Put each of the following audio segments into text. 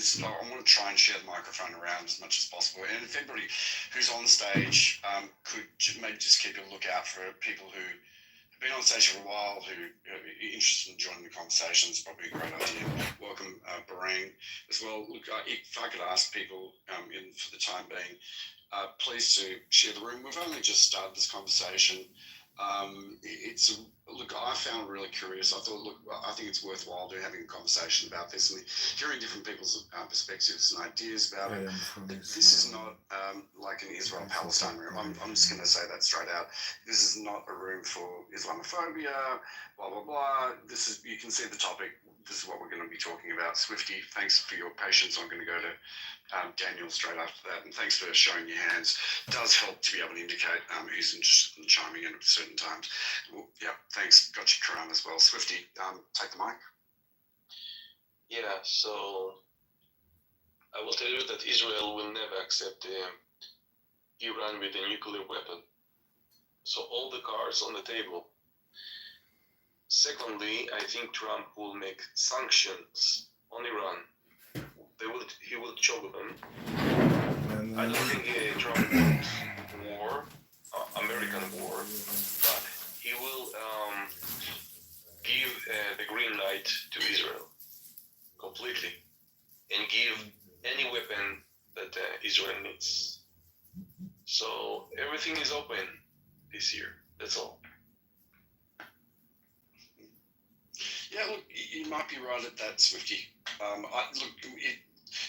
I want to try and share the microphone around as much as possible. And if everybody who's on stage could maybe just keep a lookout for people who have been on stage for a while, who are interested in joining the conversation, it's probably a great idea. Welcome, Bahrain, as well. Look, if I could ask people for the time being, please to share the room. We've only just started this conversation. Look, I found it really curious. I thought, look, I think it's worthwhile having a conversation about this and hearing different people's perspectives and ideas about it. This is not like an Israel-Palestine room. I'm just going to say that straight out. This is not a room for Islamophobia, blah, blah, blah. You can see the topic. This is what we're going to be talking about. Swifty, thanks for your patience. I'm going to go to Daniel straight after that, and thanks for showing your hands. It does help to be able to indicate who's interested in chiming in at certain times. Well, yeah, thanks. Got you, Karan, as well. Swifty, take the mic. Yeah, so I will tell you that Israel will never accept Iran with a nuclear weapon. So all the cards on the table. Secondly, I think Trump will make sanctions on Iran. He will choke them. I don't think Trump wants war, American war, but he will give the green light to Israel completely and give any weapon that Israel needs. So everything is open this year. That's all. Yeah, look, you might be right at that, Swifty.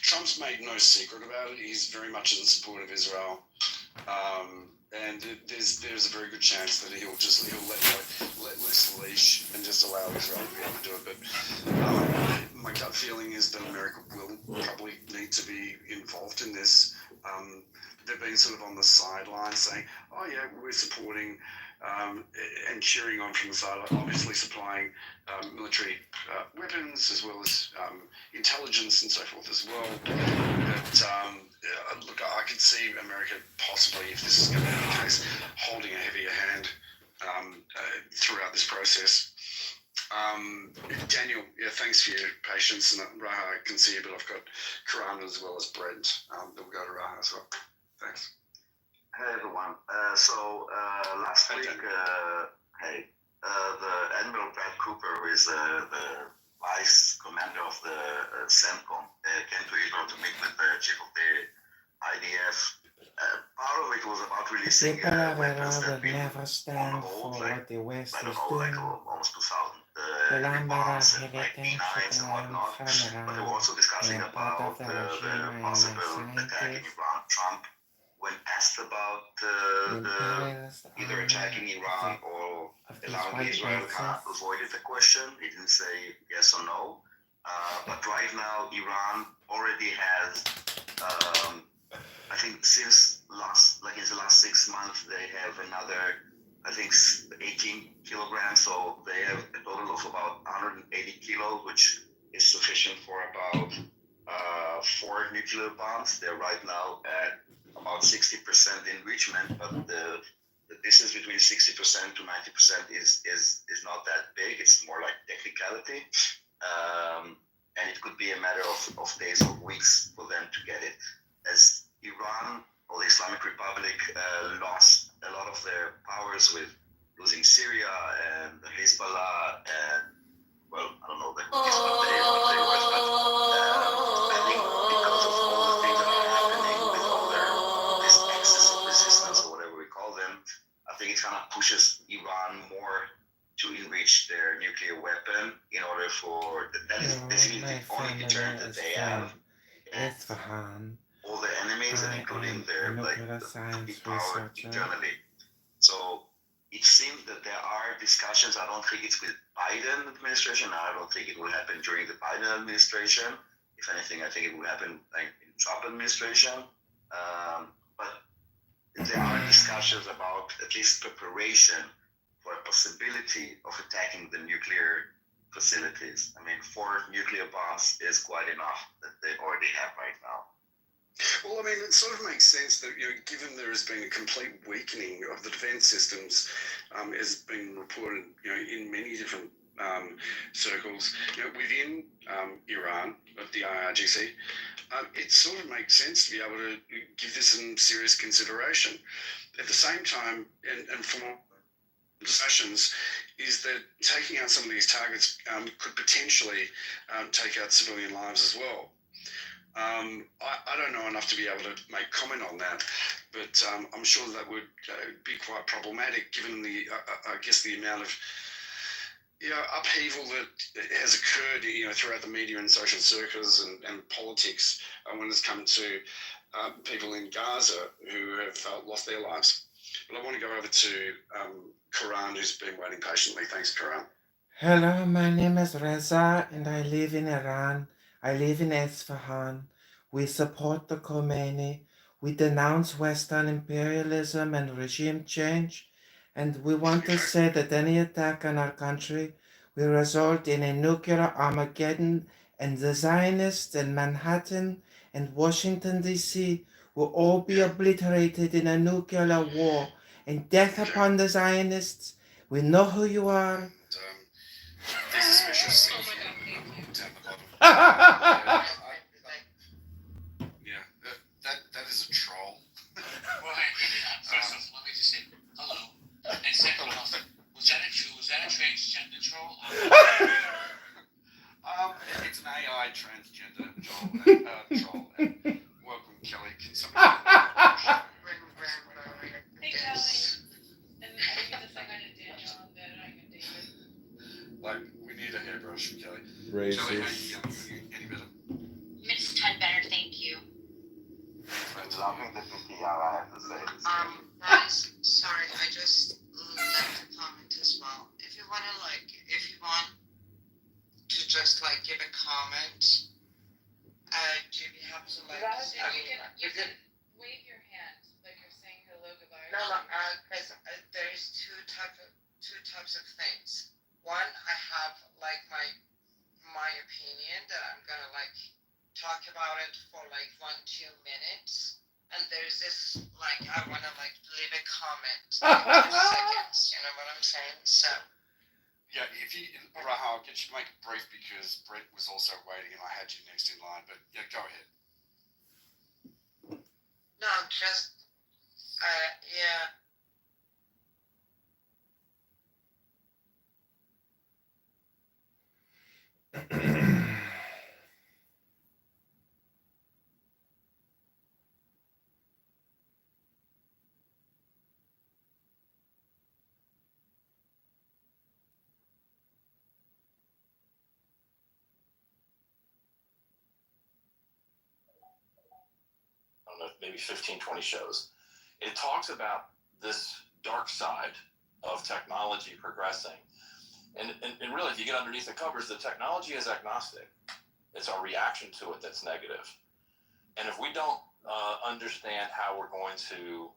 Trump's made no secret about it. He's very much in support of Israel, and there's a very good chance that he'll let loose the leash and just allow Israel to be able to do it. But my gut feeling is that America will probably need to be involved in this. They've been sort of on the sidelines saying, "Oh yeah, we're supporting." And cheering on from the side, obviously supplying military weapons as well as intelligence and so forth as well. But look, I could see America possibly, if this is going to be the case, holding a heavier hand throughout this process. Daniel, yeah, thanks for your patience. And Raha, I can see you, but I've got Karan as well as Brent. We'll go to Raha as well. Thanks. Hey everyone. Last week, the Admiral Brad Cooper, who is the vice commander of the CENTCOM, came to Israel to meet with the chief of the IDF. Part of it was about releasing weapons that been on hold, like, I don't know, like almost 2,000 bombs and like B9s and whatnot. But they were also discussing about the possible attack in Iran. Trump, when asked about either attacking Iran or allowing Israel, kind of avoided the question. He didn't say yes or no. But right now, Iran already has, I think since in the last 6 months, they have another, I think, 18 kilograms. So they have a total of about 180 kilos, which is sufficient for about 4 nuclear bombs. They're right now at about 60% enrichment, but the distance between 60% to 90% is not that big. It's more like technicality, and it could be a matter of days or weeks for them to get it. As Iran or the Islamic Republic lost a lot of their powers with losing Syria and Hezbollah and, well, I don't know the Hezbollah day, what they was, but I think because of all the things that are happening with all this excess of resistance or whatever we call them, I think it kind of pushes Iran more to enrich their nuclear weapon in order for that is basically the only deterrent that they have. All the enemies, and including their the big power internally. So it seems that there are discussions. I don't think it's with Biden administration. I don't think it will happen during the Biden administration. If anything, I think it will happen like in Trump administration. But there are discussions about at least preparation for a possibility of attacking the nuclear facilities. I mean, 4 nuclear bombs is quite enough that they already have right now. Well, I mean, it sort of makes sense that, given there has been a complete weakening of the defence systems, has been reported, in many different circles, within Iran, of the IRGC, it sort of makes sense to be able to give this some serious consideration. At the same time, and from discussions, is that taking out some of these targets could potentially take out civilian lives as well. I don't know enough to be able to make comment on that, but I'm sure that would be quite problematic given the, I guess, the amount of upheaval that has occurred, throughout the media and social circles and politics when it's come to people in Gaza who have lost their lives. But I want to go over to Karan, who's been waiting patiently. Thanks, Karan. Hello, my name is Reza and I live in Iran. I live in Isfahan. We support the Khomeini. We denounce Western imperialism and regime change. And we want to say that any attack on our country will result in a nuclear Armageddon, and the Zionists in Manhattan and Washington, D.C. will all be obliterated in a nuclear war. And death upon the Zionists. We know who you are. There's a special scene down the bottom. Yeah, that is a troll. Well, first off, let me just say hello. And second off, was that a transgender troll? It's an AI transgender troll. And welcome, Kelly. Can somebody? Hey, Kelly. And I think it's a second to Daniel and then I can David. Like, we need a hairbrush from Kelly. Racist. Kelly, how you any better? It's 10 better, thank you. Loving the PTR, I have to say. Guys, sorry, I just left a comment as well. If you want to just give a comment, do you have to You can wave your hand like you're saying hello, goodbye. No, because there's two types of things. One, I have my opinion that I'm gonna talk about it for 1-2 minutes. And there's this, I want to, leave a comment in 2 seconds, you know what I'm saying? So. Yeah, Rahul, I'll get you to make it brief because Brett was also waiting and I had you next in line, but yeah, go ahead. No, just, yeah. I don't know, maybe 15, 20 shows. It talks about this dark side of technology progressing. And really, if you get underneath the covers, the technology is agnostic. It's our reaction to it that's negative. And if we don't understand how we're going to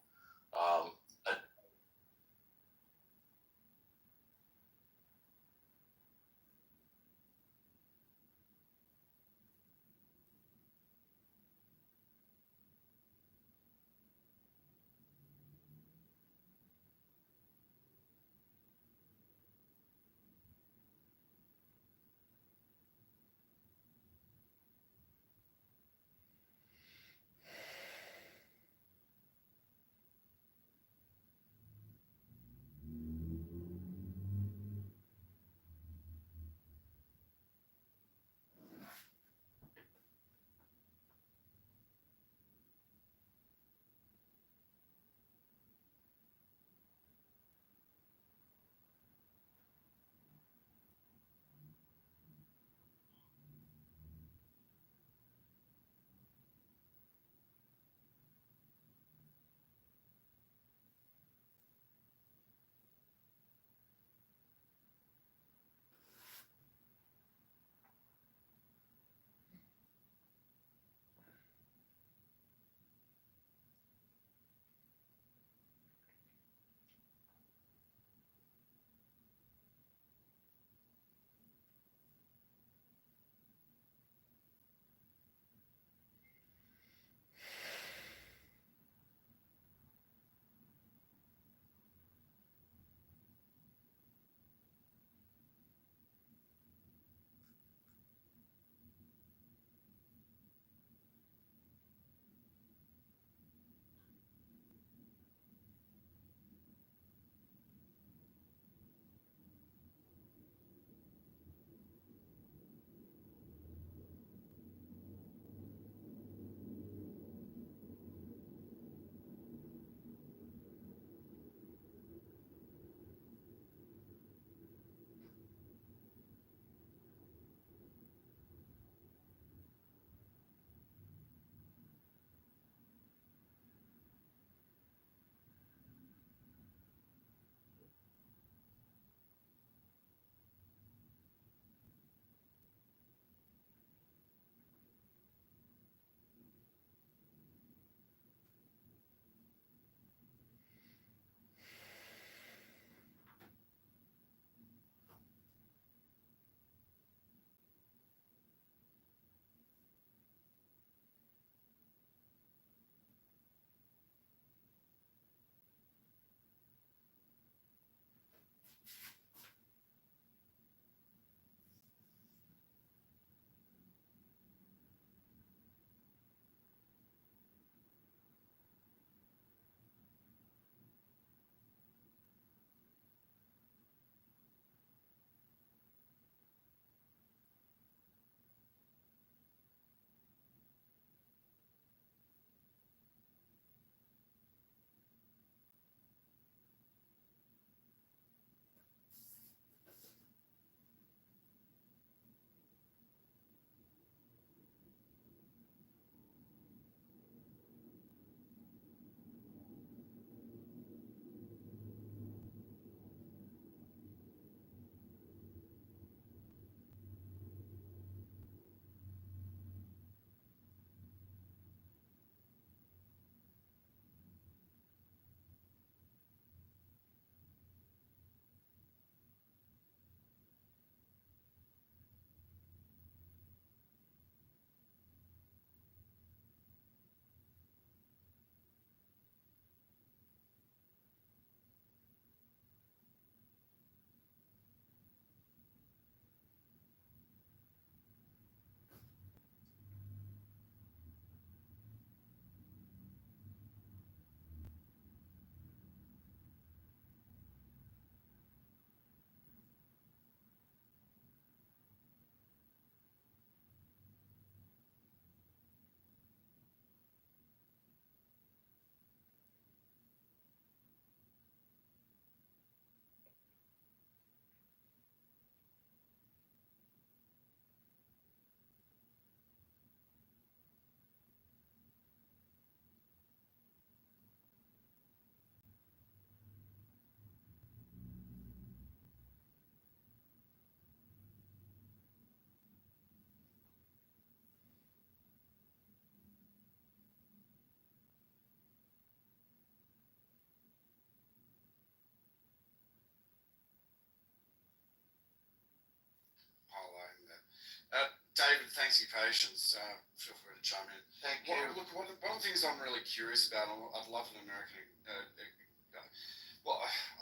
David, thanks for your patience. Feel free to chime in. Thank you. Look, one of the things I'm really curious about, and I'd love an American, I'd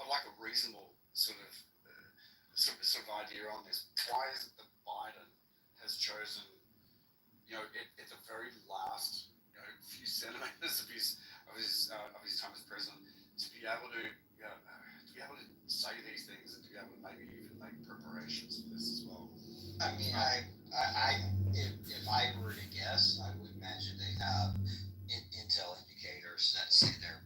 like a reasonable sort of idea on this. Why is it that Biden has chosen, at the very last, few centimeters of his time as president, to be able to say these things and to be able to maybe even make preparations for this as well? I mean, if I were to guess, I would imagine they have intel indicators that say they're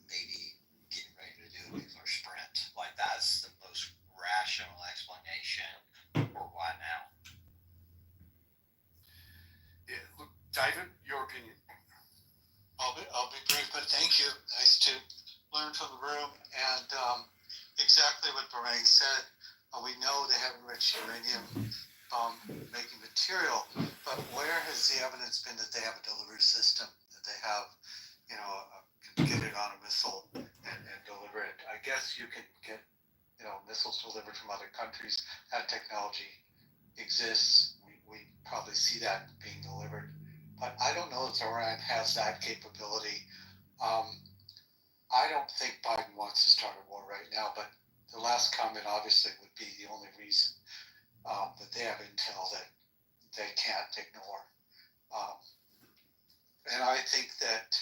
maybe getting ready to do a nuclear sprint. Like that's the most rational explanation for why now. Yeah, look, David, your opinion. I'll be brief, but thank you. Nice to learn from the room. And exactly what Barang said. We know they have enriched uranium making material, but where has the evidence been that they have a delivery system, that they have, can get it on a missile and deliver it? I guess you can get, missiles delivered from other countries. That technology exists. We probably see that being delivered, but I don't know if Iran has that capability. I don't think Biden wants to start a war right now, but the last comment obviously would be the only reason that they have intel that they can't ignore. And I think that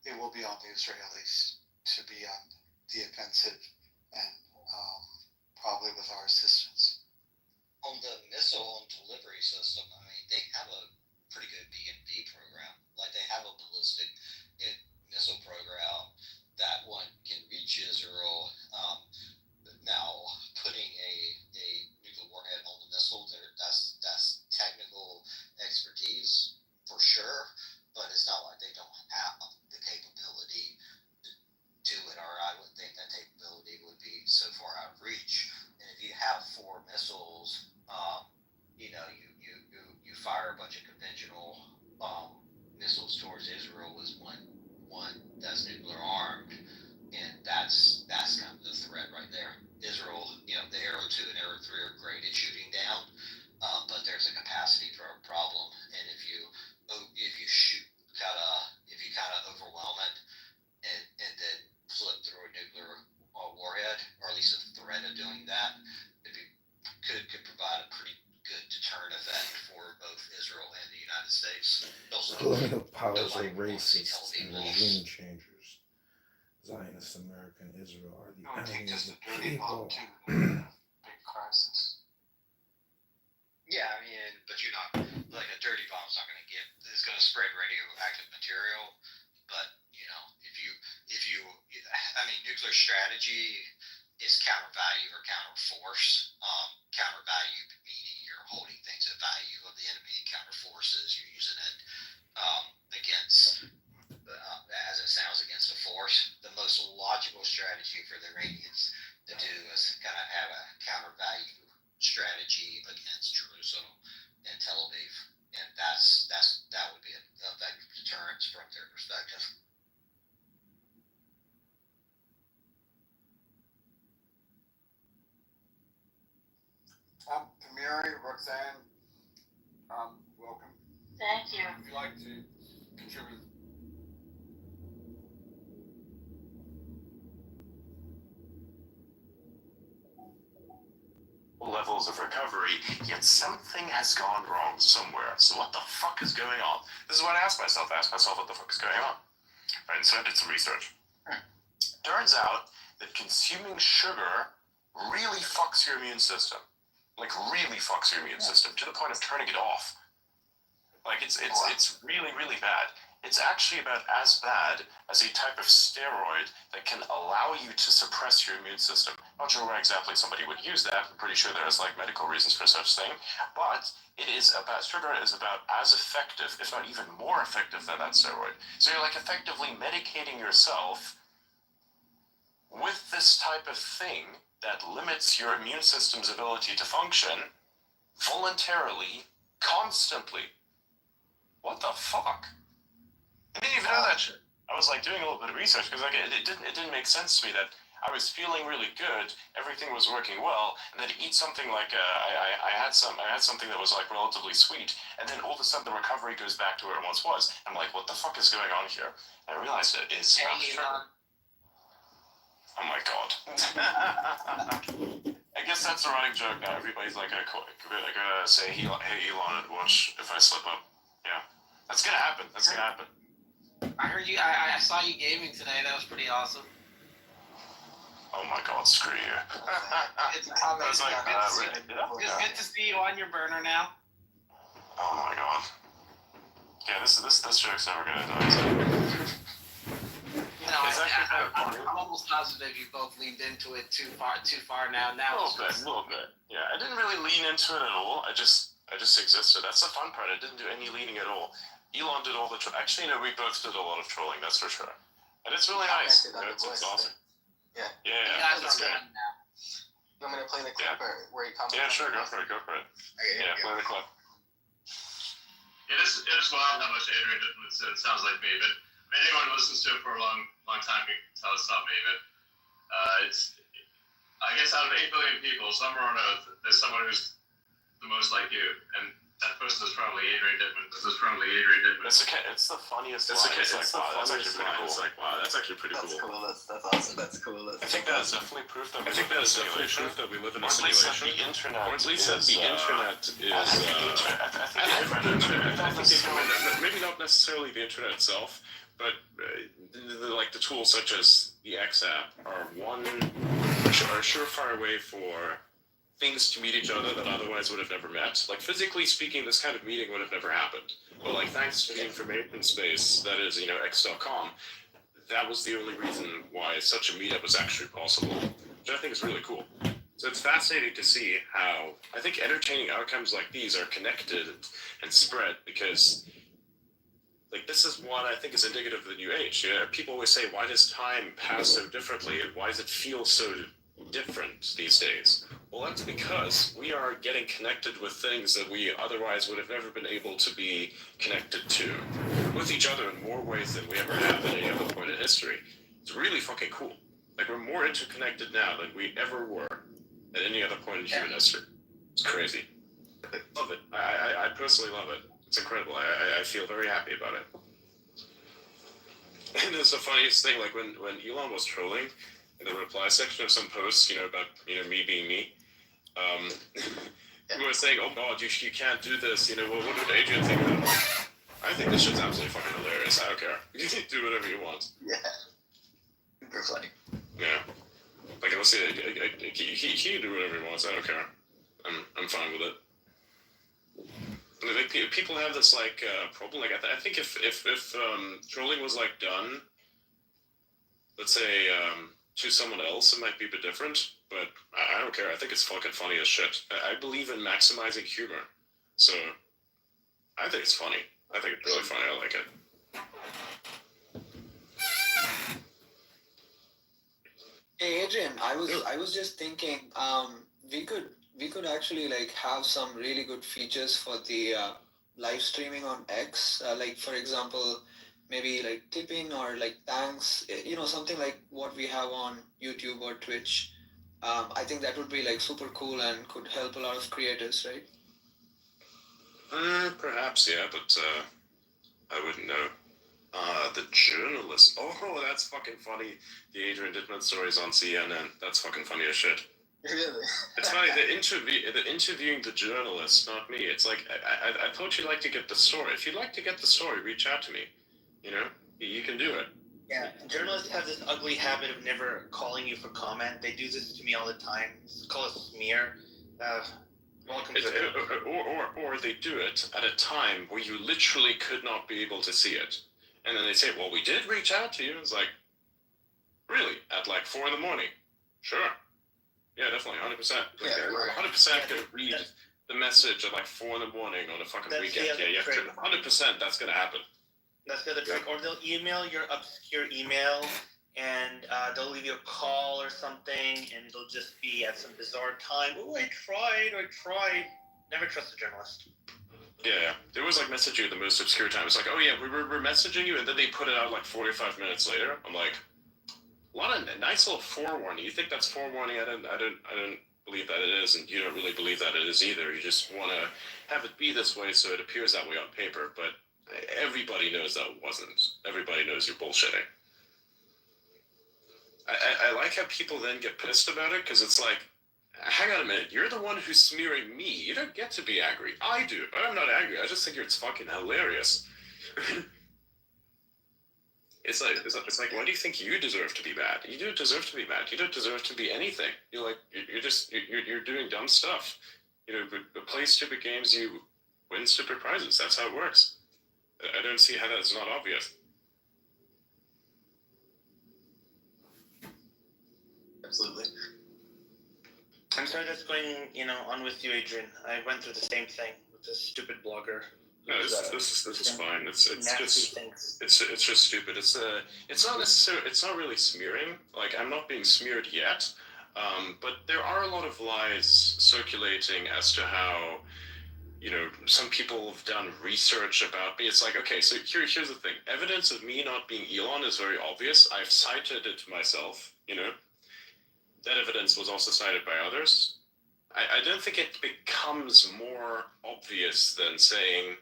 it will be on the Israelis to be on the offensive and probably with our assistance. On the missile and delivery system, I mean, they have a pretty good B&B program. Like they have a ballistic missile program that one can reach Israel. Now, putting a nuclear warhead on the missile, that's technical expertise for sure, but it's not like they don't have the capability to do it, or I would think that capability would be so far out of reach. And if you have 4 missiles, you fire a bunch of conventional missiles towards Israel with one that's nuclear armed, and that's kind of the threat right there. Israel, the Arrow 2 and Arrow 3 are great at shooting down, but there's a capacity problem, and if you kind of overwhelm it and then flip through a nuclear warhead, or at least a threat of doing that, it could provide a pretty good deterrent effect for both Israel and the United States. Colonial powers are racist and regime changers. Zionist America and Israel are the enemy of the people. Big crisis. Yeah, I mean, but you're not, like a dirty bomb's not going to it's going to spread radioactive material. But, nuclear strategy is counter value or counter force. Counter value meaning you're holding things at value of the enemy. Counter forces, you're using it against, as it sounds, against a force. The most logical strategy for the Iranians to do is kind of have a counter value strategy against Jerusalem and Tel Aviv, and that would be an effective deterrence from their perspective. Mary, Roxanne, welcome. Thank you. Would you like to contribute? Levels of recovery, yet something has gone wrong somewhere. So what the fuck is going on? This is what I asked myself. What the fuck is going on? Right, so I did some research. Turns out that consuming sugar really fucks your immune system. Like really fucks your immune system to the point of turning it off. Like it's really, really bad. It's actually about as bad as a type of steroid that can allow you to suppress your immune system. Not sure where exactly somebody would use that. I'm pretty sure there's like medical reasons for such thing. But sugar is about as effective, if not even more effective than that steroid. So you're like effectively medicating yourself with this type of thing that limits your immune system's ability to function voluntarily, constantly. What the fuck? I didn't even know that shit. I was like doing a little bit of research because like it didn't make sense to me that I was feeling really good, everything was working well, and then eat something like I had something that was like relatively sweet, and then all of a sudden the recovery goes back to where it once was. I'm like, what the fuck is going on here? And I realized it is sugar. Oh my god. I guess that's a running joke now. Everybody's like, I gotta say, hey Elon, and watch if I slip up. Yeah. That's gonna happen. I heard you. I saw you gaming today. That was pretty awesome. Oh my god, screw you. It's good to see you on your burner now. Oh my god. Yeah, this joke's never gonna die. I'm almost positive you both leaned into it too far now. A little bit. Yeah, I didn't really lean into it at all. I just existed. That's the fun part. I didn't do any leaning at all. Elon did all the actually, we both did a lot of trolling. That's for sure. And it's really nice. It's awesome. Yeah. You guys are great. done now. You want me to play the clip or where you come Yeah, sure. Go for it. Okay, Yeah, play the clip. It is wild how much Adrian Diffman said. It sounds like me, but anyone who listens to it for a long time can tell it's not me. But it's, I guess, out of 8 billion people, somewhere on Earth, there's someone who's the most like you, and that person is probably Adrian Diffman. It's the funniest line. That's actually pretty cool. That's awesome. That's cool. I think that is definitely proof that we live in a simulation. The internet, or at least that the internet is. Maybe not necessarily the internet itself, but like the tools such as the X app are a surefire way for things to meet each other that otherwise would have never met. Like physically speaking, this kind of meeting would have never happened. But like thanks to the information space that is, X.com, that was the only reason why such a meetup was actually possible, which I think is really cool. So it's fascinating to see how I think entertaining outcomes like these are connected and spread because like this is what I think is indicative of the new age. People always say, why does time pass so differently and why does it feel so different these days? Well, that's because we are getting connected with things that we otherwise would have never been able to be connected to with each other in more ways than we ever have at any other point in history. It's really fucking cool. Like we're more interconnected now than we ever were at any other point in human history. It's crazy. I love it. I personally love it. It's incredible. I feel very happy about it. And it's the funniest thing, like when Elon was trolling in the reply section of some posts, about me being me, people were saying, "Oh God, you can't do this." Well, what would Adrian think of that? I think this shit's absolutely fucking hilarious. I don't care. You can do whatever you want. Yeah. Super funny. Yeah. Like let's say he can do whatever he wants. I don't care. I'm fine with it. Like, people have this like problem. Like I think if trolling was like done, let's say to someone else, it might be a bit different. But I don't care. I think it's fucking funny as shit. I believe in maximizing humor, so I think it's funny. I think it's really funny. I like it. Hey Adrian, I was just thinking, we could actually like have some really good features for the live streaming on X. Like for example, maybe like tipping or like thanks. Something like what we have on YouTube or Twitch. I think that would be like super cool and could help a lot of creators, right? Perhaps, yeah, but I wouldn't know. The journalist. Oh, that's fucking funny. The Adrian Dittman stories on CNN. That's fucking funny as shit. Really? It's funny, the interviewing the journalist, not me. It's like, I thought you'd like to get the story. If you'd like to get the story, reach out to me. You can do it. Yeah, journalists have this ugly habit of never calling you for comment. They do this to me all the time. It's called a smear. Welcome to or they do it at a time where you literally could not be able to see it. And then they say, well, we did reach out to you. It's like, really? At like 4 a.m? Sure. Yeah, definitely, 100%. Like, 100% gonna read the message at like 4 a.m. on a fucking weekend. Yeah, 100% that's gonna happen. That's the other trick. Or they'll email your obscure email, and they'll leave you a call or something, and it'll just be at some bizarre time. Oh, I tried. Never trust a journalist. Yeah. They always like message you at the most obscure time. It's like, oh yeah, we're messaging you, and then they put it out like 45 minutes later. I'm like, a lot of nice little forewarning. You think that's forewarning? I don't believe that it is, and you don't really believe that it is either. You just want to have it be this way so it appears that way on paper, but everybody knows that it wasn't. Everybody knows you're bullshitting. I like how people then get pissed about it, because it's like, hang on a minute, you're the one who's smearing me. You don't get to be angry. I do, but I'm not angry. I just think it's fucking hilarious. It's like, why do you think you deserve to be mad? You don't deserve to be mad. You don't deserve to be anything. You're doing dumb stuff. You know, but play stupid games, you win stupid prizes. That's how it works. I don't see how that's not obvious. Absolutely. I'm sorry that's going, on with you, Adrian. I went through the same thing with this stupid blogger. No, this is fine. It's just stupid. It's not necessarily, it's not really smearing. Like, I'm not being smeared yet, but there are a lot of lies circulating as to how, some people have done research about me. It's like, okay, so here's the thing. Evidence of me not being Elon is very obvious. I've cited it myself. That evidence was also cited by others. I don't think it becomes more obvious than saying,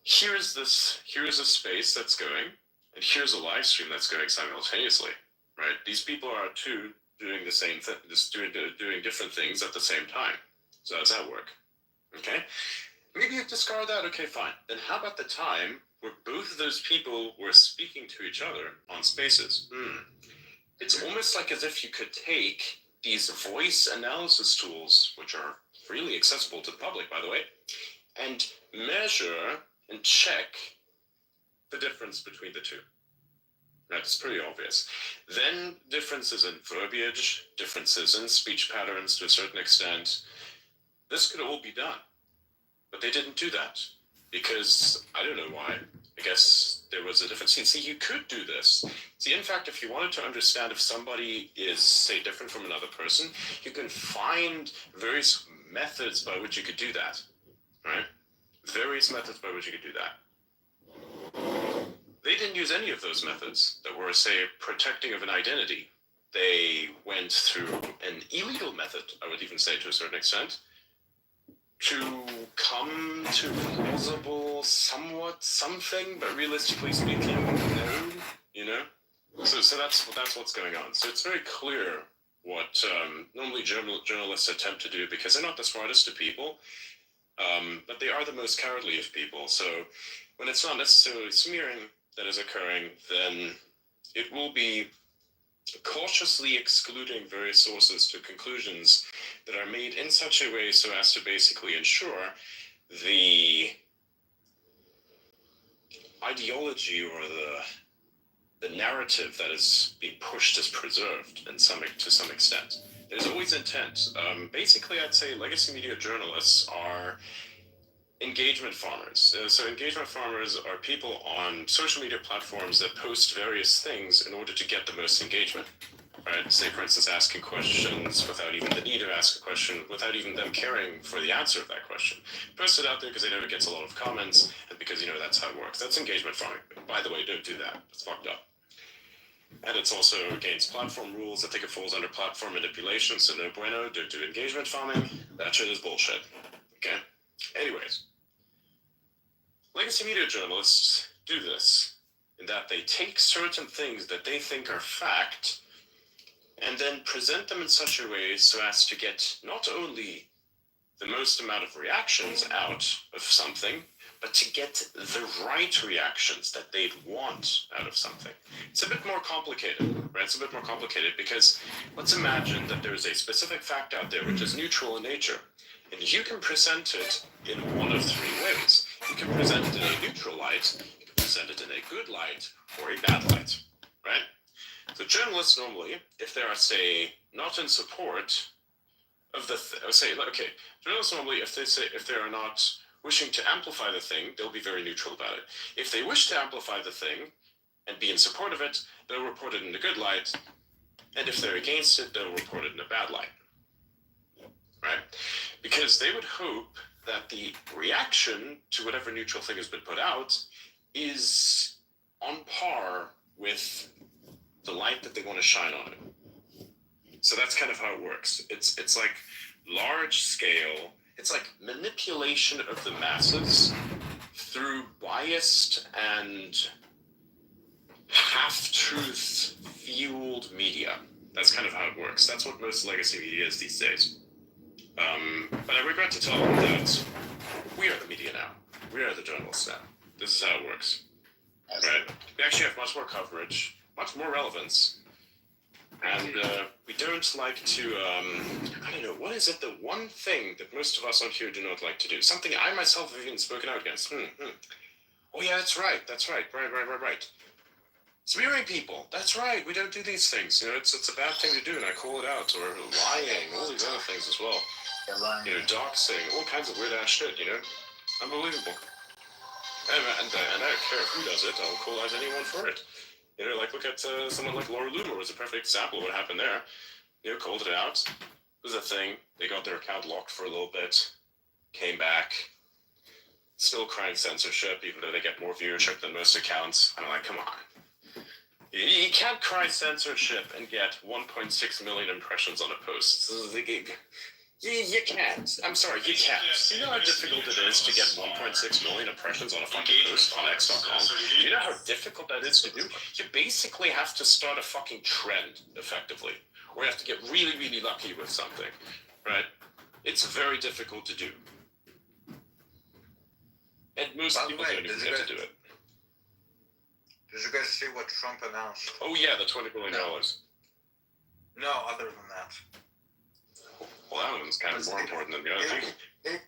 here's a space that's going, and here's a live stream that's going simultaneously, right? These people are doing the same thing, just doing different things at the same time. So how does that work? Okay? Maybe you discard that, okay, fine. Then how about the time where both of those people were speaking to each other on spaces? It's almost like as if you could take these voice analysis tools, which are freely accessible to the public, by the way, and measure and check the difference between the two. That's pretty obvious. Then differences in verbiage, differences in speech patterns to a certain extent. This could all be done, but they didn't do that because I don't know why. I guess there was a difference. See, you could do this. See, in fact, if you wanted to understand if somebody is, say, different from another person, you can find various methods by which you could do that, right? Various methods by which you could do that. They didn't use any of those methods that were, say, protecting of an identity. They went through an illegal method, I would even say to a certain extent, to come to plausible somewhat something, but realistically speaking, no, So that's what's going on. So it's very clear what normally journalists attempt to do, because they're not the smartest of people, but they are the most cowardly of people. So when it's not necessarily smearing that is occurring, then it will be cautiously excluding various sources to conclusions that are made in such a way so as to basically ensure the ideology or the narrative that is being pushed is preserved to some extent. There's always intent. Basically, I'd say legacy media journalists are engagement farmers. So engagement farmers are people on social media platforms that post various things in order to get the most engagement, right? Say, for instance, asking questions without even the need to ask a question, without even them caring for the answer of that question. Post it out there because they know it gets a lot of comments, and because that's how it works. That's engagement farming. By the way, don't do that. It's fucked up. And it's also against platform rules. I think it falls under platform manipulation, so no bueno. Don't do engagement farming. That shit is bullshit. Okay? Anyways. Legacy media journalists do this in that they take certain things that they think are fact and then present them in such a way so as to get not only the most amount of reactions out of something, but to get the right reactions that they'd want out of something. It's a bit more complicated, right? It's a bit more complicated because let's imagine that there's a specific fact out there which is neutral in nature, and you can present it in one of three ways. You can present it in a neutral light, you can present it in a good light, or a bad light, right? So journalists normally, if they are, say, not in support of journalists normally, if they are not wishing to amplify the thing, they'll be very neutral about it. If they wish to amplify the thing and be in support of it, they'll report it in a good light, and if they're against it, they'll report it in a bad light, right? Because they would hope that the reaction to whatever neutral thing has been put out is on par with the light that they want to shine on it. So that's kind of how it works. It's like large scale. It's like manipulation of the masses through biased and half-truth fueled media. That's kind of how it works. That's what most legacy media is these days. But I regret to tell them that we are the media now. We are the journalists now. This is how it works. Right? We actually have much more coverage, much more relevance, and we don't like to, I don't know, what is it, the one thing that most of us on here do not like to do? Something I myself have even spoken out against. Oh yeah, that's right, right. Smearing people, that's right, we don't do these things. You know, it's a bad thing to do, and I call it out. Or lying, all these other things as well. You know, doxing, all kinds of weird ass shit, you know? Unbelievable. And I don't care who does it, I'll call out anyone for it. You know, like look at someone like Laura Loomer was a perfect example of what happened there. You know, called it out. It was a thing. They got their account locked for a little bit, came back, still crying censorship, even though they get more viewership than most accounts. I'm like, come on. You can't cry censorship and get 1.6 million impressions on a post. You can't. I'm sorry, you can't. You know how difficult it is to get 1.6 million impressions on a fucking post on X.com? You know how difficult that is to do? You basically have to start a fucking trend, effectively. Or you have to get really, really lucky with something, right? It's very difficult to do. And most people don't even get to do it. Did you guys see what Trump announced? Oh yeah, the $20 billion. No, other than that. Well, that one's kind of more important than the other thing.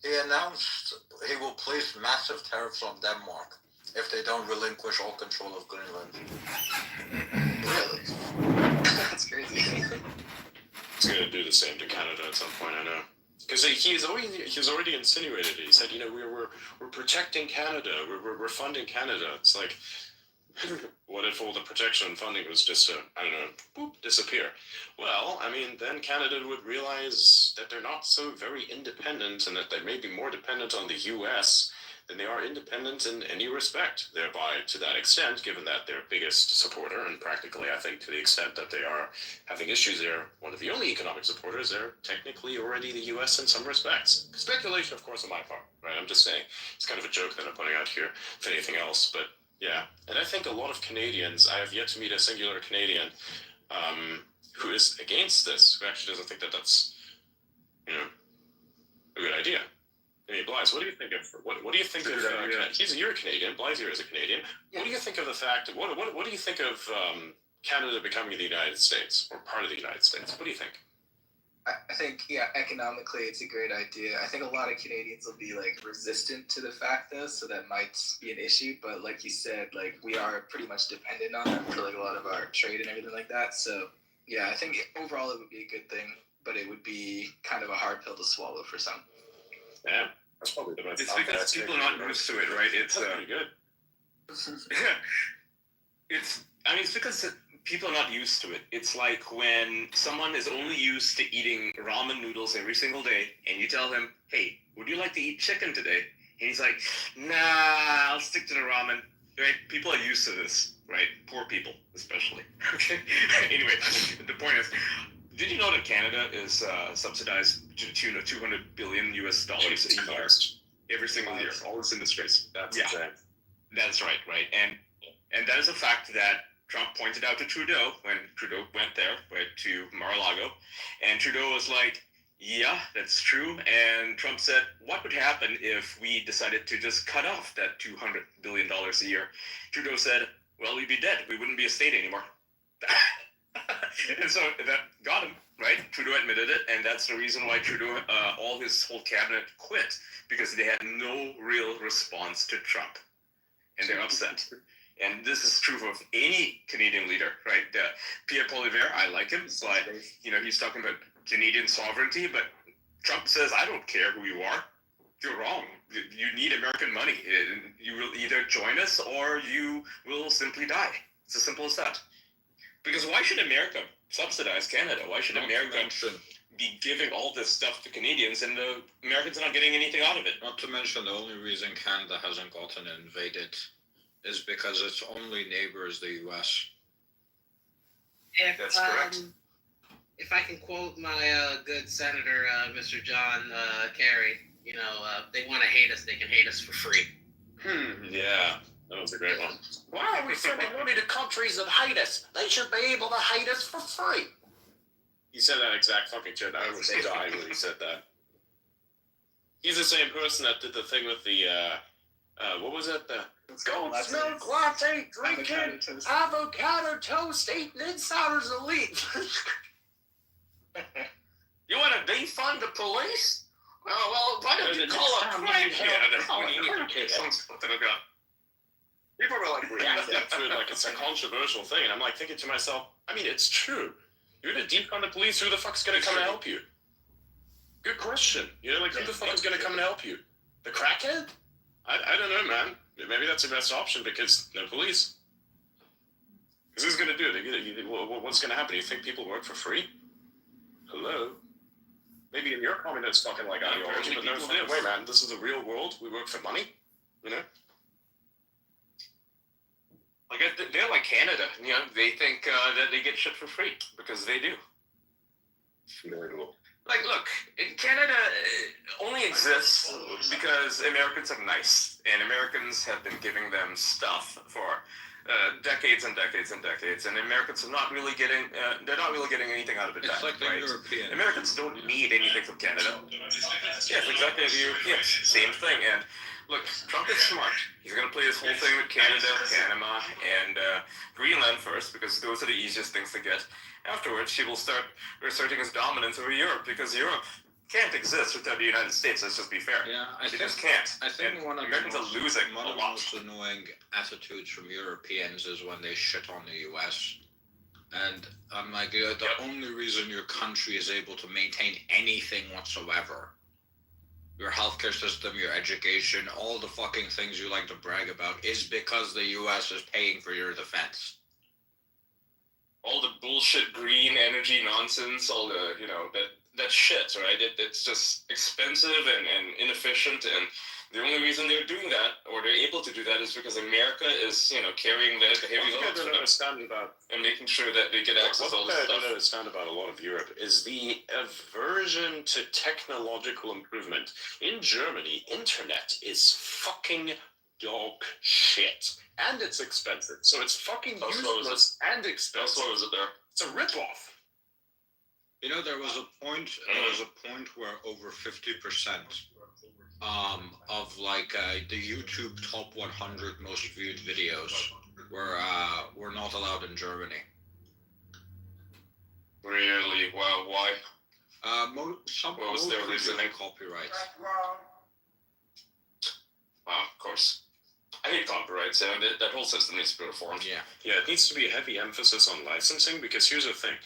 He announced he will place massive tariffs on Denmark if they don't relinquish all control of Greenland. Really? That's crazy. He's going to do the same to Canada at some point, I know. Because he's already insinuated it. He said, you know, we're protecting Canada. We're funding Canada. It's like, what if all the protection and funding was just to, I don't know, boop, disappear? Well, I mean, then Canada would realize that they're not so very independent and that they may be more dependent on the U.S. than they are independent in any respect. Thereby, to that extent, given that their biggest supporter, and practically, I think, to the extent that they are having issues, they're one of the only economic supporters, they're technically already the U.S. in some respects. Speculation, of course, on my part, right? I'm just saying, it's kind of a joke that I'm putting out here, if anything else, but yeah. And I think a lot of Canadians, I have yet to meet a singular Canadian who is against this, who actually doesn't think that that's, you know, a good idea. I mean, Blythe, what do you think of you're a Canadian, Blythe here is a Canadian. Yeah. What do you think of the fact, what do you think of Canada becoming the United States, or part of the United States? What do you think? I think, yeah, economically it's a great idea. I think a lot of Canadians will be like resistant to the fact though, so that might be an issue. But like you said, like we are pretty much dependent on them for like a lot of our trade and everything like that. So yeah, I think overall it would be a good thing, but it would be kind of a hard pill to swallow for some. Yeah, that's probably the best. It's because people are not used to it, right? It's pretty good. It's because people are not used to it. It's like when someone is only used to eating ramen noodles every single day, and you tell him, hey, would you like to eat chicken today? And he's like, nah, I'll stick to the ramen. Right? People are used to this, right? Poor people, especially. Okay. Anyway, the point is, did you know that Canada is subsidized to the tune of $200 billion a year every single year? All this industries. That's insane. That's right, right? And that is a fact that Trump pointed out to Trudeau when Trudeau went there, right, to Mar-a-Lago. And Trudeau was like, yeah, that's true. And Trump said, what would happen if we decided to just cut off that $200 billion a year? Trudeau said, well, we'd be dead. We wouldn't be a state anymore. And so that got him, right? Trudeau admitted it. And that's the reason why Trudeau, all his whole cabinet quit, because they had no real response to Trump. And they're upset. And this is true of any Canadian leader, right? Pierre Poilievre, I like him, but you know he's talking about Canadian sovereignty. But Trump says, I don't care who you are. You're wrong. You need American money. You will either join us or you will simply die. It's as simple as that. Because why should America subsidize Canada? Why should America be giving all this stuff to Canadians and the Americans are not getting anything out of it? Not to mention the only reason Canada hasn't gotten invaded is because its only neighbor is the U.S. That's correct. If I can quote my good senator, Mr. John Kerry, they want to hate us, they can hate us for free. Yeah, that was a great one. Why are we sending money to countries that hate us? They should be able to hate us for free. He said that exact fucking shit. I was dying when he said that. He's the same person that did the thing with the, what was it? The Goat's milk latte drinking, avocado toast eating insiders elite. You want to defund the police? Well, why don't you call a crackhead? People were like reacting to it like it's a controversial thing, and I'm like thinking to myself, I mean, it's true. You're gonna defund the police, who the fuck's gonna come and help you? Good question. Who the fuck is gonna come and help you? The crackhead? I don't know, man. Maybe that's the best option because no police. Because who's gonna do it? What's gonna happen? You think people work for free? Hello? Maybe in your communist fucking like ideology, but no, wait, man, this is the real world. We work for money, Like they're like Canada, they think that they get shit for free because they do. Like, look, Canada only exists because Americans are nice, and Americans have been giving them stuff for decades and decades and decades, and Americans are not really getting, they're not really getting anything out of it. It's like the right? Europeans. Americans don't need anything from Canada. Yes, exactly. The Europeans, same thing. And look, Trump is smart. He's going to play this whole thing with Canada, Panama, and Greenland first, because those are the easiest things to get. Afterwards, he will start asserting his dominance over Europe, because Europe can't exist without the United States. Let's just be fair. Yeah, I just can't. I think and one of Americans the are losing one a of the lot. most annoying attitudes from Europeans is when they shit on the U.S. And I'm like, the only reason your country is able to maintain anything whatsoever, your healthcare system, your education, all the fucking things you like to brag about, is because the U.S. is paying for your defense. All the bullshit green energy nonsense, all the, that shit, right? It's just expensive and inefficient, and the only reason they're doing that, or they're able to do that, is because America is, carrying the heavy load for them and making sure that they get access to all this What I stuff. don't understand about a lot of Europe is the aversion to technological improvement. In Germany, internet is fucking dog shit. And it's expensive. So it's fucking useless and expensive. How slow is it there? It's a ripoff. There was a point where over 50% of the YouTube top 100 most viewed videos were not allowed in Germany. Really? Wow, why? What was their reasoning? Copyright. Of course. I hate copyrights, and that whole system needs to be reformed. Yeah, it needs to be a heavy emphasis on licensing, because here's the thing.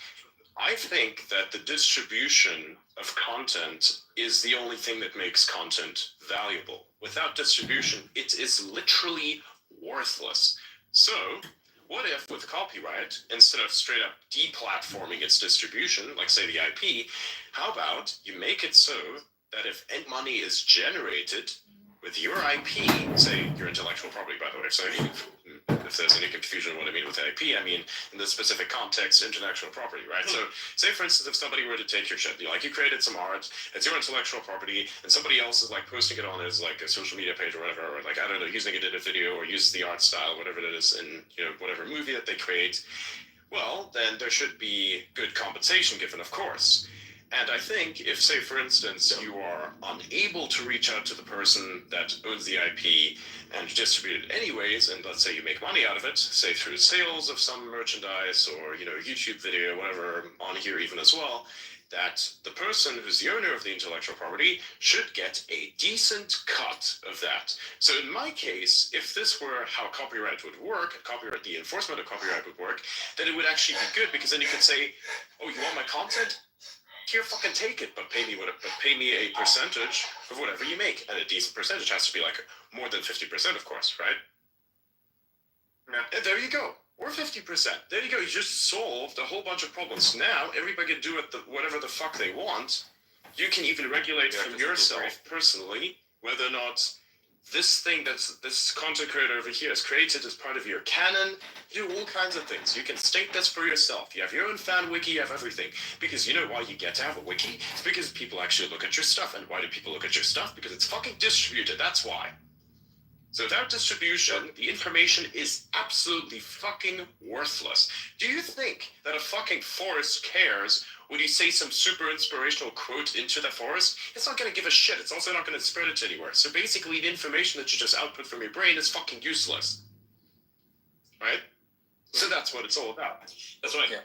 I think that the distribution of content is the only thing that makes content valuable. Without distribution, it is literally worthless. So, what if with copyright, instead of straight up deplatforming its distribution, like say the IP, how about you make it so that if any money is generated with your IP, say your intellectual property, by the way, so if there's any confusion on what I mean with IP, I mean in the specific context, intellectual property, right? So say for instance, if somebody were to take your shit, you created some art, it's your intellectual property, and somebody else is posting it on as a social media page or whatever, or I don't know, using it in a video or uses the art style, whatever it is in, whatever movie that they create, well, then there should be good compensation given, of course. And I think if, say, for instance, you are unable to reach out to the person that owns the IP and distribute it anyways, and let's say you make money out of it, say through sales of some merchandise or, YouTube video, whatever, on here even as well, that the person who's the owner of the intellectual property should get a decent cut of that. So in my case, if this were how copyright would work, the enforcement of copyright would work, then it would actually be good, because then you could say, oh, you want my content? Here, fucking take it, but pay me a percentage of whatever you make, and a decent percentage has to be more than 50%, of course, right? Yeah. And there you go, or 50%. There you go. You just solved a whole bunch of problems. Now everybody can do whatever the fuck they want. You can even regulate from yourself personally whether or not this thing that's this content creator over here is created as part of your canon. You do all kinds of things. You can state this for yourself. You have your own fan wiki, you have everything. Because you know why you get to have a wiki? It's because people actually look at your stuff. And why do people look at your stuff? Because it's fucking distributed, that's why. So without distribution, the information is absolutely fucking worthless. Do you think that a fucking forest cares when you say some super inspirational quote into the forest? It's not going to give a shit. It's also not going to spread it anywhere. So basically, the information that you just output from your brain is fucking useless. Right? So that's what it's all about. That's right.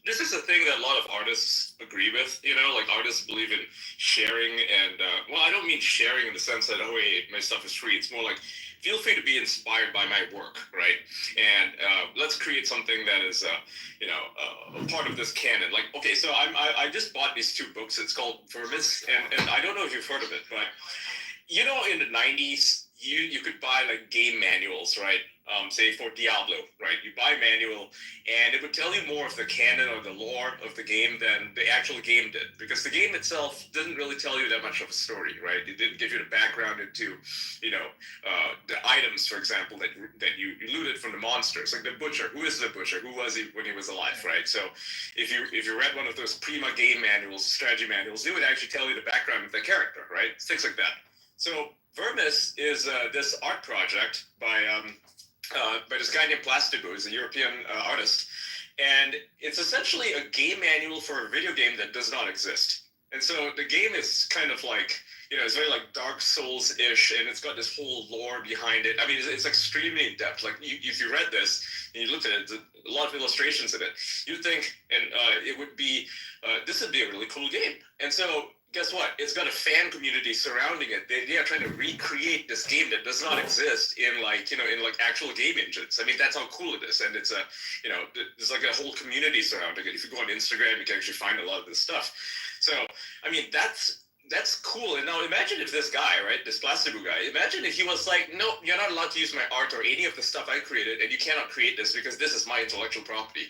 This is a thing that a lot of artists agree with, you know, like artists believe in sharing and, well, I don't mean sharing in the sense that, oh, hey, my stuff is free. It's more like, feel free to be inspired by my work, right? And let's create something that is, you know, a part of this canon. Like, okay, so I just bought these 2 books. It's called Vermis, and I don't know if you've heard of it, but, you know, in the 90s, you could buy like game manuals, right? Say for Diablo, right? You buy a manual and it would tell you more of the canon or the lore of the game than the actual game did, because the game itself didn't really tell you that much of a story, right? It didn't give you the background into, you know, the items, for example, that you looted from the monsters, like the butcher. Who is the butcher? Who was he when he was alive, right? So if you read one of those Prima game manuals, strategy manuals, it would actually tell you the background of the character, right? Things like that. So Vermis is this art project by this guy named Plastibu, who's a European artist, and it's essentially a game manual for a video game that does not exist. And so the game is kind of like, you know, it's very like Dark Souls-ish, and it's got this whole lore behind it. I mean, it's extremely in-depth. Like, if you read this and you looked at it, there's a lot of illustrations in it, you'd think, and it would be, this would be a really cool game. And so guess what? It's got a fan community surrounding it. They are trying to recreate this game that does not exist in like, you know, in like actual game engines. I mean, that's how cool it is. And it's a, you know, there's like a whole community surrounding it. If you go on Instagram, you can actually find a lot of this stuff. So, I mean, that's cool. And now imagine if this guy, right, this Plastibu guy, imagine if he was like, no, you're not allowed to use my art or any of the stuff I created, and you cannot create this because this is my intellectual property.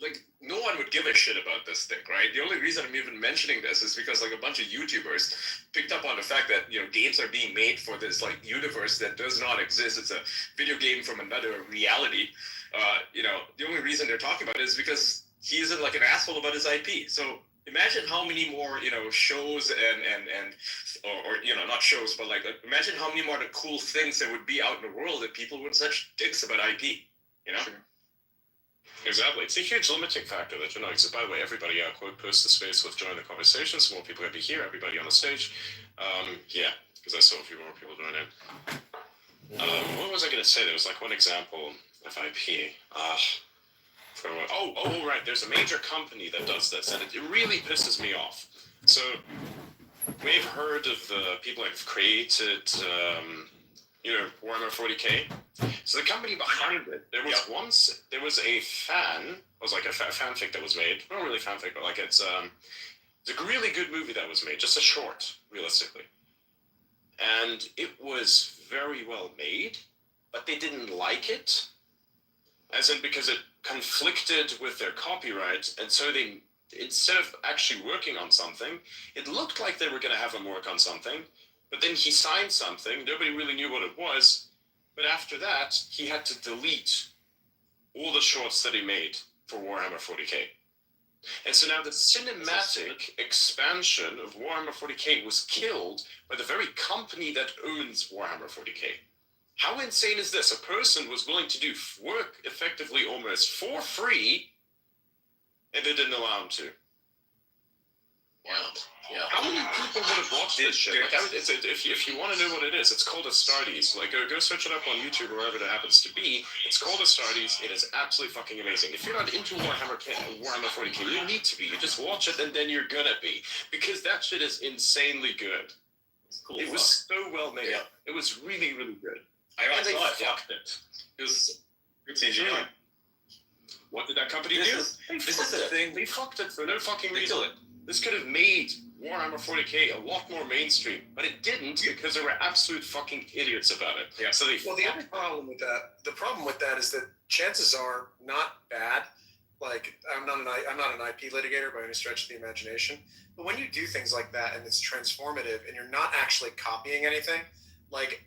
Like, no one would give a shit about this thing, right? The only reason I'm even mentioning this is because like a bunch of YouTubers picked up on the fact that, you know, games are being made for this like universe that does not exist. It's a video game from another reality. You know, the only reason they're talking about it is because he isn't like an asshole about his IP. So imagine how many more, you know, shows or you know, not shows, but like imagine how many more the cool things there would be out in the world if people weren't such dicks about IP, you know? Sure. Exactly. It's a huge limiting factor that, you know, so by the way, everybody quote post the space with join the conversation, so more people will be here, everybody on the stage. Yeah, because I saw a few more people doing it. What was I going to say? There was like one example of IP. Right, there's a major company that does this, and it really pisses me off. So, we've heard of the people that have created, you know, Warhammer 40k. So the company behind it, there was a fan, it was like a fanfic that was made, not really fanfic, but like it's a really good movie that was made, just a short, realistically. And it was very well made, but they didn't like it, as in because it conflicted with their copyright, and so they, instead of actually working on something, it looked like they were going to have him work on something, but then he signed something, nobody really knew what it was, but after that, he had to delete all the shorts that he made for Warhammer 40k. And so now the cinematic expansion of Warhammer 40k was killed by the very company that owns Warhammer 40k. How insane is this? A person was willing to do work effectively almost for free, and they didn't allow him to. Wow. Yeah. How many people would have watched this shit? Like, if you want to know what it is, it's called Astartes. Like, go search it up on YouTube or wherever that happens to be. It's called Astartes. It is absolutely fucking amazing. If you're not into Warhammer 40k, you need to be. You just watch it, and then you're gonna be, because that shit is insanely good. Cool. It was so well made. Yeah. It was really, really good. I and they saw it. fucked it. It was good CGI. What did that company do? This is the thing. They fucked it for no fucking reason. This could have made Warhammer 40k a lot more mainstream, but it didn't because there were absolute fucking idiots about it. Yeah. So they the other problem with that, is that chances are not bad. like I'm not an IP litigator by any stretch of the imagination, but when you do things like that and it's transformative and you're not actually copying anything, like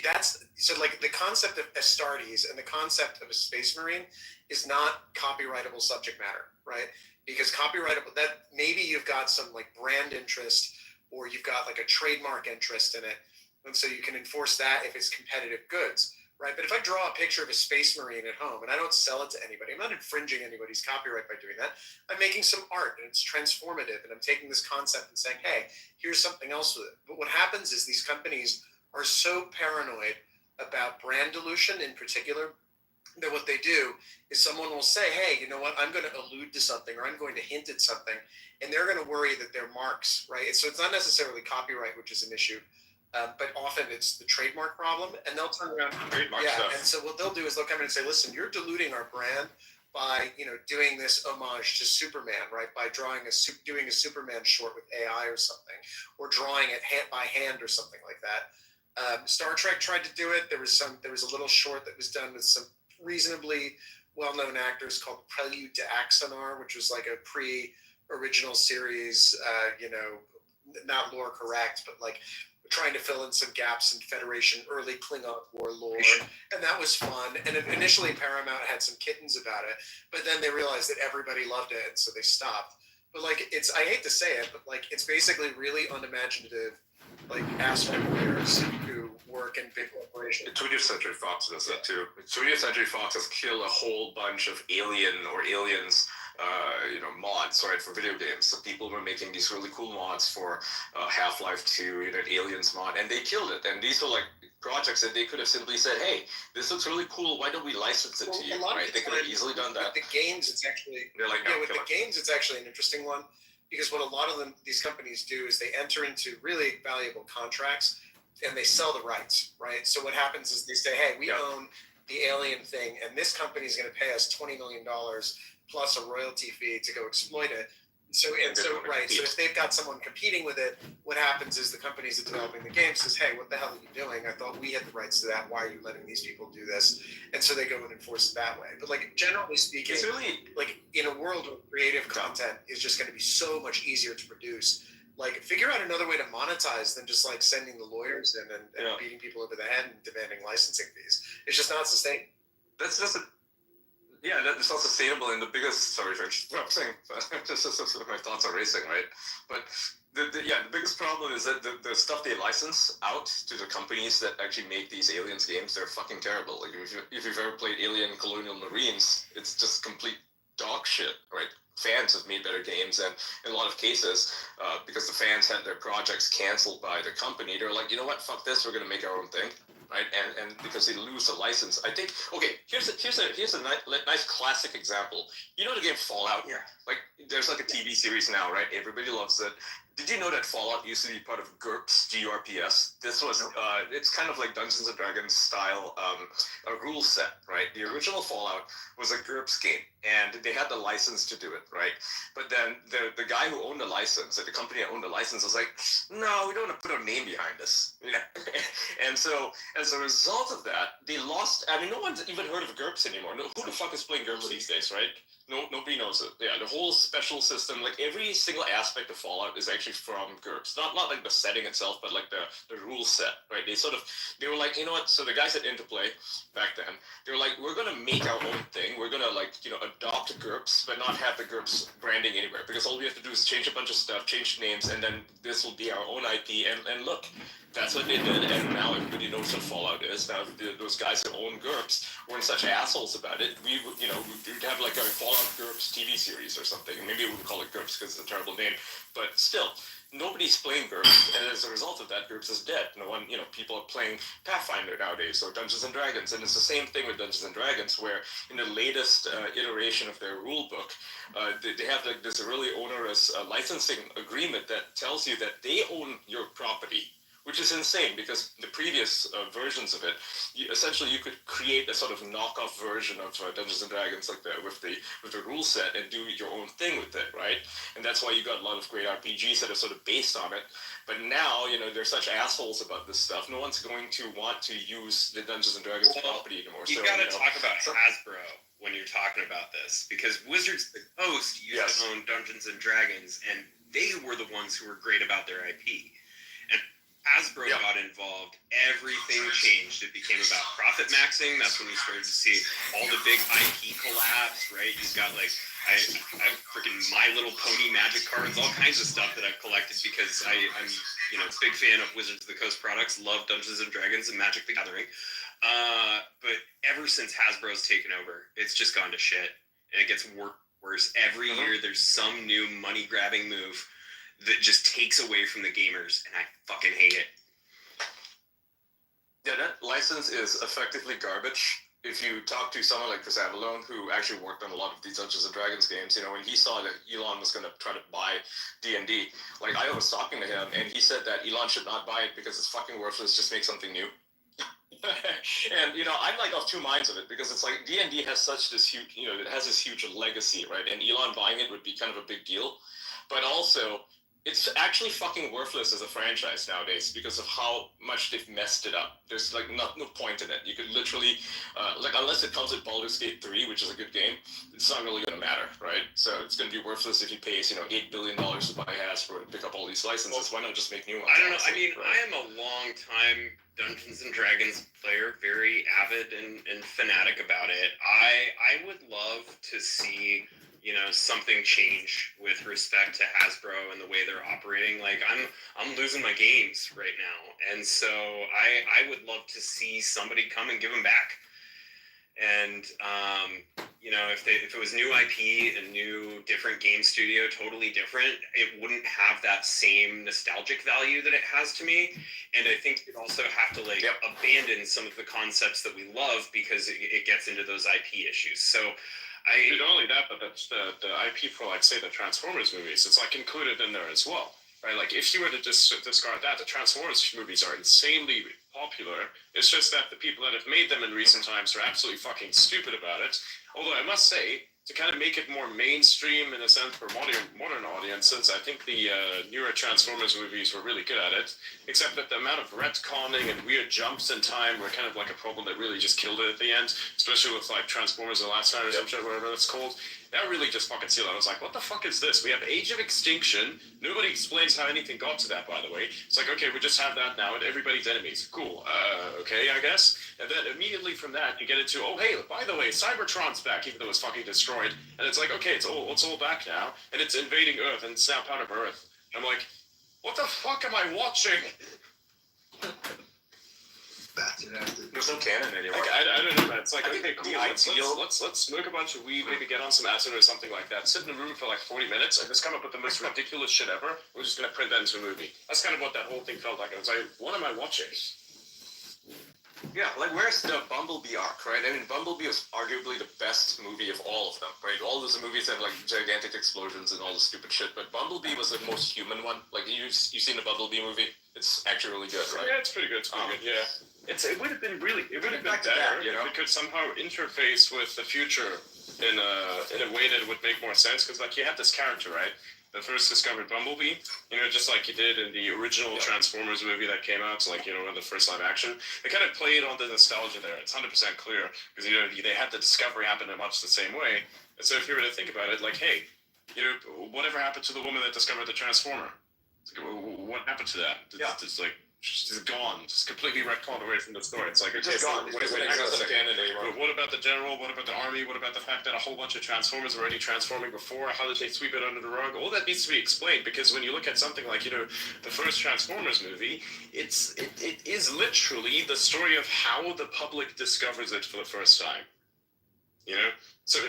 that's so like the concept of Astartes and the concept of a space marine is not copyrightable subject matter, right? Because copyrightable, that maybe you've got some like brand interest or you've got like a trademark interest in it, and so you can enforce that if it's competitive goods, right? But if I draw a picture of a space marine at home and I don't sell it to anybody, I'm not infringing anybody's copyright by doing that. I'm making some art and it's transformative, and I'm taking this concept and saying, hey, here's something else with it. But what happens is these companies are so paranoid about brand dilution in particular that what they do is someone will say, hey, you know what, I'm going to allude to something or I'm going to hint at something, and they're going to worry that they're marks, right? So it's not necessarily copyright, which is an issue, but often it's the trademark problem, and they'll turn around. Trademark yeah, stuff. and so what they'll do is they'll come in and say, listen, you're diluting our brand by, you know, doing this homage to Superman, right? By doing a Superman short with AI or something, or drawing it by hand or something like that. Star Trek tried to do it. There was a little short that was done with some reasonably well-known actors called Prelude to Axanar, which was like a pre-original series, you know, not lore correct, but like trying to fill in some gaps in Federation early Klingon war lore, and that was fun. And initially Paramount had some kittens about it, but then they realized that everybody loved it, and so they stopped. But like, I hate to say it, but like, it's basically really unimaginative, like ass players who work in big corporations. 20th Century Fox does that too. 20th Century Fox has killed a whole bunch of Alien or Aliens, mods, right, for video games. So people were making these really cool mods for Half-Life 2, an Aliens mod, and they killed it. And these are like projects that they could have simply said, hey, this looks really cool, why don't we license it to you, right? They could have easily done that. With the games, it's actually, they're like, no, with the games, it's actually an interesting one, because what a lot of these companies do is they enter into really valuable contracts and they sell the rights, right? So what happens is they say, hey, we own the Alien thing, and this company is going to pay us $20 million plus a royalty fee to go exploit it. So if they've got someone competing with it, what happens is the companies that developing the game says, hey, what the hell are you doing? I thought we had the rights to that. Why are you letting these people do this? And so they go and enforce it that way. But like, generally speaking, it's really, like in a world where creative content is just going to be so much easier to produce, like figure out another way to monetize than just like sending the lawyers in and beating people over the head and demanding licensing fees. It's just not sustainable. That's just that's not sustainable. And the biggest, sorry for interrupting, just my thoughts are racing, right? But the biggest problem is that the stuff they license out to the companies that actually make these Aliens games, they're fucking terrible. Like if you've ever played Alien Colonial Marines, it's just complete dog shit, right? Fans have made better games, and in a lot of cases, because the fans had their projects canceled by the company, they're like, you know what, fuck this, we're gonna make our own thing, right? And because they lose the license, I think. Okay, here's a nice classic example. You know the game Fallout? Yeah. Like there's like a TV series now, right? Everybody loves it. Did you know that Fallout used to be part of GURPS, G-U-R-P-S? This was, it's kind of like Dungeons & Dragons style a rule set, right? The original Fallout was a GURPS game, and they had the license to do it, right? But then the guy who owned the license, the company that owned the license was like, no, we don't want to put our name behind this. And so as a result of that, they lost, I mean, no one's even heard of GURPS anymore. Who the fuck is playing GURPS these days, right? No, nobody knows it. Yeah, the whole special system, like every single aspect of Fallout is actually from GURPS. Not like the setting itself, but like the rule set, right? They were like, you know what? So the guys at Interplay back then, they were like, we're gonna make our own thing. We're gonna adopt GURPS, but not have the GURPS branding anywhere, because all we have to do is change a bunch of stuff, change names, and then this will be our own IP. And look, that's what they did, and now everybody knows what Fallout is. Now those guys who own GURPS weren't such assholes about it. We'd have like a Fallout GURPS TV series or something. Maybe we wouldn't call it GURPS because it's a terrible name, but still, nobody's playing GURPS, and as a result of that, GURPS is dead. No one, people are playing Pathfinder nowadays, or Dungeons and Dragons, and it's the same thing with Dungeons and Dragons, where in the latest iteration of their rule book, they have like this really onerous licensing agreement that tells you that they own your property, which is insane, because the previous versions of it, essentially you could create a sort of knockoff version of Dungeons and Dragons like with the rule set and do your own thing with it, right? And that's why you got a lot of great RPGs that are sort of based on it. But now, they're such assholes about this stuff. No one's going to want to use the Dungeons and Dragons property anymore. You gotta talk about Hasbro. when you're talking about this, because Wizards of the Coast used to own Dungeons and Dragons, and they were the ones who were great about their IP. And Hasbro got involved, everything changed. It became about profit maxing. That's when you started to see all the big IP collabs, right? You've got like, I have freaking My Little Pony magic cards, all kinds of stuff that I've collected because I'm a big fan of Wizards of the Coast products, love Dungeons and Dragons and Magic the Gathering. But ever since Hasbro's taken over, it's just gone to shit, and it gets worse. Every year there's some new money-grabbing move that just takes away from the gamers, and I fucking hate it. Yeah, that license is effectively garbage. If you talk to someone like Chris Avallone, who actually worked on a lot of these Dungeons and Dragons games, when he saw that Elon was going to try to buy D&D, like I was talking to him, and he said that Elon should not buy it because it's fucking worthless, just make something new. And I'm like of two minds of it, because it's like D&D has such this huge, it has this huge legacy, right? And Elon buying it would be kind of a big deal, but also it's actually fucking worthless as a franchise nowadays because of how much they've messed it up. There's like no point in it. You could literally, unless it comes with Baldur's Gate 3, which is a good game, it's not really going to matter, right? So it's going to be worthless if he pays, $8 billion to buy Hasbro to pick up all these licenses. Why not just make new ones? I don't know. I mean, right? I am a long time Dungeons and Dragons player, very avid and fanatic about it. I would love to see something change with respect to Hasbro and the way they're operating. Like I'm losing my games right now, and so I would love to see somebody come and give them back. And if it was new IP, a new different game studio, totally different, it wouldn't have that same nostalgic value that it has to me. And I think you'd also have to abandon some of the concepts that we love because it gets into those IP issues. So. Not only that, but that's the IP for, like, say, the Transformers movies. It's, like, included in there as well, right? Like, if you were to discard that, the Transformers movies are insanely popular. It's just that the people that have made them in recent times are absolutely fucking stupid about it. Although I must say, to kind of make it more mainstream in a sense for modern audiences, I think the newer Transformers movies were really good at it, except that the amount of retconning and weird jumps in time were kind of like a problem that really just killed it at the end, especially with like Transformers The Last Night or some shit, whatever that's called. That really just fucking sealed it. I was like, what the fuck is this? We have Age of Extinction. Nobody explains how anything got to that, by the way. It's like, okay, we just have that now and everybody's enemies. Cool. Okay, I guess. And then immediately from that, you get into, oh, hey, by the way, Cybertron's back, even though it's fucking destroyed. And it's like, okay, it's all back now. And it's invading Earth and it's now part of Earth. I'm like, what the fuck am I watching? There's no canon anymore. Like, I don't know, man. It's like, okay, cool. Let's smoke a bunch of weed, maybe get on some acid or something like that. Sit in a room for like 40 minutes and just come up with the most ridiculous shit ever. We're just gonna print that into a movie. That's kind of what that whole thing felt like. I was like, what am I watching? Yeah, like where's the Bumblebee arc, right? I mean, Bumblebee is arguably the best movie of all of them, right? All those movies have like gigantic explosions and all the stupid shit, but Bumblebee was the most human one. Like you've seen the Bumblebee movie? It's actually really good, right? Yeah, it's pretty good. It's pretty good. Yeah, it would have been better if it could somehow interface with the future in a way that would make more sense. Because like you have this character, right? The first discovered Bumblebee, just like you did in the original Transformers movie that came out, so like, the first live action. They kind of played on the nostalgia there. It's 100% clear, because, they had the discovery happen in much the same way. And so if you were to think about it, like, hey, whatever happened to the woman that discovered the Transformer? Like, what happened to that? It's like, she's gone, just completely retconned away from the story. It's like, it's just gone. It doesn't exist canon anymore. But what about the general? What about the army? What about the fact that a whole bunch of Transformers were already transforming before? How did they sweep it under the rug? All that needs to be explained, because when you look at something like, the first Transformers movie, it is literally the story of how the public discovers it for the first time. So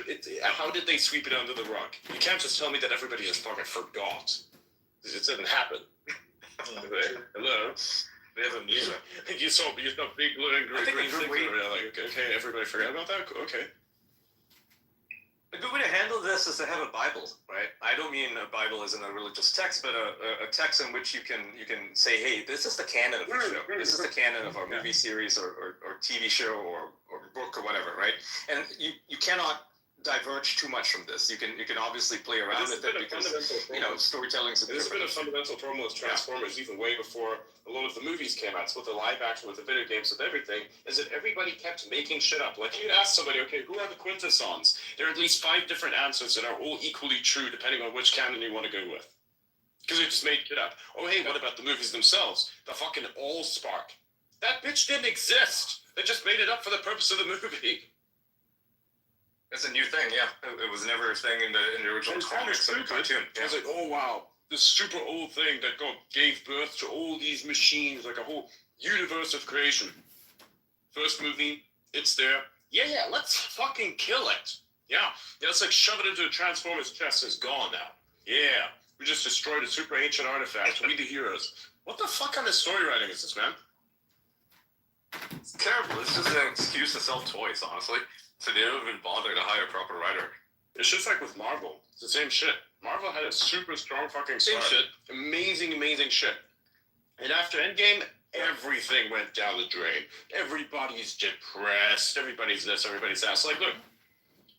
how did they sweep it under the rug? You can't just tell me that everybody just fucking forgot. It didn't happen. Hello? They have amnesia. You saw big blue and green things. Like, okay, everybody forgot about that? Okay. A good way to handle this is to have a Bible, right? I don't mean a Bible as in a religious text, but a text in which you can say, hey, this is the canon of the show. This is the canon of our movie series or TV show or book or whatever, right? And you cannot diverge too much from this. You can obviously play around with it because storytelling's This has been a fundamental problem with Transformers even way before a lot of the movies came out. So with the live action, with the video games, with everything, is that everybody kept making shit up. Like you'd ask somebody, okay, who are the Quintessons? There are at least 5 different answers that are all equally true depending on which canon you want to go with. Because they just made shit up. Oh hey, what about the movies themselves? The fucking Allspark. That bitch didn't exist. They just made it up for the purpose of the movie. It's a new thing, yeah. It was never a thing in the original comics or the cartoon. I was like, oh wow, this super old thing that gave birth to all these machines, like a whole universe of creation. First movie, it's there. Yeah, let's fucking kill it. Yeah, let's like shove it into a Transformers chest. It's gone now. Yeah, we just destroyed a super ancient artifact. We the heroes. What the fuck kind of story writing is this, man? It's terrible. It's just an excuse to sell toys, honestly. So they don't even bother to hire a proper writer. It's just like with Marvel. It's the same shit. Marvel had a super strong fucking Same start. shit. Amazing shit. And after Endgame, everything went down the drain. Everybody's depressed. Everybody's this, everybody's that. It's like, look,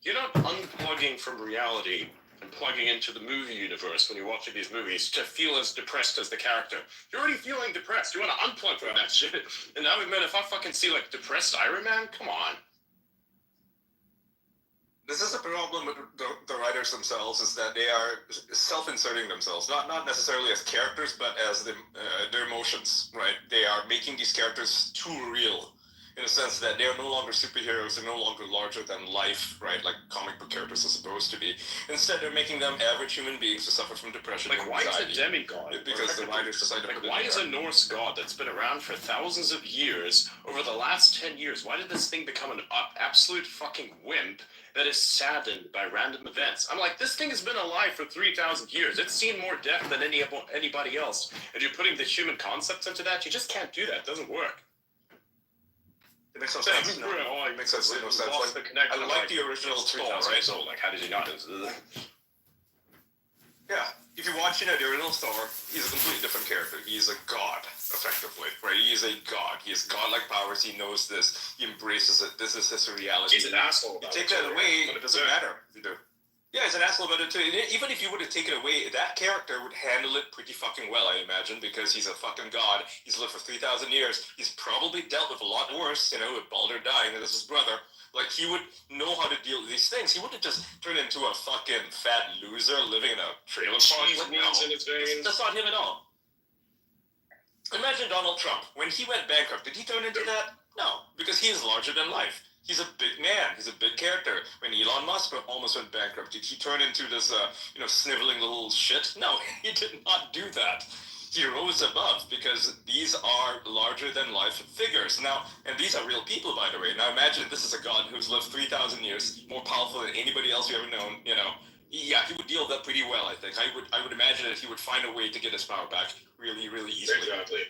you're not unplugging from reality and plugging into the movie universe when you're watching these movies to feel as depressed as the character. You're already feeling depressed. You want to unplug from that shit. And I mean, if I fucking see like depressed Iron Man, come on. This is the problem with the writers themselves, is that they are self-inserting themselves, not necessarily as characters, but as their emotions, right? They are making these characters too real, in a sense that they are no longer superheroes, they're no longer larger than life, right? Like comic book characters are supposed to be. Instead, they're making them average human beings who suffer from depression and Like, why anxiety. is a demigod? Because the writers decided to Like, put it why in is there. a Norse god that's been around for thousands of years, over the last 10 years, why did this thing become an absolute fucking wimp that is saddened by random events? I'm like, this thing has been alive for 3,000 years. It's seen more death than anybody else. And you're putting the human concepts into that? You just can't do that. It doesn't work. It makes no sense. No. It makes absolutely no sense. Lost the connection. I like the original Thor, right? So, like, how did you not? Yeah, if you watch, the original Thor, he's a completely different character. He's a god, effectively, right? He is a god. He has godlike powers. He knows this. He embraces it. This is his reality. He's an asshole. You take that away, it doesn't matter if you do. Yeah, he's an asshole about it too. Even if you were to take it away, that character would handle it pretty fucking well, I imagine, because he's a fucking god. He's lived for 3,000 years. He's probably dealt with a lot worse, with Baldur dying, and this is his brother. Like, he would know how to deal with these things. He wouldn't just turn into a fucking fat loser living in a trailer park. Like, no, that's not him at all. Imagine Donald Trump. When he went bankrupt, did he turn into that? No, because he is larger than life. He's a big man. He's a big character. When Elon Musk almost went bankrupt, did he turn into this, sniveling little shit? No, he did not do that. He rose above because these are larger than life figures. Now, and these are real people, by the way. Now imagine this is a god who's lived 3,000 years, more powerful than anybody else you've ever known, Yeah, he would deal with that pretty well, I think. I would imagine that he would find a way to get his power back really, really easily. Exactly.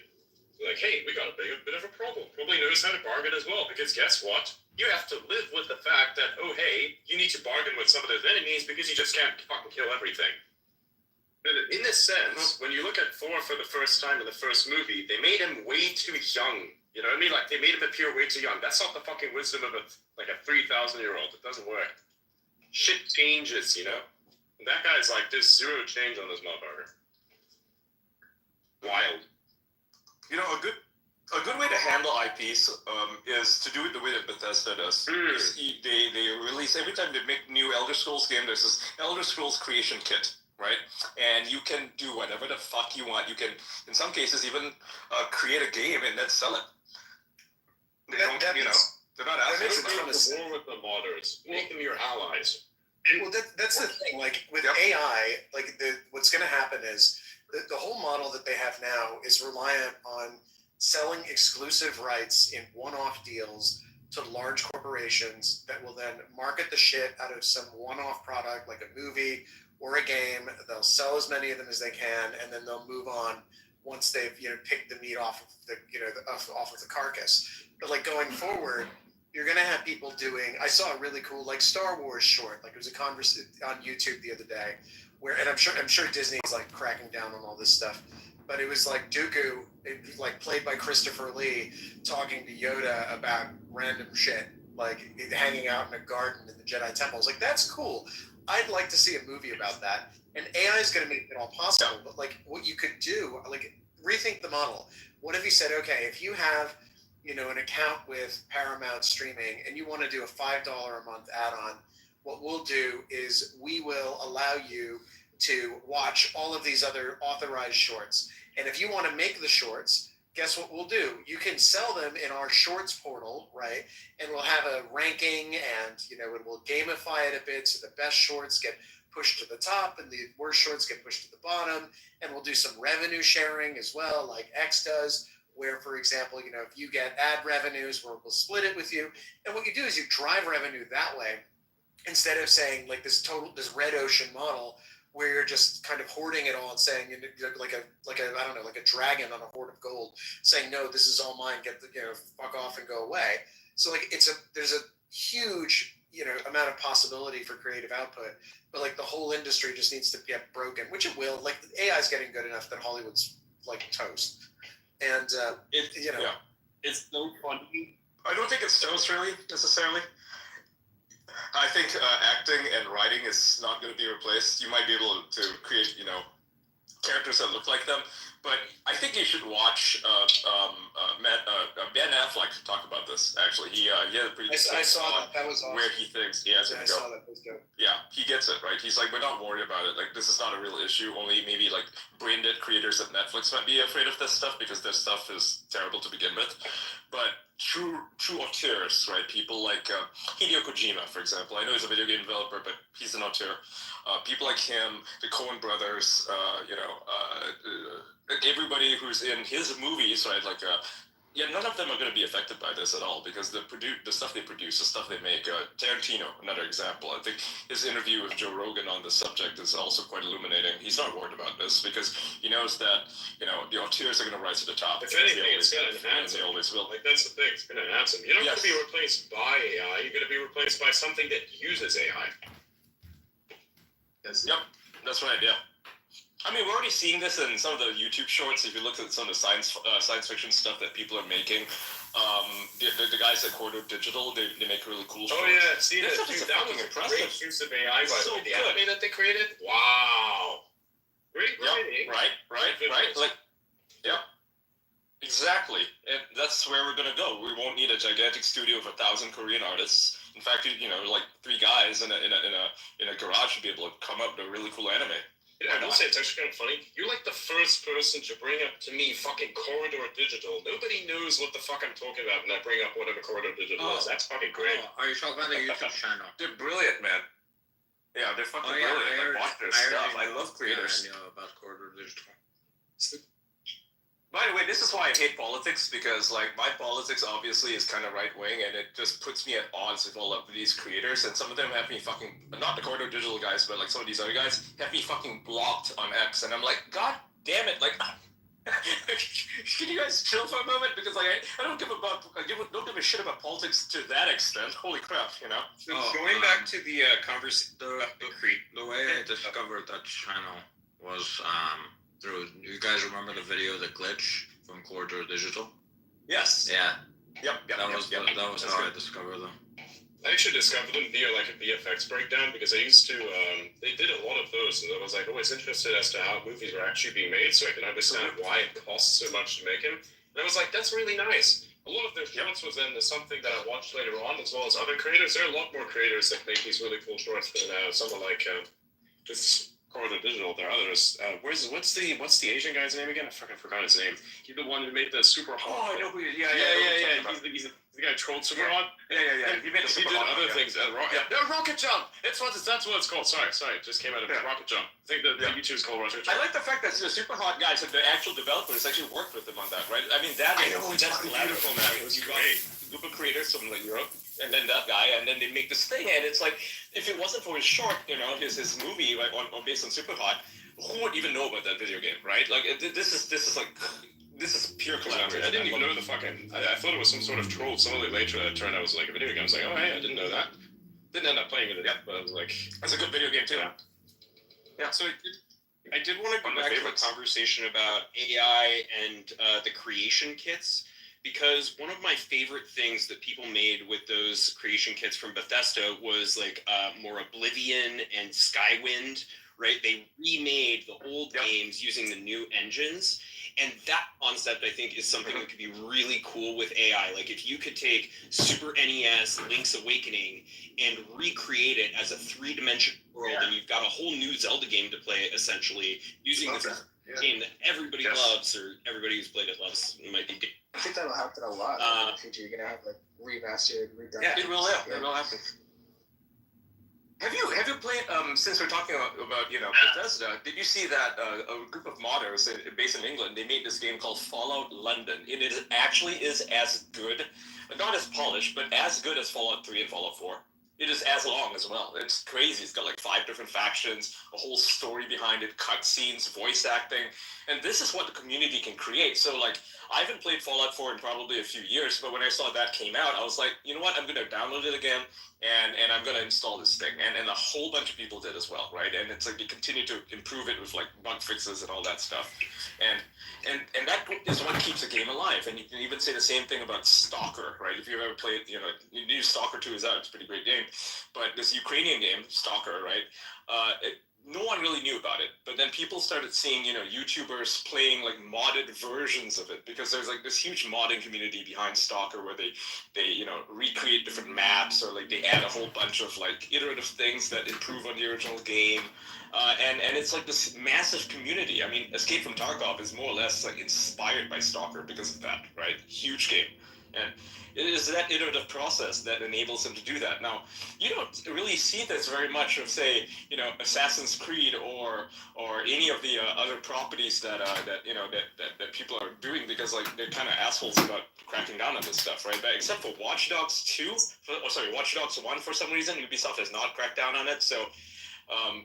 Like, hey, we got a bit of a problem. Probably knows how to bargain as well, because guess what? You have to live with the fact that, oh, hey, you need to bargain with some of those enemies because you just can't fucking kill everything. In this sense, when you look at Thor for the first time in the first movie, they made him way too young. You know what I mean? Like, they made him appear way too young. That's not the fucking wisdom of a 3,000-year-old. It doesn't work. Shit changes, And that guy's like, there's zero change on this motherfucker. Wild. A good way to handle IPs is to do it the way that Bethesda does. They release, every time they make new Elder Scrolls game, there's this Elder Scrolls creation kit, right? And you can do whatever the fuck you want. You can, in some cases, even create a game and then sell it. They're not assholes. War with the modders. Make them your allies. Well, that's the thing. Like with AI, what's going to happen is the whole model that they have now is reliant on selling exclusive rights in one-off deals to large corporations that will then market the shit out of some one-off product like a movie or a game. They'll sell as many of them as they can, and then they'll move on once they've picked the meat off of the off of the carcass. But like going forward, you're gonna have people doing. I saw a really cool Star Wars short. It was a conversation on YouTube the other day, and I'm sure Disney's cracking down on all this stuff. But it was Dooku, played by Christopher Lee, talking to Yoda about random shit, like hanging out in a garden in the Jedi Temple. I was like, that's cool. I'd like to see a movie about that. And AI is going to make it all possible. But like, what you could do, like, rethink the model. What if you said, okay, if you have, you know, an account with Paramount Streaming and you want to do a $5 a month add-on, what we'll do is we will allow you to watch all of these other authorized shorts. And if you want to make the shorts, guess what we'll do? You can sell them in our shorts portal, right? And we'll have a ranking, and, you know, and we'll gamify it a bit so the best shorts get pushed to the top and the worst shorts get pushed to the bottom. And we'll do some revenue sharing as well, like X does, where, for example, you know, if you get ad revenues, we'll split it with you. And what you do is you drive revenue that way, instead of saying like this red ocean model where you're just kind of hoarding it all and saying, like a I don't know, like a dragon on a hoard of gold, saying, no, this is all mine, get the, you know, fuck off and go away. So like there's a huge, you know, amount of possibility for creative output, but like the whole industry just needs to get broken, which it will. Like AI is getting good enough that Hollywood's like toast, and you know, it's so funny. I don't think it's toast really necessarily. I think acting and writing is not going to be replaced. You might be able to create, you know, characters that look like them, but I think you should watch Ben Affleck talk about this. Actually, he had a pretty. I saw that. That was awesome. Where he thinks he has to go. I saw that. That was good. Yeah, he gets it, right? He's like, we're not worried about it. Like, this is not a real issue. Only maybe like brain dead creators at Netflix might be afraid of this stuff because their stuff is terrible to begin with. But true auteurs, right? People like Hideo Kojima, for example. I know he's a video game developer, but he's an auteur. People like him, the Coen brothers, everybody who's in his movies, right? Like, none of them are going to be affected by this at all because the stuff they produce, the stuff they make. Tarantino, another example. I think his interview with Joe Rogan on this subject is also quite illuminating. He's not worried about this because he knows that, you know, the auteurs are going to rise to the top. If anything, it's going to enhance them. They always will. Like, that's the thing. It's going to enhance them. You're not going to be replaced by AI. You're going to be replaced by something that uses AI. Yep, that's right. Yeah. I mean, we're already seeing this in some of the YouTube shorts. If you look at some of the science fiction stuff that people are making, the guys at Corridor Digital, they make really cool shorts. Oh yeah, see that that was a great use of AI, by the way. The anime that they created, wow, great writing. Right. Like, yeah, exactly. And that's where we're gonna go. We won't need a gigantic studio of 1,000 Korean artists. In fact, you know, like 3 guys in a garage should be able to come up with a really cool anime. Yeah, I will say it's actually kind of funny. You're like the first person to bring up to me fucking Corridor Digital. Nobody knows what the fuck I'm talking about when I bring up whatever Corridor Digital is. That's fucking great. Are you talking about the YouTube channel? They're brilliant, man. Yeah, they're fucking brilliant. I watch their stuff. I love creators. I know about Corridor Digital. By the way, this is why I hate politics, because like my politics obviously is kind of right wing, and it just puts me at odds with all of these creators. And some of them have me fucking, not the Corridor Digital guys, but like some of these other guys have me fucking blocked on X, and I'm like, God damn it! Like, can you guys chill for a moment? Because like I don't give don't give a shit about politics to that extent. Holy crap, you know. So going back to the conversation, the way I discovered that channel was through. You guys remember the video, The Glitch from Corridor Digital? Yes. Yeah. Yep. That was how I discovered them. I actually discovered them via like a VFX breakdown because I used to, they did a lot of those, and I was like always interested as to how movies were actually being made so I can understand why it costs so much to make them. And I was like, that's really nice. A lot of their shorts was then something that I watched later on, as well as other creators. There are a lot more creators that make these really cool shorts than someone like this Corridor Digital. There are others. What's the Asian guy's name again? I fucking forgot his name. He's the one who made the Super Hot. Oh, I know who. Yeah. He's the guy who trolled Super Hot. Yeah. He did other things. Rocket Jump. That's what it's called. Sorry. It just came out of Rocket Jump. I think the YouTube's called Rocket Jump. I like the fact that the Super Hot guys, the actual developers, actually worked with them on that, right? I mean, that's beautiful, man. It was great. A group of creators from like Europe, and then that guy, and then they make this thing, and it's like, if it wasn't for his short, you know, his movie, like on based on Super Hot, who would even know about that video game, right? Like, this is pure collaboration. I didn't even know the fucking. I thought it was some sort of troll. Somebody later it turned out it was like a video game. I was like, oh hey, I didn't know that. Didn't end up playing it yet, but I was like, that's a good video game too. Yeah. So I did want to go back to a conversation about AI and the creation kits, because one of my favorite things that people made with those creation kits from Bethesda was like more Oblivion and Skywind, right? They remade the old games using the new engines. And that concept, I think, is something that could be really cool with AI. Like if you could take Super NES Link's Awakening and recreate it as a three-dimensional world, and you've got a whole new Zelda game to play, essentially, using this game that everybody loves, or everybody who's played it loves. It might be. I think that'll happen a lot in the future. You're gonna have like remastered, redone. Yeah, it will. Yeah, it will happen. Have you played? Since we're talking about Bethesda, did you see that a group of modders based in England? They made this game called Fallout London. It actually is as good, not as polished, but as good as Fallout 3 and Fallout 4. It is as long as well. It's crazy. It's got like 5 different factions, a whole story behind it, cutscenes, voice acting, and this is what the community can create. So like, I haven't played Fallout 4 in probably a few years, but when I saw that came out, I was like, you know what? I'm gonna download it again, and I'm gonna install this thing. And a whole bunch of people did as well, right? And it's like they continue to improve it with like bug fixes and all that stuff. And that is what keeps the game alive. And you can even say the same thing about Stalker, right? If you've ever played, new Stalker 2 is out. It's a pretty great game. But this Ukrainian game, Stalker, right? No one really knew about it, but then people started seeing, YouTubers playing like modded versions of it, because there's like this huge modding community behind Stalker where they recreate different maps, or like they add a whole bunch of like iterative things that improve on the original game, and it's like this massive community. I mean, Escape from Tarkov is more or less like inspired by Stalker because of that, right? Huge game, and it is that iterative process that enables them to do that. Now, you don't really see this very much of, say, Assassin's Creed or any of the other properties that people are doing, because like they're kind of assholes about cracking down on this stuff, right? But except for Watch Dogs 2, Watch Dogs 1, for some reason, Ubisoft has not cracked down on it. So,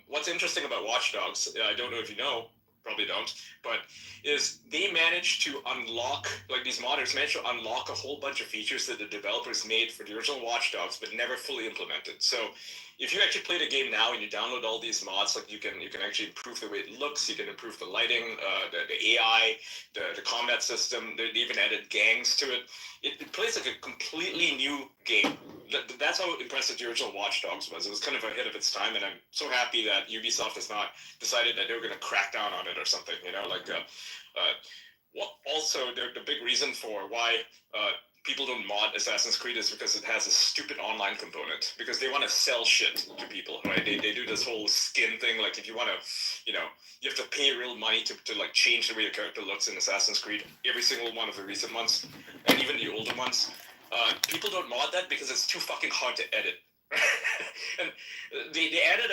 what's interesting about Watch Dogs, I don't know if you know, probably don't, but is they managed to unlock, like these modders managed to unlock a whole bunch of features that the developers made for the original Watch Dogs, but never fully implemented. So if you actually play the game now and you download all these mods, like you can actually improve the way it looks, you can improve the lighting, the AI, the combat system. They even added gangs to it. It plays like a completely new game. That's how impressive the original Watch Dogs was. It was kind of ahead of its time, and I'm so happy that Ubisoft has not decided that they were going to crack down on it or something. Also, the big reason for why people don't mod Assassin's Creed is because it has a stupid online component, because they want to sell shit to people, right? They do this whole skin thing. Like if you want to, you have to pay real money to like change the way your character looks in Assassin's Creed. Every single one of the recent ones, and even the older ones. People don't mod that because it's too fucking hard to edit. And they added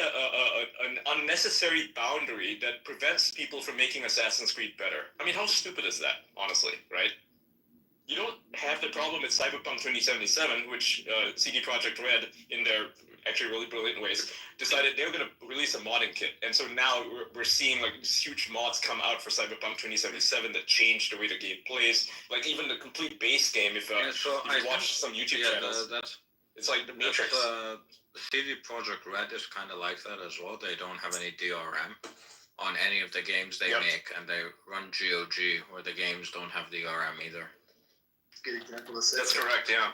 an unnecessary boundary that prevents people from making Assassin's Creed better. I mean, how stupid is that, honestly, right? You don't have the problem with Cyberpunk 2077, which CD Projekt Red, in their actually really brilliant ways, decided they were going to release a modding kit. And so now we're seeing like these huge mods come out for Cyberpunk 2077 that change the way the game plays. Like even the complete base game, if you watch some YouTube channels, it's like the Matrix. CD Projekt Red is kind of like that as well. They don't have any DRM on any of the games they make, and they run GOG, where the games don't have DRM either. Good example of That's correct, yeah.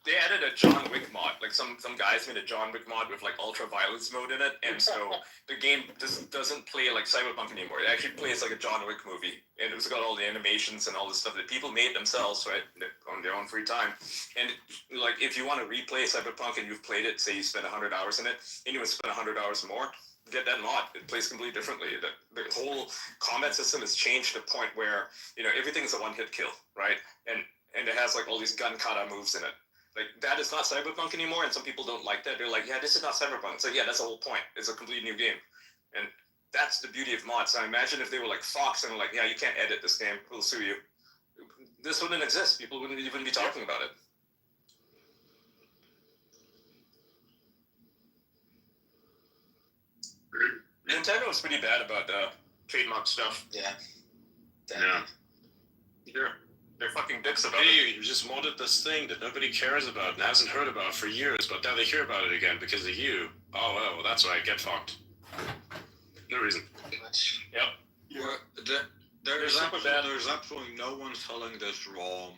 They added a John Wick mod. Like some guys made a John Wick mod with like ultra-violence mode in it, and so the game doesn't play like Cyberpunk anymore. It actually plays like a John Wick movie, and it's got all the animations and all the stuff that people made themselves, right, on their own free time. And like if you want to replay Cyberpunk and you've played it, say you spent 100 hours in it, and you want to spend 100 hours more, get that mod. It plays completely differently. The whole combat system has changed to the point where everything is a one-hit kill, right? And it has like all these gun kata moves in it. Like that is not Cyberpunk anymore, and some people don't like that. They're like, yeah, this is not Cyberpunk. So yeah, that's the whole point. It's a completely new game, and that's the beauty of mods. Now imagine if they were like Fox and were like, yeah, you can't edit this game. We'll sue you. This wouldn't exist. People wouldn't even be talking about it. Nintendo was pretty bad about trademark stuff. Yeah. Yeah. They're fucking dicks about it. You just modded this thing that nobody cares about and hasn't heard about for years, but now they hear about it again because of you. Oh, well, that's right. Get fucked. No reason. Yep. There's absolutely no one selling this ROM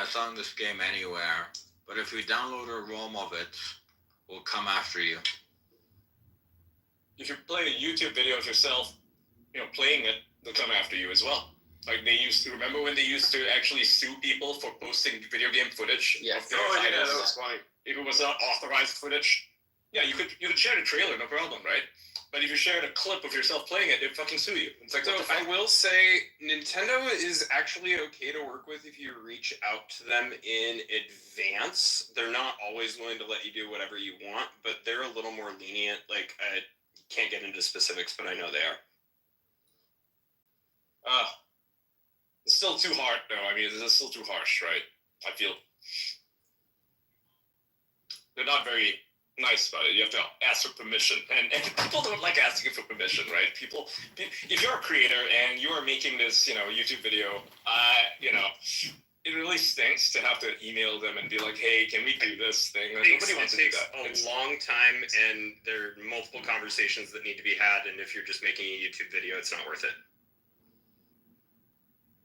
It's on this game anywhere. But if you download a ROM of it, we'll come after you. If you play a YouTube video of yourself, playing it, they'll come after you as well. Like they used to, remember when they used to actually sue people for posting video game footage? Yes. Of their titles? That was funny. If it was not authorized footage, yeah, you could share the trailer, no problem, right? But if you shared a clip of yourself playing it, they'd fucking sue you. It's like, So I will say, Nintendo is actually okay to work with if you reach out to them in advance. They're not always willing to let you do whatever you want, but they're a little more lenient. Like, I can't get into specifics, but I know they are. It's still too hard, though. I mean, it's still too harsh, right? I feel they're not very nice about it. You have to ask for permission, and people don't like asking for permission, right? People, if you're a creator and you are making this, YouTube video, it really stinks to have to email them and be like, hey, can we do this thing? Like, nobody wants to do that. It takes a long time, and there are multiple conversations that need to be had, and if you're just making a YouTube video, it's not worth it.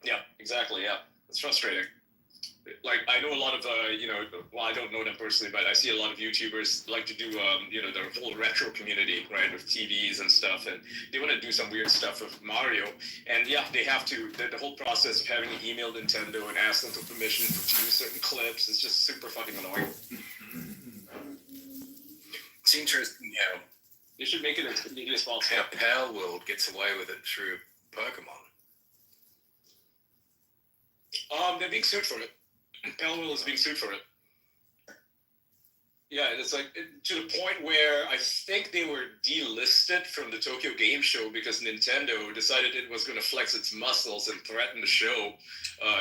Yeah, exactly. Yeah, it's frustrating. Like I know a lot of well, I don't know them personally, but I see a lot of YouTubers like to do the whole retro community, right, with TVs and stuff, and they want to do some weird stuff with Mario, and yeah, they have to. The whole process of having to email Nintendo and ask them for permission to use certain clips is just super fucking annoying. It's interesting how they should make it as immediate as possible. How Power World gets away with it through Pokemon. They're being sued for it. Palworld is being sued for it. Yeah, it's like to the point where I think they were delisted from the Tokyo Game Show because Nintendo decided it was going to flex its muscles and threaten the show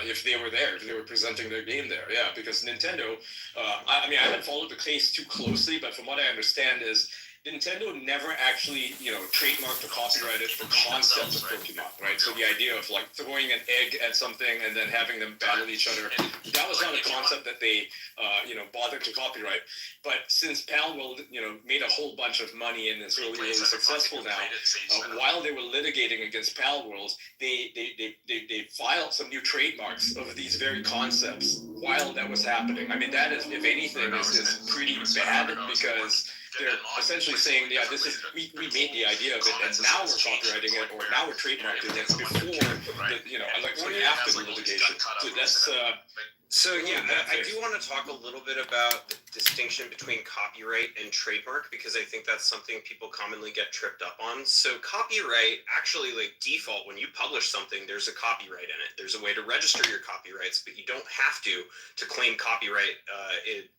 if they were there, if they were presenting their game there. Yeah, because Nintendo, I haven't followed the case too closely, but from what I understand is Nintendo never actually, trademarked or copyrighted the concept of Pokemon, right? So the idea of like throwing an egg at something and then having them battle each other, that was not a concept that they, bothered to copyright. But since Palworld, made a whole bunch of money and is really, really successful now, while they were litigating against Palworld, they filed some new trademarks of these very concepts while that was happening. I mean, that is, if anything, is pretty bad because they're essentially saying, yeah, this is we made the idea of it, and now we're copyrighting it, or now we're trademarking it before, after the litigation. So that's. So yeah, I do want to talk a little bit about the distinction between copyright and trademark, because I think that's something people commonly get tripped up on. So copyright, actually, like default, when you publish something, there's a copyright in it. There's a way to register your copyrights, but you don't have to claim copyright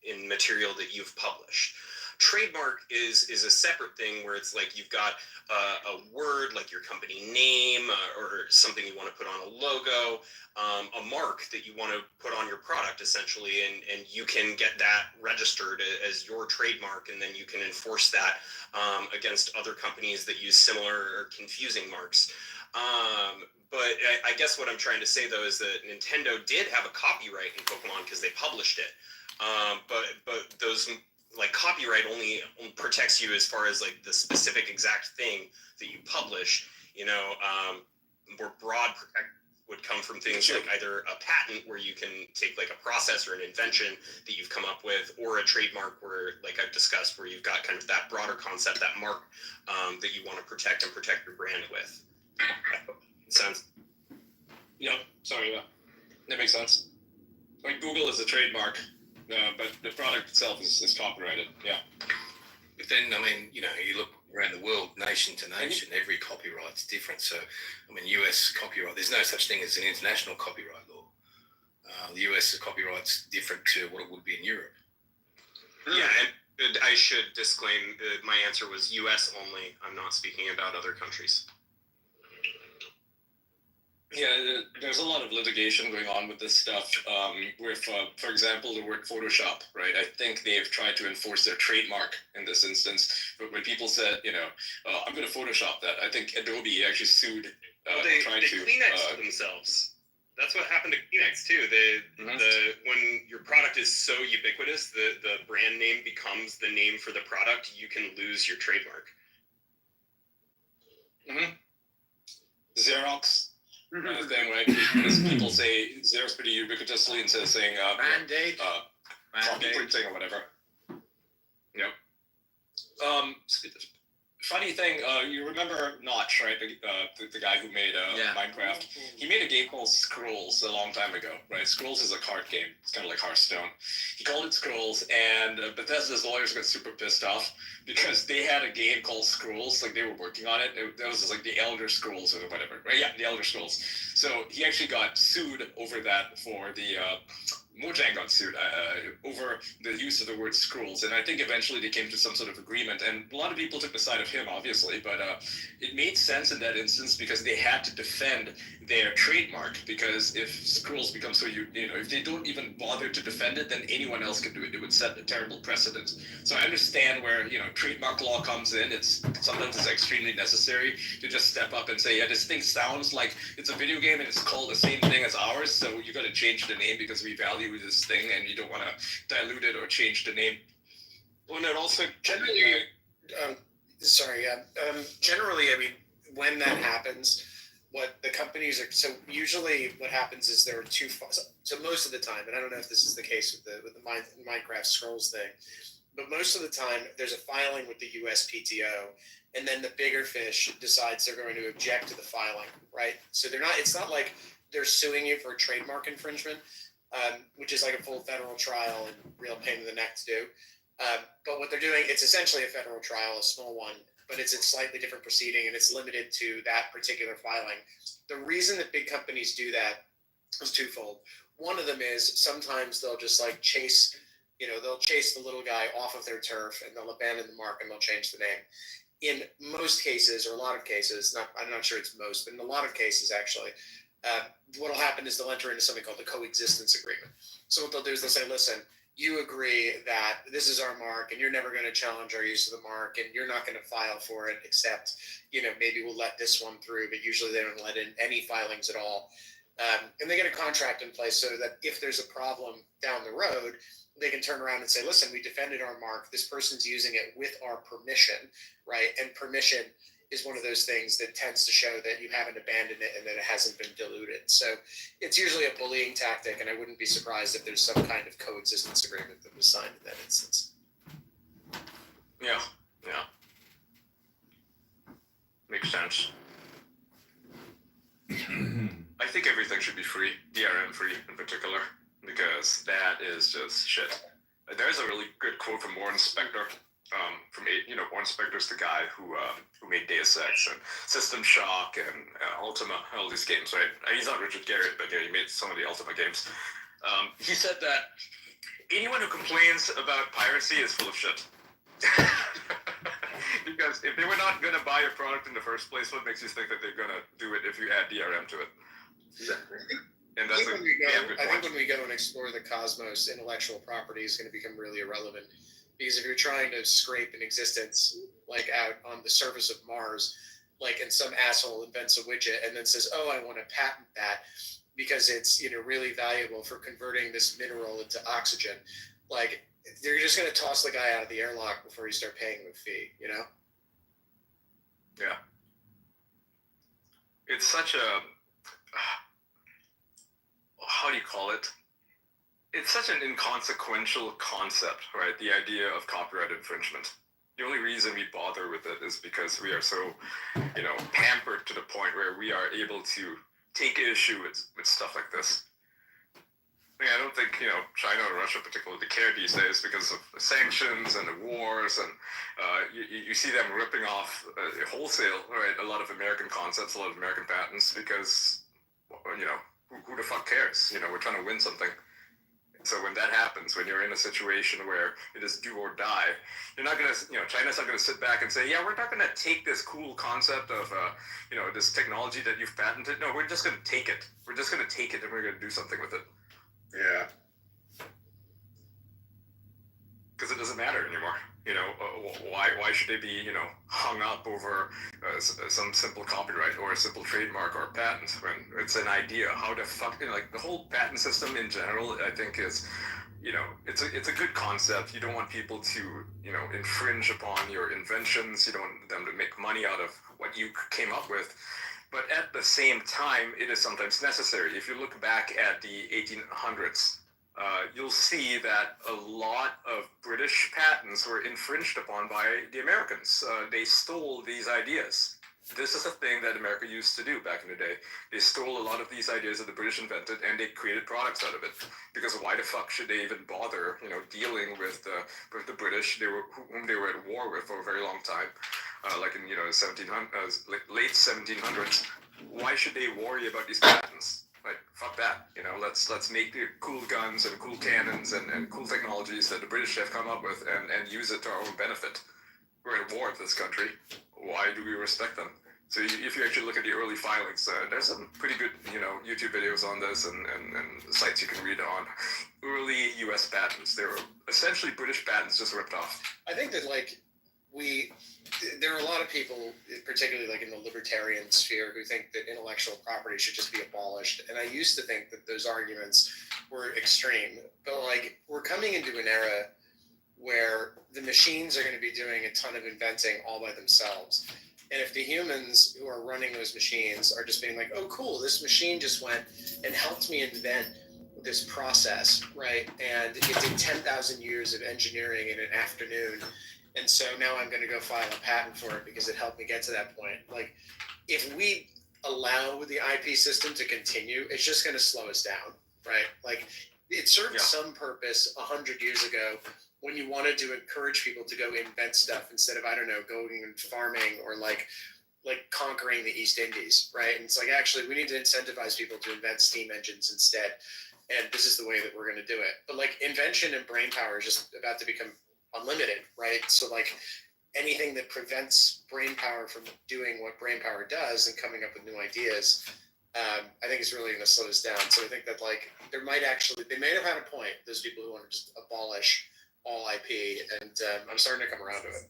in material that you've published. Trademark is a separate thing where it's like you've got a word like your company name or something you want to put on a logo, a mark that you want to put on your product essentially, and you can get that registered as your trademark, and then you can enforce that against other companies that use similar or confusing marks. But I guess what I'm trying to say though is that Nintendo did have a copyright in Pokemon because they published it, but those like copyright only protects you as far as like the specific exact thing that you publish, where broad protect would come from things like either a patent where you can take like a process or an invention that you've come up with, or a trademark where, like I've discussed, where you've got kind of that broader concept, that mark that you want to protect and protect your brand with. Sounds. Yeah, sorry, that makes sense. Like Google is a trademark. But the product itself is copyrighted, yeah. But then, you look around the world, nation to nation, every copyright's different. So, US copyright, there's no such thing as an international copyright law. The US copyright's different to what it would be in Europe. Yeah, and I should disclaim my answer was US only. I'm not speaking about other countries. Yeah, there's a lot of litigation going on with this stuff. With, for example, the word Photoshop, right? I think they've tried to enforce their trademark in this instance. But when people said, I'm going to Photoshop that, I think Adobe actually sued. They Kleenex themselves. That's what happened to Kleenex too. When your product is so ubiquitous, the brand name becomes the name for the product, you can lose your trademark. Xerox thing, right? Because people say Xerox pretty ubiquitously instead of saying mandate, copy printing or whatever. Yep. Funny thing, you remember Notch, right? The guy who made Minecraft. He made a game called Scrolls a long time ago, right? Scrolls is a card game. It's kind of like Hearthstone. He called it Scrolls, and Bethesda's lawyers got super pissed off because they had a game called Scrolls, like they were working on it. That was like the Elder Scrolls or whatever, right? Yeah, the Elder Scrolls. So he actually got sued over that for the Mojang got sued over the use of the word scrolls, and I think eventually they came to some sort of agreement, and a lot of people took the side of him, obviously, but it made sense in that instance because they had to defend their trademark, because if scrolls become so, if they don't even bother to defend it, then anyone else can do it. It would set a terrible precedent. So I understand where, trademark law comes in. Sometimes it's extremely necessary to just step up and say, yeah, this thing sounds like it's a video game and it's called the same thing as ours, so you got to change the name because we value this thing and you don't want to dilute it or change the name. Well, no, also generally, generally, I mean, when that happens, what the companies are, so usually what happens is there are two, so most of the time, and I don't know if this is the case with the Minecraft Scrolls thing, but most of the time there's a filing with the USPTO, and then the bigger fish decides they're going to object to the filing, right? So it's not like they're suing you for trademark infringement, which is like a full federal trial and real pain in the neck to do. But what they're doing, it's essentially a federal trial, a small one, but it's a slightly different proceeding and it's limited to that particular filing. The reason that big companies do that is twofold. One of them is sometimes they'll just like chase the little guy off of their turf and they'll abandon the mark and they'll change the name. In most cases, or a lot of cases, I'm not sure it's most, but in a lot of cases actually, what will happen is they'll enter into something called the coexistence agreement. So what they'll do is they'll say, listen, you agree that this is our mark and you're never going to challenge our use of the mark and you're not going to file for it except, maybe we'll let this one through, but usually they don't let in any filings at all. And they get a contract in place so that if there's a problem down the road, they can turn around and say, listen, we defended our mark. This person's using it with our permission, right? And permission is one of those things that tends to show that you haven't abandoned it and that it hasn't been diluted. So it's usually a bullying tactic, and I wouldn't be surprised if there's some kind of coexistence agreement that was signed in that instance. Yeah. Makes sense. I think everything should be free, DRM free in particular, because that is just shit. There's a really good quote from Warren Spector. Warren Spector's the guy who made Deus Ex and System Shock and Ultima, all these games, right? He's not Richard Garriott, but he made some of the Ultima games. He said that anyone who complains about piracy is full of shit. Because if they were not going to buy your product in the first place, what makes you think that they're going to do it if you add DRM to it? Exactly. And that's I think when we go and explore the cosmos, intellectual property is going to become really irrelevant. Because if you're trying to scrape an existence like out on the surface of Mars, like, and some asshole invents a widget and then says, "Oh, I want to patent that because it's really valuable for converting this mineral into oxygen," like they're just going to toss the guy out of the airlock before you start paying him a fee, Yeah. It's such a how do you call it? It's such an inconsequential concept, right? The idea of copyright infringement. The only reason we bother with it is because we are so, pampered to the point where we are able to take issue with stuff like this. I don't think, China or Russia particularly care these days because of the sanctions and the wars, and you see them ripping off wholesale, right? A lot of American concepts, a lot of American patents, because, who the fuck cares? We're trying to win something. So when that happens, when you're in a situation where it is do or die, you're not going to, China's not going to sit back and say, yeah, we're not going to take this cool concept of, this technology that you've patented. No, we're just going to take it. We're just going to take it and we're going to do something with it. Yeah. Because it doesn't matter anymore. Why should they be, hung up over some simple copyright or a simple trademark or patent when it's an idea? How the fuck, the whole patent system in general, I think is, it's a good concept. You don't want people to, infringe upon your inventions. You don't want them to make money out of what you came up with. But at the same time, it is sometimes necessary. If you look back at the 1800s, you'll see that a lot of British patents were infringed upon by the Americans. They stole these ideas. This is a thing that America used to do back in the day. They stole a lot of these ideas that the British invented, and they created products out of it. Because why the fuck should they even bother, dealing with the British, whom they were at war with for a very long time, like in 1700s, late 1700s. Why should they worry about these patents? Like, fuck that. Let's make the cool guns and cool cannons and cool technologies that the British have come up with and use it to our own benefit. We're at war with this country. Why do we respect them? So if you actually look at the early filings, there's some pretty good, YouTube videos on this and sites you can read on early U.S. patents. They were essentially British patents just ripped off. I think that there are a lot of people, particularly like in the libertarian sphere, who think that intellectual property should just be abolished. And I used to think that those arguments were extreme, but we're coming into an era where the machines are going to be doing a ton of inventing all by themselves. And if the humans who are running those machines are just being like, oh, cool, this machine just went and helped me invent this process, right? And it did 10,000 years of engineering in an afternoon. And so now I'm going to go file a patent for it because it helped me get to that point. If we allow the IP system to continue, it's just going to slow us down, right? It served some purpose 100 years ago when you wanted to encourage people to go invent stuff instead of, I don't know, going and farming or conquering the East Indies, right? And it's actually, we need to incentivize people to invent steam engines instead. And this is the way that we're going to do it. But invention and brain power is just about to become unlimited, right? So anything that prevents brain power from doing what brain power does and coming up with new ideas, I think it's really going to slow us down. So I think that they may have had a point, those people who want to just abolish all IP, and I'm starting to come around to it.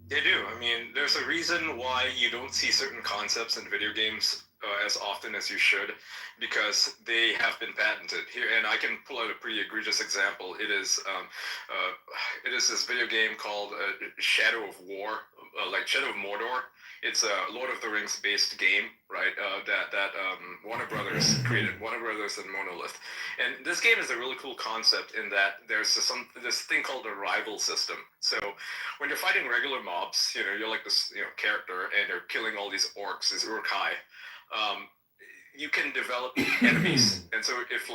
They do. I mean, there's a reason why you don't see certain concepts in video games as often as you should, because they have been patented here. And I can pull out a pretty egregious example. It is this video game called Shadow of War, Shadow of Mordor. It's a Lord of the Rings based game, right? That Warner Brothers created, Warner Brothers and Monolith. And this game is a really cool concept in that there's this thing called a rival system. So when you're fighting regular mobs, you're like this character, and they're killing all these orcs, these Uruk-hai. You can develop enemies, and so if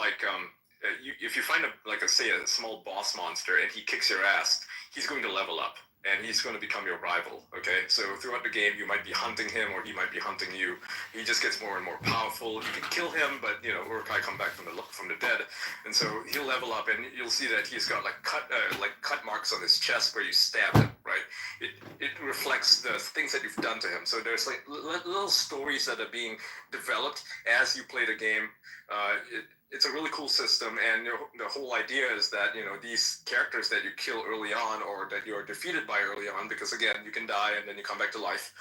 you find a small boss monster and he kicks your ass, he's going to level up. And he's going to become your rival, okay? So throughout the game, you might be hunting him, or he might be hunting you. He just gets more and more powerful. You can kill him, but Uruk-hai come back from the dead, and so he'll level up, and you'll see that he's got cut marks on his chest where you stabbed him, right? It reflects the things that you've done to him. So there's little stories that are being developed as you play the game. It's a really cool system, and the whole idea is that these characters that you kill early on, or that you are defeated by early on, because again you can die and then you come back to life,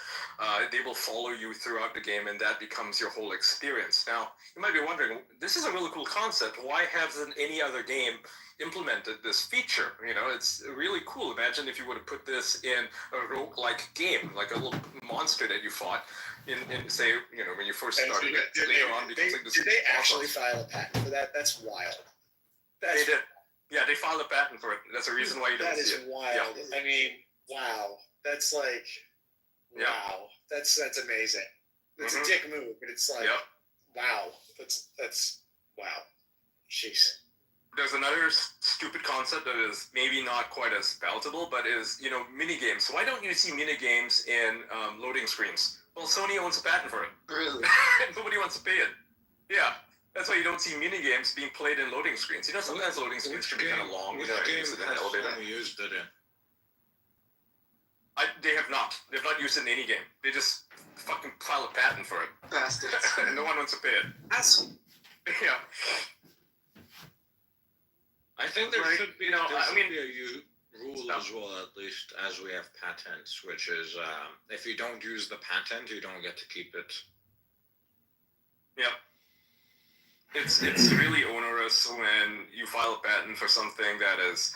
they will follow you throughout the game, and that becomes your whole experience. Now you might be wondering, this is a really cool concept. Why hasn't any other game implemented this feature? It's really cool. Imagine if you would have put this in a roguelike game, like a little monster that you fought in say, when you first started. Did they actually file a patent for that? That's wild. They did. Yeah, they filed a patent for it. That's the reason why you don't see it. That is wild. Yeah. I mean, wow. That's wow. That's amazing. It's a dick move, but it's wow. That's wow. Jeez. There's another stupid concept that is maybe not quite as palatable, but is, mini games. Why don't you see mini games in loading screens? Well, Sony owns a patent for it. Really? Nobody wants to pay it. Yeah. That's why you don't see mini games being played in loading screens. Sometimes loading screens can be kind of long. Which game has Sony used it in? They have not. They've not used it in any game. They just fucking file a patent for it. Bastards. And no one wants to pay it. Asshole. Yeah. I think there should be, a rule as well, at least as we have patents, which is if you don't use the patent, you don't get to keep it. Yeah. It's really onerous when you file a patent for something that is,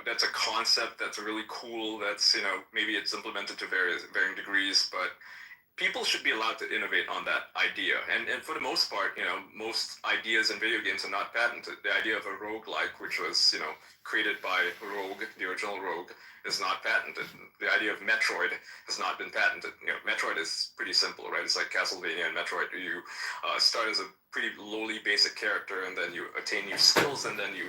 that's a concept that's really cool. That's, maybe it's implemented to varying degrees, but people should be allowed to innovate on that idea. And for the most part, most ideas in video games are not patented. The idea of a roguelike, which was, created by Rogue, the original Rogue, is not patented. The idea of Metroid has not been patented. Metroid is pretty simple, right? It's like Castlevania and Metroid. You start as a pretty lowly basic character, and then you attain new skills, and then you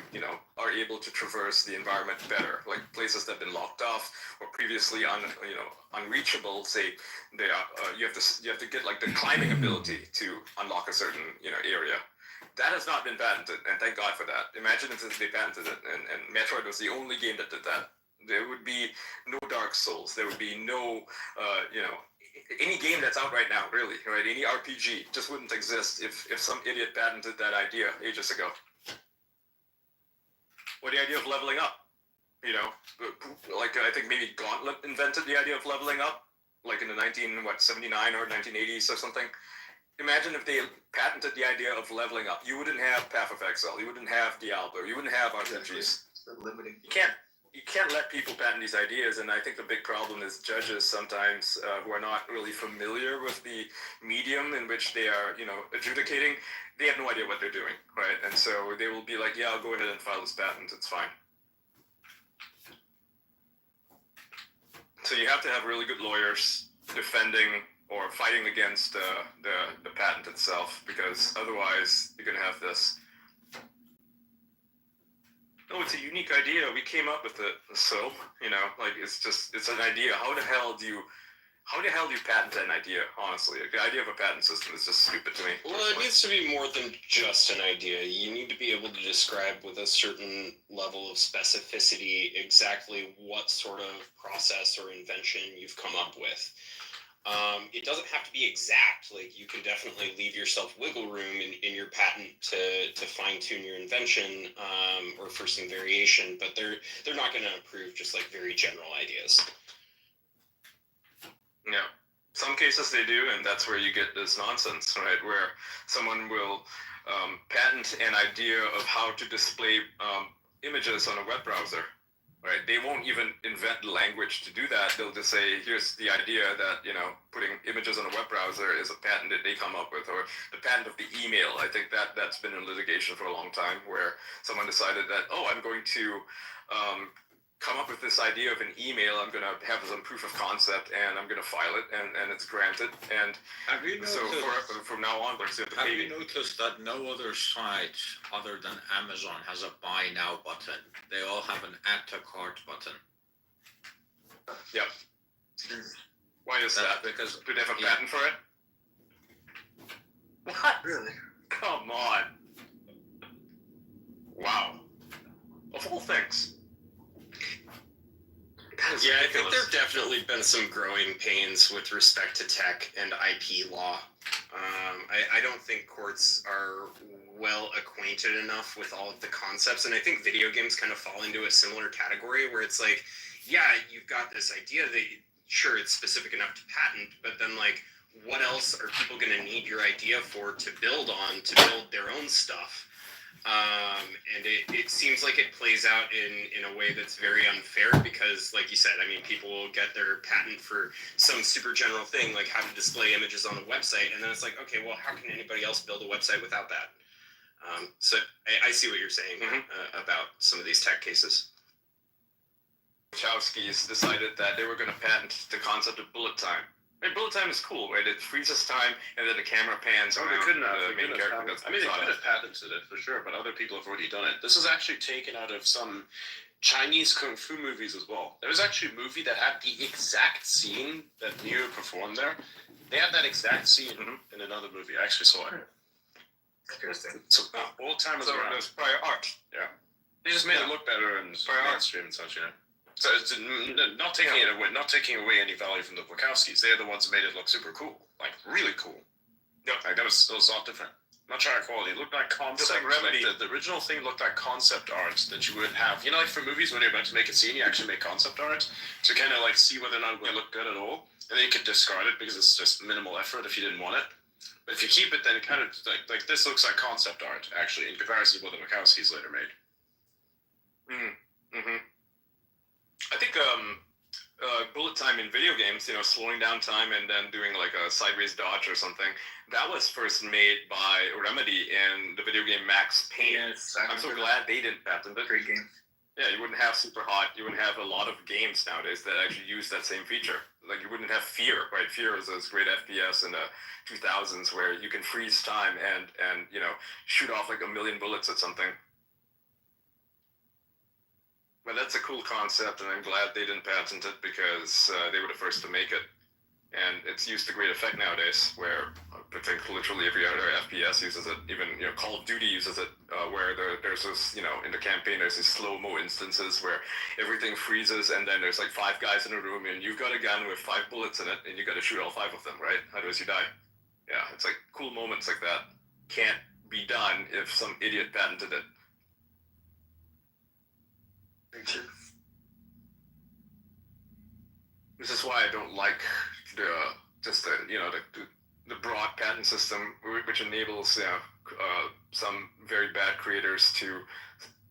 are able to traverse the environment better. Like places that have been locked off or previously unreachable. Say they are, you have to get like the climbing ability to unlock a certain area. That has not been patented, and thank God for that. Imagine if they patented it, and Metroid was the only game that did that. There would be no Dark Souls. There would be no, any game that's out right now, really, right? Any RPG just wouldn't exist if some idiot patented that idea ages ago. Or the idea of leveling up. Like I think maybe Gauntlet invented the idea of leveling up, like in the 79 or 1980s or something. Imagine if they patented the idea of leveling up. You wouldn't have Path of Exile. You wouldn't have Diablo. You wouldn't have RPGs. Limiting. You can't let people patent these ideas, and I think the big problem is judges sometimes who are not really familiar with the medium in which they are, adjudicating. They have no idea what they're doing, right? And so they will be like, yeah, I'll go ahead and file this patent. It's fine. So you have to have really good lawyers defending or fighting against the patent itself, because otherwise you're going to have this, oh, it's a unique idea, we came up with it, so, it's an idea. How the hell do you patent an idea, honestly? Like, the idea of a patent system is just stupid to me. Well, it needs to be more than just an idea. You need to be able to describe with a certain level of specificity exactly what sort of process or invention you've come up with. It doesn't have to be exact. Like, you can definitely leave yourself wiggle room in your patent to fine tune your invention, or for some variation, but they're not going to approve just like very general ideas. Yeah. Some cases they do, and that's where you get this nonsense, right? Where someone will patent an idea of how to display images on a web browser. Right, they won't even invent the language to do that. They'll just say, here's the idea that, putting images on a web browser is a patent that they come up with, or the patent of the email. I think that's been in litigation for a long time, where someone decided that, I'm going to come up with this idea of an email. I'm going to have some proof of concept, and I'm going to file it, and it's granted. And have you noticed, so from now on, have you noticed that no other site other than Amazon has a buy now button? They all have an add to cart button. Yep. Why is that? Because do they have a patent for it? What? Really? Come on. Wow. Of all things. Yeah, I think there have definitely been some growing pains with respect to tech and IP law. I don't think courts are well acquainted enough with all of the concepts, and I think video games kind of fall into a similar category where it's like, yeah, you've got this idea that, sure, it's specific enough to patent, but then, like, what else are people going to need your idea for to build on, to build their own stuff? And it seems like it plays out in a way that's very unfair because, like you said, I mean, people will get their patent for some super general thing, like how to display images on a website, and then it's like, okay, well, how can anybody else build a website without that? So I see what you're saying about some of these tech cases. Wachowskis decided that they were going to patent the concept of bullet time. I mean, bullet time is cool, right? It freezes time, and then the camera pans around the main character. They could have patented it for sure, but other people have already done it. This is actually taken out of some Chinese kung fu movies as well. There was actually a movie that had the exact scene that Neo performed there. They had that exact scene in another movie. I actually saw it. Interesting. So bullet time was around. There's prior art. Yeah. They just made it look better and mainstream and such, So it's not taking away any value from the Wachowskis. They're the ones who made it look super cool, like really cool. Yeah, like that was all different. Much higher quality. It looked like concept. Like the original thing looked like concept art that you would have. Like for movies when you're about to make a scene, you actually make concept art to kind of like see whether or not it would look good at all, and then you could discard it because it's just minimal effort if you didn't want it. But if you keep it, then it kind of like this looks like concept art actually in comparison to what the Wachowskis later made. I think bullet time in video games, slowing down time and then doing like a sideways dodge or something, that was first made by Remedy in the video game Max Payne. Yes, I'm so glad they didn't patent it. Great game. Yeah, you wouldn't have Super Hot. You wouldn't have a lot of games nowadays that actually use that same feature. Like you wouldn't have Fear, right? Fear is this great FPS in the 2000s where you can freeze time and shoot off like a million bullets at something. But that's a cool concept, and I'm glad they didn't patent it because they were the first to make it. And it's used to great effect nowadays, where I think literally every other FPS uses it. Even Call of Duty uses it, where there's this in the campaign there's these slow-mo instances where everything freezes, and then there's like 5 guys in a room, and you've got a gun with 5 bullets in it, and you got to shoot all 5 of them, right? Otherwise you die. Yeah, it's like cool moments like that can't be done if some idiot patented it. This is why I don't like the broad patent system, which enables some very bad creators to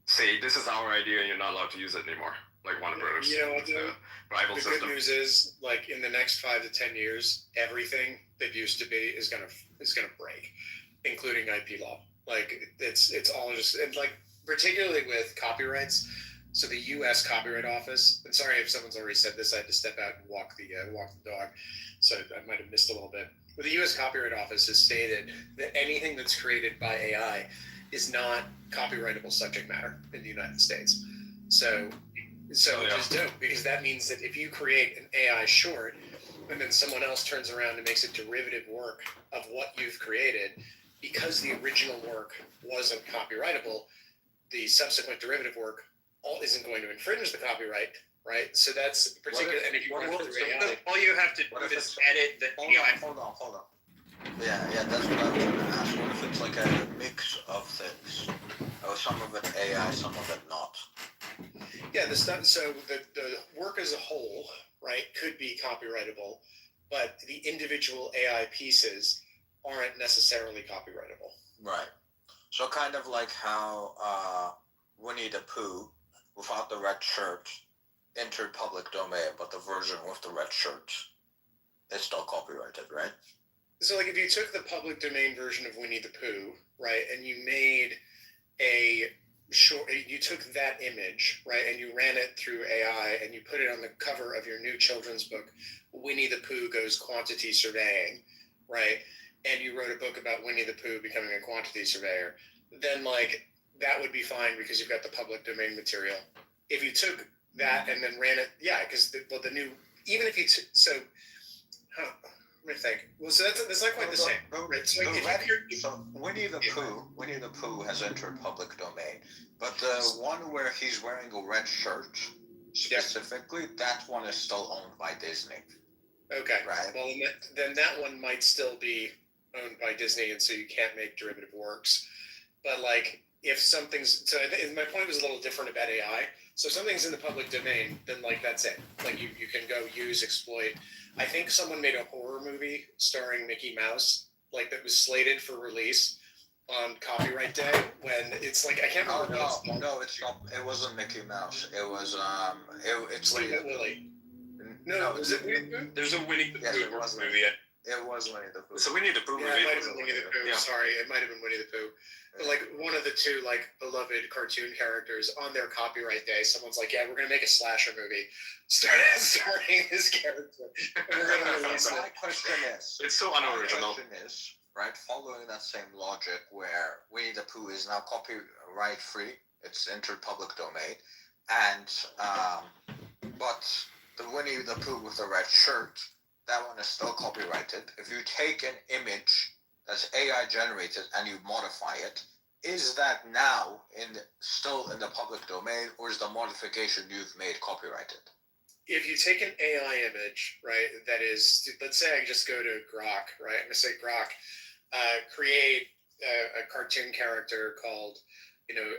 say this is our idea and you're not allowed to use it anymore, like Warner Brothers. The rival good system. news is, like in the next 5 to 10 years, everything that used to be is gonna break, including IP law. Like it's all just, and like particularly with copyrights. So the U.S. Copyright Office, and sorry if someone's already said this, I had to step out and walk the dog, so I might have missed a little bit. But the U.S. Copyright Office has stated that anything that's created by AI is not copyrightable subject matter in the United States. So which is dope, because that means that if you create an AI short and then someone else turns around and makes a derivative work of what you've created, because the original work wasn't copyrightable, the subsequent derivative work isn't going to infringe the copyright, right? So that's particular. And if you run it through AI, all you have to do is edit the AI. Hold on. Yeah, that's what I was going to ask. What if it's like a mix of things? Or some of it AI, some of it not? Yeah, the stuff. So the work as a whole, right, could be copyrightable, but the individual AI pieces aren't necessarily copyrightable. Right. So kind of like how Winnie the Pooh, without the red shirt, entered public domain, but the version with the red shirt is still copyrighted, right? So like if you took the public domain version of Winnie the Pooh, right, and you made you took that image, right, and you ran it through AI and you put it on the cover of your new children's book, Winnie the Pooh Goes Quantity Surveying, right, and you wrote a book about Winnie the Pooh becoming a quantity surveyor, then like that would be fine because you've got the public domain material. If you took that and then ran it, because the new, even if you let me think. Well, so that's not quite the same. Right? So, Winnie the Pooh has entered public domain, but the one where he's wearing a red shirt specifically, that one is still owned by Disney. Okay. Right. Well, then that one might still be owned by Disney, and so you can't make derivative works. But like, if something's my point was a little different about AI. So if something's in the public domain, then like that's it. Like you can go exploit. I think someone made a horror movie starring Mickey Mouse, like that was slated for release on Copyright Day. When it's like I can't remember. No, it's not. It wasn't Mickey Mouse. It was it's like Willy. No, was it Winnie the Pooh? There's a Winnie the Pooh movie. It was Winnie the Pooh. So Winnie the Pooh movie. It might have been Winnie the Pooh. Sorry, it might have been Winnie the Pooh. But like one of the two like beloved cartoon characters on their Copyright Day, someone's like, "Yeah, we're gonna make a slasher movie starring this character." And we're gonna release it. My question is, it's so unoriginal. My question is, right, following that same logic where Winnie the Pooh is now copyright free, it's entered public domain, and but the Winnie the Pooh with the red shirt, that one is still copyrighted. If you take an image that's AI generated and you modify it, is that now still in the public domain, or is the modification you've made copyrighted? If you take an AI image, right, that is, let's say I just go to Grok, right, I'm gonna say Grok, create a cartoon character called,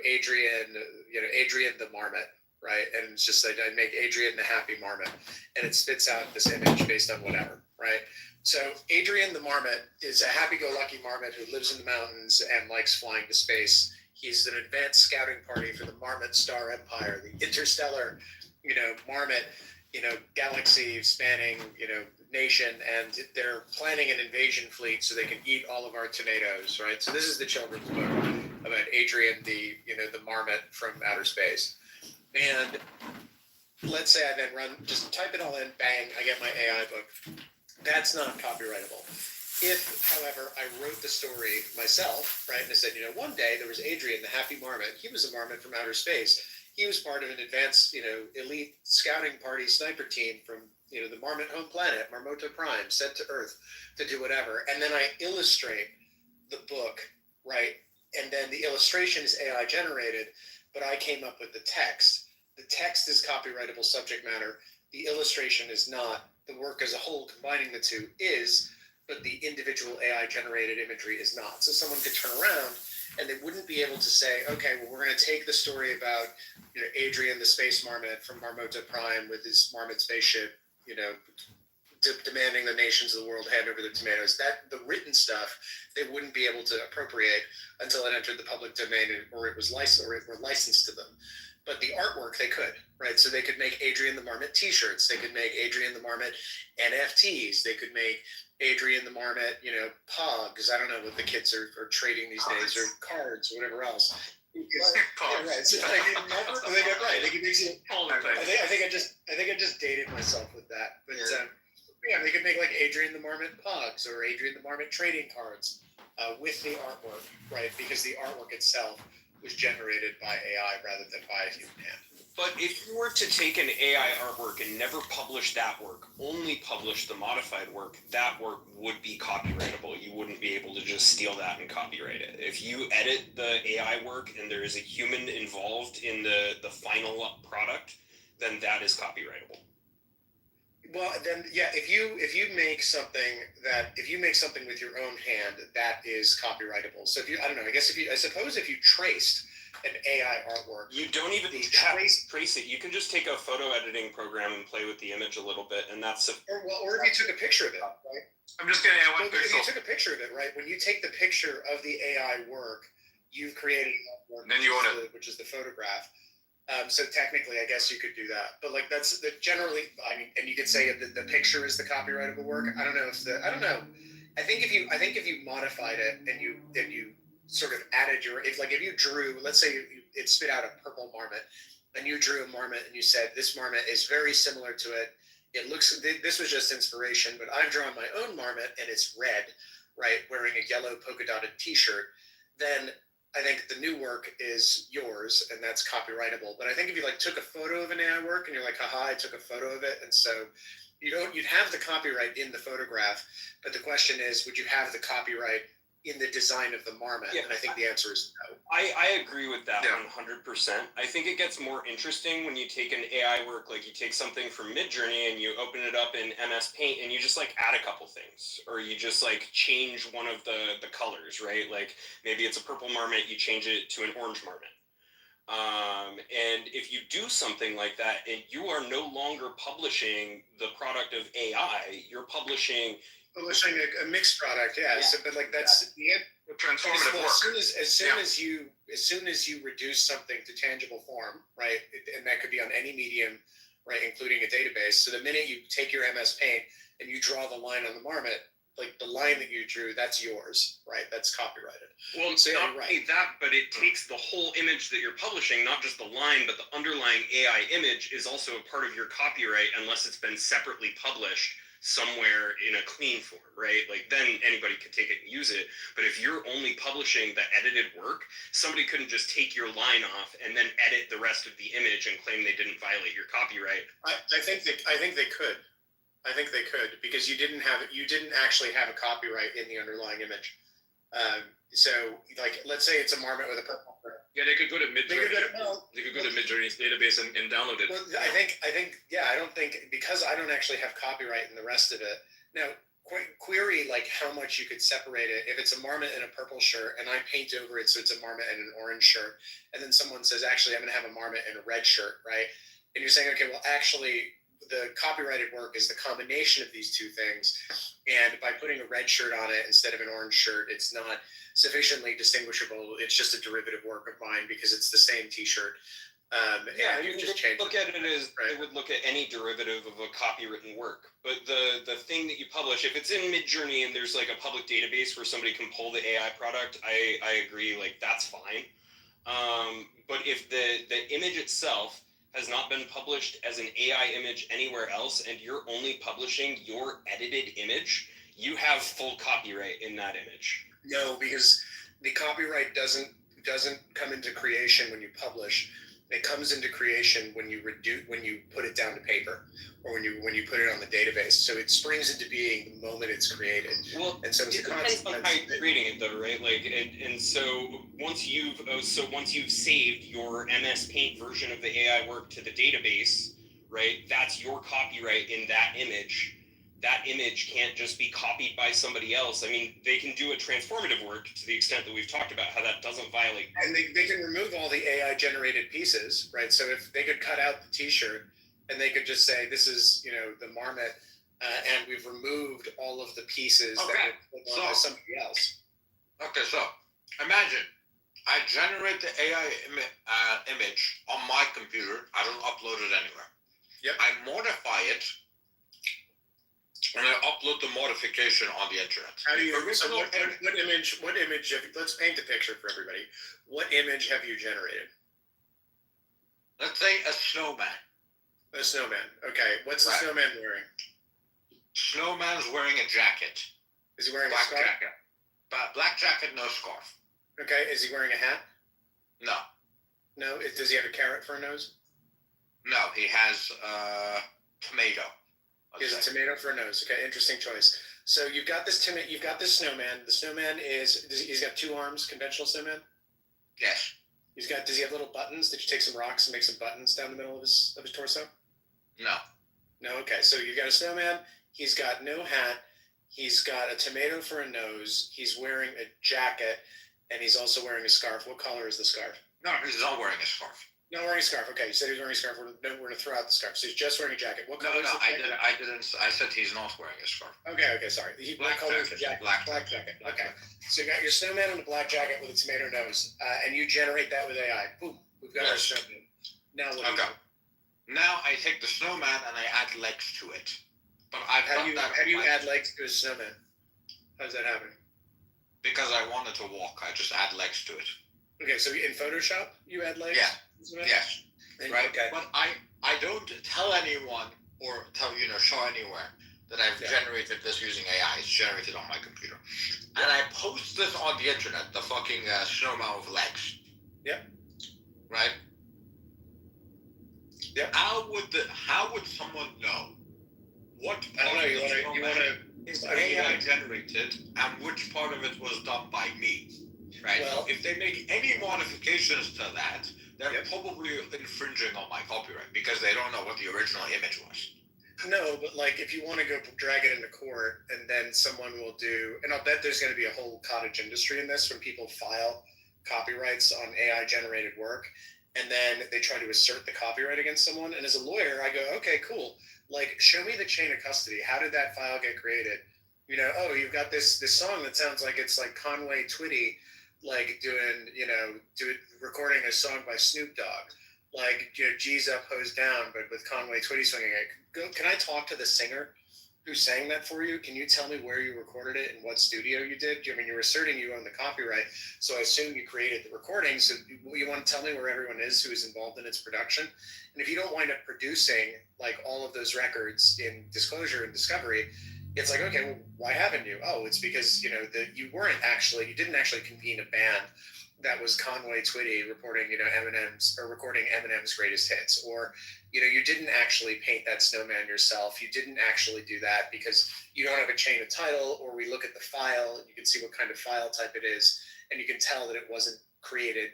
Adrian the Marmot, right, and it's just like I make Adrian the Happy Marmot, and it spits out this image based on whatever, right? So Adrian the Marmot is a happy-go-lucky marmot who lives in the mountains and likes flying to space. He's an advanced scouting party for the Marmot Star Empire, the interstellar, marmot galaxy spanning, nation, and they're planning an invasion fleet so they can eat all of our tomatoes, right? So this is the children's book about Adrian, the marmot from outer space. And let's say I then just type it all in, bang, I get my AI book. That's not copyrightable. If, however, I wrote the story myself, right, and I said, one day there was Adrian, the happy marmot. He was a marmot from outer space. He was part of an advanced, elite scouting party sniper team from, the Marmot home planet, Marmota Prime, sent to Earth to do whatever. And then I illustrate the book, right? And then the illustration is AI generated, but I came up with the text. The text is copyrightable subject matter. The illustration is not. The work as a whole, combining the two, is, but the individual AI generated imagery is not. So someone could turn around and they wouldn't be able to say, okay, well, we're going to take the story about, Adrian, the space marmot from Marmota Prime with his marmot spaceship, demanding the nations of the world hand over the tomatoes. That the written stuff they wouldn't be able to appropriate until it entered the public domain or it was licensed or it were licensed to them. But the artwork they could, right? So they could make Adrian the Marmot T-shirts. They could make Adrian the Marmot NFTs. They could make Adrian the Marmot, pogs. I don't know what the kids are trading these days, or cards, or whatever else. Yeah, right. So right. They could make some, I think I just dated myself with that. But they could make like Adrian the Marmot pogs or Adrian the Marmot trading cards with the artwork, right? Because the artwork itself was generated by AI rather than by a human hand. But if you were to take an AI artwork and never publish that work, only publish the modified work, that work would be copyrightable. You wouldn't be able to just steal that and copyright it. If you edit the AI work and there is a human involved in the final product, then that is copyrightable. Well, then, yeah, if you make something with your own hand, that is copyrightable. So I suppose if you traced an AI artwork, you don't even trace it. You can just take a photo editing program and play with the image a little bit, and that's or if you took a picture of it, right? I'm just gonna add one pixel. If you took a picture of it, right? When you take the picture of the AI work, you've created an artwork, then you own it, which is the photograph. So technically, I guess you could do that, but like that's generally. I mean, and you could say that the picture is the copyrightable work. I don't know. I think if you modified it and you sort of added if you drew, let's say it spit out a purple marmot, and you drew a marmot and you said this marmot is very similar to it. It looks. This was just inspiration, but I've drawn my own marmot and it's red, right, wearing a yellow polka dotted T-shirt. Then I think the new work is yours, and that's copyrightable. But I think if you took a photo of an AI work and you're like, haha, I took a photo of it, and so you'd have the copyright in the photograph. But the question is, would you have the copyright in the design of the marmot? Yeah. And I think the answer is no. I agree with that 100%. I think it gets more interesting when you take an AI work, like you take something from Midjourney and you open it up in MS Paint and you just add a couple things, or you just change one of the colors, right? Like maybe it's a purple marmot, you change it to an orange marmot. And if you do something like that, and you are no longer publishing the product of AI, you're publishing a mixed product, yeah. So, but that's the transformative work. As soon as you reduce something to tangible form, right, and that could be on any medium, right, including a database. So the minute you take your MS Paint and you draw the line on the marmot, like the line that you drew, that's yours, right? That's copyrighted. Well, it's not only that, but it takes the whole image that you're publishing, not just the line, but the underlying AI image is also a part of your copyright unless it's been separately published somewhere in a clean form, right? Like then anybody could take it and use it. But if you're only publishing the edited work, somebody couldn't just take your line off and then edit the rest of the image and claim they didn't violate your copyright. I think they could. I think they could, because you didn't actually have a copyright in the underlying image. So let's say it's a marmot with a purple. Yeah, they could go to Midjourney's database and download it. Well, I don't think, because I don't actually have copyright in the rest of it. Now, query how much you could separate it. If it's a marmot in a purple shirt and I paint over it so it's a marmot in an orange shirt, and then someone says, actually, I'm going to have a marmot in a red shirt, right? And you're saying, okay, well, actually, the copyrighted work is the combination of these two things, and by putting a red shirt on it instead of an orange shirt, it's not sufficiently distinguishable. It's just a derivative work of mine because it's the same T-shirt. Yeah, and I you mean, just they change look at it as they would look at any derivative of a copywritten work. But the thing that you publish, if it's in Midjourney and there's like a public database where somebody can pull the AI product, I agree, like that's fine. But if the image itself has not been published as an AI image anywhere else, and you're only publishing your edited image, you have full copyright in that image. No, because the copyright doesn't come into creation when you publish. It comes into creation when you put it down to paper, or when you put it on the database. So it springs into being the moment it's created. Well, and so it depends on how you're creating it, though, right? Like, and so once you've saved your MS Paint version of the AI work to the database, right? That's your copyright in that image. That image can't just be copied by somebody else. I mean, they can do a transformative work to the extent that we've talked about how that doesn't violate. And they can remove all the AI generated pieces, right? So if they could cut out the T-shirt and they could just say, this is, the marmot, and we've removed all of the pieces that were put on by somebody else. Okay, so imagine I generate the AI image on my computer. I don't upload it anywhere. Yep. I modify it, and I upload the modification on the internet. How do you? So what image? Let's paint a picture for everybody. What image have you generated? Let's say a snowman. A snowman. Okay. What's the snowman wearing? Snowman's wearing a jacket. Is he wearing black a scarf? jacket? Black jacket, no scarf. Okay. Is he wearing a hat? No. No. Does he have a carrot for a nose? No. He has tomato. He has a tomato for a nose. Okay, interesting choice. So you've got this snowman. The snowman he's got two arms, conventional snowman? Yes. Does he have little buttons? Did you take some rocks and make some buttons down the middle of his torso? No. No, okay. So you've got a snowman, he's got no hat, he's got a tomato for a nose, he's wearing a jacket, and he's also wearing a scarf. What color is the scarf? No, he's not wearing a scarf. Not wearing a scarf. Okay, you said he was wearing a scarf. We're going to throw out the scarf. So he's just wearing a jacket. What color is the jacket? I didn't. I said he's not wearing a scarf. Okay, sorry. What color is the jacket? Black jacket. Okay. So you got your snowman in a black jacket with a tomato nose, and you generate that with AI. Boom. We've got our snowman. Now what do you do? Now I take the snowman and I add legs to it. But How do you add legs to a snowman? How does that happen? Because I wanted to walk. I just add legs to it. Okay, so in Photoshop, you add legs? Yeah. Yes. Right. Okay. But I don't tell anyone or show anywhere that I've generated this using AI. It's generated on my computer, and I post this on the internet. The fucking snowman with legs. Yep. Right. Yep. How would someone know what? I don't know. You want to is AI generated, and which part of it was done by me? Right. Well, if they make any modifications to that, they're probably infringing on my copyright because they don't know what the original image was. No, but if you want to go drag it into court, and then someone will do, and I'll bet there's going to be a whole cottage industry in this when people file copyrights on AI generated work, and then they try to assert the copyright against someone. And as a lawyer, I go, okay, cool. Show me the chain of custody. How did that file get created? You've got this song that sounds like it's like Conway Twitty, recording a song by Snoop Dogg, G's up, hose down, but with Conway Twitty swinging it. Can I talk to the singer who sang that for you? Can you tell me where you recorded it and what studio you did? You're asserting you own the copyright, so I assume you created the recording. So you want to tell me where everyone is who is involved in its production? And if you don't wind up producing all of those records in disclosure and discovery, it's okay, well, why haven't you? Oh, it's because, you didn't actually convene a band that was Conway Twitty recording Eminem's greatest hits, or, you didn't actually paint that snowman yourself. You didn't actually do that because you don't have a chain of title, or we look at the file and you can see what kind of file type it is, and you can tell that it wasn't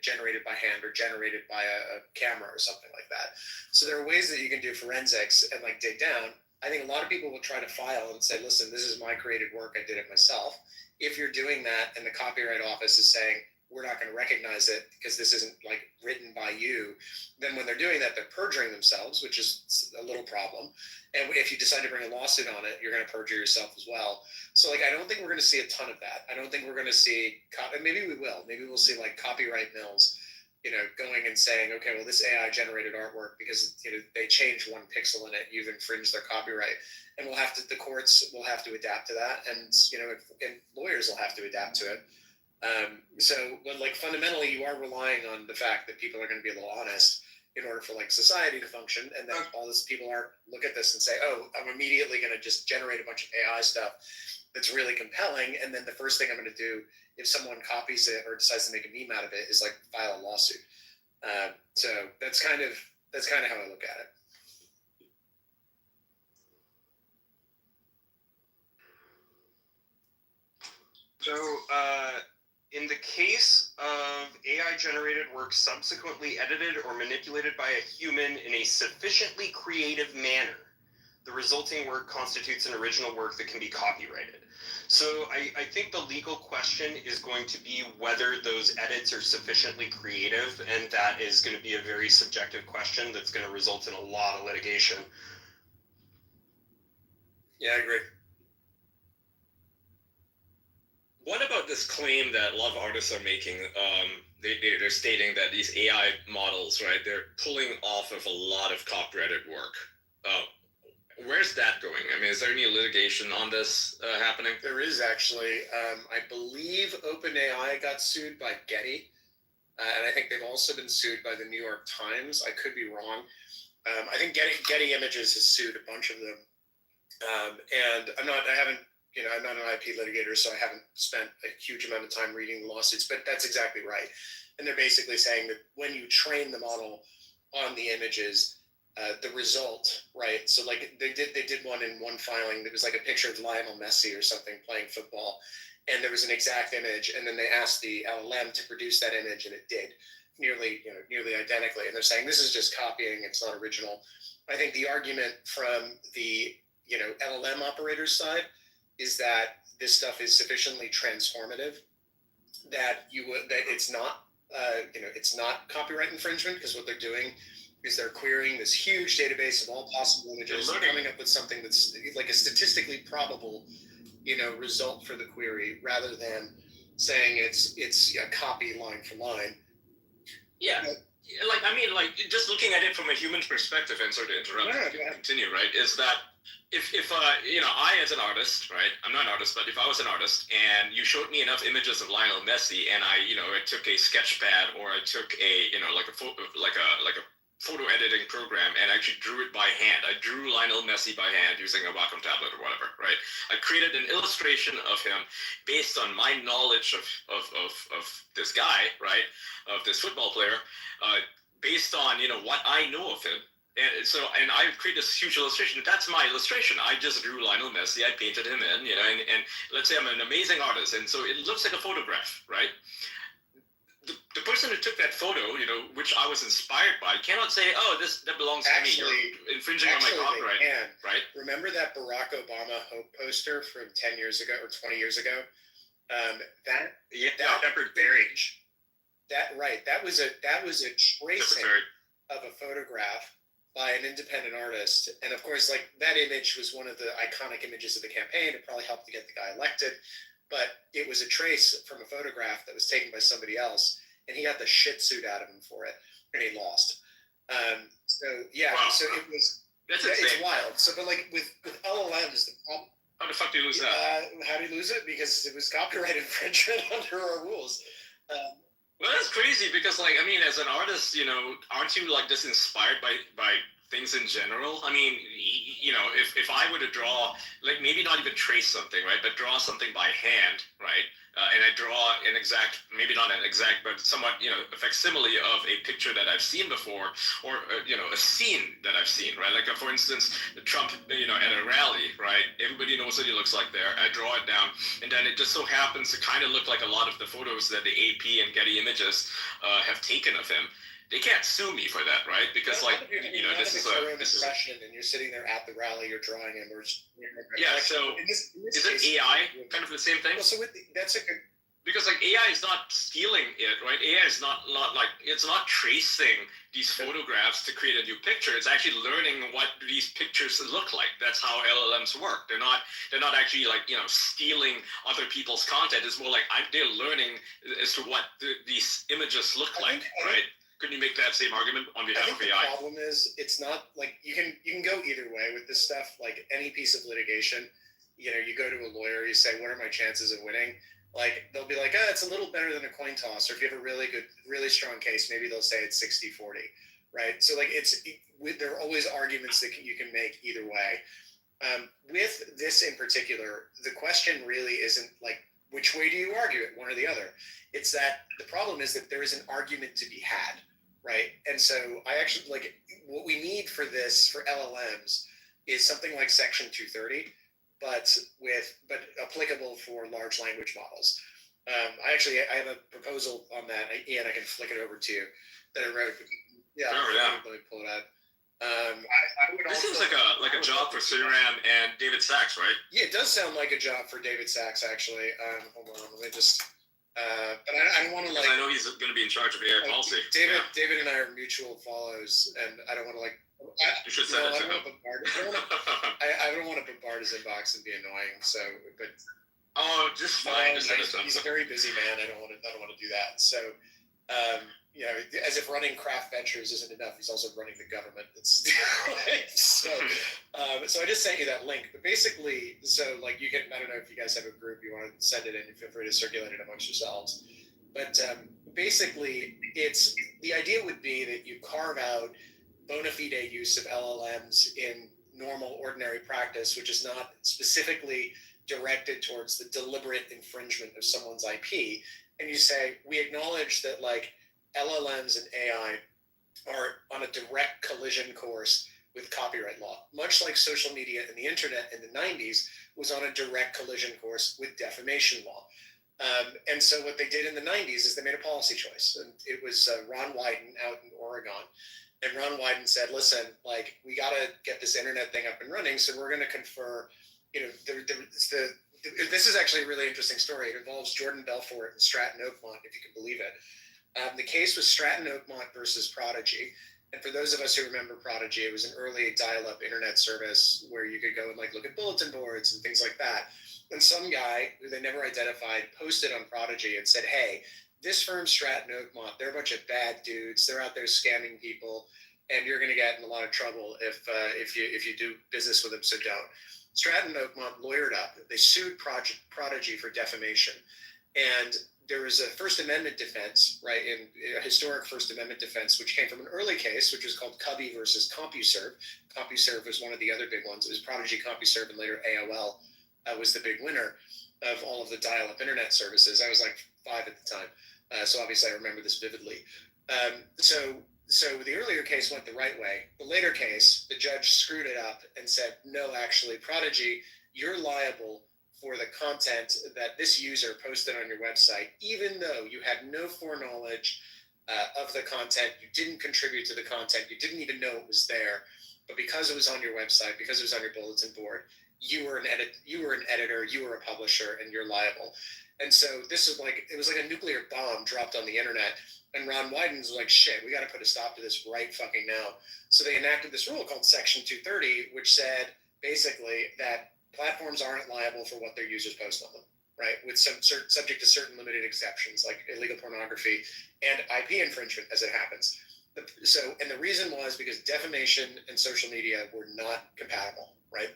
generated by hand or generated by a camera or something like that. So there are ways that you can do forensics and dig down. I think a lot of people will try to file and say, listen, this is my created work. I did it myself. If you're doing that and the Copyright Office is saying, we're not going to recognize it because this isn't written by you, then when they're doing that, they're perjuring themselves, which is a little problem. And if you decide to bring a lawsuit on it, you're going to perjure yourself as well. So I don't think we're going to see a ton of that. I don't think we're going to see, maybe we will. Maybe we'll see copyright mills going and saying, okay, well, this AI generated artwork because they changed one pixel in it, you've infringed their copyright, and the courts will have to adapt to that, and and lawyers will have to adapt to it. But like fundamentally, you are relying on the fact that people are going to be a little honest in order for like society to function, and then all these people look at this and say, oh, I'm immediately going to just generate a bunch of AI stuff that's really compelling, and then the first thing I'm going to do if someone copies it or decides to make a meme out of it is like file a lawsuit. So that's kind of how I look at it. So, in the case of AI-generated work subsequently edited or manipulated by a human in a sufficiently creative manner, the resulting work constitutes an original work that can be copyrighted. So I think the legal question is going to be whether those edits are sufficiently creative, and that is going to be a very subjective question that's going to result in a lot of litigation. Yeah, I agree. What about this claim that a lot of artists are making? They're stating that these AI models, right, they're pulling off of a lot of copyrighted work. Where's that going? I mean, is there any litigation on this happening? There is actually. I believe OpenAI got sued by Getty, and I think they've also been sued by the New York Times. I could be wrong. I think Getty Images has sued a bunch of them, and I'm not an IP litigator, so I haven't spent a huge amount of time reading the lawsuits. But that's exactly right, and they're basically saying that when you train the model on the images, the result, right? So like they did one in one filing that was like a picture of Lionel Messi or something playing football, and there was an exact image, and then they asked the LLM to produce that image, and it did nearly identically. And they're saying this is just copying; it's not original. I think the argument from the LLM operators side is that this stuff is sufficiently transformative that it's not it's not copyright infringement, because what they're doing is they're querying this huge database of all possible images and coming up with something that's like a statistically probable, result for the query, rather than saying it's a copy line for line. Yeah. Just looking at it from a human perspective, and sorry to interrupt, continue, right, is that if I as an artist, right, I'm not an artist, but if I was an artist and you showed me enough images of Lionel Messi, and I took a sketch pad, or I took a a photo editing program and actually drew it by hand. I drew Lionel Messi by hand using a Wacom tablet or whatever, right? I created an illustration of him based on my knowledge of this guy, right, of this football player, based on what I know of him. And I create this huge illustration. That's my illustration. I just drew Lionel Messi. I painted him in, and let's say I'm an amazing artist, and so it looks like a photograph, right? The person who took that photo, which I was inspired by, cannot say, "Oh, that belongs to me. You're infringing on my copyright." Right? Remember that Barack Obama Hope poster from 10 years ago or 20 years ago? Peppered Berry. That was a tracing of a photograph by an independent artist, and of course, like, that image was one of the iconic images of the campaign. It probably helped to get the guy elected, but it was a trace from a photograph that was taken by somebody else, and he got the shit suit out of him for it, and he lost. So it was. It's wild. So, but like with LLMs, the problem. How the fuck do you lose that? How do you lose it? Because it was copyright infringement under our rules. Well, that's crazy, because, like, I mean, as an artist, aren't you like just inspired by things in general? I mean, if I were to draw, like, maybe not even trace something, right, but draw something by hand, right, and I draw an exact, maybe not an exact, but somewhat, a facsimile of a picture that I've seen before, or a scene that I've seen, right? Like, for instance, Trump, at a rally, right? Everybody knows what he looks like there. I draw it down, and then it just so happens to kind of look like a lot of the photos that the AP and Getty Images have taken of him. They can't sue me for that, right? Because, like, this is and you're sitting there at the rally, you're drawing him, so is it AI kind of the same thing? Well, so that's a good. because like AI is not stealing it, right? AI is not like, it's not tracing these photographs to create a new picture. It's actually learning what these pictures look like. That's how LLMs work. They're not actually like, stealing other people's content. It's more like they're learning as to what these images look like, right? Couldn't you make that same argument on behalf of AI? The problem is it's not like you can go either way with this stuff. Like any piece of litigation, you go to a lawyer, you say, what are my chances of winning? Like they'll be like, it's a little better than a coin toss. Or if you have a really strong case, maybe they'll say it's 60-40, right? So like there are always arguments that you can make either way. With this in particular, the question really isn't like, which way do you argue it, one or the other? It's that the problem is that there is an argument to be had, right? And so I actually like what we need for this, for LLMs, is something like Section 230, but applicable for large language models. I have a proposal on that. Ian, I can flick it over to you that I wrote. Yeah, let me pull it up. I would this seems like a job for Suram and David Sachs, right? Yeah, it does sound like a job for David Sachs, actually. Hold on, let me just. But I don't want to like. I know he's going to be in charge of AI policy. David and I are mutual follows, and I don't want to like. You should send it to him. I don't want to bombard his inbox and be annoying. So, but. Oh, just fine. Just send it to him. He's a very busy man. I don't want to do that. So. As if running Craft Ventures isn't enough, he's also running the government. So I just sent you that link. But basically, so like you can, I don't know if you guys have a group, you want to send it in, feel free to circulate it amongst yourselves. But basically, the idea would be that you carve out bona fide use of LLMs in normal, ordinary practice, which is not specifically directed towards the deliberate infringement of someone's IP. And you say, we acknowledge that like LLMs and AI are on a direct collision course with copyright law, much like social media and the internet in the 90s was on a direct collision course with defamation law. And so what they did in the 90s is they made a policy choice. And it was Ron Wyden out in Oregon. And Ron Wyden said, listen, like, we got to get this internet thing up and running. So we're going to confer, this is actually a really interesting story. It involves Jordan Belfort and Stratton Oakmont, if you can believe it. The case was Stratton Oakmont versus Prodigy. And for those of us who remember Prodigy, it was an early dial-up internet service where you could go and like look at bulletin boards and things like that. And some guy who they never identified posted on Prodigy and said, hey, this firm Stratton Oakmont, they're a bunch of bad dudes. They're out there scamming people, and you're going to get in a lot of trouble if you do business with them, so don't. Stratton Oakmont lawyered up. They sued Prodigy for defamation. And there was a First Amendment defense, right, a historic First Amendment defense, which came from an early case, which was called Cubby versus CompuServe. CompuServe was one of the other big ones. It was Prodigy, CompuServe, and later AOL was the big winner of all of the dial-up internet services. I was like 5 at the time, so obviously I remember this vividly. So the earlier case went the right way. The later case, the judge screwed it up and said, no, actually, Prodigy, you're liable for the content that this user posted on your website, even though you had no foreknowledge of the content, you didn't contribute to the content, you didn't even know it was there, but because it was on your website, because it was on your bulletin board, you were an editor, you were a publisher, and you're liable. And so it was like a nuclear bomb dropped on the internet. And Ron Wyden was like, shit, we got to put a stop to this right fucking now. So they enacted this rule called Section 230, which said basically that platforms aren't liable for what their users post on them, right? With some subject to certain limited exceptions like illegal pornography and IP infringement as it happens. And the reason was because defamation and social media were not compatible, right?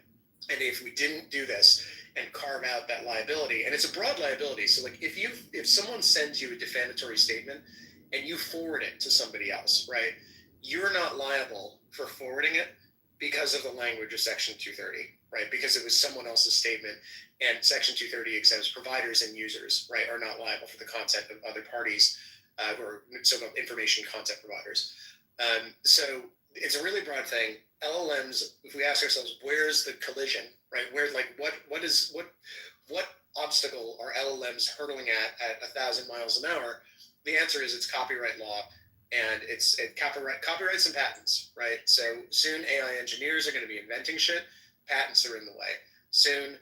And if we didn't do this and carve out that liability, and it's a broad liability. So like if someone sends you a defamatory statement and you forward it to somebody else, right? You're not liable for forwarding it because of the language of Section 230, right? Because it was someone else's statement, and Section 230 exempts providers and users, right, are not liable for the content of other parties who are so-called information content providers. So it's a really broad thing. LLMs, if we ask ourselves, where's the collision, right? What obstacle are LLMs hurtling at 1,000 miles an hour? The answer is it's copyright law, and it's copyrights and patents, right? So soon AI engineers are going to be inventing shit. Patents are in the way. Soon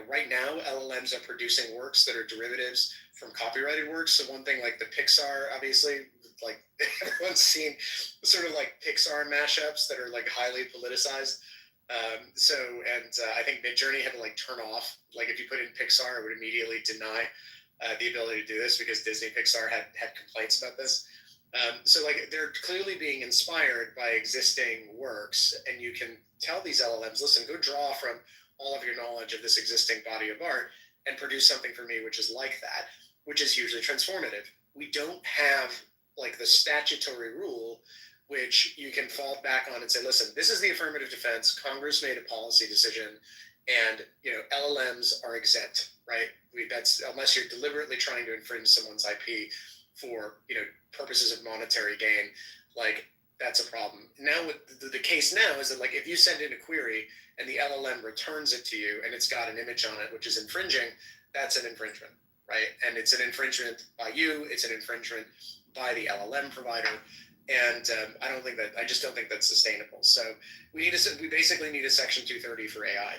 right now LLMs are producing works that are derivatives from copyrighted works. So one thing like the Pixar, obviously, like everyone's seen sort of like Pixar mashups that are like highly politicized. I think Midjourney had to like turn off, like if you put in Pixar, it would immediately deny the ability to do this because Disney Pixar had complaints about this. Like they're clearly being inspired by existing works, and you can tell these LLMs, listen, go draw from all of your knowledge of this existing body of art and produce something for me which is like that, which is hugely transformative. We don't have like the statutory rule which you can fall back on and say, listen, this is the affirmative defense. Congress made a policy decision, and LLMs are exempt, right? That's unless you're deliberately trying to infringe someone's IP for purposes of monetary gain, like that's a problem. Now, with the case now is that like if you send in a query and the LLM returns it to you and it's got an image on it which is infringing, that's an infringement, right? And it's an infringement by you. It's an infringement by the LLM provider. And I just don't think that's sustainable. So we basically need a Section 230 for AI.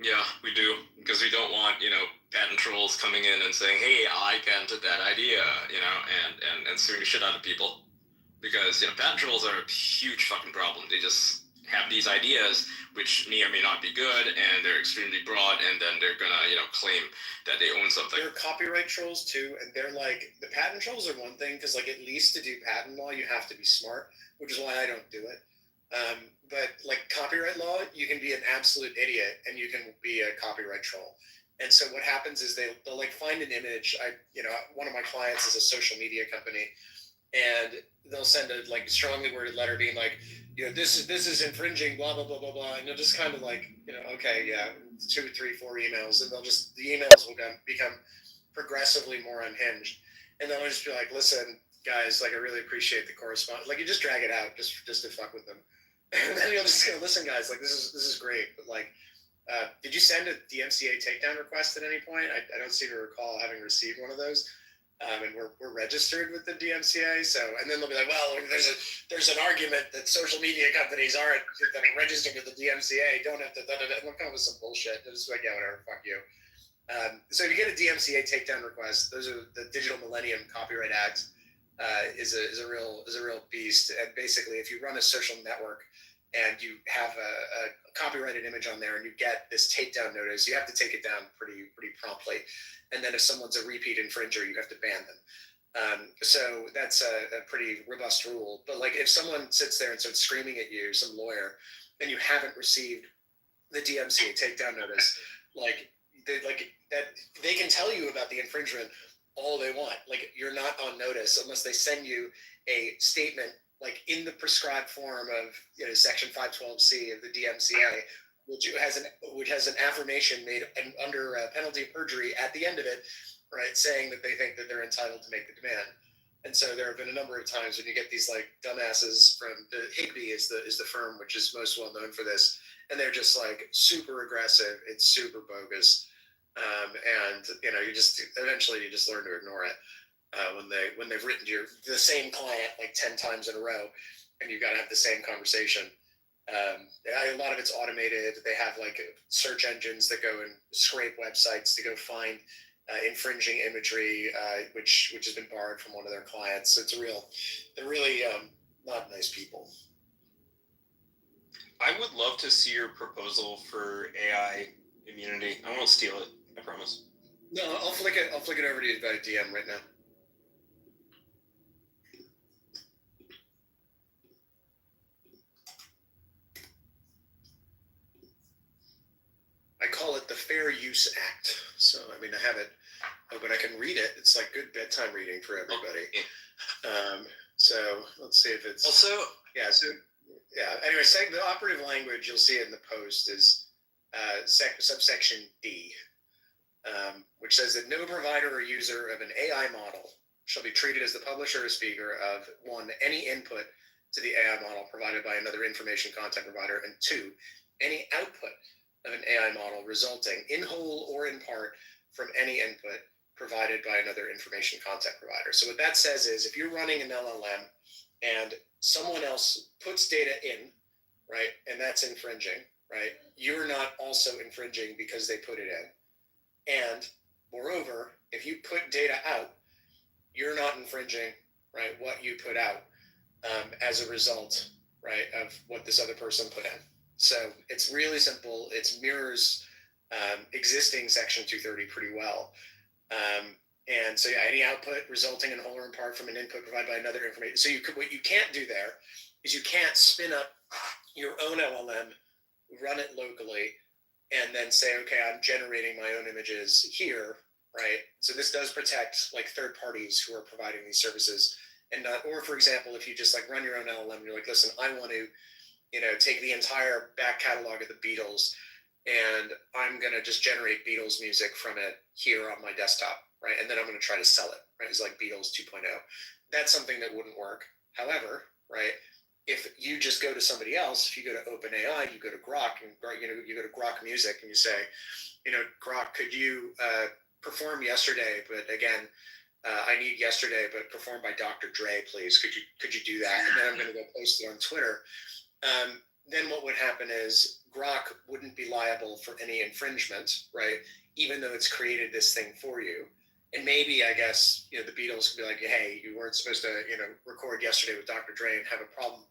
Yeah, we do, because we don't want, patent trolls coming in and saying, hey, I patented that idea, and suing the shit out of people. Because, patent trolls are a huge fucking problem. They just have these ideas which may or may not be good, and they're extremely broad, and then they're gonna, claim that they own something. There are copyright trolls too, and they're like, the patent trolls are one thing, because like at least to do patent law, you have to be smart, which is why I don't do it. But like copyright law, you can be an absolute idiot and you can be a copyright troll. And so what happens is they'll like find an image. One of my clients is a social media company, and they'll send a like strongly worded letter being like, this is infringing, blah blah blah blah blah, and you'll just kind of like, okay, yeah, 2, 3, 4 emails, and the emails will become progressively more unhinged, and they'll just be like, listen, guys, like I really appreciate the correspondence, like you just drag it out just to fuck with them, and then you'll just go, listen, guys, like this is great, but like, did you send a DMCA takedown request at any point? I don't seem to recall having received one of those. And we're registered with the DMCA, so and then they'll be like, well, there's an argument that social media companies that are registered with the DMCA don't have to and they'll come up with some bullshit. They're just like, yeah, whatever, fuck you. So if you get a DMCA takedown request, those are the Digital Millennium Copyright Act is a real beast. And basically, if you run a social network and you have a copyrighted image on there and you get this takedown notice, you have to take it down pretty promptly. And then if someone's a repeat infringer, you have to ban them. So that's a pretty robust rule. But like if someone sits there and starts screaming at you, some lawyer, and you haven't received the DMCA takedown notice, they can tell you about the infringement all they want. Like you're not on notice unless they send you a statement like in the prescribed form of Section 512C of the DMCA, which has an affirmation made under penalty of perjury at the end of it, right, saying that they think that they're entitled to make the demand. And so there have been a number of times when you get these like dumbasses from Higby is the firm which is most well known for this, and they're just like super aggressive. It's super bogus, and you just eventually learn to ignore it. When they've written to the same client like 10 times in a row, and you've got to have the same conversation. A lot of it's automated. They have like search engines that go and scrape websites to go find infringing imagery, which has been borrowed from one of their clients. So they're really not nice people. I would love to see your proposal for AI immunity. I won't steal it, I promise. No, I'll flick it over to you by DM right now. I call it the Fair Use Act. So, I mean, I have it, but I can read it. It's like good bedtime reading for everybody. So let's see if it's also, Anyway, the operative language you'll see it in the post is subsection D, which says that no provider or user of an AI model shall be treated as the publisher or speaker of 1, any input to the AI model provided by another information content provider, and 2, any output of an AI model resulting in whole or in part from any input provided by another information content provider. So what that says is if you're running an LLM and someone else puts data in right? And that's infringing, right? You're not also infringing because they put it in. And moreover, if you put data out, you're not infringing, right, what you put out as a result, right, of what this other person put in. So it's really simple. It mirrors existing Section 230 pretty well. And so, yeah, any output resulting in whole or in part from an input provided by another information. So what you can't do there is you can't spin up your own LLM, run it locally, and then say, okay, I'm generating my own images here, right? So this does protect like third parties who are providing these services, and not, or for example, if you just like run your own LLM, and you're like, listen, I want to, take the entire back catalog of the Beatles, and I'm gonna just generate Beatles music from it here on my desktop, right? And then I'm gonna try to sell it, right? It's like Beatles 2.0. That's something that wouldn't work. However, right, if you just go to somebody else, if you go to OpenAI, you go to Grok, and you go to Grok Music, and you say, Grok, could you perform Yesterday, but again, I need Yesterday, but performed by Dr. Dre, please. Could you do that? And then I'm going to go post it on Twitter. Then what would happen is Grok wouldn't be liable for any infringement, right? Even though it's created this thing for you. And maybe, I guess, the Beatles could be like, hey, you weren't supposed to, record Yesterday with Dr. Dre and have a problem.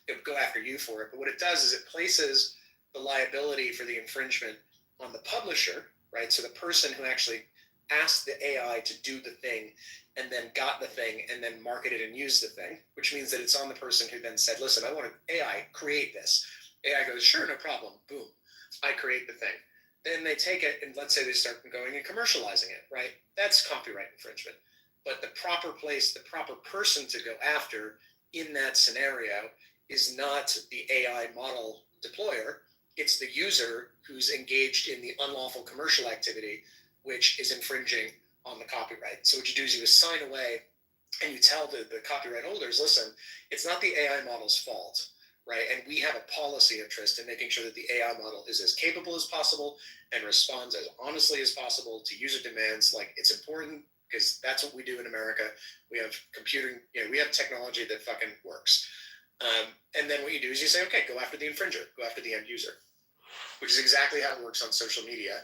It would go after you for it. But what it does is it places the liability for the infringement on the publisher, right? So the person who actually asked the AI to do the thing and then got the thing and then marketed and used the thing, which means that it's on the person who then said, listen, I want to AI create this. AI goes, sure, no problem. Boom. I create the thing. Then they take it and let's say they start going and commercializing it, right? That's copyright infringement. But the proper place, the proper person to go after in that scenario is not the AI model deployer. It's the user who's engaged in the unlawful commercial activity, which is infringing on the copyright. So what you do is you assign away and you tell the copyright holders, listen, it's not the AI model's fault, right? And we have a policy interest in making sure that the AI model is as capable as possible and responds as honestly as possible to user demands. Like, it's important because that's what we do in America. We have computing, we have technology that fucking works. And then what you do is you say, okay, go after the infringer, go after the end user, which is exactly how it works on social media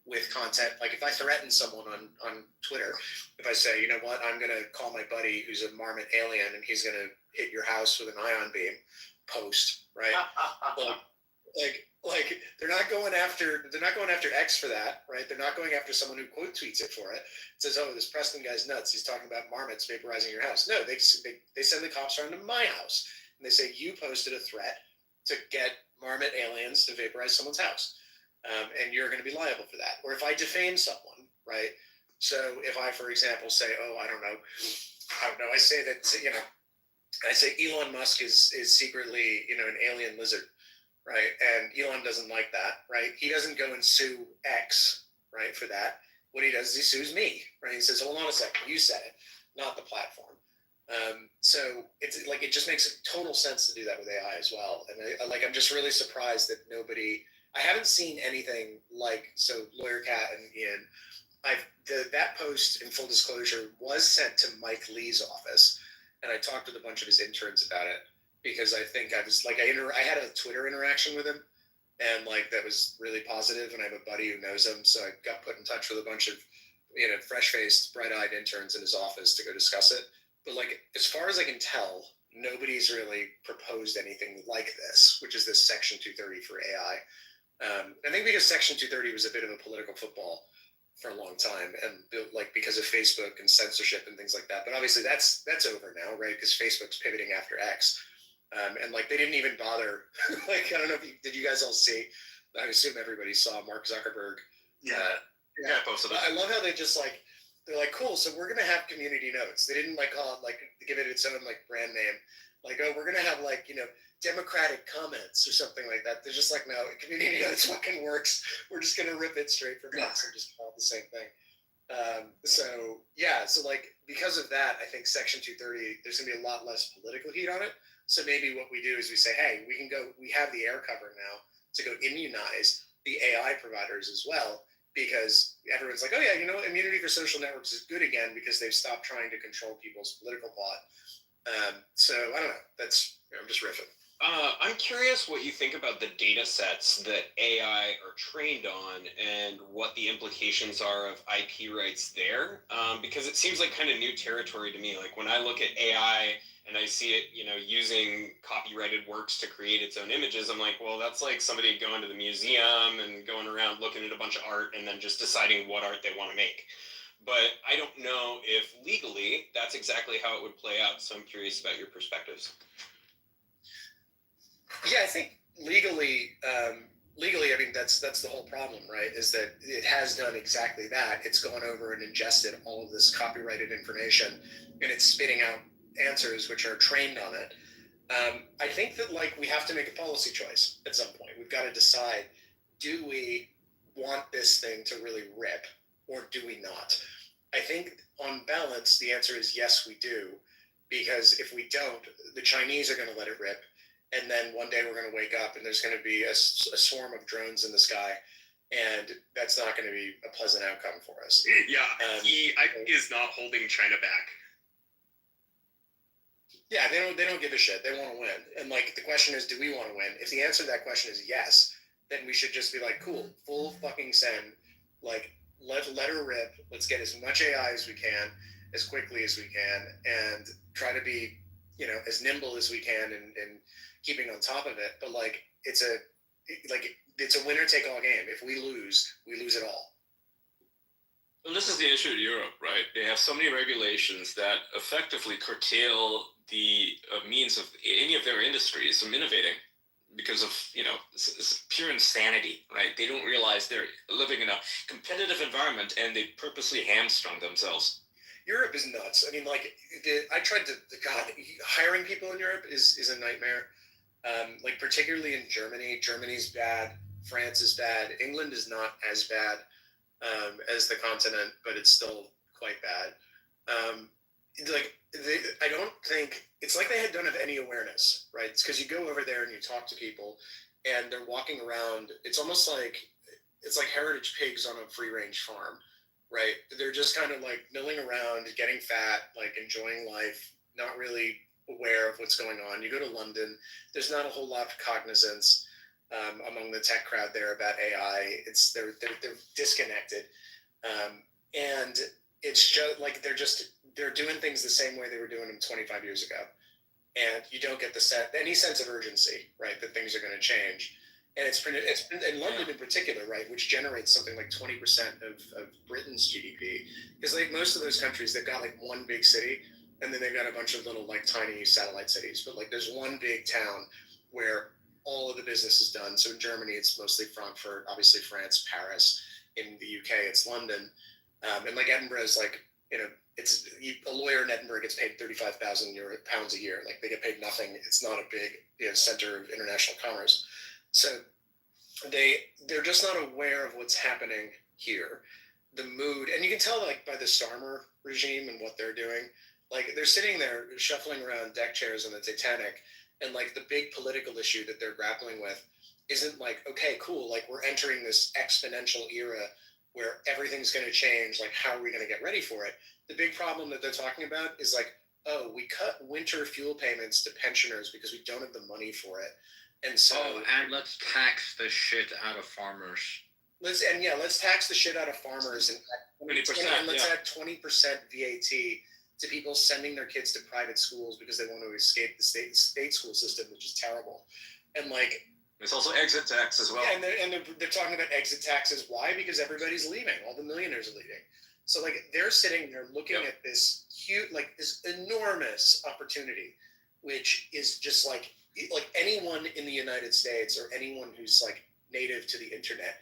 with content. Like if I threaten someone on Twitter, if I say, you know what, I'm going to call my buddy who's a marmot alien and he's going to hit your house with an ion beam, post, right? like they're not going after X for that, right? They're not going after someone who quote tweets it for it. It says, oh, this Preston guy's nuts. He's talking about marmots vaporizing your house. No, they send the cops around to my house and they say, you posted a threat to get marmot aliens to vaporize someone's house. And you're going to be liable for that. Or if I defame someone, right? So if I, for example, say, oh, I don't know, I say that, I say Elon Musk is secretly, an alien lizard, right? And Elon doesn't like that, right? He doesn't go and sue X, right, for that. What he does is he sues me, right? He says, hold on a second, you said it, not the platform. So it's like, it just makes total sense to do that with AI as well. And I'm just really surprised that I haven't seen anything like, so Lawyer Cat and Ian, that post, in full disclosure, was sent to Mike Lee's office. And I talked with a bunch of his interns about it because I think I was like, I had a Twitter interaction with him and like, that was really positive. And I have a buddy who knows him. So I got put in touch with a bunch of, fresh-faced, bright-eyed interns in his office to go discuss it. But like, as far as I can tell, nobody's really proposed anything like this, which is this Section 230 for AI. I think because Section 230 was a bit of a political football for a long time, and like because of Facebook and censorship and things like that. But obviously that's over now, right? Because Facebook's pivoting after X, and like they didn't even bother. Like, I don't know if did you guys all see? I assume everybody saw Mark Zuckerberg. Yeah, I posted it. I love how they just like. They're like, cool, so we're going to have community notes. They didn't give it its own brand name. Like, oh, we're going to have democratic comments or something like that. They're just like, no, community notes fucking works. We're just going to rip it straight from X and just call it the same thing. So because of that, I think Section 230, there's going to be a lot less political heat on it. So maybe what we do is we say, hey, we have the air cover now to go immunize the AI providers as well. Because everyone's like, oh yeah, immunity for social networks is good again because they've stopped trying to control people's political thought. So I don't know. I'm just riffing. I'm curious what you think about the data sets that AI are trained on and what the implications are of IP rights there, because it seems like kind of new territory to me. Like when I look at AI and I see it, using copyrighted works to create its own images, I'm like, well, that's like somebody going to the museum and going around looking at a bunch of art and then just deciding what art they want to make. But I don't know if legally that's exactly how it would play out. So I'm curious about your perspectives. Yeah, I think legally, I mean, that's the whole problem, right? Is that it has done exactly that. It's gone over and ingested all of this copyrighted information, and it's spitting out answers which are trained on it. I think that we have to make a policy choice at some point. We've got to decide: do we want this thing to really rip, or do we not? I think on balance, the answer is yes, we do, because if we don't, the Chinese are going to let it rip. And then one day we're going to wake up and there's going to be a swarm of drones in the sky, and that's not going to be a pleasant outcome for us. Yeah, IP is not holding China back. Yeah, they don't give a shit. They want to win. And the question is, do we want to win? If the answer to that question is yes, then we should just be like, cool, full fucking send. Let her rip. Let's get as much AI as we can, as quickly as we can, and try to be, as nimble as we can and keeping on top of it. But it's a winner take all game. If we lose it all. Well, this is the issue in Europe, right? They have so many regulations that effectively curtail the means of any of their industries from innovating because of, it's pure insanity, right? They don't realize they're living in a competitive environment and they purposely hamstrung themselves. Europe is nuts. I mean, I tried to, God, hiring people in Europe is a nightmare. Particularly in Germany. Germany's bad. France is bad. England is not as bad as the continent, but it's still quite bad. I don't think it's like they don't have any awareness, right? It's because you go over there and you talk to people, and they're walking around. It's almost like heritage pigs on a free range farm, right? They're just kind of milling around, getting fat, enjoying life, not really aware of what's going on. You go to London, there's not a whole lot of cognizance among the tech crowd there about AI. They're disconnected, and it's just they're doing things the same way they were doing them 25 years ago, and you don't get any sense of urgency, right? That things are going to change, and it's in London in particular, right, which generates something like 20% of Britain's GDP, because most of those countries, they've got one big city. And then they've got a bunch of little tiny satellite cities, but there's one big town where all of the business is done. So in Germany, it's mostly Frankfurt, obviously France, Paris. In the UK, it's London, and Edinburgh is it's a lawyer in Edinburgh gets paid £35,000 a year. They get paid nothing. It's not a big center of international commerce. So they're just not aware of what's happening here. The mood, and you can tell by the Starmer regime and what they're doing. They're sitting there shuffling around deck chairs on the Titanic, and the big political issue that they're grappling with isn't okay, cool, we're entering this exponential era where everything's going to change. How are we going to get ready for it? The big problem that they're talking about is oh, we cut winter fuel payments to pensioners because we don't have the money for it. And so, and let's tax the shit out of farmers. Let's tax the shit out of farmers and let's add 20% VAT to people sending their kids to private schools because they want to escape the state school system, which is terrible. And there's also exit tax as well. Yeah, and they're talking about exit taxes. Why? Because everybody's leaving. All the millionaires are leaving. So they're sitting there looking at this huge, this enormous opportunity, which is just anyone in the United States or anyone who's native to the internet,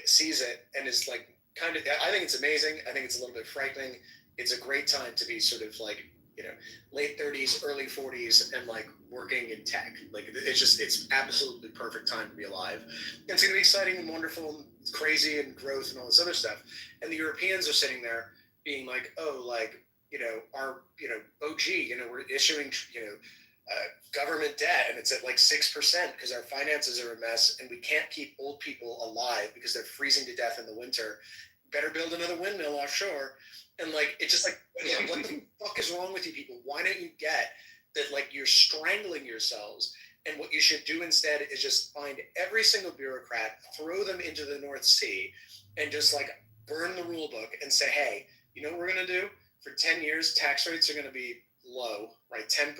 sees it and is kind of. I think it's amazing. I think it's a little bit frightening. It's a great time to be sort of late 30s, early 40s, and working in tech. It's absolutely perfect time to be alive. And it's going to be exciting and wonderful and crazy and growth and all this other stuff. And the Europeans are sitting there being our, OG, we're issuing, government debt, and it's at 6% because our finances are a mess and we can't keep old people alive because they're freezing to death in the winter. Better build another windmill offshore. And it's just what the fuck is wrong with you people? Why don't you get that you're strangling yourselves And what you should do instead is just find every single bureaucrat, throw them into the North Sea, and just like burn the rule book and say, hey, you know what we're going to do? For 10 years, tax rates are going to be low, right? 10%.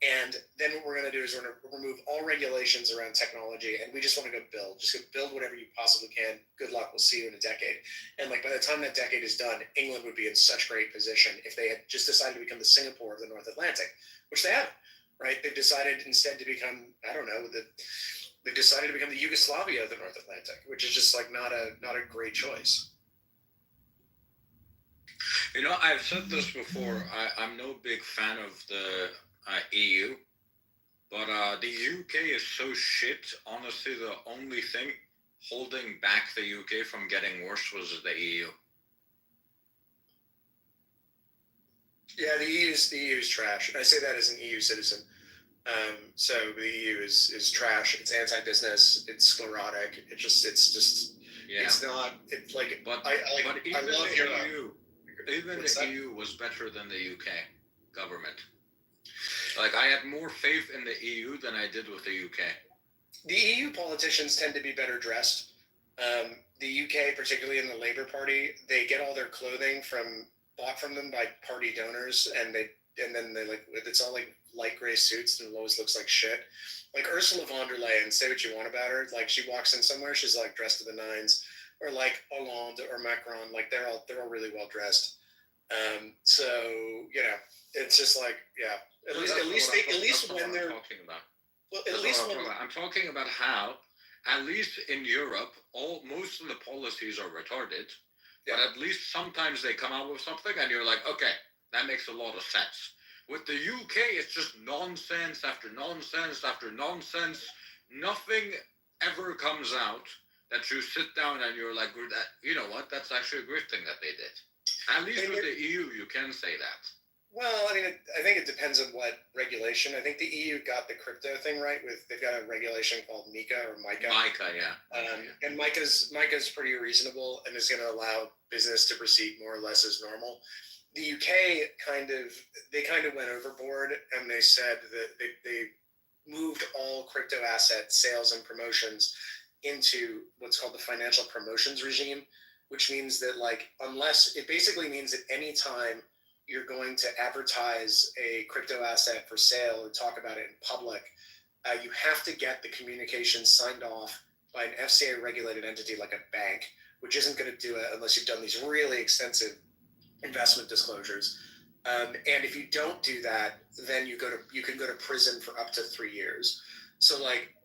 And then what we're going to do is we're going to remove all regulations around technology, and we just want to go build. Just go build whatever you possibly can. Good luck. We'll see you in a decade. And like by the time that decade is done, England would be in such great position if they had just decided to become the Singapore of the North Atlantic, which they haven't, right? They've decided instead to become, I don't know, they've decided to become the Yugoslavia of the North Atlantic, which is just like not a great choice. You know, I've said this before. I'm no big fan of the EU, but the UK is so shit. Honestly, the only thing holding back the UK from getting worse was the EU. Yeah, the EU is trash. And I say that as an EU citizen. So the EU is trash. It's anti-business. It's sclerotic. It's just it's not. It's like I love Europe. Even the EU was better than the UK government. Like, I had more faith in the EU than I did with the UK. The EU politicians tend to be better dressed. The UK, particularly in the Labour Party, they get all their clothing bought from them by party donors, and then they like it's all like light gray suits and it always looks like shit. Like Ursula von der Leyen, say what you want about her, like she walks in somewhere, she's like dressed to the nines, or like Hollande or Macron, like they're all really well dressed. So you know, it's just like at least when they're talking about. Well, at least when I'm talking about how, at least in Europe, most of the policies are retarded, but at least sometimes they come out with something, and you're like, okay, that makes a lot of sense. With the UK, it's just nonsense after nonsense after nonsense. Nothing ever comes out that you sit down and you're like, you know what? That's actually a great thing that they did. At least with the EU, you can say that. Well, I mean, I think it depends on what regulation. I think the EU got the crypto thing right. They've got a regulation called MiCA or MiCA. MiCA, yeah. And MiCA's pretty reasonable and is going to allow business to proceed more or less as normal. The UK kind of went overboard, and they said that they moved all crypto asset sales and promotions into what's called the financial promotions regime, which means that it basically means that any time you're going to advertise a crypto asset for sale or talk about it in public, you have to get the communication signed off by an FCA regulated entity like a bank, which isn't going to do it unless you've done these really extensive investment disclosures. And if you don't do that, then you can go to prison for up to 3 years. So like,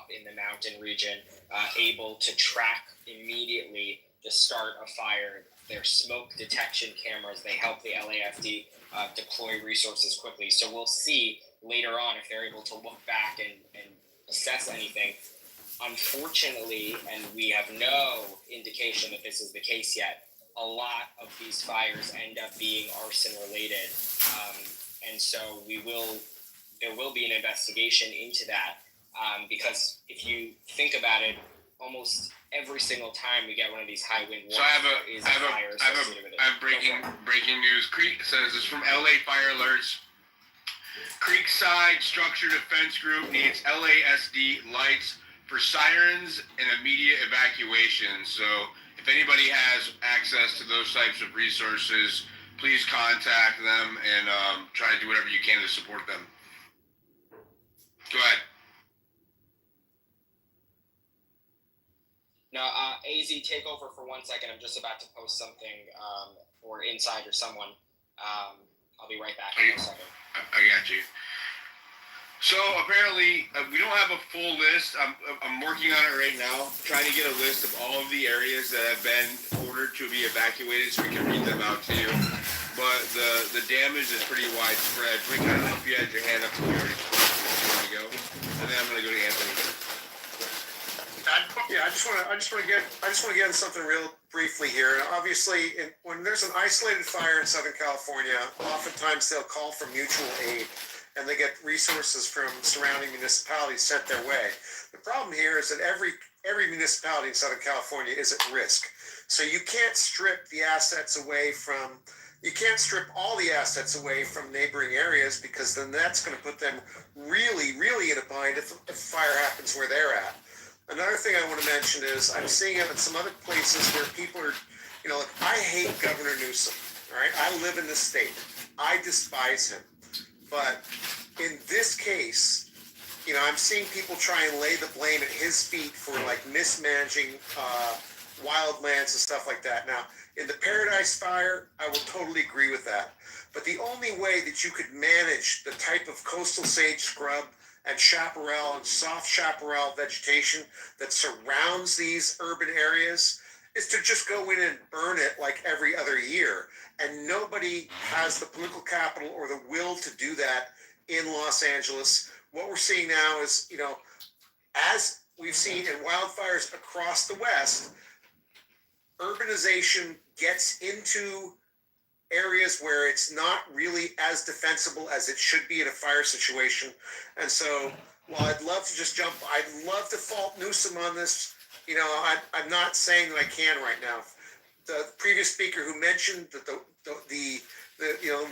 up in the mountain region able to track immediately the start of fire. Their smoke detection cameras, they help the LAFD deploy resources quickly. So we'll see later on if they're able to look back and assess anything. Unfortunately, and we have no indication that this is the case yet, a lot of these fires end up being arson related. And so there will be an investigation into that, because if you think about it, almost every single time we get one of these high wind warnings, So I have breaking news. Creek says this from LA Fire Alerts. Creekside Structure Defense Group needs LASD lights for sirens and immediate evacuation. So if anybody has access to those types of resources, please contact them and try to do whatever you can to support them. Go ahead. Now, AZ, take over for 1 second. I'm just about to post something for Inside or someone. I'll be right back in a second. I got you. So apparently, we don't have a full list. I'm working on it right now, trying to get a list of all of the areas that have been ordered to be evacuated so we can read them out to you. But the damage is pretty widespread. Rick, I don't know if you had your hand up so we already spoke to you. And then I'm going to go to Anthony. Yeah, I just want to get into something real briefly here. And obviously, when there's an isolated fire in Southern California, oftentimes they'll call for mutual aid, and they get resources from surrounding municipalities sent their way. The problem here is that every municipality in Southern California is at risk. So you can't strip the assets away from. You can't strip all the assets away from neighboring areas, because then that's going to put them really, really in a bind if fire happens where they're at. Another thing I want to mention is I'm seeing it in some other places where people are, like, I hate Governor Newsom, all right? I live in this state. I despise him. But in this case, I'm seeing people try and lay the blame at his feet for, like, mismanaging wildlands and stuff like that. Now, in the Paradise Fire, I will totally agree with that. But the only way that you could manage the type of coastal sage scrub and chaparral and soft chaparral vegetation that surrounds these urban areas is to just go in and burn it like every other year. And nobody has the political capital or the will to do that in Los Angeles. What we're seeing now is, as we've seen in wildfires across the West, urbanization gets into areas where it's not really as defensible as it should be in a fire situation. And so while I'd love to just I'd love to fault Newsom on this. I'm not saying that I can right now. The previous speaker who mentioned that the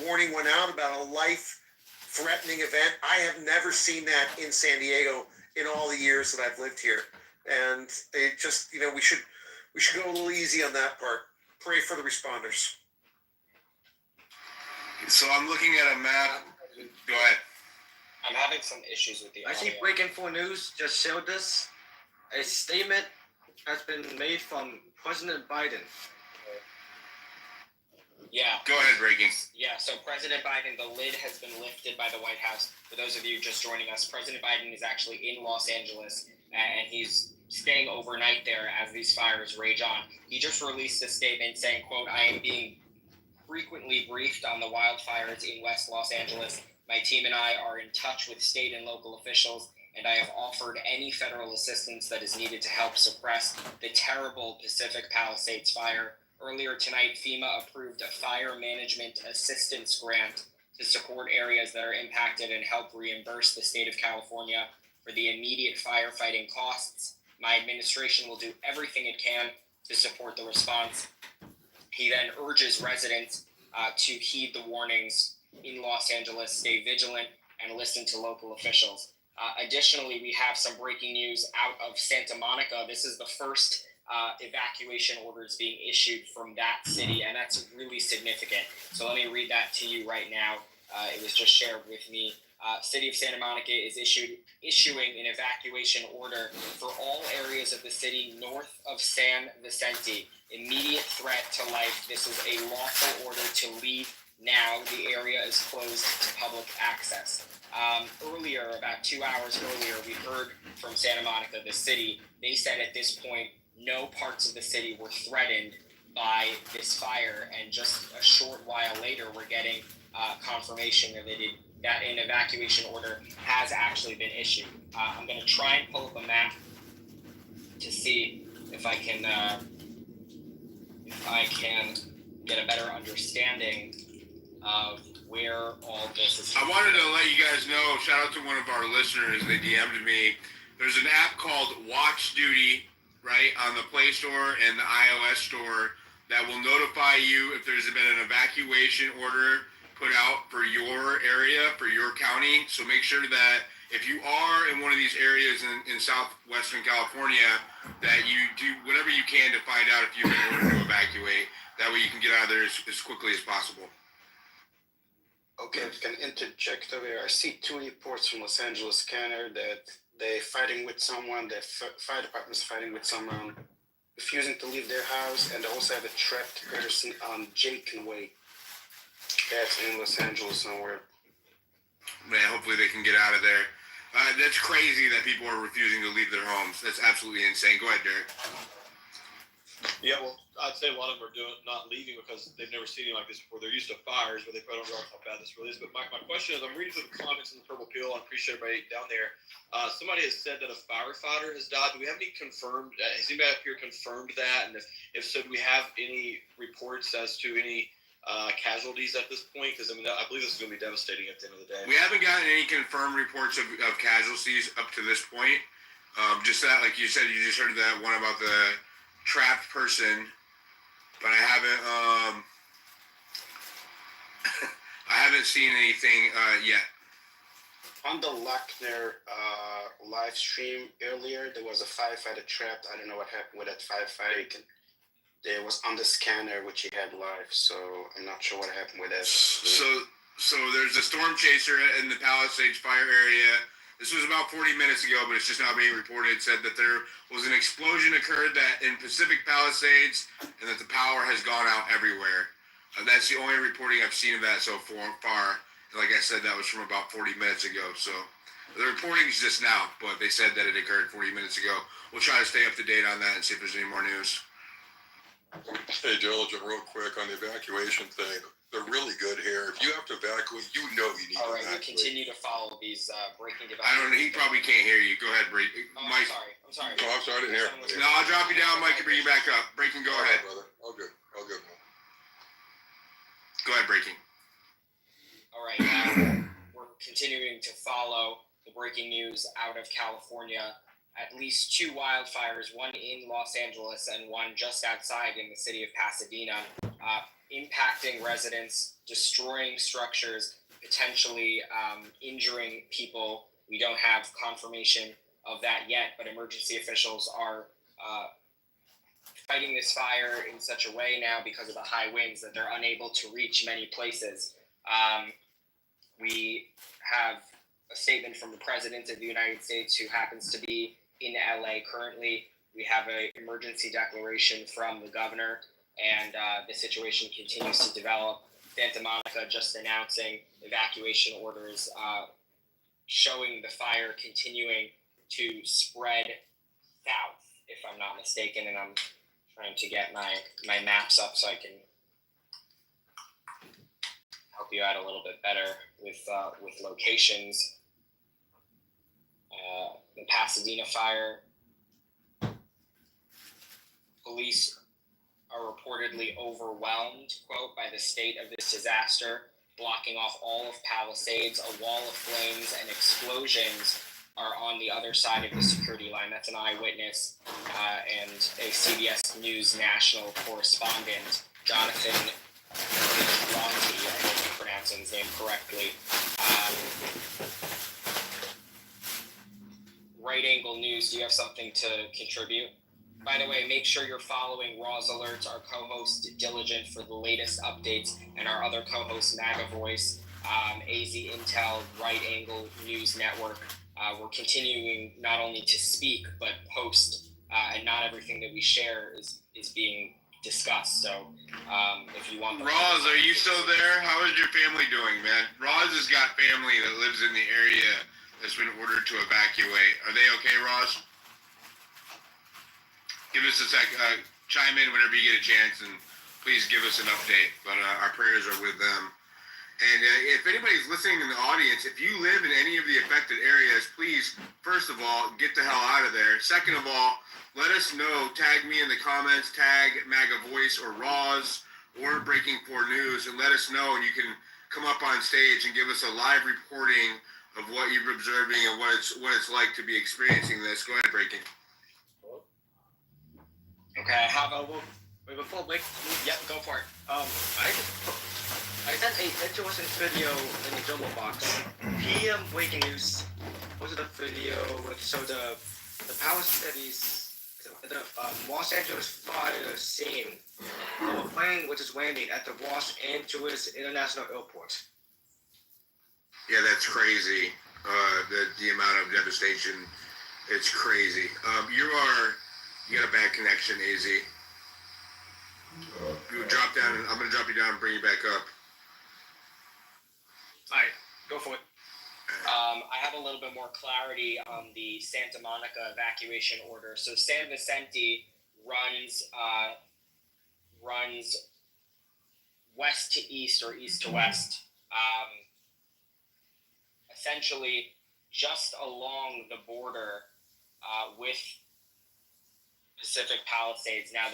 warning went out about a life-threatening event, I have never seen that in San Diego in all the years that I've lived here. And it just, we should go a little easy on that part. Pray for the responders. So I'm looking at a map. Go ahead. I'm having some issues with the I see breaking for news just showed this. A statement has been made from President Biden. Yeah. Go ahead, breaking. Yeah, so President Biden, the lid has been lifted by the White House. For those of you just joining us, President Biden is actually in Los Angeles, and he's staying overnight there as these fires rage on. He just released a statement saying, quote, "I am being frequently briefed on the wildfires in West Los Angeles. My team and I are in touch with state and local officials, and I have offered any federal assistance that is needed to help suppress the terrible Pacific Palisades fire. Earlier tonight, FEMA approved a fire management assistance grant to support areas that are impacted and help reimburse the state of California for the immediate firefighting costs. My administration will do everything it can to support the response." He then urges residents to heed the warnings in Los Angeles, stay vigilant, and listen to local officials. Additionally, we have some breaking news out of Santa Monica. This is the first evacuation orders being issued from that city, and that's really significant. So let me read that to you right now. It was just shared with me. City of Santa Monica is issuing an evacuation order for all areas of the city north of San Vicente. immediate threat to life. This is a lawful order to leave now. The area is closed to public access. Earlier, about 2 hours earlier, we heard from Santa Monica, the city. They said at this point, no parts of the city were threatened by this fire, and just a short while later, we're getting confirmation that an evacuation order has actually been issued. I'm going to try and pull up a map to see if I can get a better understanding of where all this is. I wanted to let you guys know, shout out to one of our listeners, they DM'd me. There's an app called Watch Duty, right, on the Play Store and the iOS store that will notify you if there's been an evacuation order put out for your area, for your county. So make sure that if you are in one of these areas in southwestern California, that you do whatever you can to find out if you've been ordered to evacuate. That way you can get out of there as quickly as possible. Okay, if you can interject over here. I see 2 reports from Los Angeles Scanner that they're fighting with someone, the fire department's fighting with someone, refusing to leave their house, and they also have a trapped person on Jakin Way. That's in Los Angeles somewhere. Man, hopefully they can get out of there. That's crazy that people are refusing to leave their homes. That's absolutely insane. Go ahead, Derek. Yeah, well, I'd say a lot of them are not leaving because they've never seen anything like this before. They're used to fires, but they probably don't realize how bad this really is. But my question is, I'm reading through the comments in the Purple Pill. I appreciate everybody down there. Somebody has said that a firefighter has died. Do we have any confirmed? Has anybody up here confirmed that? And if so, do we have any reports as to any casualties at this point? Because I mean, I believe this is going to be devastating at the end of the day. We haven't gotten any confirmed reports of casualties up to this point. Just that, like you said, you just heard that one about the trapped person, but I haven't seen anything yet. On the Lackner live stream earlier, there was a firefighter trapped. I don't know what happened with that firefighter. There was on the scanner, which he had live, so I'm not sure what happened with that. So there's a storm chaser in the Palisades fire area. This was about 40 minutes ago, but it's just now being reported. It said that there was an explosion occurred in Pacific Palisades, and that the power has gone out everywhere. That's the only reporting I've seen of that so far. Like I said, that was from about 40 minutes ago. So the reporting is just now, but they said that it occurred 40 minutes ago. We'll try to stay up to date on that and see if there's any more news. Hey, Diligent, real quick on the evacuation thing. They're really good here. If you have to evacuate, you know you need to evacuate. All right, we continue to follow these breaking devices. I don't know. He probably can't hear you. Go ahead, Mike. I'm sorry. Oh, I'm sorry, I didn't hear. No, I'll drop you down, Mike, and bring you back up. Breaking, go ahead. Brother. All good. Go ahead, Breaking. All right, we're continuing to follow the breaking news out of California. At least 2 wildfires, one in Los Angeles and one just outside in the city of Pasadena, impacting residents, destroying structures, potentially injuring people. We don't have confirmation of that yet, but emergency officials are fighting this fire in such a way now because of the high winds that they're unable to reach many places. We have a statement from the President of the United States, who happens to be in LA currently. We have an emergency declaration from the governor, and the situation continues to develop. Santa Monica just announcing evacuation orders, showing the fire continuing to spread south, if I'm not mistaken, and I'm trying to get my maps up so I can help you out a little bit better with locations. The Pasadena fire. Police are reportedly overwhelmed, quote, by the state of this disaster, blocking off all of Palisades. A wall of flames and explosions are on the other side of the security line. That's an eyewitness and a CBS News national correspondent, Jonathan Vigilante, I hope I'm pronouncing his name correctly. Right Angle News, do you have something to contribute? By the way, make sure you're following Raw's Alerts, our co-host Diligent, for the latest updates, and our other co-host MAGA Voice, AZ Intel, Right Angle News Network. We're continuing not only to speak, but post, and not everything that we share is being discuss. So if you want, Roz, are you still there? How is your family doing, man? Roz has got family that lives in the area that's been ordered to evacuate. Are they okay, Roz? Give us a sec. Chime in whenever you get a chance, and please give us an update. But our prayers are with them. And if anybody's listening in the audience, if you live in any of the affected areas, please, first of all, get the hell out of there. Second of all, let us know. Tag me in the comments, tag MAGA Voice or Roz or Breaking 4 News, and let us know. And you can come up on stage and give us a live reporting of what you're observing and what it's like to be experiencing this. Go ahead, Breaking. Okay, I have a. Wait, before Blake. Yep, go for it. I sent a interesting video in the Jumbo box. PM breaking news. Was it a video? So the power cities, the Los Angeles fire scene. A plane which is landing at the Los Angeles International Airport. Yeah, that's crazy. The amount of devastation, it's crazy. You got a bad connection, AZ. You drop down, and I'm gonna drop you down and bring you back up. All right, go for it. I have a little bit more clarity on the Santa Monica evacuation order. So San Vicente runs west to east or east to west, essentially just along the border with Pacific Palisades. Now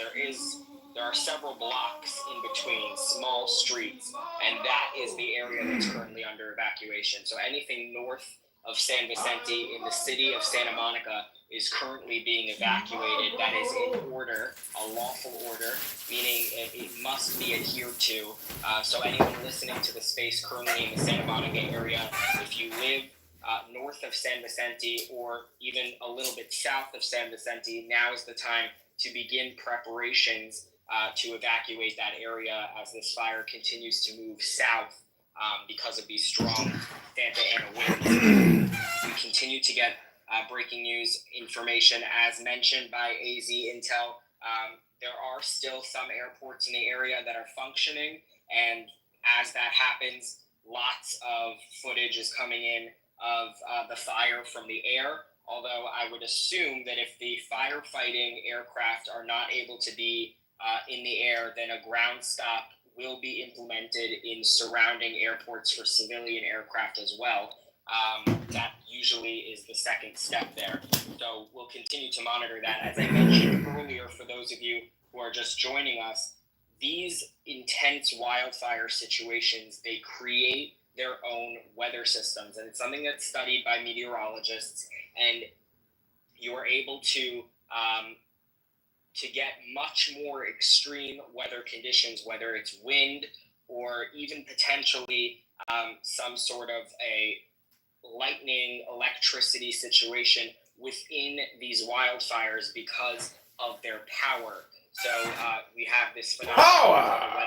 there are several blocks in between, small streets, and that is the area that's currently under evacuation. So anything north of San Vicente in the city of Santa Monica is currently being evacuated. That is in order, a lawful order, meaning it must be adhered to. So anyone listening to the space currently in the Santa Monica area, if you live north of San Vicente or even a little bit south of San Vicente, now is the time to begin preparations to evacuate that area as this fire continues to move south because of these strong Santa Ana winds. We continue to get breaking news information as mentioned by AZ Intel. There are still some airports in the area that are functioning, and as that happens, lots of footage is coming in of the fire from the air, although I would assume that if the firefighting aircraft are not able to be in the air, then a ground stop will be implemented in surrounding airports for civilian aircraft as well. That usually is the second step there. So we'll continue to monitor that. As I mentioned earlier, for those of you who are just joining us, these intense wildfire situations, they create their own weather systems, and it's something that's studied by meteorologists, and you are able to get much more extreme weather conditions, whether it's wind or even potentially some sort of a lightning electricity situation within these wildfires because of their power. So we have this phenomenon,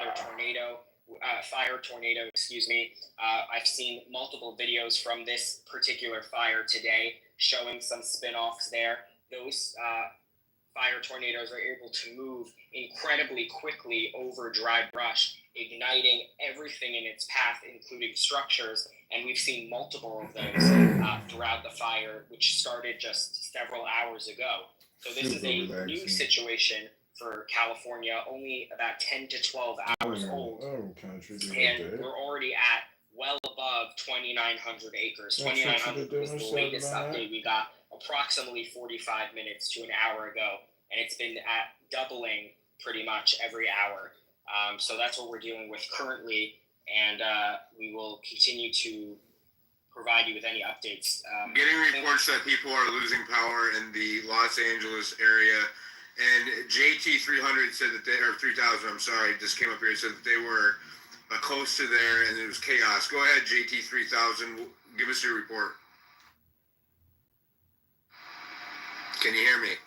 fire tornado, excuse me. I've seen multiple videos from this particular fire today showing some spin-offs there. Those fire tornadoes are able to move incredibly quickly over dry brush, igniting everything in its path, including structures. And we've seen multiple of those throughout the fire, which started just several hours ago. So this is a new situation for California, only about 10 to 12 hours old. And we're already at well above 2,900 acres. 2,900 was the latest update we got approximately 45 minutes to an hour ago. And it's been at doubling pretty much every hour. So that's what we're dealing with currently. And we will continue to provide you with any updates. Getting reports that people are losing power in the Los Angeles area. And JT300 said that or 3000, I'm sorry, just came up here and said that they were close to there and it was chaos. Go ahead, JT3000, give us your report. Can you hear me?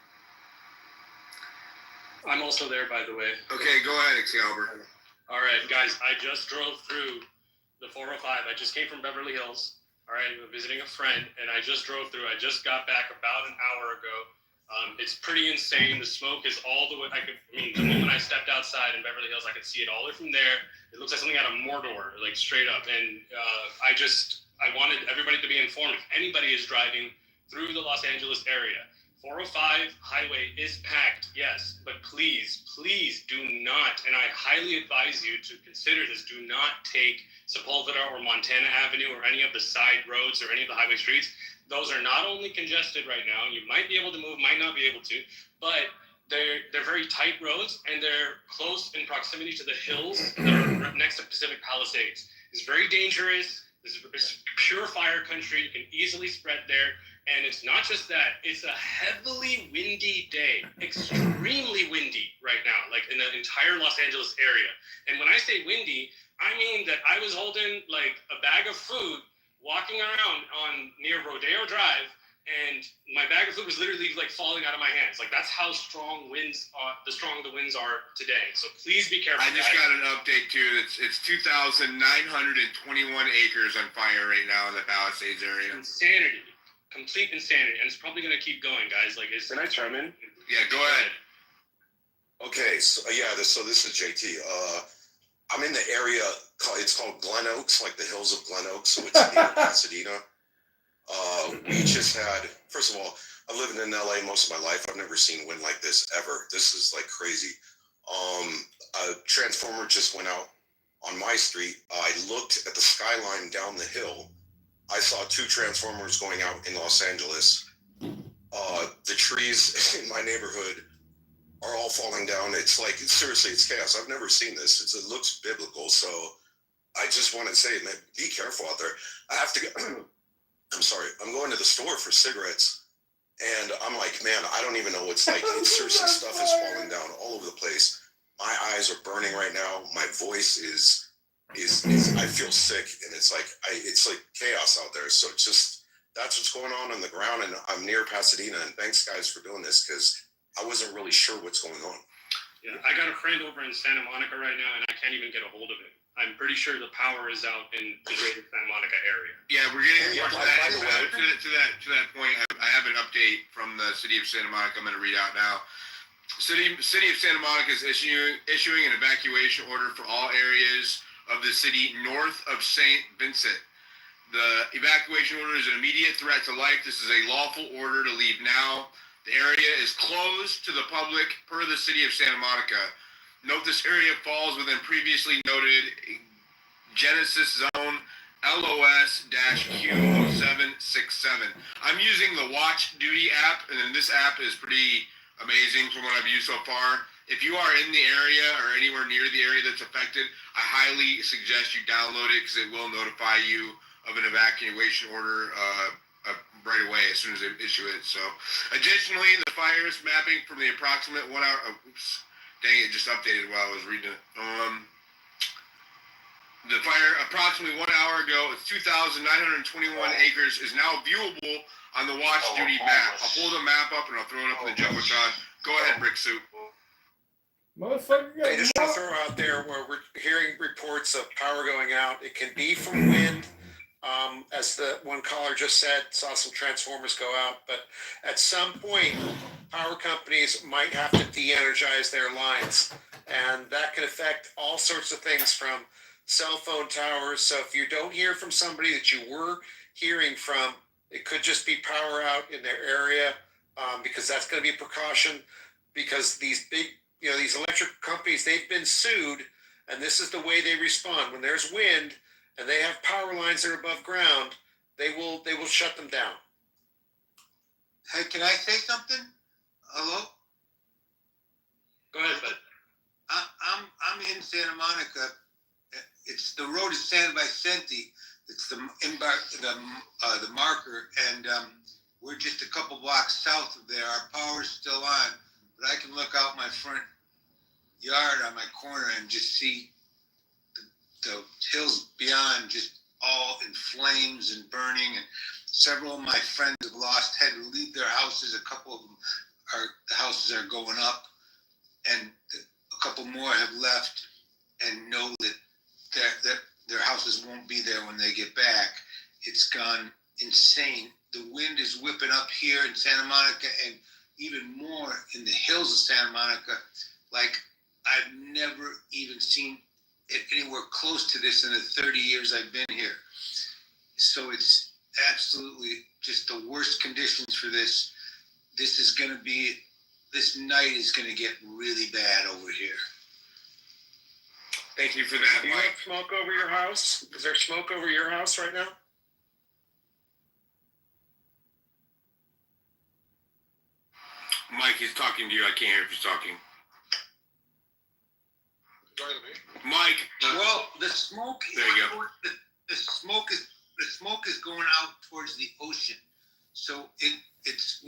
I'm also there, by the way. Okay, go ahead, Excalibur. All right, guys, I just drove through the 405. I just came from Beverly Hills. All right, I'm visiting a friend, and I just drove through. I just got back about an hour ago. It's pretty insane. The smoke is all the way. The moment I stepped outside in Beverly Hills, I could see it all the way from there. It looks like something out of Mordor, like straight up. And I wanted everybody to be informed. If anybody is driving through the Los Angeles area, 405 highway is packed, yes, but please do not, and I highly advise you to consider this, do not take Sepulveda or Montana Avenue or any of the side roads or any of the highway streets. Those are not only congested right now, you might be able to move, might not be able to, but they're very tight roads, and they're close in proximity to the hills that are next to Pacific Palisades. It's very dangerous. This is pure fire country. You can easily spread there. And it's not just that, it's a heavily windy day, extremely windy right now, like in the entire Los Angeles area. And when I say windy, I mean that I was holding like a bag of food, walking around near Rodeo Drive, and my bag of food was literally like falling out of my hands. Like that's how strong the winds are today. So please be careful. I just got an update too. It's 2,921 acres on fire right now in the Palisades area. Insanity. Complete insanity, and it's probably going to keep going, guys. Like, can I chime in? Yeah, go ahead. Okay, so this is JT. I'm in the area. It's called Glen Oaks, like the hills of Glen Oaks. So it's near Pasadena. We just had. First of all, I've lived in LA most of my life. I've never seen wind like this ever. This is like crazy. A transformer just went out on my street. I looked at the skyline down the hill. I saw 2 transformers going out in Los Angeles. The trees in my neighborhood are all falling down. It's like, seriously, it's chaos. I've never seen this. It looks biblical. So I just want to say, man, be careful out there. I have to go. I'm sorry. I'm going to the store for cigarettes. And I'm like, man, I don't even know what's like. Seriously, stuff is falling down all over the place. My eyes are burning right now. My voice is I feel sick, and it's like chaos out there. So just that's what's going on the ground, and I'm near Pasadena. And thanks, guys, for doing this because I wasn't really sure what's going on. Yeah, I got a friend over in Santa Monica right now, and I can't even get a hold of him. I'm pretty sure the power is out in the greater Santa Monica area. Yeah, we're getting to that point. I have an update from the city of Santa Monica. I'm going to read out now. City of Santa Monica is issuing an evacuation order for all areas of the city north of St. Vincent. The evacuation order is an immediate threat to life. This is a lawful order to leave now. The area is closed to the public per the city of Santa Monica. Note this area falls within previously noted Genesis Zone LOS-Q0767. I'm using the Watch Duty app, and this app is pretty amazing from what I've used so far. If you are in the area or anywhere near the area that's affected, I highly suggest you download it because it will notify you of an evacuation order right away as soon as they issue it. So, additionally, the fire is mapping from the approximate 1 hour. Dang, it just updated while I was reading it. The fire approximately 1 hour ago, it's 2,921 acres, is now viewable on the Watch Duty map. I'll pull the map up and I'll throw it up in the Jumbotron. Go ahead, Brick Soup. Hey, just to throw out there where we're hearing reports of power going out. It can be from wind. As the one caller just said, saw some transformers go out. But at some point, power companies might have to de-energize their lines. And that can affect all sorts of things from cell phone towers. So if you don't hear from somebody that you were hearing from, it could just be power out in their area, because that's going to be a precaution. Because these big, these electric companies, they've been sued, and this is the way they respond. When there's wind and they have power lines that are above ground, they will shut them down. Hey, can I say something? Hello? Go ahead, bud. I'm in Santa Monica. It's the road is San Vicente. It's the marker, and we're just a couple blocks south of there. Our power's still on, but I can look out my front yard on my corner and just see the hills beyond just all in flames and burning. And several of my friends have had to leave their houses. A couple of them the houses are going up, and a couple more have left and know that their houses won't be there when they get back. It's gone insane. The wind is whipping up here in Santa Monica, and even more in the hills of Santa Monica. Like I've never even seen it anywhere close to this in the 30 years I've been here. So it's absolutely just the worst conditions for this. This night is going to get really bad over here. Thank you for that, Do you Mike. have smoke over your house? Is there smoke over your house right now? Mike is talking to you. I can't hear if he's talking. Mike. Well, the smoke. There you go. The smoke is going out towards the ocean, so it's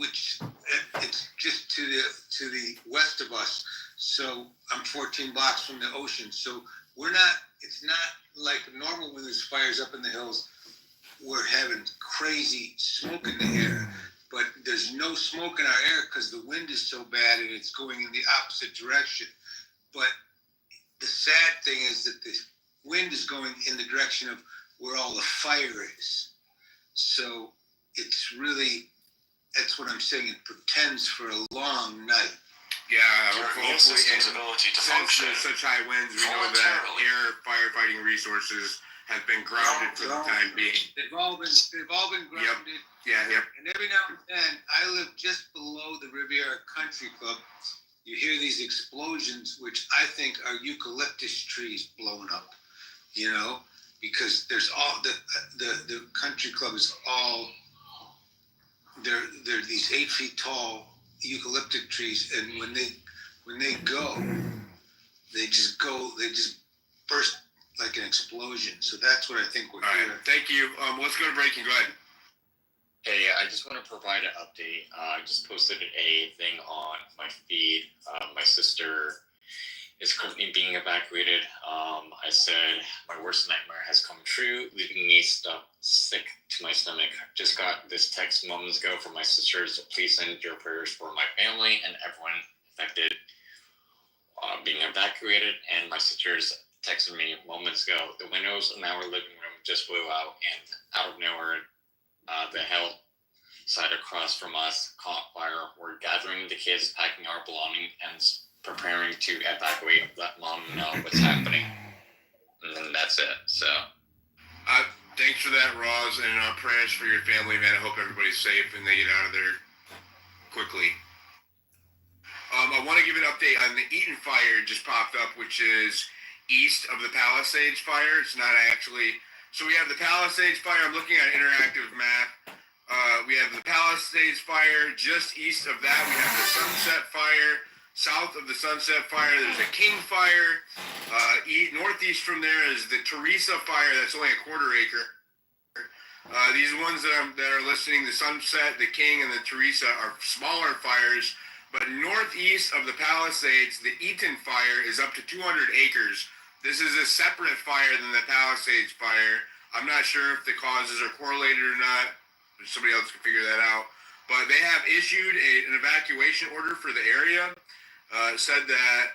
just to the west of us. So I'm 14 blocks from the ocean. So it's not like normal when there's fires up in the hills. We're having crazy smoke in the air, but there's no smoke in our air because the wind is so bad and it's going in the opposite direction. But the sad thing is that the wind is going in the direction of where all the fire is. So that's what I'm saying. It pretends for a long night. Yeah, Your immune system's ability to function with such high winds, we know that air firefighting resources have been grounded for the time being. They've all been grounded. Yep. And every now and then, I live just below the Riviera Country Club. You hear these explosions, which I think are eucalyptus trees blowing up. You know, because there's all the country club is all they're these 8 feet tall eucalyptic trees, and when they go, they just burst like an explosion. So that's what I think we're hearing. Right, thank you. Let's go to breaking. Go ahead. Hey, I just want to provide an update. I just posted a thing on my feed. My sister is currently being evacuated. I said my worst nightmare has come true, leaving me stuck sick to my stomach. Just got this text moments ago from my sisters. Please send your prayers for my family and everyone affected being evacuated. And my sisters texted me moments ago. The windows in our living room just blew out, and out of nowhere, the hill side across from us caught fire. We're gathering the kids, packing our belongings, and preparing to evacuate, let mom know what's happening. And that's it. So thanks for that, Roz, and prayers for your family, man. I hope everybody's safe and they get out of there quickly. I want to give an update on the Eaton fire just popped up, which is east of the Palisades fire. It's not actually. So we have the Palisades fire. I'm looking at an interactive map. We have the Palisades fire. Just east of that, we have the Sunset fire. South of the Sunset fire, there's a King fire. Northeast from there is the Teresa fire. That's only a quarter acre. These ones that are listening, the Sunset, the King, and the Teresa are smaller fires. But northeast of the Palisades, the Eaton fire is up to 200 acres. This is a separate fire than the Palisades fire. I'm not sure if the causes are correlated or not. Somebody else can figure that out. But they have issued an evacuation order for the area. Said that,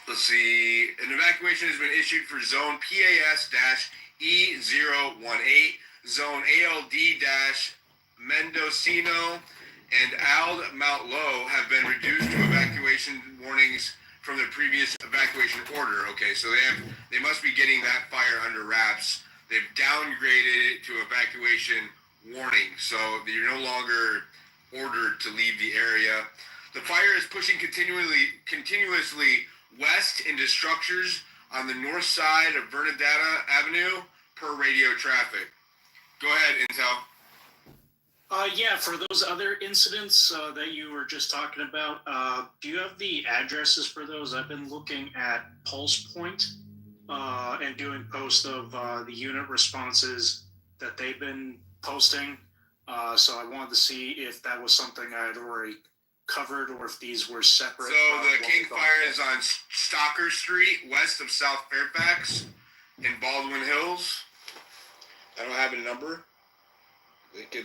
let's see, an evacuation has been issued for zone PAS-E018, zone ALD-Mendocino, and ALD Mount Low have been reduced to evacuation warnings from the previous evacuation order. Okay, so they must be getting that fire under wraps. They've downgraded it to evacuation warning, so you're no longer ordered to leave the area. The fire is pushing continuously west into structures on the north side of Bernadetta Avenue per radio traffic. Go ahead, Intel. Yeah, for those other incidents that you were just talking about, do you have the addresses for those? I've been looking at Pulse Point and doing posts of the unit responses that they've been posting. So I wanted to see if that was something I had already covered or if these were separate. So the King Fire is on Stalker Street, west of South Fairfax in Baldwin Hills. I don't have a number.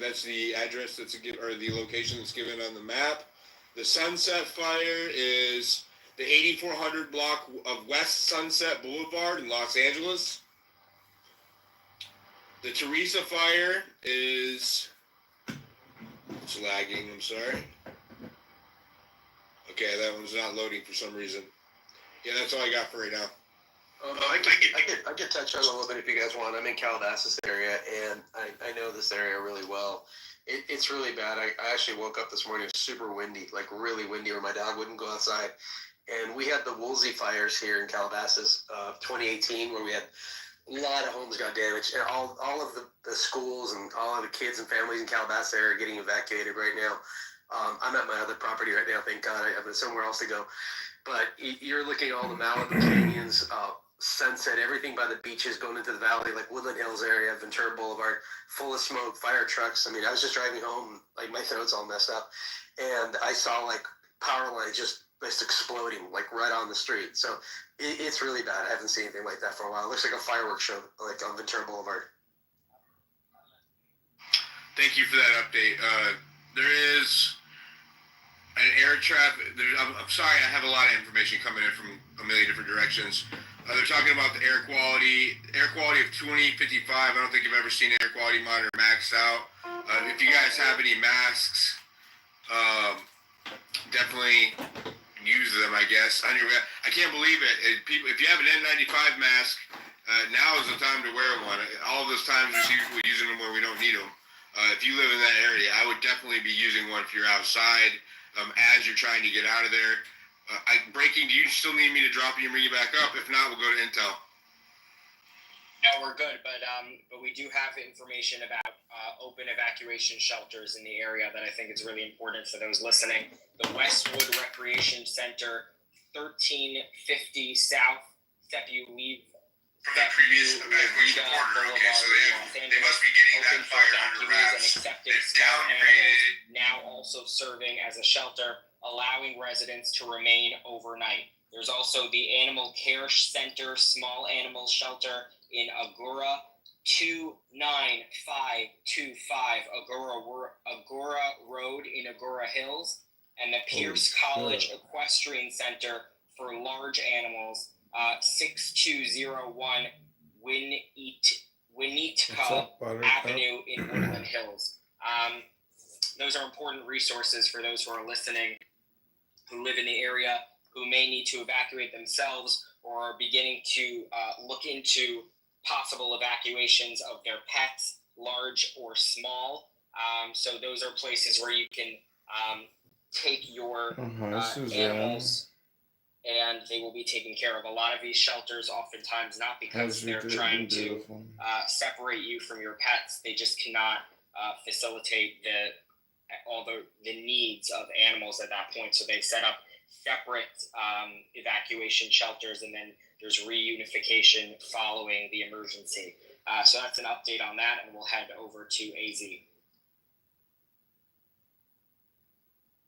That's the address or the location that's given on the map. The Sunset Fire is the 8400 block of West Sunset Boulevard in Los Angeles. The Teresa Fire is It's lagging. I'm sorry. Okay, that one's not loading for some reason. Yeah, that's all I got for right now. I could touch on a little bit if you guys want. I'm in Calabasas area, and I know this area really well. It's really bad. I actually woke up this morning. It was super windy, like really windy, where my dog wouldn't go outside. And we had the Woolsey fires here in Calabasas, 2018, where we had a lot of homes got damaged. And all of the schools and all of the kids and families in Calabasas area are getting evacuated right now. I'm at my other property right now. Thank God I have somewhere else to go. But you're looking at all the Malibu canyons, Sunset, everything by the beaches going into the valley, like Woodland Hills area, Ventura Boulevard, full of smoke, fire trucks. I mean, I was just driving home, like my throat's all messed up. And I saw like power lines just exploding, like right on the street. So it's really bad. I haven't seen anything like that for a while. It looks like a fireworks show, like on Ventura Boulevard. Thank you for that update. There is an air traffic. I'm sorry, I have a lot of information coming in from a million different directions. They're talking about the air quality of 2055. I don't think you've ever seen air quality monitor maxed out. If you guys have any masks, definitely use them, I guess. Anyway, I can't believe it. If you have an N95 mask, now is the time to wear one. All of those times we're using them where we don't need them. If you live in that area, I would definitely be using one if you're outside as you're trying to get out of there. Breaking, do you still need me to drop you and bring you back up? If not, we'll go to Intel. No, we're good, but we do have information about open evacuation shelters in the area that I think is really important for those listening. The Westwood Recreation Center, 1350 South Sepu Leave. Previous evacuation order. Okay, so they must be getting that fire under wraps. It's downgraded. Now also serving as a shelter, allowing residents to remain overnight. There's also the Animal Care Center Small Animal Shelter in Agora, 29525 Agora Road in Agora Hills, and the Pierce College Equestrian Center for Large Animals, 6201 Winnetka Avenue in Woodland Hills. Those are important resources for those who are listening, who live in the area, who may need to evacuate themselves or are beginning to look into possible evacuations of their pets, large or small. So those are places where you can take your animals and they will be taken care of. A lot of these shelters, oftentimes not because they're trying to separate you from your pets, they just cannot facilitate all the needs of animals at that point. So they set up separate evacuation shelters, and then there's reunification following the emergency. So that's an update on that, and we'll head over to AZ.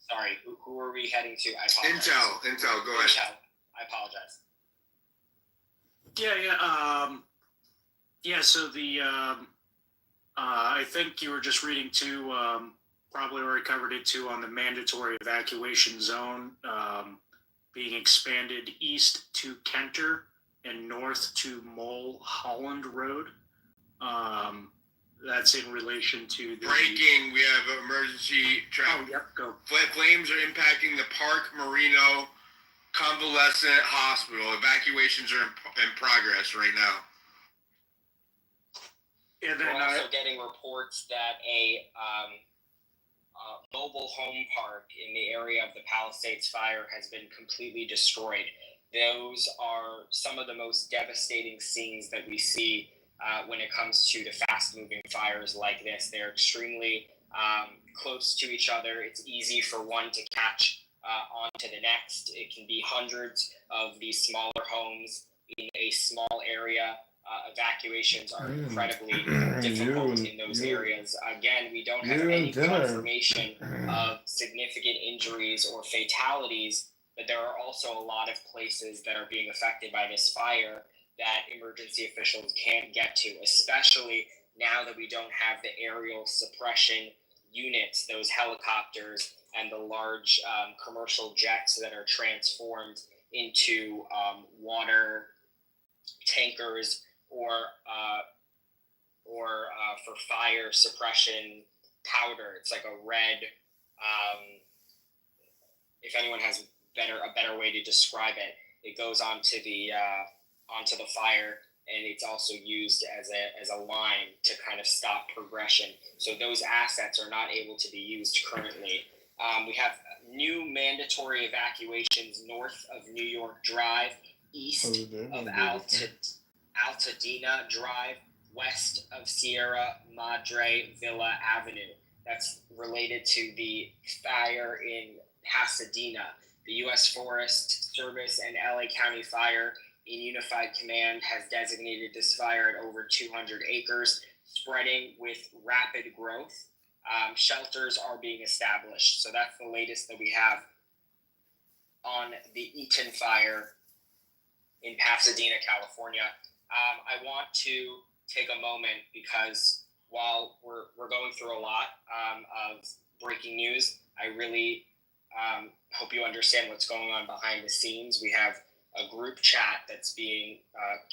Sorry, who are we heading to? I apologize. Intel, go ahead. Intel. I apologize. So the I think you were just reading too. Probably already covered it too on the mandatory evacuation zone being expanded east to Kenter and north to Mulholland Road. That's in relation to the breaking. We have emergency traffic. Oh, yep, go. Flames are impacting the Park Marino Convalescent Hospital. Evacuations are in progress right now. And then we're also getting reports that a mobile home park in the area of the Palisades fire has been completely destroyed. Those are some of the most devastating scenes that we see when it comes to the fast-moving fires like this. They're extremely close to each other. It's easy for one to catch on to the next. It can be hundreds of these smaller homes in a small area. Evacuations are incredibly difficult in those areas. Again, we don't have any confirmation of significant injuries or fatalities, but there are also a lot of places that are being affected by this fire that emergency officials can't get to, especially now that we don't have the aerial suppression units, those helicopters and the large commercial jets that are transformed into water tankers or for fire suppression powder. It's like a red. If anyone has a better way to describe it, it goes onto the fire, and it's also used as a line to kind of stop progression. So those assets are not able to be used currently. We have new mandatory evacuations north of New York Drive, east of Altadena Drive, west of Sierra Madre Villa Avenue. That's related to the fire in Pasadena. The U.S. Forest Service and LA County Fire in Unified Command has designated this fire at over 200 acres, spreading with rapid growth. Shelters are being established. So that's the latest that we have on the Eaton fire in Pasadena, California. I want to take a moment because while we're going through a lot of breaking news, I really hope you understand what's going on behind the scenes. We have a group chat that's being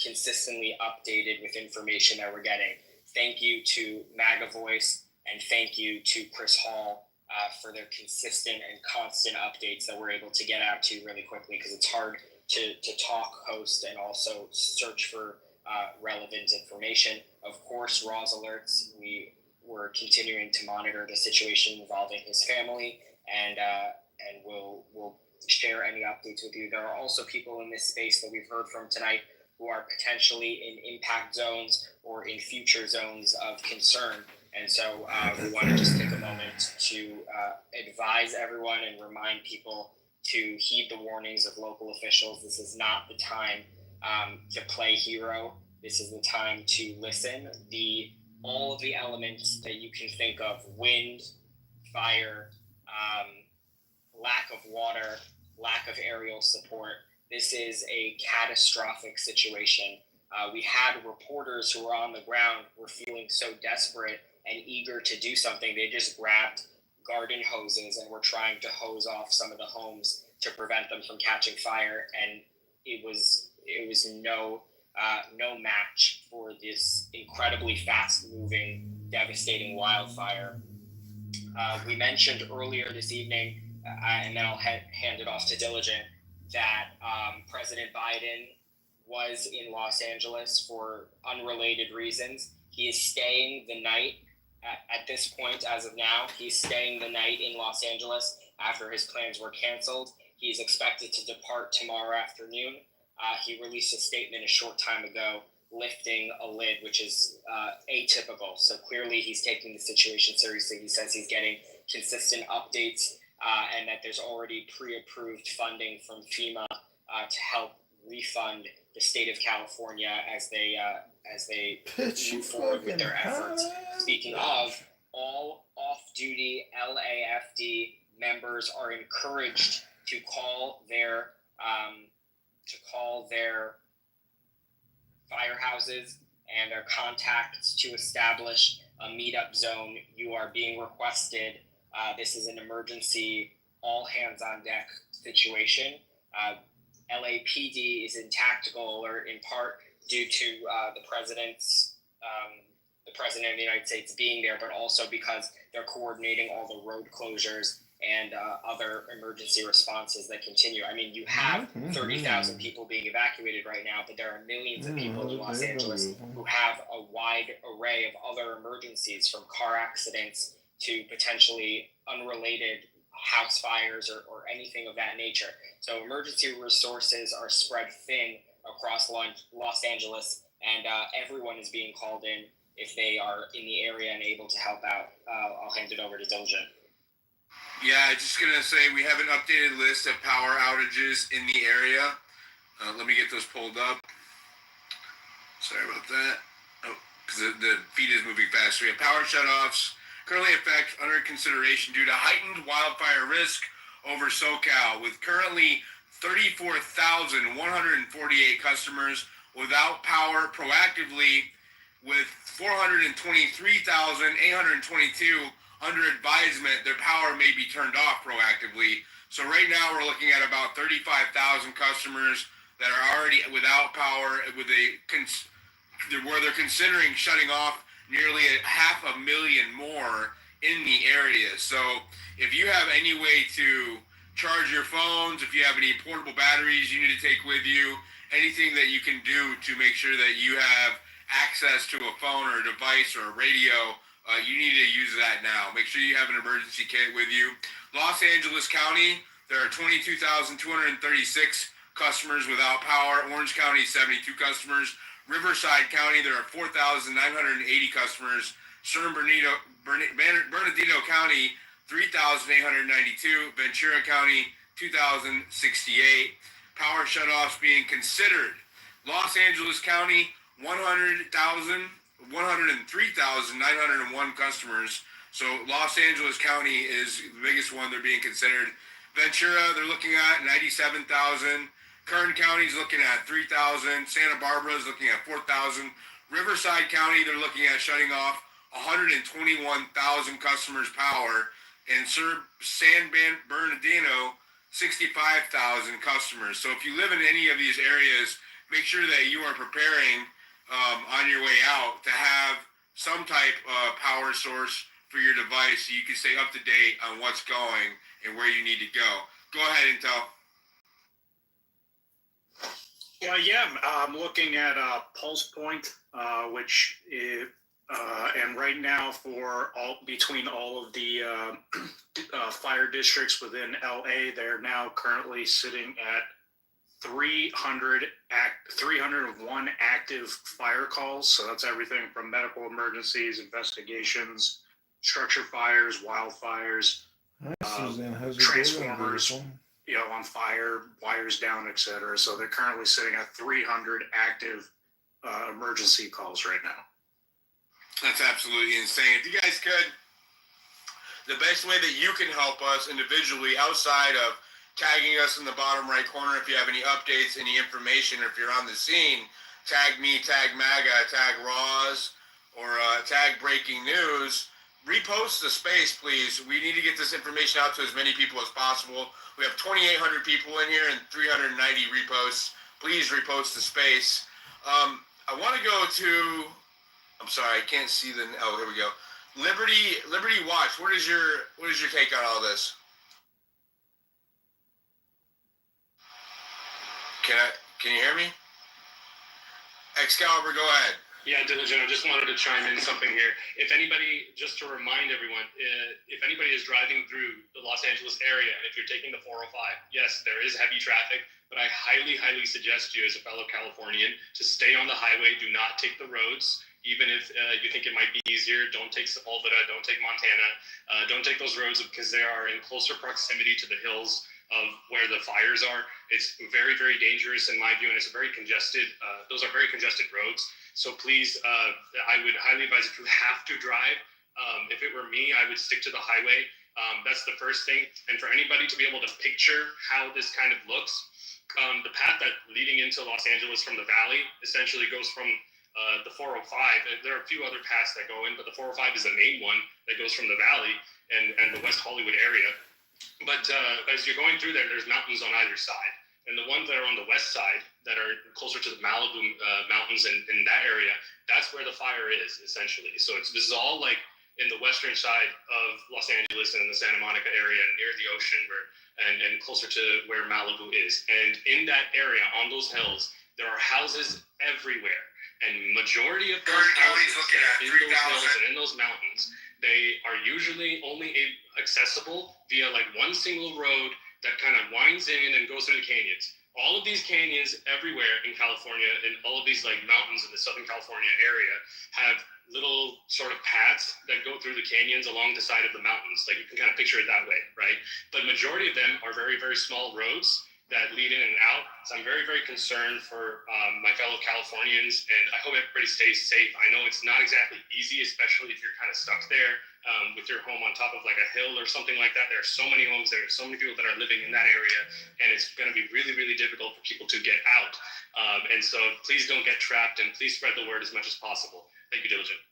consistently updated with information that we're getting. Thank you to MAGA Voice, and thank you to Chris Hall for their consistent and constant updates that we're able to get out to really quickly, because it's hard to talk, host, and also search for relevant information. Of course, Raw's alerts, we're continuing to monitor the situation involving his family, and we'll share any updates with you. There are also people in this space that we've heard from tonight who are potentially in impact zones or in future zones of concern. And so we want to just take a moment to advise everyone and remind people to heed the warnings of local officials. This is not the time to play hero. This is the time to listen. All of the elements that you can think of: wind, fire, lack of water, lack of aerial support. This is a catastrophic situation. We had reporters who were on the ground were feeling so desperate and eager to do something. They just grabbed garden hoses and were trying to hose off some of the homes to prevent them from catching fire. And it was no match for this incredibly fast-moving, devastating wildfire. We mentioned earlier this evening, and then I'll hand it off to Diligent, that President Biden was in Los Angeles for unrelated reasons. He is staying the night. At this point, as of now, he's staying the night in Los Angeles after his plans were canceled. He's expected to depart tomorrow afternoon. He released a statement a short time ago lifting a lid, which is atypical. So clearly he's taking the situation seriously. He says he's getting consistent updates and that there's already pre-approved funding from FEMA to help refund the state of California as they move forward with their efforts. Speaking of, all off-duty LAFD members are encouraged to call their firehouses and their contacts to establish a meetup zone. You are being requested. This is an emergency, all hands on deck situation. LAPD is in tactical alert in part due to the president of the United States being there, but also because they're coordinating all the road closures and other emergency responses that continue. I mean, you have 30,000 people being evacuated right now, but there are millions of people in Los Angeles who have a wide array of other emergencies, from car accidents to potentially unrelated house fires or anything of that nature. So emergency resources are spread thin across Los Angeles, and everyone is being called in if they are in the area and able to help out. I'll hand it over to Diligent. Yeah, just going to say we have an updated list of power outages in the area. Let me get those pulled up. Sorry about that. Oh, because the feed is moving fast. We have power shutoffs currently in effect under consideration due to heightened wildfire risk over SoCal, with currently 34,148 customers without power proactively, with 423,822 under advisement their power may be turned off proactively. So right now we're looking at about 35,000 customers that are already without power, where they're considering shutting off nearly 500,000 more in the area. So if you have any way to charge your phones, if you have any portable batteries you need to take with you, anything that you can do to make sure that you have access to a phone or a device or a radio, you need to use that now. Make sure you have an emergency kit with you. Los Angeles County, there are 22,236 customers without power. Orange County, 72 customers. Riverside County, there are 4,980 customers. San Bernardino County, 3,892. Ventura County, 2,068. Power shutoffs being considered. Los Angeles County, 103,901 customers. So Los Angeles County is the biggest one they're being considered. Ventura, they're looking at 97,000. Kern County's looking at 3,000. Santa Barbara is looking at 4,000. Riverside County, they're looking at shutting off 121,000 customers' power. And San Bernardino, 65,000 customers. So if you live in any of these areas, make sure that you are preparing on your way out to have some type of power source for your device so you can stay up to date on what's going and where you need to go. Go ahead, Intel. Well, yeah, I'm looking at Pulse Point, which is, and right now for between all of the fire districts within LA, they're now currently sitting at 301 active fire calls. So that's everything from medical emergencies, investigations, structure fires, wildfires, transformers, on fire, wires down, etc. So they're currently sitting at 300 active emergency calls right now. That's absolutely insane. If you guys could, the best way that you can help us individually outside of tagging us in the bottom right corner, if you have any updates, any information, or if you're on the scene, tag me, tag MAGA, tag Roz, or tag Breaking News. Repost the space, please. We need to get this information out to as many people as possible. We have 2,800 people in here and 390 reposts. Please repost the space. I want to go to, I'm sorry, I can't see the, oh, here we go. Liberty Watch, what is your take on all this? Can you hear me? Excalibur, go ahead. Yeah, Diligent, I just wanted to chime in something here. If anybody, just to remind everyone, if anybody is driving through the Los Angeles area, if you're taking the 405, yes, there is heavy traffic, but I highly, highly suggest you as a fellow Californian to stay on the highway, do not take the roads. Even if you think it might be easier, don't take Sepulveda, don't take Montana, don't take those roads because they are in closer proximity to the hills of where the fires are. It's very, very dangerous in my view, and it's a very congested, those are very congested roads. So please, I would highly advise if you have to drive, if it were me, I would stick to the highway. That's the first thing. And for anybody to be able to picture how this kind of looks, the path that leading into Los Angeles from the valley essentially goes from the 405. There are a few other paths that go in, but the 405 is the main one that goes from the valley and the West Hollywood area. But as you're going through there, there's mountains on either side. And the ones that are on the west side that are closer to the Malibu mountains in that area, that's where the fire is, essentially. So this is all like in the western side of Los Angeles and in the Santa Monica area near the ocean and closer to where Malibu is. And in that area, on those hills, there are houses everywhere. And majority of those houses that are in those hills and in those mountains, they are usually only accessible via like one single road that kind of winds in and goes through the canyons. All of these canyons everywhere in California and all of these like mountains in the Southern California area have little sort of paths that go through the canyons along the side of the mountains. Like you can kind of picture it that way, right? But majority of them are very, very small roads that lead in and out. So I'm very, very concerned for my fellow Californians, and I hope everybody stays safe. I know it's not exactly easy, especially if you're kind of stuck there with your home on top of like a hill or something like that. There are so many homes, there are so many people that are living in that area, and it's going to be really, really difficult for people to get out. And so please don't get trapped, and please spread the word as much as possible. Thank you, Diligent.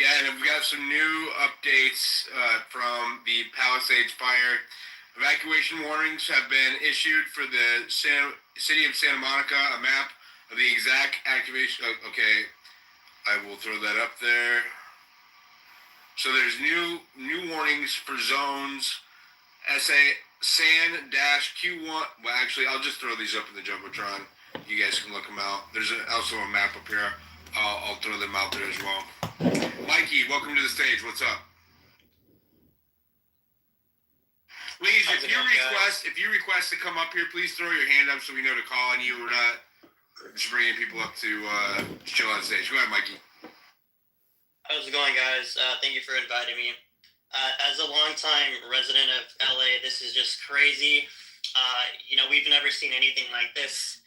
Yeah, and we've got some new updates from the Palisades fire. Evacuation warnings have been issued for the city of Santa Monica. A map of the exact activation. Okay, I will throw that up there. So there's new warnings for zones. SAN-Q1. Well, actually, I'll just throw these up in the jumbotron. You guys can look them out. There's also a map up here. I'll throw them out there as well. Mikey, welcome to the stage. What's up? Please, if you request to come up here, please throw your hand up so we know to call on you. We're not just bringing people up to chill on stage. Go ahead, Mikey. How's it going, guys? Thank you for inviting me. As a longtime resident of LA, this is just crazy. We've never seen anything like this.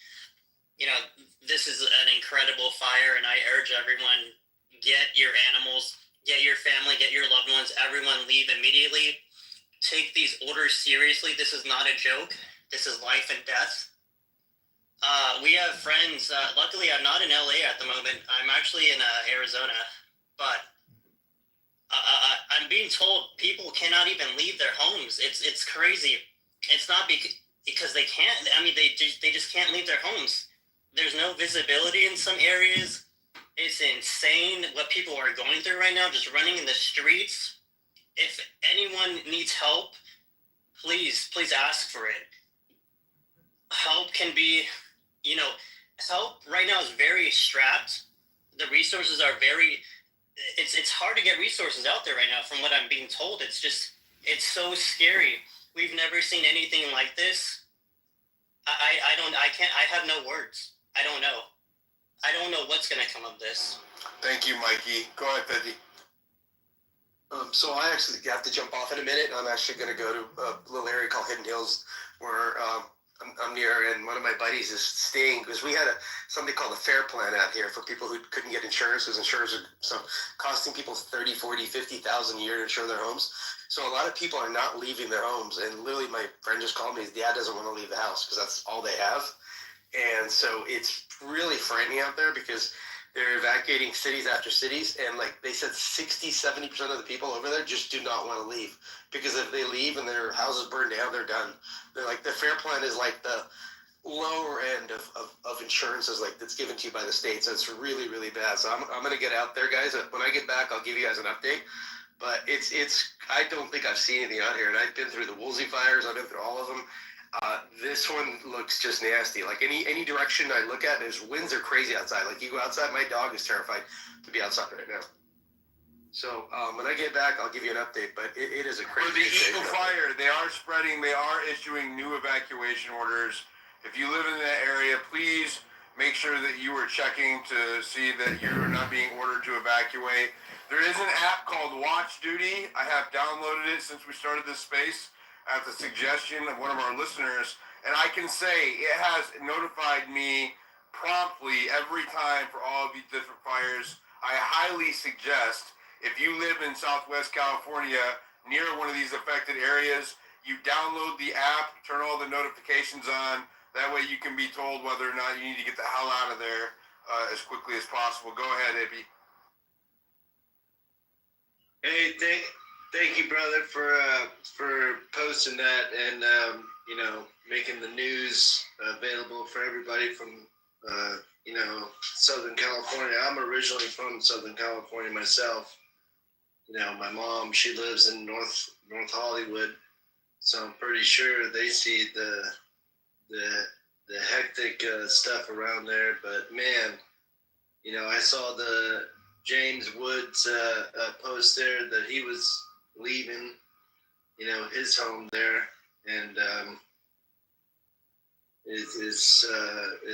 This is an incredible fire, and I urge everyone, get your animals, get your family, get your loved ones, everyone leave immediately. Take these orders seriously. This is not a joke. This is life and death. We have friends. Luckily, I'm not in LA at the moment. I'm actually in Arizona, but I'm being told people cannot even leave their homes. It's crazy. It's not because they can't. I mean, they just can't leave their homes. There's no visibility in some areas. It's insane what people are going through right now, just running in the streets. If anyone needs help, please ask for it. Help can be, help right now is very strapped. The resources are it's hard to get resources out there right now from what I'm being told. It's so scary. We've never seen anything like this. I have no words. I don't know. I don't know what's going to come of this. Thank you, Mikey. Go ahead, Peddy. So I actually have to jump off in a minute. I'm actually going to go to a little area called Hidden Hills where I'm near, and one of my buddies is staying because we had something called a fair plan out here for people who couldn't get insurance because insurance are costing people $30,000, $40,000, $50,000 a year to insure their homes. So a lot of people are not leaving their homes, and literally my friend just called me. His dad doesn't want to leave the house because that's all they have, and so it's really frightening out there because they're evacuating cities after cities, and like they said, 60-70% of the people over there just do not want to leave because if they leave and their houses burn down, they're done. They're like, the fair plan is like the lower end of insurances like that's given to you by the state, so it's really, really bad. So I'm going to get out there, guys. When I get back, I'll give you guys an update. But it's I don't think I've seen anything out here, and I've been through the Woolsey fires. I've been through all of them. This one looks just nasty. Like any direction I look at, there's winds are crazy outside. Like you go outside, my dog is terrified to be outside right now. So when I get back, I'll give you an update. But it is a crazy. For the Eagle Fire, they are spreading. They are issuing new evacuation orders. If you live in that area, please make sure that you are checking to see that you are not being ordered to evacuate. There is an app called Watch Duty. I have downloaded it since we started this space at the suggestion of one of our listeners, and I can say it has notified me promptly every time for all of these different fires. I highly suggest if you live in Southwest California near one of these affected areas, you download the app, turn all the notifications on. That way you can be told whether or not you need to get the hell out of there as quickly as possible. Go ahead, Ibby. Hey, thank you, brother, for posting that and making the news available for everybody from Southern California. I'm originally from Southern California myself. My mom, she lives in North Hollywood, so I'm pretty sure they see the hectic stuff around there. But man, I saw the James Woods post there that he was leaving, his home there, and it's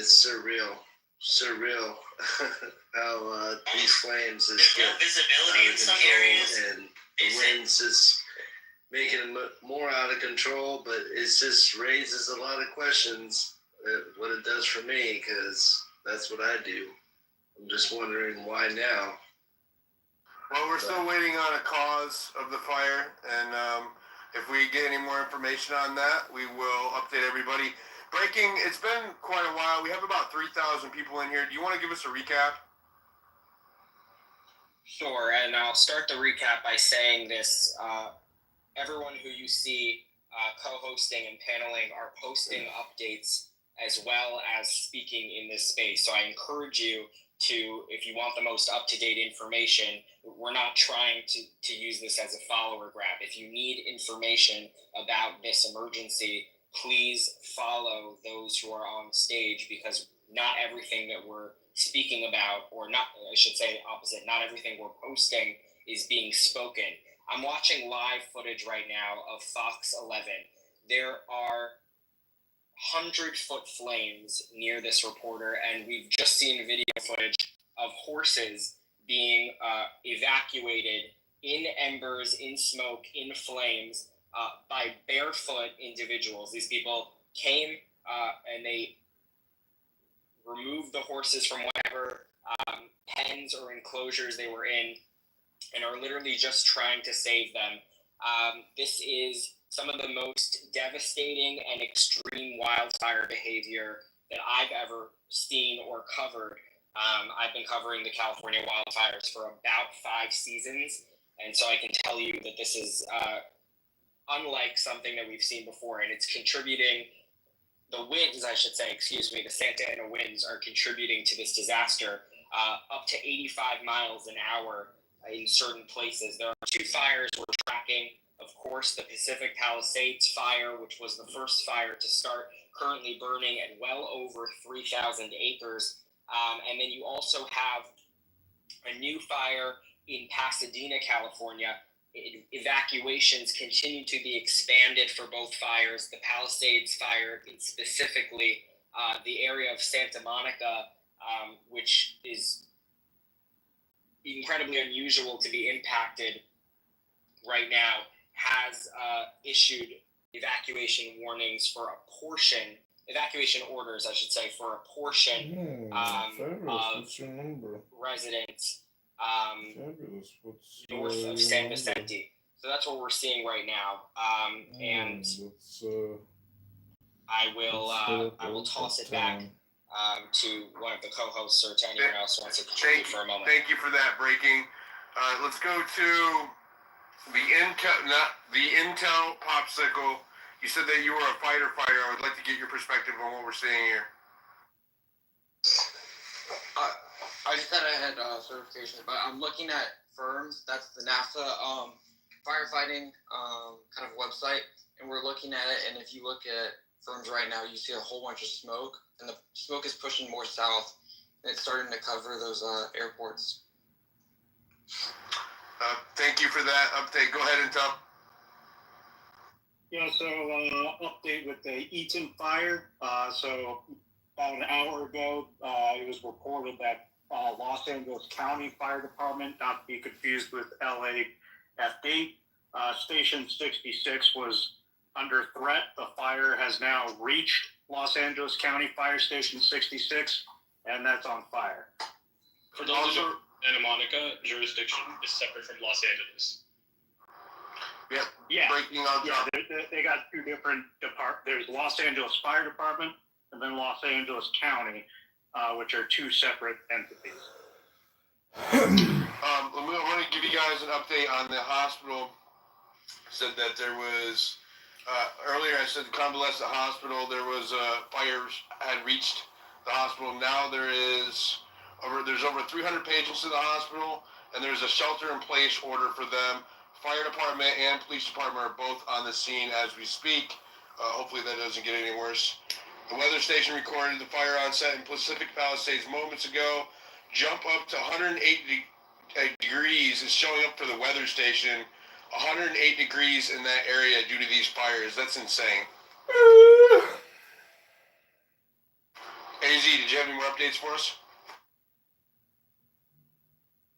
surreal how these flames is no visibility in some areas, and the winds is making them more out of control. But it just raises a lot of questions what it does for me, because that's what I do. I'm just wondering why now. Well, we're still waiting on a cause of the fire, and if we get any more information on that, we will update everybody. Breaking, it's been quite a while. We have about 3,000 people in here. Do you want to give us a recap? Sure, and I'll start the recap by saying this. Everyone who you see co-hosting and paneling are posting updates as well as speaking in this space. So I encourage you to, if you want the most up-to-date information, we're not trying to use this as a follower grab. If you need information about this emergency, please follow those who are on stage, because not everything that we're speaking about, or not, I should say opposite, not everything we're posting is being spoken. I'm watching live footage right now of Fox 11. There are 100-foot flames near this reporter, and we've just seen video footage of horses being evacuated in embers, in smoke, in flames, by barefoot individuals. These people came and they removed the horses from whatever pens or enclosures they were in, and are literally just trying to save them. This is some of the most devastating and extreme wildfire behavior that I've ever seen or covered. I've been covering the California wildfires for about 5 seasons, and so I can tell you that this is unlike something that we've seen before, and it's contributing. The winds, I should say, the Santa Ana winds are contributing to this disaster up to 85 miles an hour in certain places. There are 2 fires we're tracking. Of course, the Pacific Palisades fire, which was the first fire to start, currently burning at well over 3,000 acres. And then you also have a new fire in Pasadena, California. Evacuations continue to be expanded for both fires. The Palisades fire, specifically the area of Santa Monica, which is incredibly unusual to be impacted right now, has issued evacuation orders, I should say, for a portion of What's your number? residents Fabulous. What's north of San Vicente. So that's what we're seeing right now. And I will toss it back to one of the co-hosts or to anyone else who wants to contribute for a moment. Thank you for that breaking. Let's go to the Intel popsicle. You said that you were a fighter. I would like to get your perspective on what we're seeing here. I just thought I had certification, but I'm looking at firms. That's the NASA firefighting kind of website, and we're looking at it. And if you look at firms right now, you see a whole bunch of smoke, and the smoke is pushing more south, and it's starting to cover those airports. Thank you for that update. Go ahead and tell. Yeah, so update with the Eaton fire. So about an hour ago, it was reported that Los Angeles County Fire Department, not to be confused with LAFD, Station 66 was under threat. The fire has now reached Los Angeles County Fire Station 66, and that's on fire. For those of Santa Monica, jurisdiction is separate from Los Angeles. Yeah. They got 2 different departments. There's Los Angeles Fire Department and then Los Angeles County, which are 2 separate entities. I want to give you guys an update on the hospital. Said that there was earlier. I said the convalescent hospital. There was fires had reached the hospital. Now there's over 300 patients in the hospital, and there's a shelter-in-place order for them. Fire department and police department are both on the scene as we speak. Hopefully that doesn't get any worse. The weather station recorded the fire onset in Pacific Palisades moments ago. Jump up to 108 degrees is showing up for the weather station. 108 degrees in that area due to these fires. That's insane. AZ, did you have any more updates for us?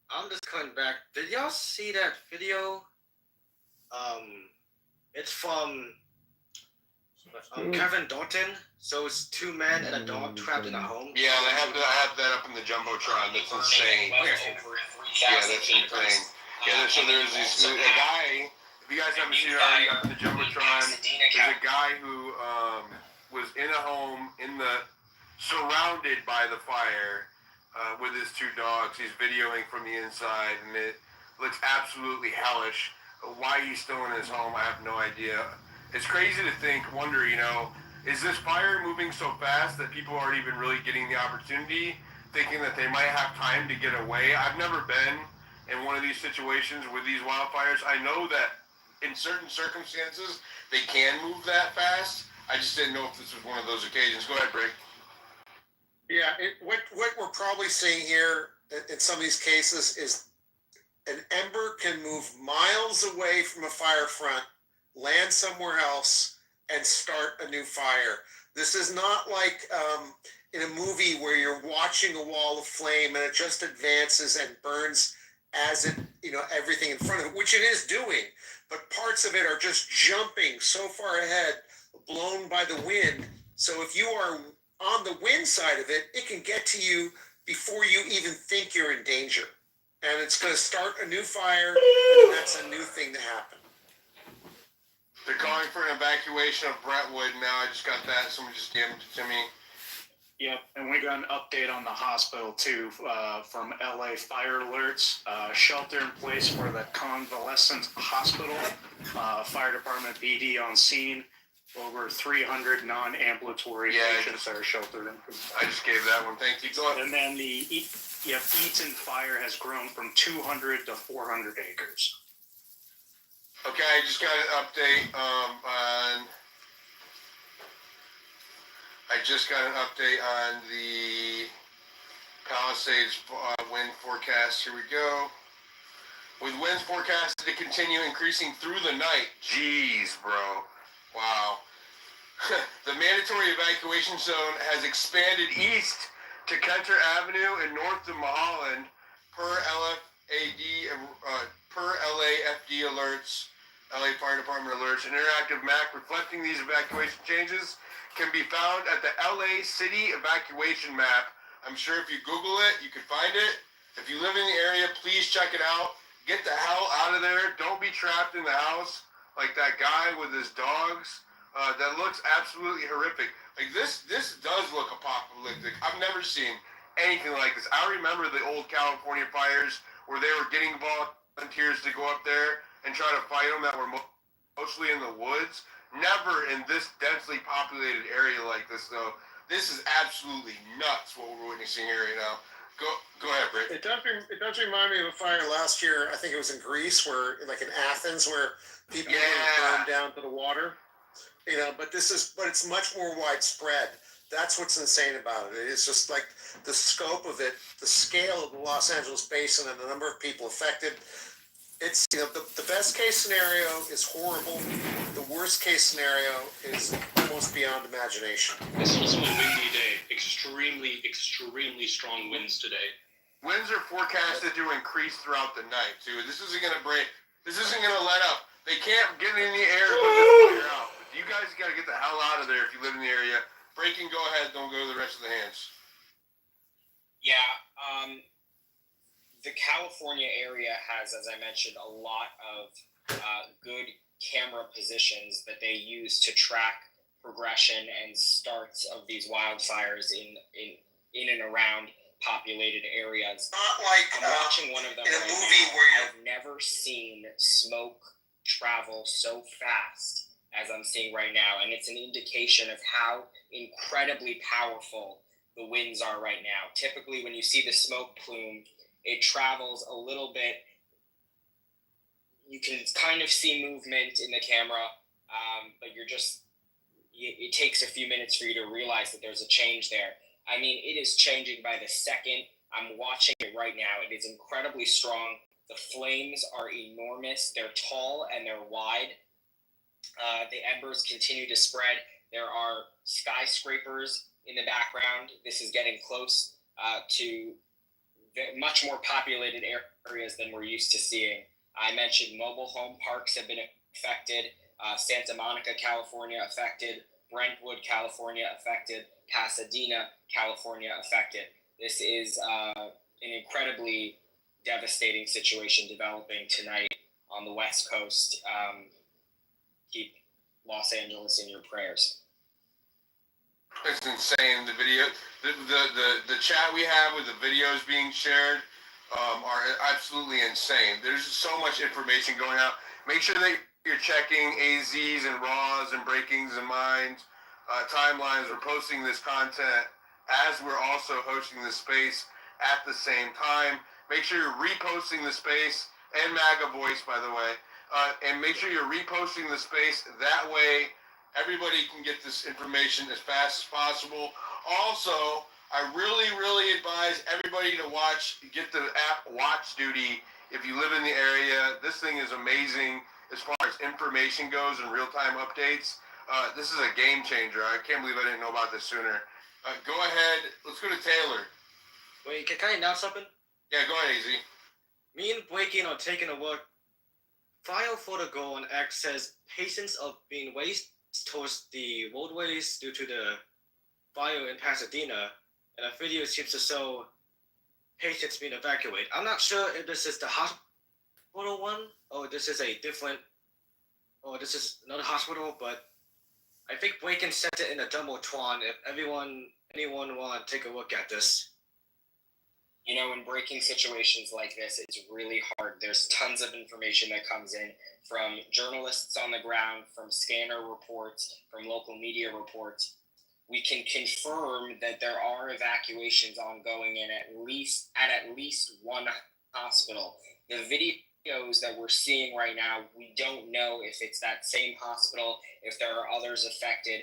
I'm just coming back. Did y'all see that video? It's from Kevin Dalton. So it's 2 men and a dog trapped in a home. Yeah, I have that up in the jumbotron. That's insane. Yeah, that's insane. Yeah, so there's a guy. If you guys haven't seen it already up in the jumbotron, there's a guy who was in a home surrounded by the fire with his 2 dogs. He's videoing from the inside, and it looks absolutely hellish. Why he's still in his home, I have no idea. It's crazy to wonder, is this fire moving so fast that people aren't even really getting the opportunity thinking that they might have time to get away. I've never been in one of these situations with these wildfires. I know that in certain circumstances they can move that fast. I just didn't know if this was one of those occasions. Go ahead, Brick. Yeah, what we're probably seeing here in some of these cases is an ember can move miles away from a fire front, land somewhere else, and start a new fire. This is not like in a movie where you're watching a wall of flame and it just advances and burns as it, everything in front of it, which it is doing, but parts of it are just jumping so far ahead, blown by the wind. So if you are on the wind side of it, it can get to you before you even think you're in danger. And it's going to start a new fire, and that's a new thing to happen. They're calling for an evacuation of Brentwood now. I just got that. Someone just gave it to me. Yep, and we got an update on the hospital too from LA Fire Alerts. Shelter in place for the convalescent hospital. Fire department PD on scene. Over 300 non-ambulatory patients that are sheltered in. I just gave that one. Thank you. Go ahead. And then the Eaton fire has grown from 200 to 400 acres. Okay, I just got an update on. I just got an update on the Palisades wind forecast. Here we go. With winds forecasted to continue increasing through the night. Jeez, bro. Wow. The mandatory evacuation zone has expanded east to Kenter Avenue and north to Mulholland per LAFD alerts, LA Fire Department alerts. An interactive map reflecting these evacuation changes can be found at the LA City Evacuation Map. I'm sure if you Google it, you can find it. If you live in the area, please check it out. Get the hell out of there. Don't be trapped in the house like that guy with his dogs. That looks absolutely horrific. Like this does look apocalyptic. I've never seen anything like this. I remember the old California fires where they were getting volunteers to go up there and try to fight them that were mostly in the woods. Never in this densely populated area like this, though. This is absolutely nuts what we're witnessing here right now. Go ahead, Britt. It does remind me of a fire last year. I think it was in Greece, where like in Athens, where people were burned down to the water. But it's much more widespread. That's what's insane about it. It's just like the scope of it, the scale of the Los Angeles basin, and the number of people affected. It's the best case scenario is horrible. The worst case scenario is almost beyond imagination. It's also a windy day. Extremely, extremely strong winds today. Winds are forecasted to increase throughout the night too. This isn't gonna break. This isn't gonna let up. They can't get in the air and put the fire out. You guys got to get the hell out of there if you live in the area. Breaking, go ahead. Don't go to the rest of the hands. Yeah, the California area has, as I mentioned, a lot of good camera positions that they use to track progression and starts of these wildfires in and around populated areas. Not like I'm watching one of them in a right movie now. where I've never seen smoke travel so fast as I'm seeing right now, and it's an indication of how incredibly powerful the winds are right now. Typically, when you see the smoke plume, it travels a little bit. You can kind of see movement in the camera, but it takes a few minutes for you to realize that there's a change there. I mean, it is changing by the second. I'm watching it right now. It is incredibly strong. The flames are enormous. They're tall and they're wide. The embers continue to spread. There are skyscrapers in the background. This is getting close to much more populated areas than we're used to seeing. I mentioned mobile home parks have been affected. Santa Monica, California affected. Brentwood, California affected. Pasadena, California affected. This is an incredibly devastating situation developing tonight on the West Coast. Keep Los Angeles in your prayers. It's insane. The video, the chat we have with the videos being shared are absolutely insane. There's so much information going out. Make sure that you're checking AZs and RAWs and breakings and mines, timelines. We're posting this content as we're also hosting the space at the same time. Make sure you're reposting the space, and MAGA voice, by the way, and make sure you're reposting the space. That way, everybody can get this information as fast as possible. Also, I really advise everybody to get the app Watch Duty if you live in the area. This thing is amazing as far as information goes and real-time updates. This is a game changer. I can't believe I didn't know about this sooner. Go ahead. Let's go to Taylor. Wait, can I announce something? Yeah, go ahead, AZ. Me and Breaking are taking a look. File photo goal on X says patients are being raced towards the roadways due to the fire in Pasadena, and a video seems to show patients being evacuated. I'm not sure if this is the hospital one, or this is this is another hospital, but I think Breaking sent it in a Jumbotron. If anyone want to take a look at this. You know, in breaking situations like this, it's really hard. There's tons of information that comes in from journalists on the ground, from scanner reports, from local media reports. We can confirm that there are evacuations ongoing at least one hospital. The videos that we're seeing right now, we don't know if it's that same hospital, if there are others affected.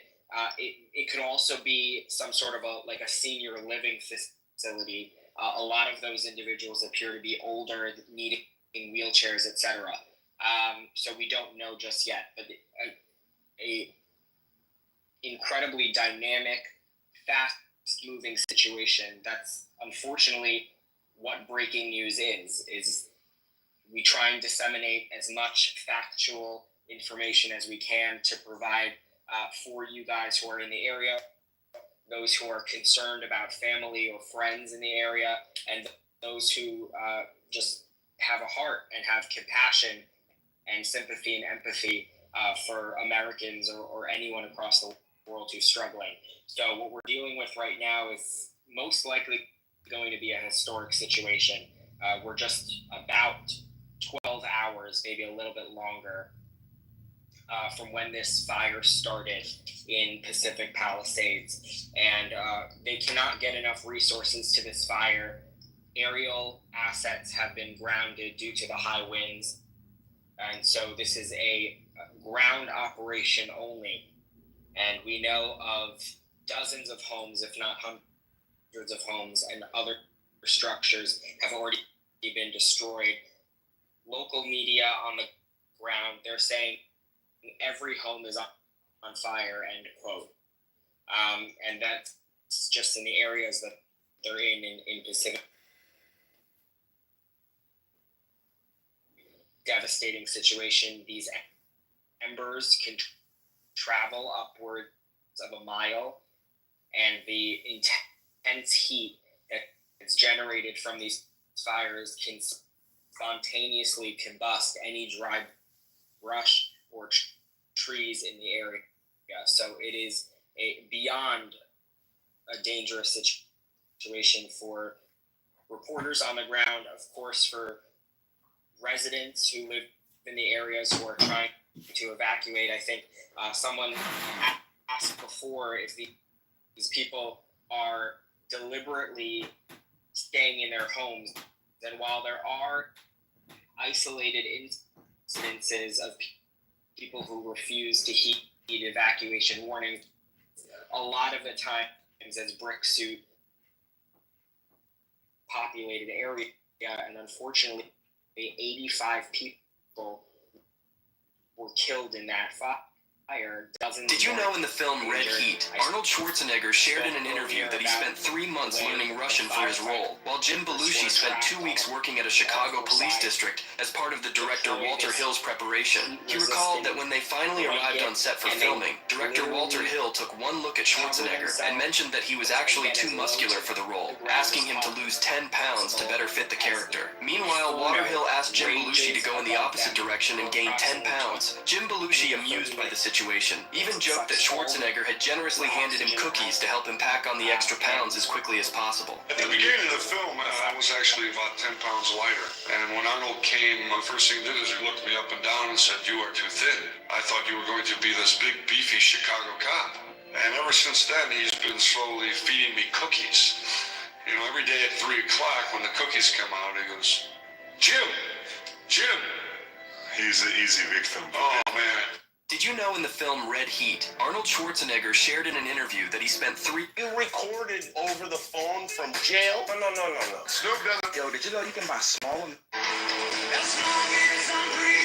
It could also be some sort of a senior living facility. A lot of those individuals appear to be older, needing wheelchairs, etc. So we don't know just yet. But a incredibly dynamic, fast-moving situation. That's unfortunately what breaking news is we try and disseminate as much factual information as we can to provide for you guys who are in the area, those who are concerned about family or friends in the area, and those who just have a heart and have compassion and sympathy and empathy for Americans or anyone across the world who's struggling. So what we're dealing with right now is most likely going to be a historic situation. We're just about 12 hours, maybe a little bit longer, from when this fire started in Pacific Palisades. And they cannot get enough resources to this fire. Aerial assets have been grounded due to the high winds. And so this is a ground operation only. And we know of dozens of homes, if not hundreds of homes, and other structures have already been destroyed. Local media on the ground, they're saying every home is on fire, end quote. And that's just in the areas that they're in Pacific. Devastating situation. These embers can travel upwards of a mile, and the intense heat that's generated from these fires can spontaneously combust any dry brush or trees in the area. So it is beyond a dangerous situation for reporters on the ground, of course, for residents who live in the areas who are trying to evacuate. I think someone asked before if these people are deliberately staying in their homes. And while there are isolated instances of people who refuse to heed evacuation warnings, a lot of the times as brick suit populated area, and unfortunately 85 people were killed in that fire. Did you know in the film Red Heat, Arnold Schwarzenegger shared in an interview that he spent 3 months learning Russian for his role, while Jim Belushi spent 2 weeks working at a Chicago police district as part of the director Walter Hill's preparation? He recalled that when they finally arrived on set for filming, director Walter Hill took one look at Schwarzenegger and mentioned that he was actually too muscular for the role, asking him to lose 10 pounds to better fit the character. Meanwhile, Walter Hill asked Jim Belushi to go in the opposite direction and gain 10 pounds. Jim Belushi, amused by the situation, even joked that Schwarzenegger had generously handed him cookies to help him pack on the extra pounds as quickly as possible. At the beginning of the film, I was actually about 10 pounds lighter. And when Arnold came, the first thing he did is he looked me up and down and said, "You are too thin. I thought you were going to be this big, beefy Chicago cop." And ever since then, he's been slowly feeding me cookies. You know, every day at 3 o'clock when the cookies come out, he goes, Jim, Jim. He's an easy victim. Oh, man. Did you know in the film Red Heat, Arnold Schwarzenegger shared in an interview that he spent 3... You recorded over the phone from jail? No. Snoop doesn't. Yo, did you know you can buy small one? As long as I'm breathing.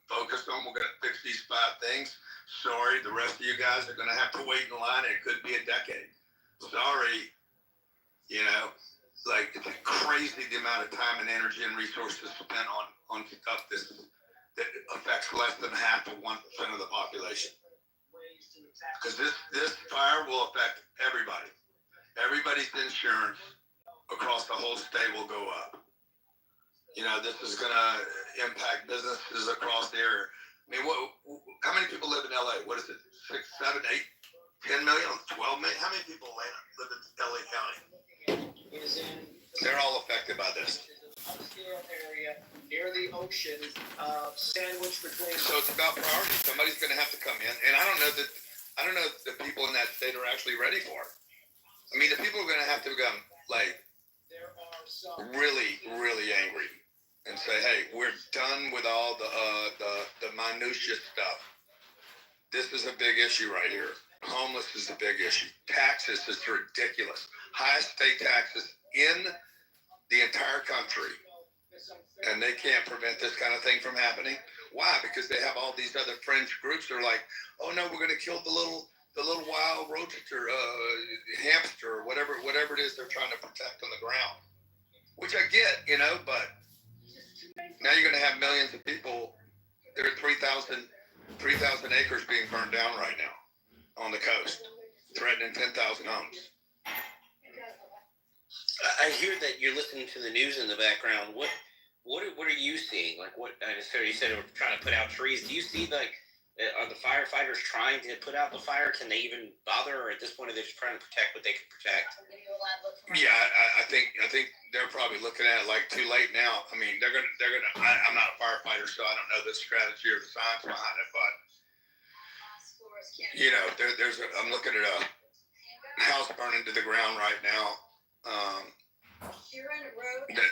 Focus on, we're going to fix these 5 things. Sorry, the rest of you guys are going to have to wait in line, and it could be a decade. Sorry, you know, like it's crazy the amount of time and energy and resources spent on stuff that affects less than 0.5% of the population. Because this fire will affect everybody. Everybody's insurance across the whole state will go up. You know, this is going to impact businesses across the area. I mean, how many people live in LA? What is it? 6, 7, 8, 10 million, 12 million? How many people live in LA County? They're all affected by this. Upscale area near the ocean, sandwiched between. So it's about priority. Somebody's going to have to come in, and I don't know if the people in that state are actually ready for it. I mean, the people are going to have to become like really, really angry and say, "Hey, we're done with all the minutia stuff. This is a big issue right here. Homeless is a big issue. Taxes is ridiculous. Highest state taxes in the entire country, and they can't prevent this kind of thing from happening. Why? Because they have all these other fringe groups that are like, oh no, we're going to kill the little wild roadster, hamster, or whatever it is they're trying to protect on the ground. Which I get, you know, but now you're going to have millions of people. There are 3,000 acres being burned down right now on the coast, threatening 10,000 homes. I hear that you're listening to the news in the background. What are you seeing? Like what? I just heard you said they were trying to put out trees. Do you see like are the firefighters trying to put out the fire? Can they even bother, or at this point are they just trying to protect what they can protect? Yeah, I think they're probably looking at it like too late now. I mean, they're gonna. I'm not a firefighter, so I don't know the strategy or the science behind it, but you know, I'm looking at house burning to the ground right now.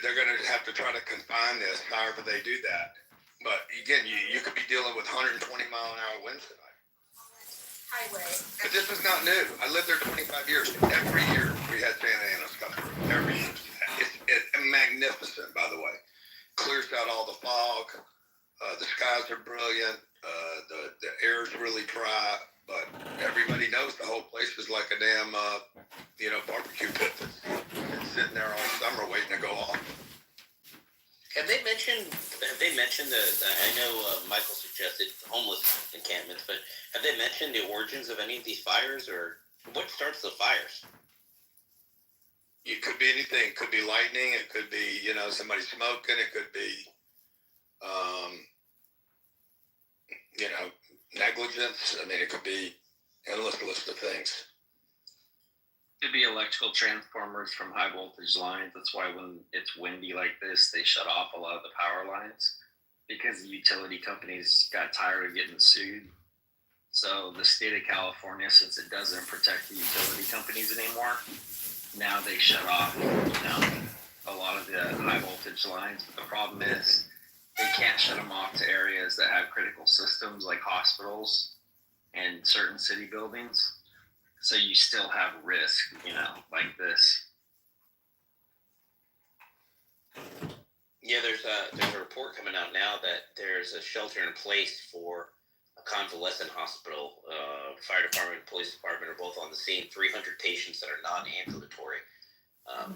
They're going to have to try to confine this however they do that. But again, you could be dealing with 120 mile an hour winds tonight. Highway. But this is not new. I lived there 25 years. Every year we had Santa Ana's come through. Every year. It's magnificent, by the way. Clears out all the fog. The skies are brilliant. The air is really dry. But everybody knows the whole place is like a damn, barbecue pit that's sitting there all summer waiting to go off. Have they mentioned I know Michael suggested homeless encampments, but have they mentioned the origins of any of these fires, or what starts the fires? It could be anything. It could be lightning. It could be, somebody smoking. It could be, negligence. I mean, it could be endless list of things. Could be electrical transformers from high voltage lines. That's why when it's windy like this, they shut off a lot of the power lines because the utility companies got tired of getting sued. So the state of California, since it doesn't protect the utility companies anymore, now they shut off, a lot of the high voltage lines. But the problem is they can't shut them off to areas that have critical systems like hospitals and certain city buildings. So you still have risk, like this. Yeah, there's a report coming out now that there's a shelter in place for a convalescent hospital. Fire department and police department are both on the scene. 300 patients that are non-ambulatory. I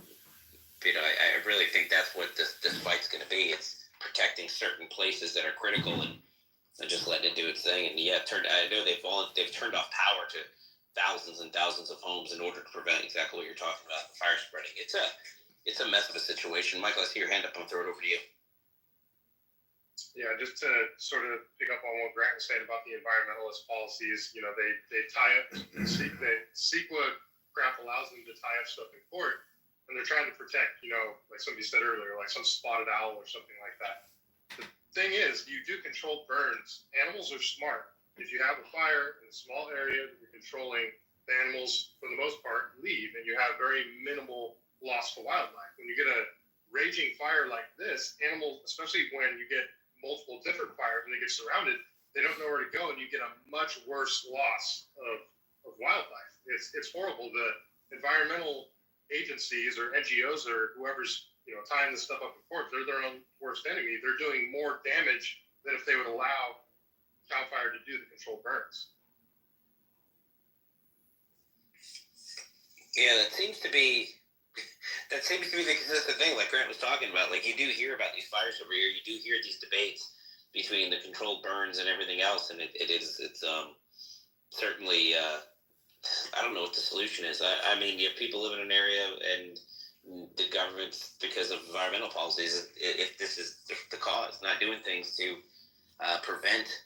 really think that's what this fight's going to be. It's protecting certain places that are critical and just letting it do its thing. And yeah, I know they've turned off power to thousands and thousands of homes in order to prevent exactly what you're talking about, the fire spreading. It's a mess of a situation. Michael, I see your hand up. I'm going to throw it over to you. Yeah, just to sort of pick up on what Grant was saying about the environmentalist policies, they tie up, CEQA crap allows them to tie up stuff in court, and they're trying to protect, like somebody said earlier, like some spotted owl or something like that. The thing is, you do controlled burns. Animals are smart. If you have a fire in a small area that you're controlling, the animals, for the most part, leave, and you have very minimal loss to wildlife. When you get a raging fire like this, animals, especially when you get multiple different fires and they get surrounded, they don't know where to go, and you get a much worse loss of wildlife. It's horrible. The environmental agencies or NGOs or whoever's tying this stuff up in court, they're their own worst enemy. They're doing more damage than if they would allow CAL FIRE to do the controlled burns. Yeah, that seems to be the consistent thing, like Grant was talking about. Like, you do hear about these fires every year. You do hear these debates between the controlled burns and everything else, and it's certainly I don't know what the solution is. I mean, you have people live in an area, and the government, because of environmental policies, if this is the cause, not doing things to prevent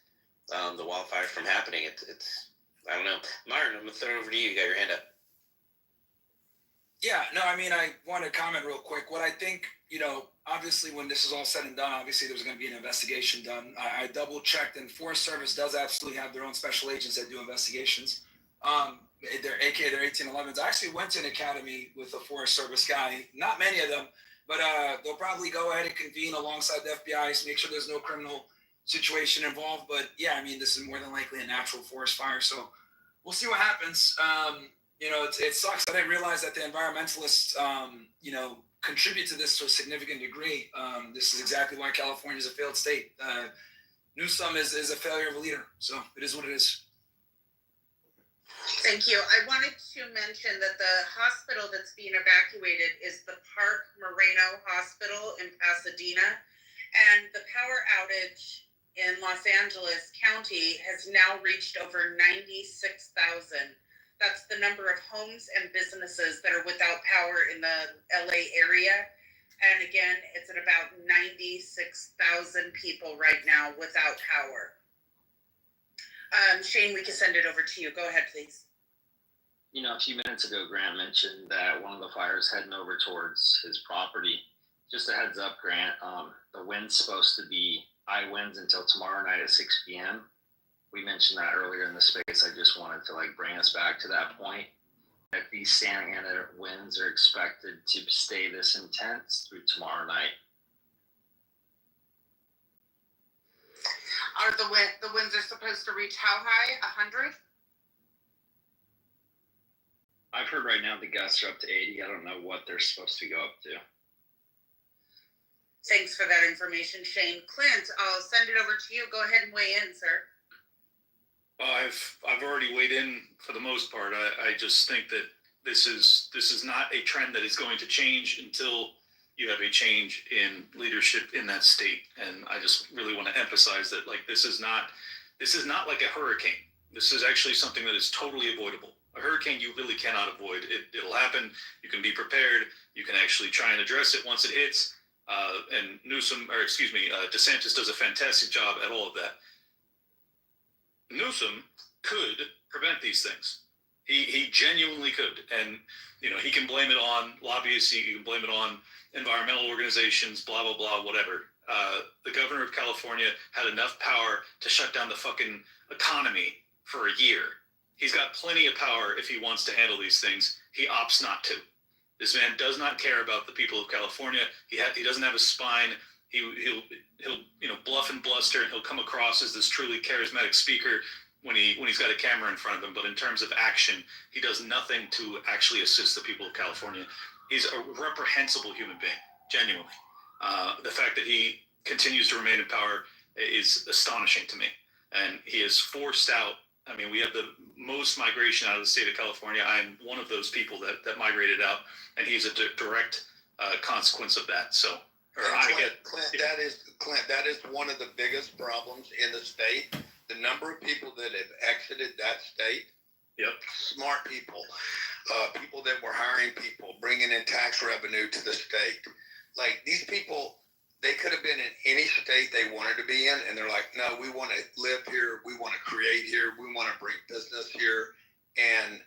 the wildfires from happening. It's I don't know. Myron, I'm gonna throw it over to you. You got your hand up. Yeah, no, I mean, I want to comment real quick. What I think, obviously when this is all said and done, obviously there's going to be an investigation done. I double checked, and Forest Service does absolutely have their own special agents that do investigations. They're 1811s. I actually went to an academy with a Forest Service guy, not many of them, but they'll probably go ahead and convene alongside the FBI to make sure there's no criminal situation involved. But yeah, I mean, this is more than likely a natural forest fire. So we'll see what happens. It sucks. I didn't realize that the environmentalists, contribute to this to a significant degree. This is exactly why California is a failed state. Newsom is a failure of a leader. So it is what it is. Thank you. I wanted to mention that the hospital that's being evacuated is the Park Moreno Hospital in Pasadena. And the power outage in Los Angeles County has now reached over 96,000. That's the number of homes and businesses that are without power in the LA area. And again, it's at about 96,000 people right now without power. Shane, we can send it over to you. Go ahead, please. A few minutes ago, Grant mentioned that one of the fires heading over towards his property. Just a heads up, Grant, the wind's supposed to be high winds until tomorrow night at 6 p.m. We mentioned that earlier in the space. I just wanted to bring us back to that point. If these Santa Ana winds are expected to stay this intense through tomorrow night. Are the winds are supposed to reach how high? 100? I've heard right now the gusts are up to 80. I don't know what they're supposed to go up to. Thanks for that information, Shane. Clint, I'll send it over to you. Go ahead and weigh in, sir. I've already weighed in for the most part. I just think that this is not a trend that is going to change until you have a change in leadership in that state. And I just really want to emphasize that, like, this is not like a hurricane. This is actually something that is totally avoidable. A hurricane you really cannot avoid. It'll happen. You can be prepared. You can actually try and address it once it hits. And DeSantis does a fantastic job at all of that. Newsom could prevent these things. He genuinely could. And, he can blame it on lobbyists. He can blame it on environmental organizations, blah, blah, blah, whatever. The governor of California had enough power to shut down the fucking economy for a year. He's got plenty of power if he wants to handle these things. He opts not to. This man does not care about the people of California. He doesn't have a spine. He'll bluff and bluster, and he'll come across as this truly charismatic speaker when he's got a camera in front of him. But in terms of action, he does nothing to actually assist the people of California. He's a reprehensible human being, genuinely. The fact that he continues to remain in power is astonishing to me. And he has forced out, we have the most migration out of the state of California. I'm one of those people that migrated out, and he's a direct consequence of that. So, Clint, that is one of the biggest problems in the state. The number of people that have exited that state. Yep. Smart people, people that were hiring people, bringing in tax revenue to the state. Like, these people, they could have been in any state they wanted to be in, and they're like, no, we want to live here, we want to create here, we want to bring business here, and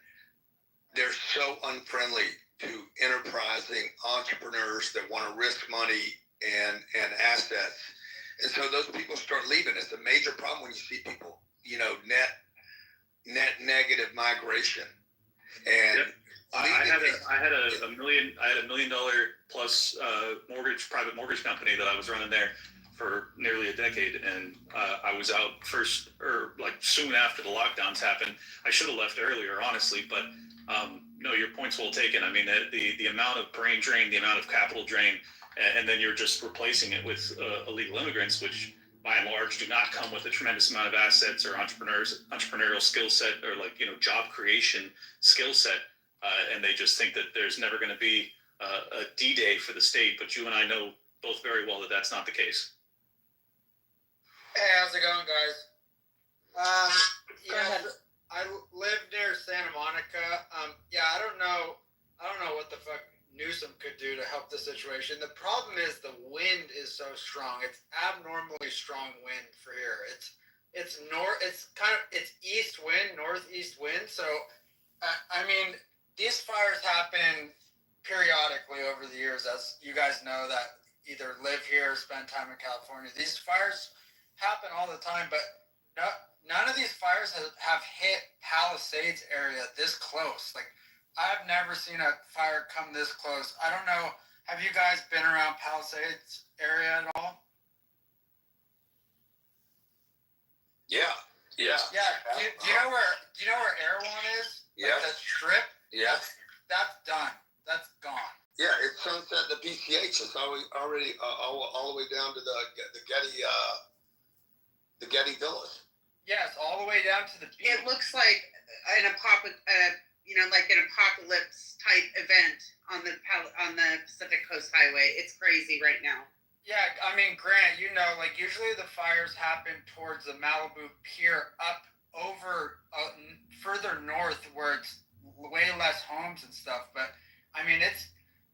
they're so unfriendly to enterprising entrepreneurs that want to risk money and assets. And so those people start leaving. It's a major problem when you see people, net negative migration. And yep. I had a $1 million plus private mortgage company that I was running there for nearly a decade, and I was out soon after the lockdowns happened. I should have left earlier, honestly, but no, your point's well taken. The amount of brain drain, the amount of capital drain, and then you're just replacing it with illegal immigrants, which by and large do not come with a tremendous amount of assets or entrepreneurial skill set or job creation skill set. And they just think that there's never going to be a D-Day for the state. But you and I know both very well that that's not the case. Hey, how's it going, guys? Go ahead. I live near Santa Monica. I don't know what the fuck Newsom could do to help the situation. The problem is the wind is so strong. It's abnormally strong wind for here. It's east wind, northeast wind. So, these fires happen periodically over the years, as you guys know that either live here or spend time in California. These fires happen all the time, but none of these fires have hit Palisades area this close. Like, I've never seen a fire come this close. I don't know. Have you guys been around Palisades area at all? Yeah. Do you know where Erewhon is? Yeah. Like the strip? Yeah. That's done. That's gone. Yeah, it's sunset the PCH. It's already all the way down to the Getty Villas. Yes, all the way down to the beach. It looks like an apocalypse type event on the Pacific Coast Highway. It's crazy right now. Yeah, Grant, usually the fires happen towards the Malibu Pier up over further north where it's way less homes and stuff. But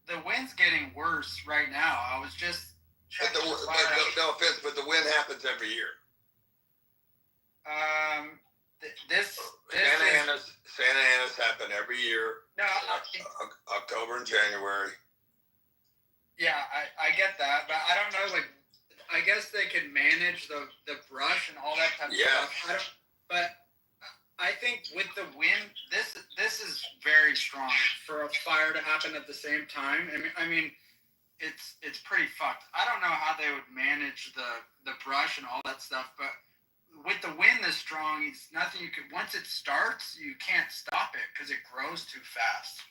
the wind's getting worse right now. I was just checking no offense, but the wind happens every year. Santa Ana's happen every year. No, October and January. Yeah, I get that, but I don't know. I guess they can manage the brush and all that type of stuff. But I think with the wind, this this is very strong for a fire to happen at the same time. I mean, it's pretty fucked. I don't know how they would manage the brush and all that stuff, but with the wind this strong, it's nothing you could. Once it starts, you can't stop it because it grows too fast.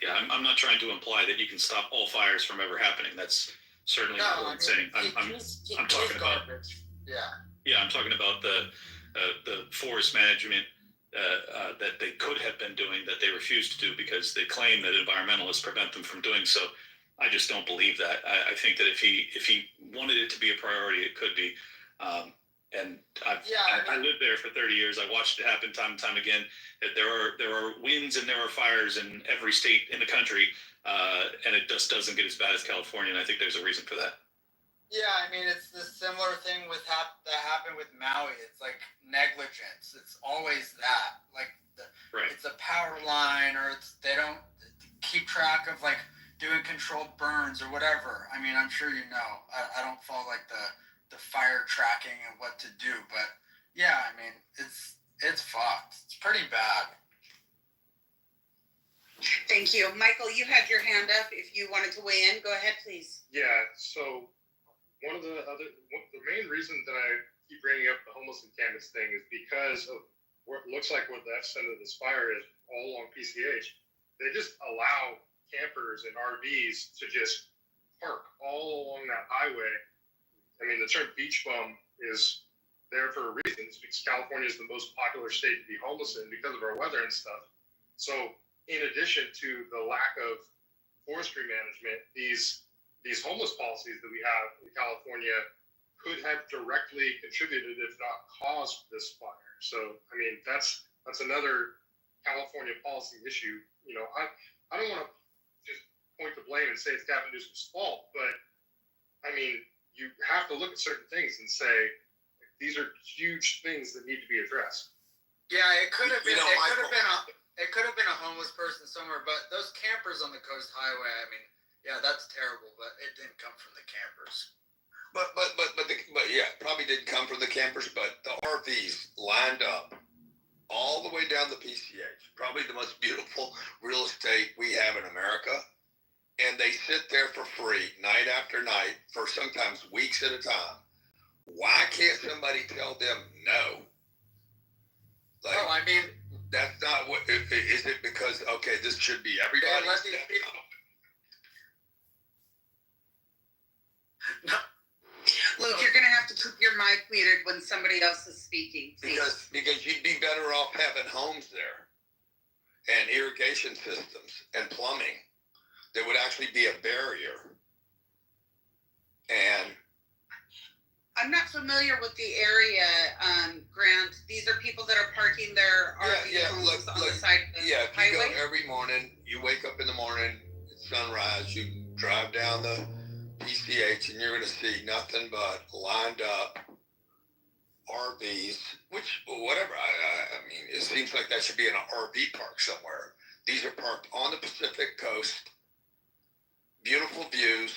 Yeah, I'm not trying to imply that you can stop all fires from ever happening. That's certainly not what I'm saying. I'm talking about. Yeah, I'm talking about the forest management that they could have been doing that they refused to do because they claim that environmentalists prevent them from doing so. I just don't believe that. I think that if he wanted it to be a priority, it could be. And I lived there for 30 years. I watched it happen time and time again. That there are winds and there are fires in every state in the country, and it just doesn't get as bad as California. And I think there's a reason for that. Yeah, I mean, it's the similar thing with that happened with Maui. It's like negligence. It's always that. Like it's a power line, or they don't keep track of like doing controlled burns or whatever. I mean, I'm sure you know. I don't follow like the fire tracking and what to do, but yeah, I mean, it's fucked. It's pretty bad. Thank you. Michael, you had your hand up. If you wanted to weigh in, go ahead, please. Yeah, so the main reason that I keep bringing up the homeless encampments thing is because of what looks like what the epicenter of this fire is all along PCH. They just allow campers and RVs to just park all along that highway. I mean, the term beach bum is there for a reason. It's because California is the most popular state to be homeless in because of our weather and stuff. So in addition to the lack of forestry management, these homeless policies that we have in California could have directly contributed, if not caused, this fire. So, I mean, that's another California policy issue. You know, I don't want to just point the blame and say it's Gavin Newsom's fault, but I mean, you have to look at certain things and say these are huge things that need to be addressed. Yeah, it could have been. It could have been a homeless person somewhere, but those campers on the Coast Highway. I mean, yeah, that's terrible, but it didn't come from the campers. But yeah, probably didn't come from the campers, but the RVs lined up all the way down the PCH, probably the most beautiful real estate we have in America. And they sit there for free night after night for sometimes weeks at a time. Why can't somebody tell them no? Like, I mean, that's not what. Is it because this should be everybody? Luke, you're gonna have to keep your mic muted when somebody else is speaking, please. Because you'd be better off having homes there, and irrigation systems and plumbing. There would actually be a barrier. And I'm not familiar with the area, Grant. These are people that are parking their RVs on the side of the highway? If you go every morning, you wake up in the morning, it's sunrise, you drive down the PCH and you're going to see nothing but lined up RVs, which, whatever, I mean, it seems like that should be in an RV park somewhere. These are parked on the Pacific coast. Beautiful views.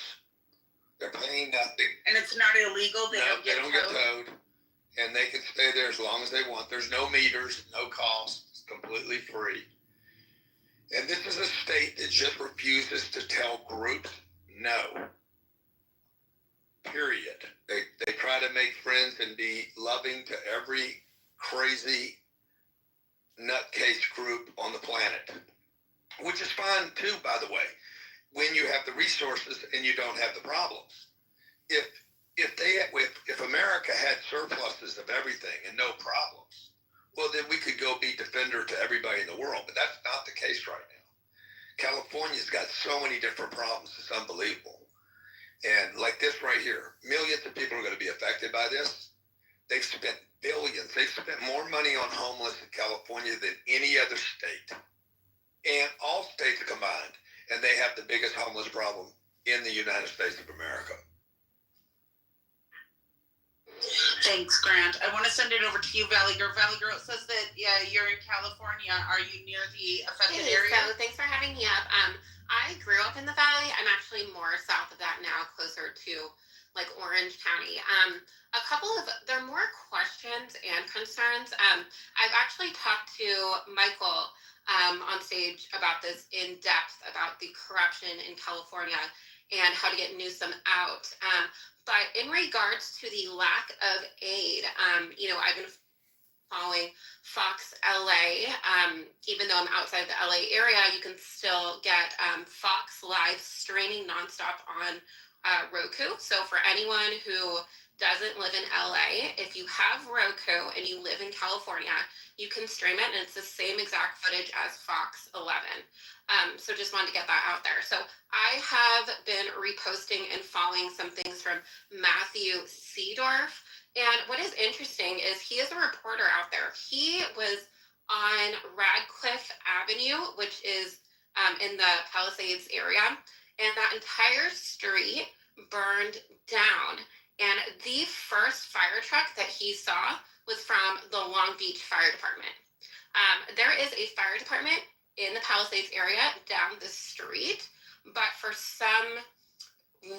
They're paying nothing. And it's not illegal? They don't get towed? And they can stay there as long as they want. There's no meters, no cost. It's completely free. And this is a state that just refuses to tell groups no. Period. They try to make friends and be loving to every crazy nutcase group on the planet. Which is fine too, by the way, when you have the resources and you don't have the problems. If America had surpluses of everything and no problems, well, then we could go be defender to everybody in the world, but that's not the case right now. California's got so many different problems, it's unbelievable. And like this right here, millions of people are going to be affected by this. They've spent billions. They've spent more money on homeless in California than any other state. And all states combined. And they have the biggest homeless problem in the United States of America. Thanks, Grant. I want to send it over to you, Valley Girl. Valley Girl, it says that you're in California. Are you near the affected area? So thanks for having me up. I grew up in the Valley. I'm actually more south of that now, closer to like Orange County. there are more questions and concerns. I've actually talked to Michael on stage about this in depth about the corruption in California and how to get Newsom out. But in regards to the lack of aid, I've been following Fox LA. Even though I'm outside the LA area, you can still get Fox Live streaming nonstop on Roku. So for anyone who doesn't live in LA, if you have Roku and you live in California, you can stream it, and it's the same exact footage as Fox 11. So just wanted to get that out there. So I have been reposting and following some things from Matthew Seedorf. And what is interesting is he is a reporter out there. He was on Radcliffe Avenue, which is in the Palisades area, and that entire street burned down. And the first fire truck that he saw was from the Long Beach Fire Department. There is a fire department in the Palisades area down the street, but for some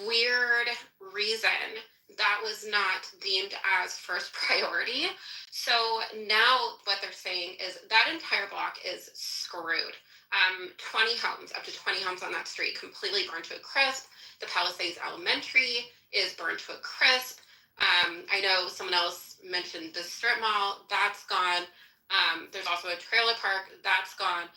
weird reason, that was not deemed as first priority. So now what they're saying is that entire block is screwed. 20 homes, up to 20 homes on that street, completely burned to a crisp. The Palisades Elementary is burned to a crisp. I know someone else mentioned the strip mall, that's gone. There's also a trailer park, that's gone.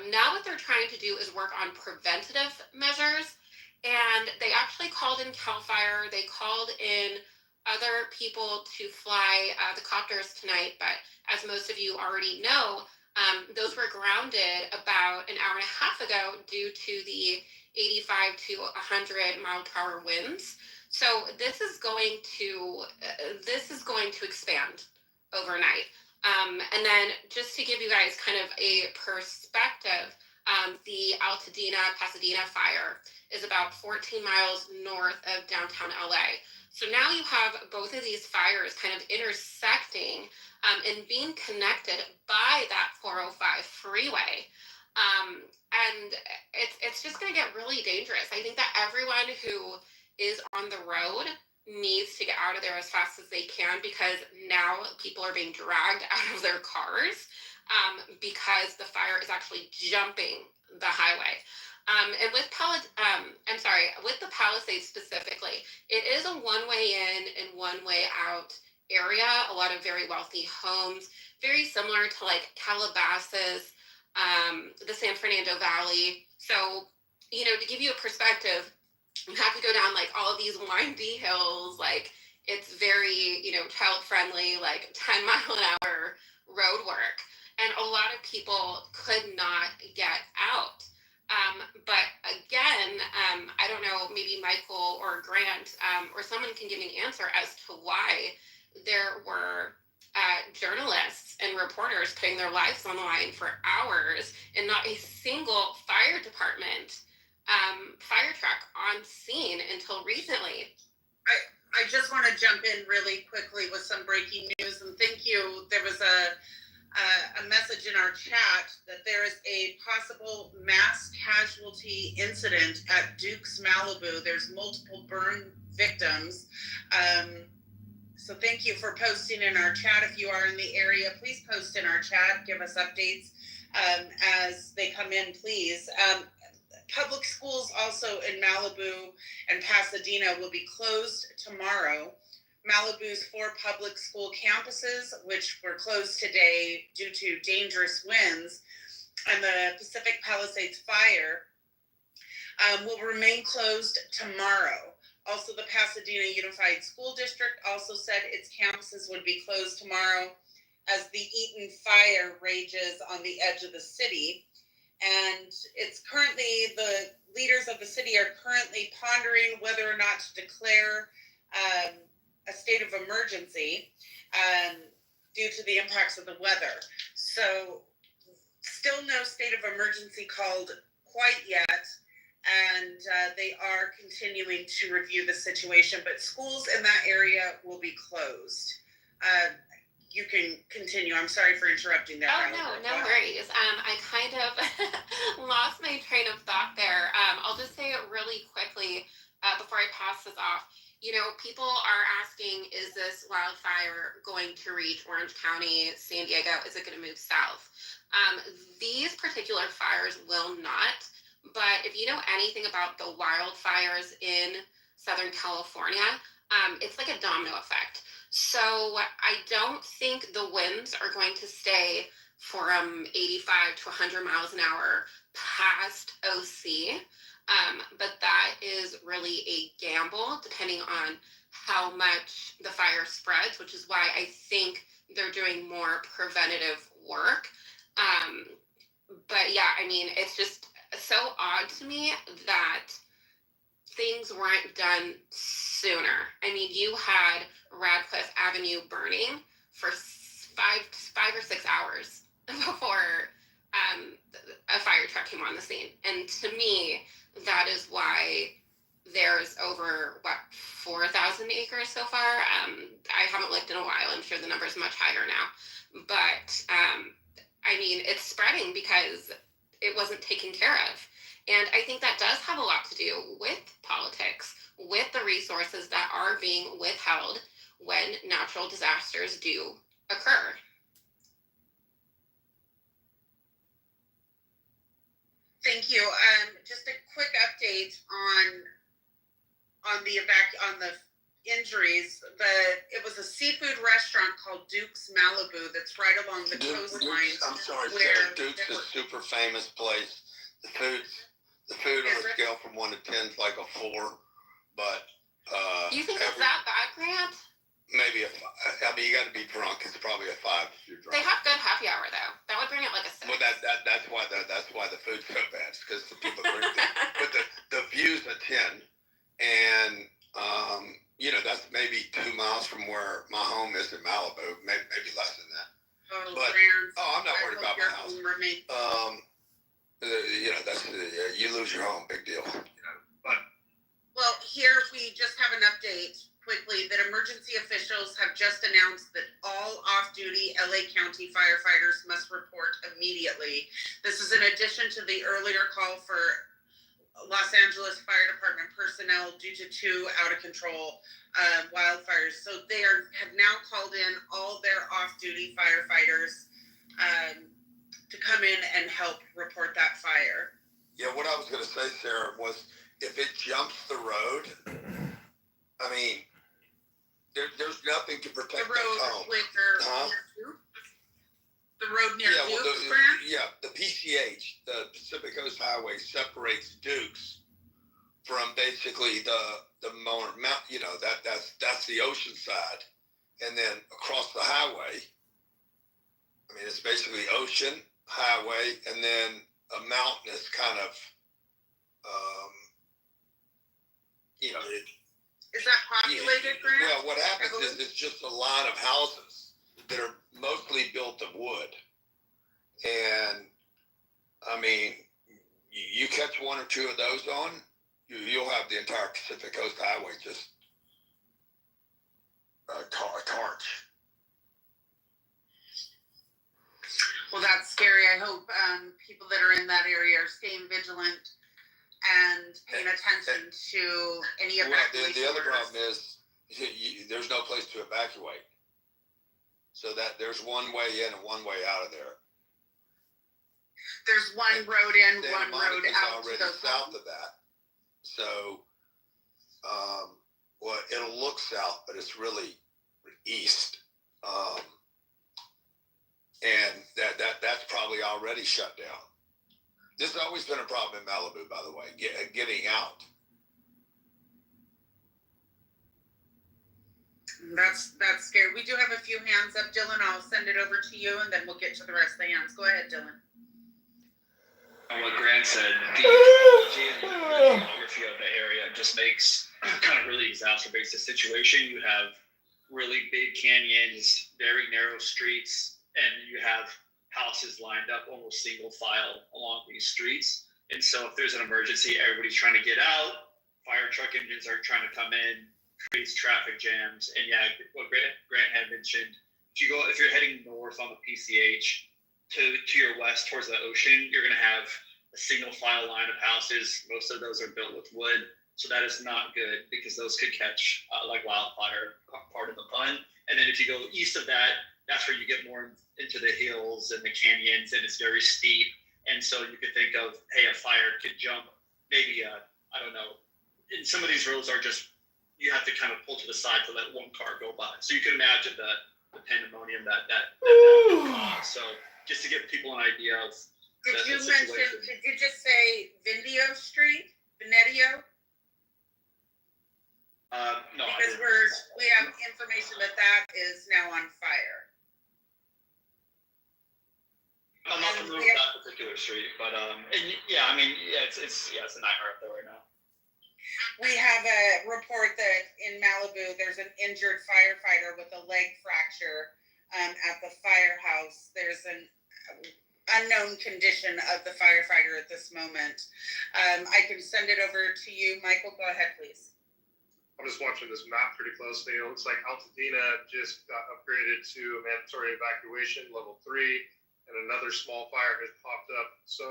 Now what they're trying to do is work on preventative measures. And they actually called in CAL FIRE. They called in other people to fly the copters tonight. But as most of you already know, those were grounded about an hour and a half ago due to the 85 to 100 mile per hour winds. So this is going to expand overnight. And then just to give you guys kind of a perspective, the Altadena Pasadena fire is about 14 miles north of downtown LA. So now you have both of these fires kind of intersecting and being connected by that 405 freeway. And it's just going to get really dangerous. I think that everyone who is on the road needs to get out of there as fast as they can, because now people are being dragged out of their cars because the fire is actually jumping the highway. And with the Palisades specifically, it is a one-way in and one-way out area. A lot of very wealthy homes, very similar to like Calabasas, the San Fernando Valley. So, to give you a perspective, you have to go down like all of these windy hills. Like it's very, child friendly, like 10 mile an hour road work. And a lot of people could not get out. But again, I don't know, maybe Michael or Grant or someone can give me an answer as to why there were journalists and reporters putting their lives on the line for hours and not a single fire department fire truck on scene until recently. I just want to jump in really quickly with some breaking news, and thank you. There was a message in our chat that there is a possible mass casualty incident at Duke's Malibu. There's multiple burn victims. So thank you for posting in our chat. If you are in the area, please post in our chat. Give us updates as they come in, please. Public schools also in Malibu and Pasadena will be closed tomorrow. Malibu's 4 public school campuses, which were closed today due to dangerous winds, and the Pacific Palisades fire will remain closed tomorrow. Also, the Pasadena Unified School District also said its campuses would be closed tomorrow as the Eaton fire rages on the edge of the city. And it's currently, the leaders of the city are currently pondering whether or not to declare a state of emergency due to the impacts of the weather. So still no state of emergency called quite yet, and they are continuing to review the situation, but schools in that area will be closed. You can continue. I'm sorry for interrupting there. Oh, no worries. I kind of lost my train of thought there. I'll just say it really quickly before I pass this off. people are asking, is this wildfire going to reach Orange County, San Diego? Is it going to move south? These particular fires will not, but if you know anything about the wildfires in Southern California, it's like a domino effect. So I don't think the winds are going to stay from 85 to 100 miles an hour past OC. But that is really a gamble depending on how much the fire spreads, which is why I think they're doing more preventative work. But yeah, I mean, it's just so odd to me that things weren't done sooner. I mean, you had Radcliffe Avenue burning for five or 6 hours before a fire truck came on the scene. And to me, that is why there's over 4,000 acres so far. I haven't looked in a while. I'm sure the number is much higher now. But I mean, it's spreading because it wasn't taken care of. And I think that does have a lot to do with politics, with the resources that are being withheld when natural disasters do occur. Thank you. Just a quick update on the injuries. It was a seafood restaurant called Duke's Malibu that's right along the coastline. I'm sorry, Sarah. Duke's is a super famous place. The food on a scale from 1 to 10 is like a 4, but you think it's that bad, Grant? Maybe a 5. I mean, you got to be drunk. It's probably a 5 if you're drunk. They have good happy hour though. That would bring it like a 6. Well, that's why the food's so bad. It's because the people drink it. But the view's a 10, and that's maybe 2 miles from where my home is in Malibu. Maybe less than that. I'm not worried about my house. You lose your home, big deal. Well, here we just have an update quickly that emergency officials have just announced that all off-duty LA County firefighters must report immediately. This is in addition to the earlier call for Los Angeles Fire Department personnel due to 2 out-of-control wildfires. So they have now called in all their off-duty firefighters to come in and help report that fire. Yeah, what I was going to say, Sarah, was if it jumps the road, I mean, there's nothing to protect the road that home. The road near Duke's, the PCH, the Pacific Coast Highway, separates Duke's from basically the Mower Mountain. That's the ocean side, and then across the highway, I mean, it's basically ocean, highway, and then a mountainous kind of, Is that populated, Grant? Well, what happens is it's just a line of houses that are mostly built of wood. And, I mean, you catch 1 or 2 of those on, you'll have the entire Pacific Coast Highway just a torch. Well, that's scary. I hope people that are in that area are staying vigilant and paying attention to any evacuation. The other problem is there's no place to evacuate. So that there's one way in and one way out of there. There's one road in, Santa one road Monica's out. already south of that. So, it'll look south, but it's really east. And that's probably already shut down. This has always been a problem in Malibu, by the way, getting out. That's scary. We do have a few hands up, Dylan. I'll send it over to you, and then we'll get to the rest of the hands. Go ahead, Dylan. What Grant said, the geology and the geography of the area just kind of really exacerbates the situation. You have really big canyons, very narrow streets, and you have houses lined up almost single file along these streets. And so if there's an emergency, everybody's trying to get out, fire truck engines are trying to come in, creates traffic jams. And yeah, what Grant had mentioned, if you're heading north on the PCH to your west towards the ocean, you're going to have a single file line of houses. Most of those are built with wood. So that is not good because those could catch like wildfire, part of the pun. And then if you go east of that, that's where you get more into the hills and the canyons, and it's very steep. And so you could think of, hey, a fire could jump maybe, I don't know, and some of these roads are just, you have to kind of pull to the side to let one car go by. So you can imagine the pandemonium that could cause. So just to give people an idea of Did the you situation. mention, did you just say Vindio Street? Venedio? No, Because we have information that is now on fire. I'm not familiar with that particular street, but yeah, I mean, yeah, it's a nightmare up there right now. We have a report that in Malibu, there's an injured firefighter with a leg fracture at the firehouse. There's an unknown condition of the firefighter at this moment. I can send it over to you, Michael. Go ahead, please. I'm just watching this map pretty closely. It looks like Altadena just got upgraded to a mandatory evacuation level 3, and another small fire has popped up. So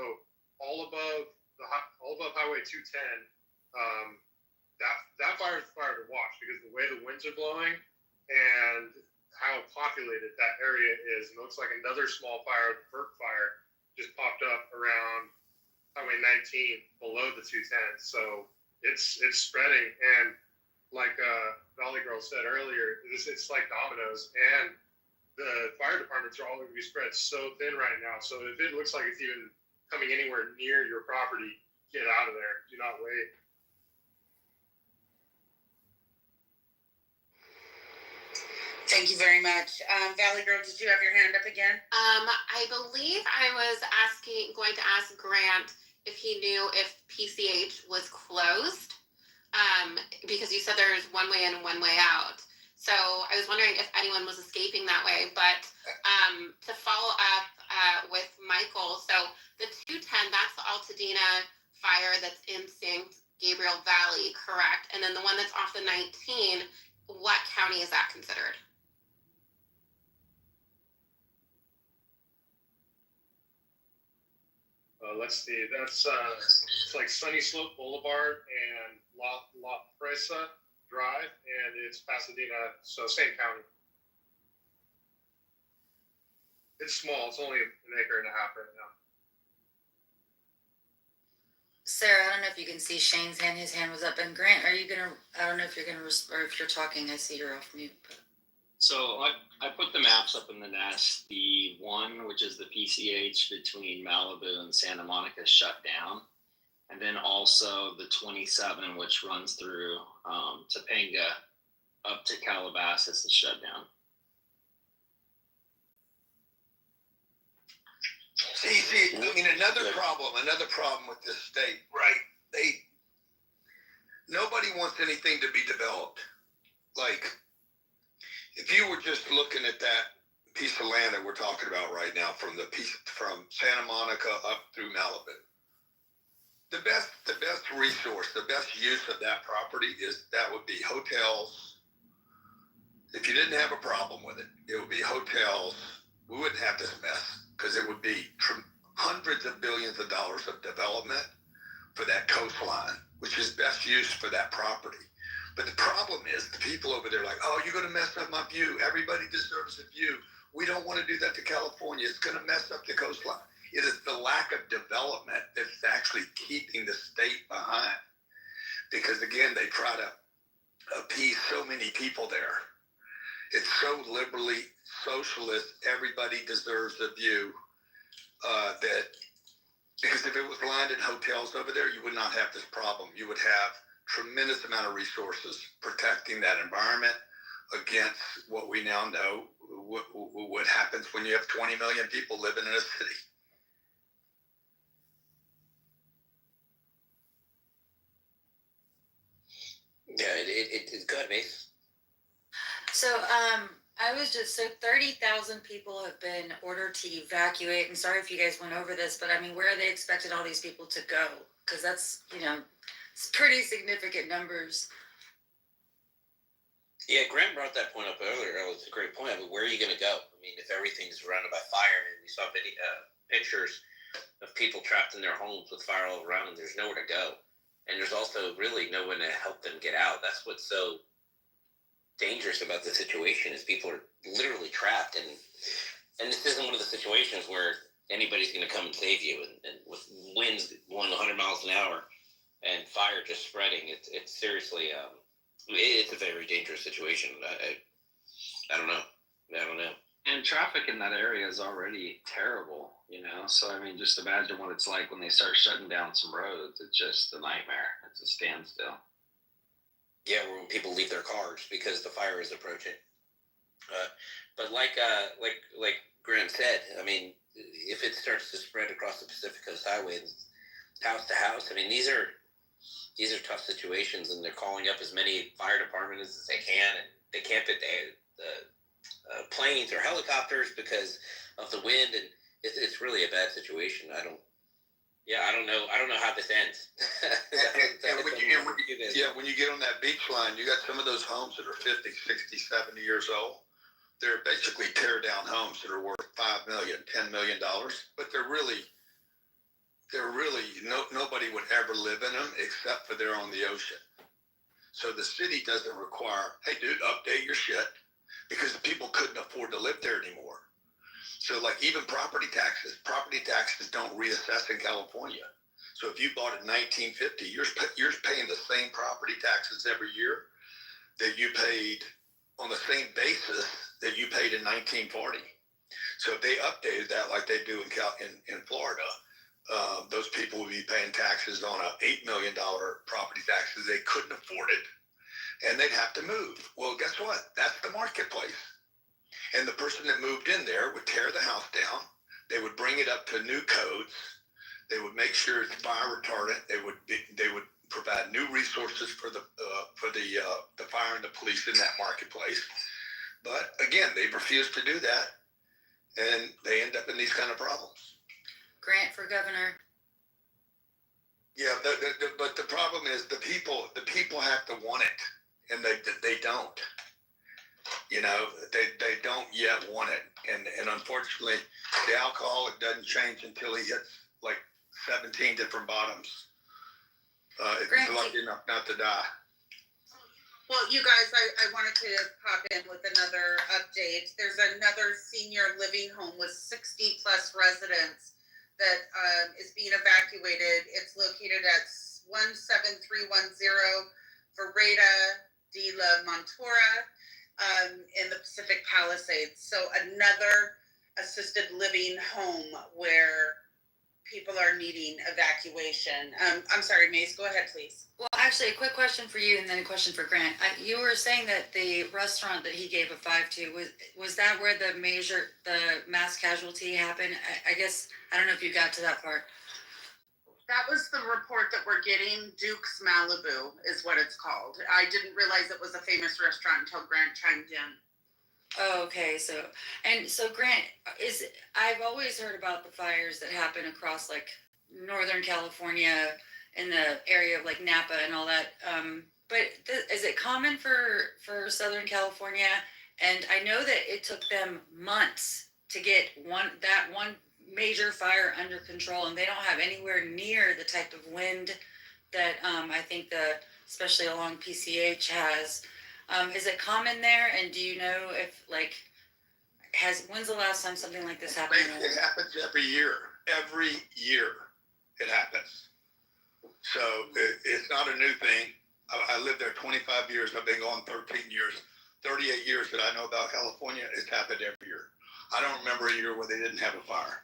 all above Highway 210, that fire is the fire to watch because the way the winds are blowing and how populated that area is. And it looks like another small fire, the Burke fire, just popped up around Highway 19 below the 210. So it's spreading, and like Valley Girl said earlier, it's like dominoes, and the fire departments are all going to be spread so thin right now. So if it looks like it's even coming anywhere near your property, get out of there. Do not wait. Thank you very much. Valley Girl, did you have your hand up again? I believe I was going to ask Grant if he knew if PCH was closed. Because you said there's one way in and one way out. So I was wondering if anyone was escaping that way. But to follow up with Michael, so the 210, that's the Altadena fire that's in San Gabriel Valley, correct? And then the one that's off the 19, what county is that considered? Let's see. That's it's like Sunny Slope Boulevard and La Presa Drive, and it's Pasadena, so same county. It's small. It's only an acre and a half right now. Sarah, I don't know if you can see Shane's hand. His hand was up. And Grant, are you gonna? I don't know if you're gonna, or if you're talking. I see you're off mute. But. So I put the maps up in the nest. The one, which is the PCH between Malibu and Santa Monica, is shut down. And then also the 27, which runs through Topanga up to Calabasas, is shut down. See, I mean, another problem with this state, right? Nobody wants anything to be developed. Like, if you were just looking at that piece of land that we're talking about right now, from Santa Monica up through Malibu, the best resource, the best use of that property would be hotels. If you didn't have a problem with it, it would be hotels. We wouldn't have this mess because it would be hundreds of billions of dollars of development for that coastline, which is best use for that property. But the problem is the people over there are like, oh, you're going to mess up my view. Everybody deserves a view. We don't want to do that to California. It's going to mess up the coastline. It is the lack of development that's actually keeping the state behind. Because, again, they try to appease so many people there. It's so liberally socialist, everybody deserves a view, because if it was lined in hotels over there, you would not have this problem. You would have tremendous amount of resources protecting that environment against what we now know what happens when you have 20 million people living in a city. Yeah, it's good, Mace. So, I was just, 30,000 people have been ordered to evacuate. And sorry if you guys went over this, but I mean, where are they expected all these people to go? Because that's, it's pretty significant numbers. Yeah, Graham brought that point up earlier. It was a great point. I mean, where are you going to go? I mean, if everything's surrounded by fire, and we saw pictures of people trapped in their homes with fire all around them, there's nowhere to go. and there's also really no one to help them get out. That's what's so dangerous about the situation is people are literally trapped, and this isn't one of the situations where anybody's going to come and save you. And with winds going 100 miles an hour and fire just spreading, it's seriously it's a very dangerous situation. I don't know. And traffic in that area is already terrible, So I mean, just imagine what it's like when they start shutting down some roads. It's just a nightmare. It's a standstill. Yeah, when people leave their cars because the fire is approaching. But like Graham said, I mean, if it starts to spread across the Pacific Coast Highway, house to house, I mean, these are tough situations, and they're calling up as many fire departments as they can, and they can't fit the planes or helicopters because of the wind, and it's really a bad situation. I don't know how this ends. When you get on that beach line, you got some of those homes that are 50, 60, 70 years old. They're basically tear down homes that are worth $5 million, $10 million, but they're really nobody would ever live in them except for they're on the ocean. So the city doesn't require, hey dude, update your shit, because the people couldn't afford to live there anymore. So like even property taxes don't reassess in California. So if you bought in 1950, you're paying the same property taxes every year that you paid on the same basis that you paid in 1940. So if they updated that like they do in Florida, those people would be paying taxes on a $8 million property taxes. They couldn't afford it, and they'd have to move. Well, guess what? That's the marketplace. And the person that moved in there would tear the house down. They would bring it up to new codes. They would make sure it's fire retardant. They would provide new resources for the fire and the police in that marketplace. But again, they refuse to do that, and they end up in these kind of problems. Grant for governor. Yeah, but the problem is the people have to want it, and they don't. They don't yet want it, and unfortunately, the alcoholic doesn't change until he hits like 17 different bottoms. If he's lucky enough not to die. Well, you guys, I wanted to pop in with another update. There's another senior living home with 60 plus residents that is being evacuated. It's located at 17310 Vereda de la Montora in the Pacific Palisades. So another assisted living home where people are needing evacuation. I'm sorry, Mace, go ahead, please. Well, actually, a quick question for you and then a question for Grant. You were saying that the restaurant that he gave a 5 to, was that where the mass casualty happened? I guess, I don't know if you got to that part. That was the report that we're getting. Duke's Malibu is what it's called. I didn't realize it was a famous restaurant until Grant chimed in. Oh, okay. So Grant, I've always heard about the fires that happen across like Northern California in the area of like Napa and all that. But is it common for Southern California? And I know that it took them months to get one major fire under control, and they don't have anywhere near the type of wind that I think especially along PCH has. Is it common there? And do you know if when's the last time something like this happened? It happens every year. Every year it happens. So it's not a new thing. I lived there 25 years. I've been gone 13 years. 38 years that I know about California, it's happened every year. I don't remember a year where they didn't have a fire.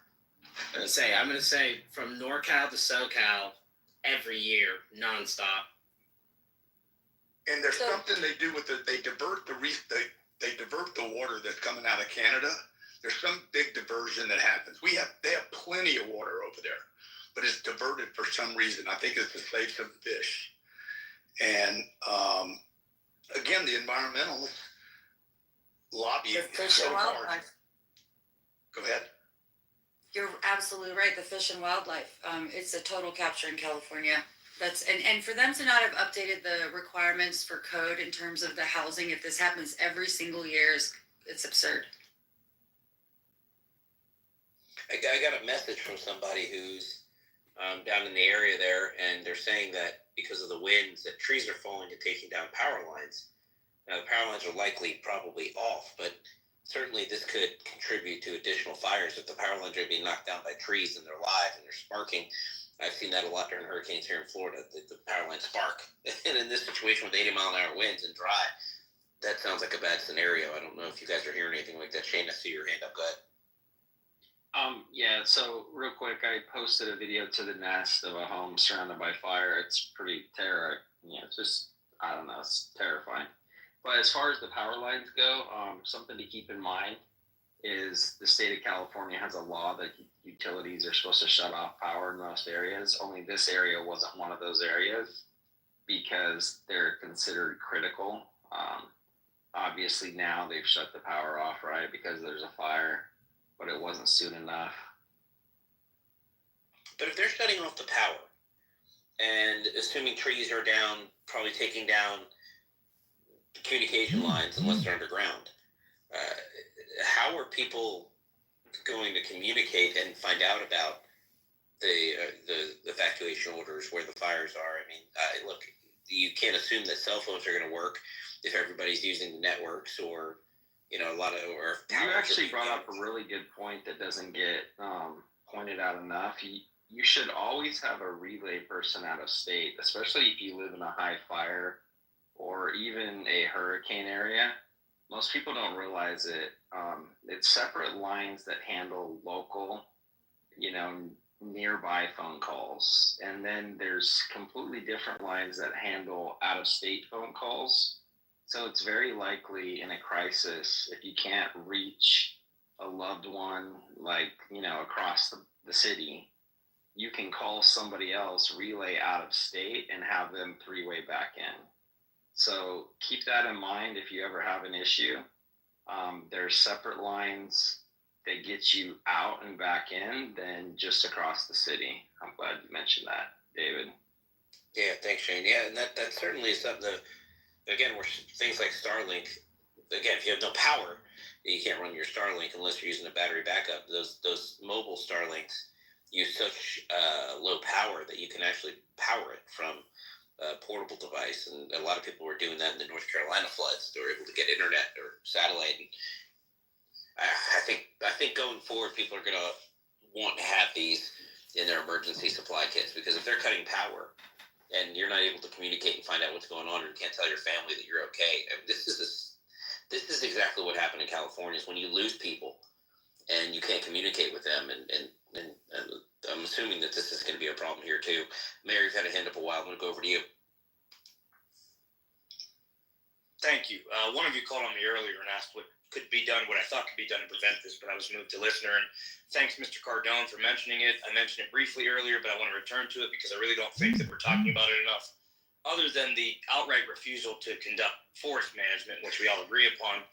I'm gonna say from NorCal to SoCal every year, nonstop. And there's something they do with it. They divert the water that's coming out of Canada. There's some big diversion that happens. They have plenty of water over there, but it's diverted for some reason. I think it's to save some fish. And again, the environmentalists lobby so hard. Go ahead. You're absolutely right. The fish and wildlife. It's a total capture in California. And for them to not have updated the requirements for code in terms of the housing, if this happens every single year, it's absurd. I got a message from somebody who's down in the area there, and they're saying that because of the winds that trees are falling and taking down power lines. Now, the power lines are likely probably off, but certainly this could contribute to additional fires if the power lines are being knocked down by trees and they're live and they're sparking. I've seen that a lot during hurricanes here in Florida. The power lines spark. And in this situation with 80-mile-an-hour winds and dry, that sounds like a bad scenario. I don't know if you guys are hearing anything like that. Shane, I see your hand up. Go ahead. Yeah, so real quick, I posted a video to the nest of a home surrounded by fire. It's pretty I don't know, it's terrifying. But as far as the power lines go, something to keep in mind is the state of California has a law that utilities are supposed to shut off power in most areas. Only this area wasn't one of those areas because they're considered critical. Obviously now they've shut the power off, right, because there's a fire, but it wasn't soon enough. But if they're shutting off the power and assuming trees are down, probably taking down communication lines unless they're underground, how are people going to communicate and find out about the evacuation orders where the fires are? I mean, look, you can't assume that cell phones are going to work if everybody's using the networks or, you know, a lot of. Or you actually brought up a really good point that doesn't get pointed out enough. You should always have a relay person out of state, especially if you live in a high fire or even a hurricane area. Most people don't realize it. It's separate lines that handle local, nearby phone calls. And then there's completely different lines that handle out-of-state phone calls. So it's very likely in a crisis, if you can't reach a loved one, across the city, you can call somebody else, relay out of state, and have them three-way back in. So keep that in mind if you ever have an issue. There's separate lines that get you out and back in than just across the city. I'm glad you mentioned that, David. Yeah, thanks, Shane. Yeah, and that certainly is something that, again, where things like Starlink, again, if you have no power, you can't run your Starlink unless you're using a battery backup. Those mobile Starlinks use such low power that you can actually power it from a portable device. And a lot of people were doing that in the North Carolina floods. They were able to get internet or satellite. And I think going forward, people are going to want to have these in their emergency supply kits, because if they're cutting power and you're not able to communicate and find out what's going on, and you can't tell your family that you're okay. I mean, this is exactly what happened in California, is when you lose people and you can't communicate with them. And I'm assuming that this is going to be a problem here too. Mary, you've had a hand up a while. I'm going to go over to you. Thank you. One of you called on me earlier and asked what could be done, what I thought could be done to prevent this, but I was moved to listener. And thanks, Mr. Cardone, for mentioning it. I mentioned it briefly earlier, but I want to return to it because I really don't think that we're talking about it enough. Other than the outright refusal to conduct forest management, which we all agree upon,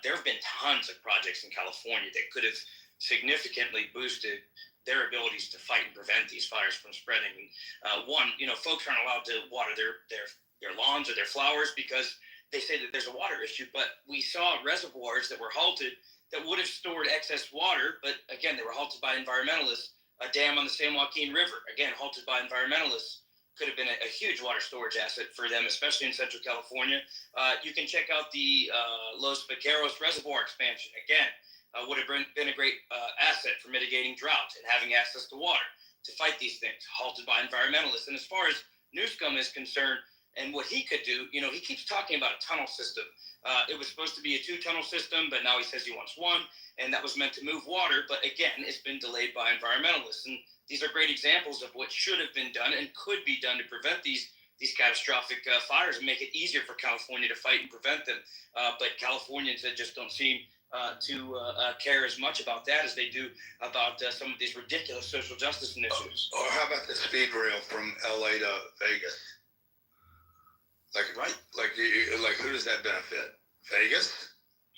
there have been tons of projects in California that could have significantly boosted their abilities to fight and prevent these fires from spreading. Folks aren't allowed to water their lawns or their flowers because they say that there's a water issue, but we saw reservoirs that were halted that would have stored excess water, but again, they were halted by environmentalists. A dam on the San Joaquin River, again, halted by environmentalists, could have been a huge water storage asset for them, especially in Central California. You can check out the Los Vaqueros Reservoir expansion. Again, would have been a great asset for mitigating drought and having access to water to fight these things, halted by environmentalists. And as far as Newscomb is concerned, and what he could do, he keeps talking about a tunnel system. It was supposed to be a 2-tunnel system, but now he says he wants 1, and that was meant to move water. But again, it's been delayed by environmentalists. And these are great examples of what should have been done and could be done to prevent these catastrophic fires and make it easier for California to fight and prevent them. But Californians that just don't seem to care as much about that as they do about some of these ridiculous social justice initiatives. Or how about the speed rail from LA to Vegas? Like who does that benefit? Vegas?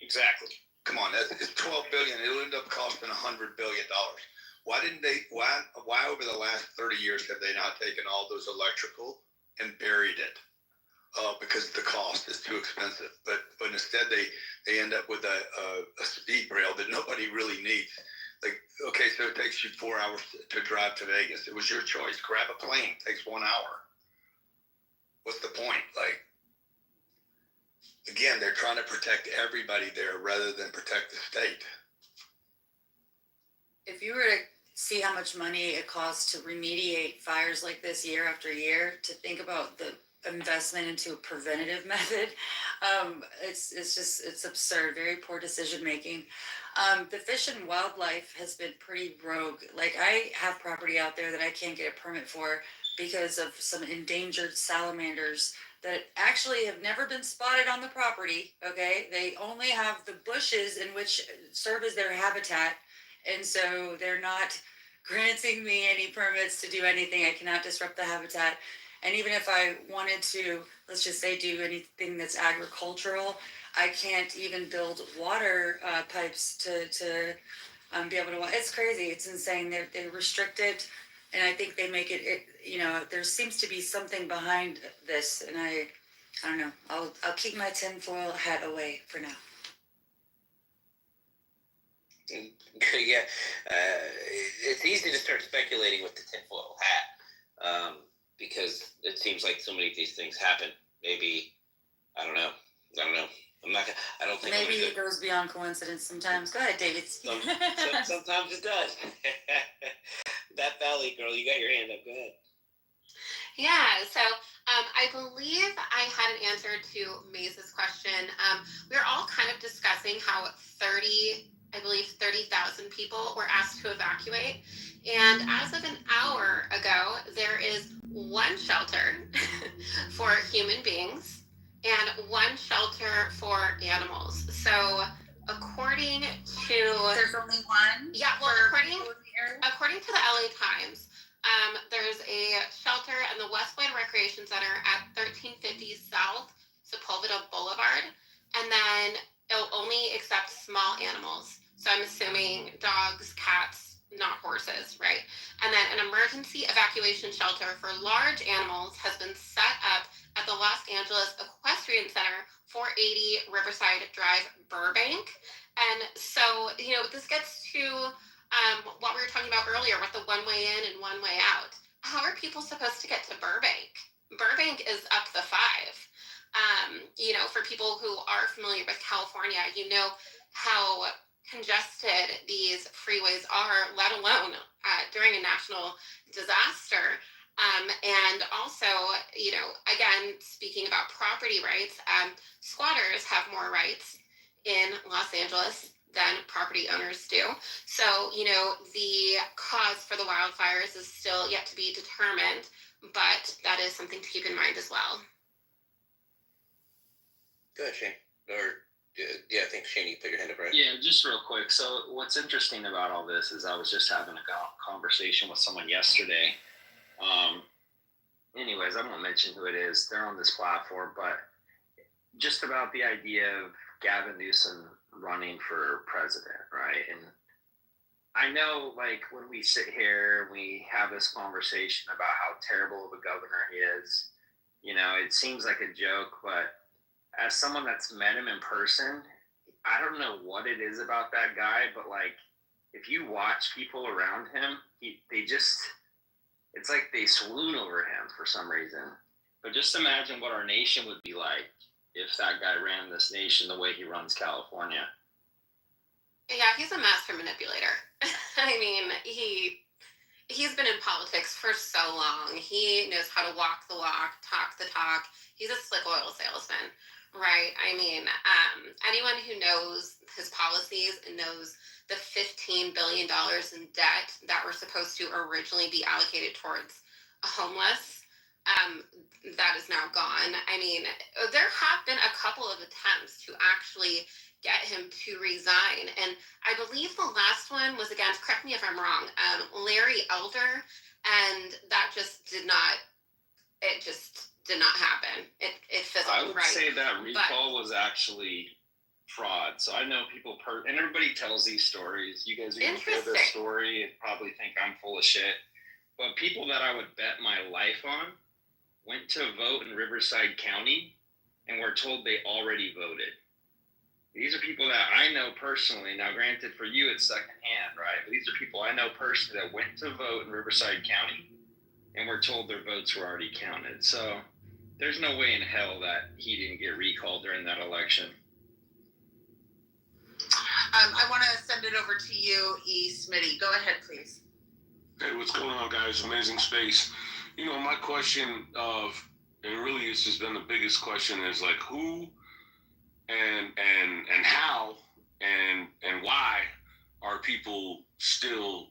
Exactly. Come on, it's $12 billion. It'll end up costing $100 billion. Why didn't they? Why over the last 30 years have they not taken all those electrical and buried it? Because the cost is too expensive. But instead they end up with a speed rail that nobody really needs. Like, okay, so it takes you 4 hours to drive to Vegas. It was your choice. Grab a plane. It takes 1 hour. What's the point? Like, again, they're trying to protect everybody there rather than protect the state. If you were to see how much money it costs to remediate fires like this year after year, to think about the investment into a preventative method, it's absurd. Very poor decision making. The Fish and Wildlife has been pretty rogue. Like, I have property out there that I can't get a permit for because of some endangered salamanders that actually have never been spotted on the property. Okay, they only have the bushes in which serve as their habitat, and so they're not granting me any permits to do anything. I cannot disrupt the habitat. And even if I wanted to, let's just say, do anything that's agricultural, I can't even build water pipes to be able to. It's crazy. It's insane. They restrict it, and I think they make it. There seems to be something behind this, and I don't know. I'll keep my tinfoil hat away for now. Yeah, it's easy to start speculating with the tinfoil hat, because it seems like so many of these things happen. Maybe, I don't know. I don't think. Maybe it goes beyond coincidence sometimes. Go ahead, David. Sometimes it does. That Valley girl, you got your hand up. Go ahead. Yeah, so I believe I had an answer to Maze's question. We were all kind of discussing how 30,000 people were asked to evacuate. And as of an hour ago, there is one shelter for human beings and one shelter for animals. So according to... There's only one? Yeah, well, according to the LA Times, there's a shelter in the Westwood Recreation Center at 1350 South Sepulveda Boulevard, and then it'll only accept small animals. So I'm assuming dogs, cats, not horses, right? And then an emergency evacuation shelter for large animals has been set up at the Los Angeles Equestrian Center, 480 Riverside Drive, Burbank. And so, this gets to what we were talking about earlier with the one way in and one way out. How are people supposed to get to Burbank? Burbank is up the 5. For people who are familiar with California, how congested these freeways are, let alone during a national disaster. And also, again, speaking about property rights, squatters have more rights in Los Angeles than property owners do. So, the cause for the wildfires is still yet to be determined, but that is something to keep in mind as well. Go ahead, Shane. I think Shane, you put your hand up, right? Yeah, just real quick. So what's interesting about all this is I was just having a conversation with someone yesterday. Anyways, I won't mention who it is. They're on this platform, but just about the idea of Gavin Newsom running for president, right? And I know, like, when we sit here, we have this conversation about how terrible of a governor he is. It seems like a joke, but as someone that's met him in person, I don't know what it is about that guy, but like, if you watch people around him, it's like they swoon over him for some reason. But just imagine what our nation would be like if that guy ran this nation the way he runs California. Yeah, he's a master manipulator. I mean, he's been in politics for so long. He knows how to walk the walk, talk the talk. He's a slick oil salesman, right? I mean, anyone who knows his policies and knows the $15 billion in debt that were supposed to originally be allocated towards homeless, that is now gone. I mean, there have been a couple of attempts to actually get him to resign. And I believe the last one was against, correct me if I'm wrong, Larry Elder, and that just did not happen. It fizzled. I would say that recall was actually fraud. So I know people, and everybody tells these stories. You guys are going to hear this story and probably think I'm full of shit. But people that I would bet my life on went to vote in Riverside County and were told they already voted. These are people that I know personally. Now, granted, for you, it's secondhand, right? But these are people I know personally that went to vote in Riverside County and were told their votes were already counted. So there's no way in hell that he didn't get recalled during that election. I want to send it over to you, E. Smitty. Go ahead, please. Hey, what's going on, guys? Amazing space. You know, my question and really it's just been the biggest question is like who and how and why are people still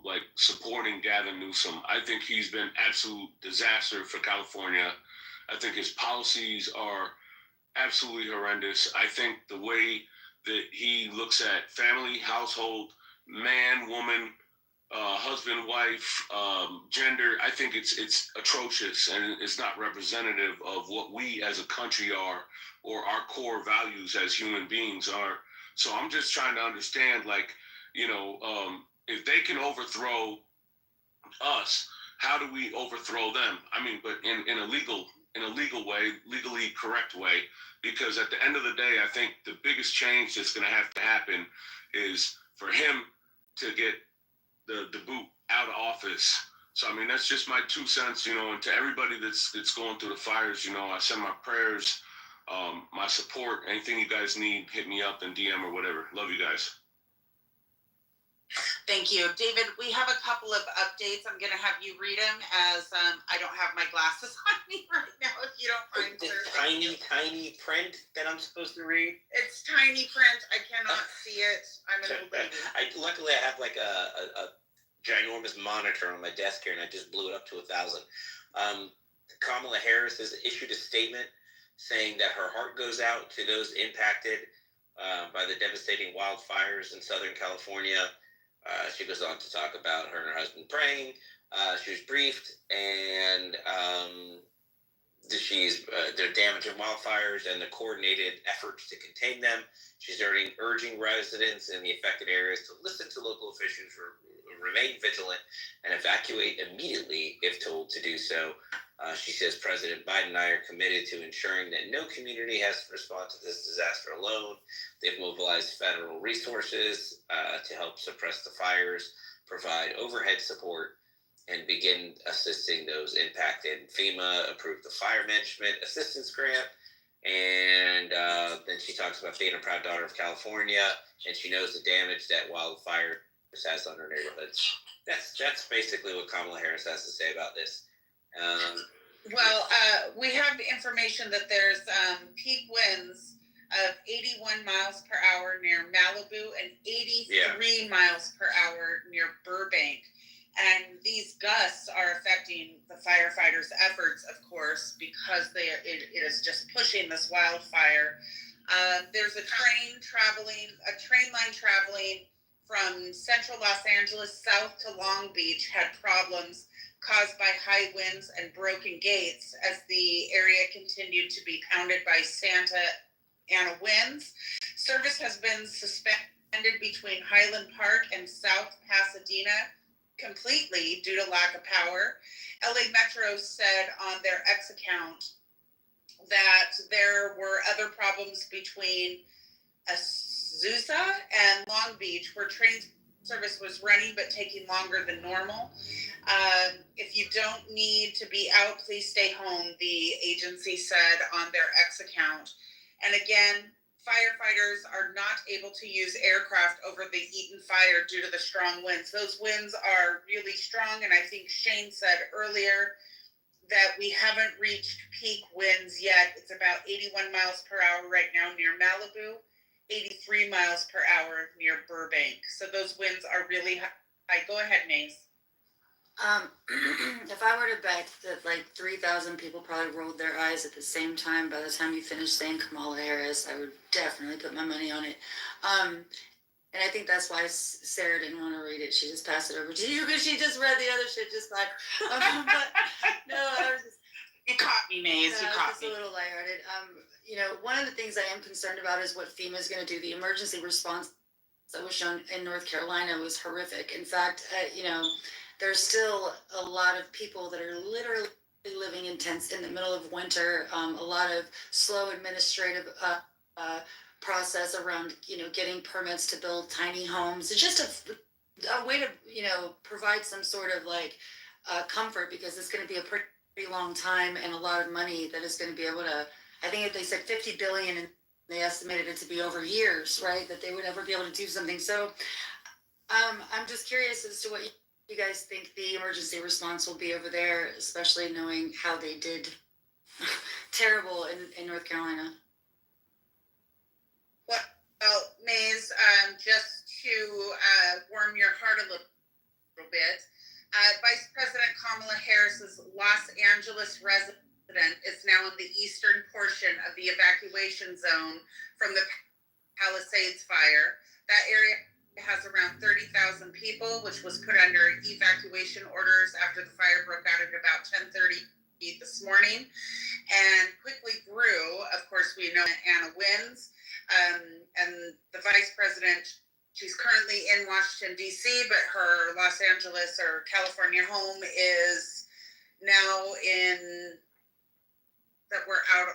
like supporting Gavin Newsom? I think he's been absolute disaster for California. I think his policies are absolutely horrendous. I think the way that he looks at family, household, man, woman, husband, wife, gender, I think it's atrocious and it's not representative of what we as a country are or our core values as human beings are. So I'm just trying to understand, like, you know, if they can overthrow us, how do we overthrow them? I mean, but in a legal way, legally correct way, because at the end of the day, I think the biggest change that's going to have to happen is for him to get the boot out of office. So, I mean, that's just my 2 cents, you know, and to everybody that's going through the fires, you know, I send my prayers, my support, anything you guys need, hit me up and DM or whatever. Love you guys. Thank you. David, we have a couple of updates. I'm going to have you read them as I don't have my glasses on me right now, if you don't mind, The sir. tiny print that I'm supposed to read. It's tiny print. I cannot see it. I'm an old lady. Luckily I have like a ginormous monitor on my desk here, and I just blew it up to 1,000. Kamala Harris has issued a statement saying that her heart goes out to those impacted by the devastating wildfires in Southern California. She goes on to talk about her and her husband praying. She was briefed, and they're damaging wildfires and the coordinated efforts to contain them. She's urging residents in the affected areas to listen to local officials, remain vigilant, and evacuate immediately if told to do so. She says President Biden and I are committed to ensuring that no community has to respond to this disaster alone. They've mobilized federal resources to help suppress the fires, provide overhead support, and begin assisting those impacted. FEMA approved the Fire Management Assistance Grant, and then she talks about being a proud daughter of California, and she knows the damage that wildfire has on her neighborhoods. That's basically what Kamala Harris has to say about this. We have information that there's peak winds of 81 miles per hour near Malibu and 83 miles per hour near Burbank. And these gusts are affecting the firefighters' efforts, of course, because it is just pushing this wildfire. There's a train line traveling from central Los Angeles south to Long Beach had problems caused by high winds and broken gates as the area continued to be pounded by Santa Ana winds. Service has been suspended between Highland Park and South Pasadena completely due to lack of power. LA Metro said on their X account that there were other problems between Azusa and Long Beach where train service was running but taking longer than normal. If you don't need to be out, please stay home, the agency said on their X account. And again, firefighters are not able to use aircraft over the Eaton fire due to the strong winds. Those winds are really strong, and I think Shane said earlier that we haven't reached peak winds yet. It's about 81 miles per hour right now near Malibu, 83 miles per hour near Burbank. So those winds are really high. Go ahead, Mace. If I were to bet that like 3,000 people probably rolled their eyes at the same time by the time you finished saying Kamala Harris, I would definitely put my money on it. And I think that's why Sarah didn't want to read it. She just passed it over to you because she just read the other shit just like, but no, I was just... You caught me, Maze. You caught me. Just a little lighthearted. You know, one of the things I am concerned about is what FEMA is going to do. The emergency response that was shown in North Carolina was horrific. In fact, you know, there's still a lot of people that are literally living in tents in the middle of winter. A lot of slow administrative process around, you know, getting permits to build tiny homes. It's just a way to, you know, provide some sort of like comfort because it's going to be a pretty long time and a lot of money that is going to be able to, I think if they said 50 billion and they estimated it to be over years, right? That they would ever be able to do something. So I'm just curious as to what you guys think the emergency response will be over there, especially knowing how they did terrible in North Carolina. Well, Maze, just to warm your heart a little bit, Vice President Kamala Harris's Los Angeles resident is now in the eastern portion of the evacuation zone from the Palisades fire. That area has around 30,000 people, which was put under evacuation orders after the fire broke out at about 10:30 this morning and quickly grew. Of course, we know Anna wins. And the vice president, she's currently in Washington, D.C., but her Los Angeles or California home is now in that we're out,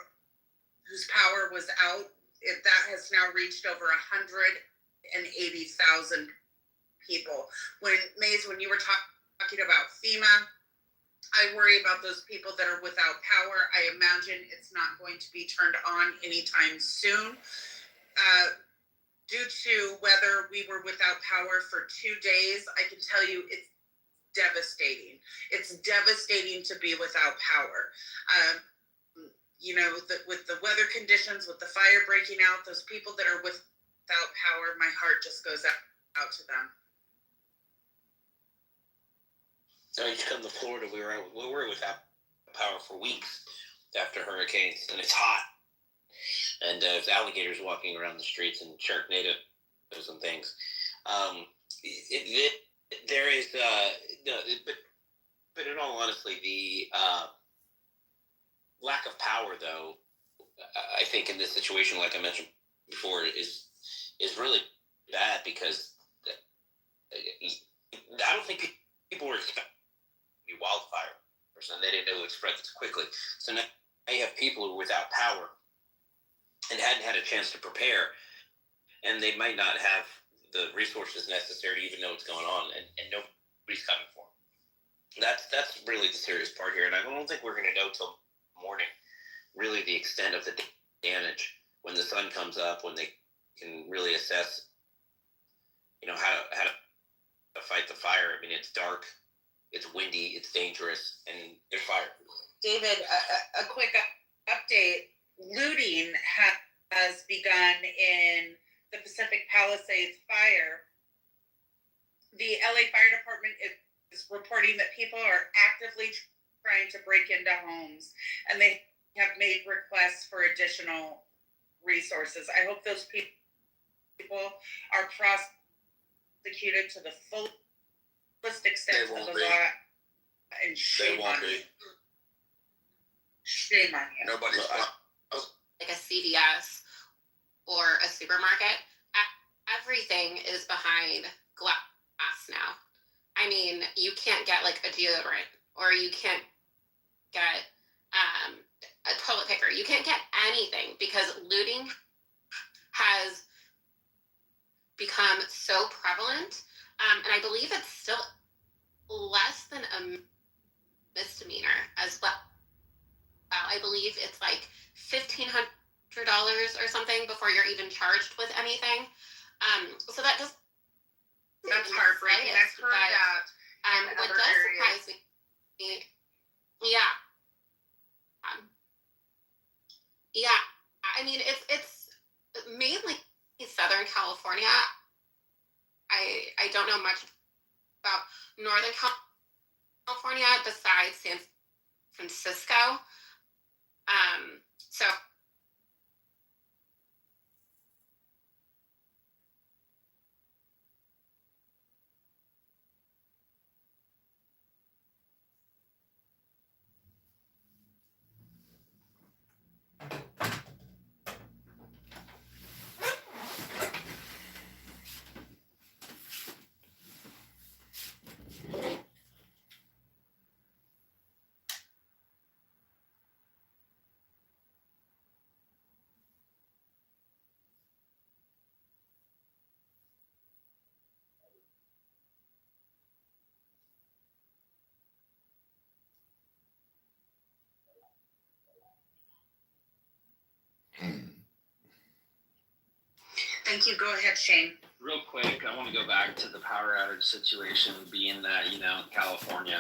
whose power was out. That has now reached over 180,000 people. When you were talking about FEMA, I worry about those people that are without power. I imagine it's not going to be turned on anytime soon. Due to whether we were without power for 2 days, I can tell you it's devastating. It's devastating to be without power. With the weather conditions, with the fire breaking out, those people that are without power, my heart just goes out to them. I used to come to Florida. We were without power for weeks after hurricanes, and it's hot. And there's alligators walking around the streets and Sharknadoes and things. There is, but in all honesty, the lack of power, though, I think in this situation, like I mentioned before, is really bad because I don't think people were expecting wildfires, and they didn't know it would spread this quickly. So now you have people who are without power and hadn't had a chance to prepare, and they might not have the resources necessary to even know what's going on, and nobody's coming for them. That's really the serious part here, and I don't think we're going to know till morning, really, the extent of the damage when the sun comes up, when they can really assess, how to fight the fire. I mean, it's dark, it's windy, it's dangerous, and there's fire. David, a quick update. Looting has begun in the Pacific Palisades fire. The LA Fire Department is reporting that people are actively trying to break into homes, and they have made requests for additional resources. I hope those people are prosecuted to the fullest extent of the law, and shame on you. Shame on you. Nobody's like a CVS or a supermarket, everything is behind glass now. I mean, you can't get like a deodorant, or you can't get a toilet paper. You can't get anything because looting has become so prevalent. And I believe it's still less than a misdemeanor as well. I believe it's like $1,500 or something before you're even charged with anything. So that just that's heartbreaking. I've heard that. What does surprise me, yeah, I mean it's mainly Southern California. I don't know much about Northern California besides San Francisco. So Thank you. Go ahead, Shane. Real quick, I want to go back to the power outage situation, being that, California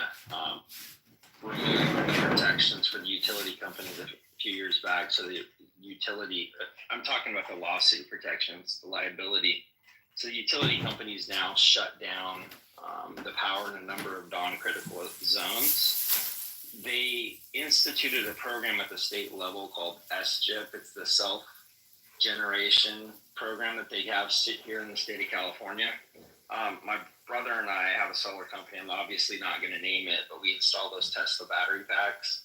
removed protections for the utility companies a few years back. So the utility, I'm talking about the lawsuit protections, the liability. So the utility companies now shut down the power in a number of non-critical zones. They instituted a program at the state level called SGIP. It's the self-generation program that they have here in the state of California. My brother and I have a solar company. I'm obviously not going to name it, but we install those Tesla battery packs.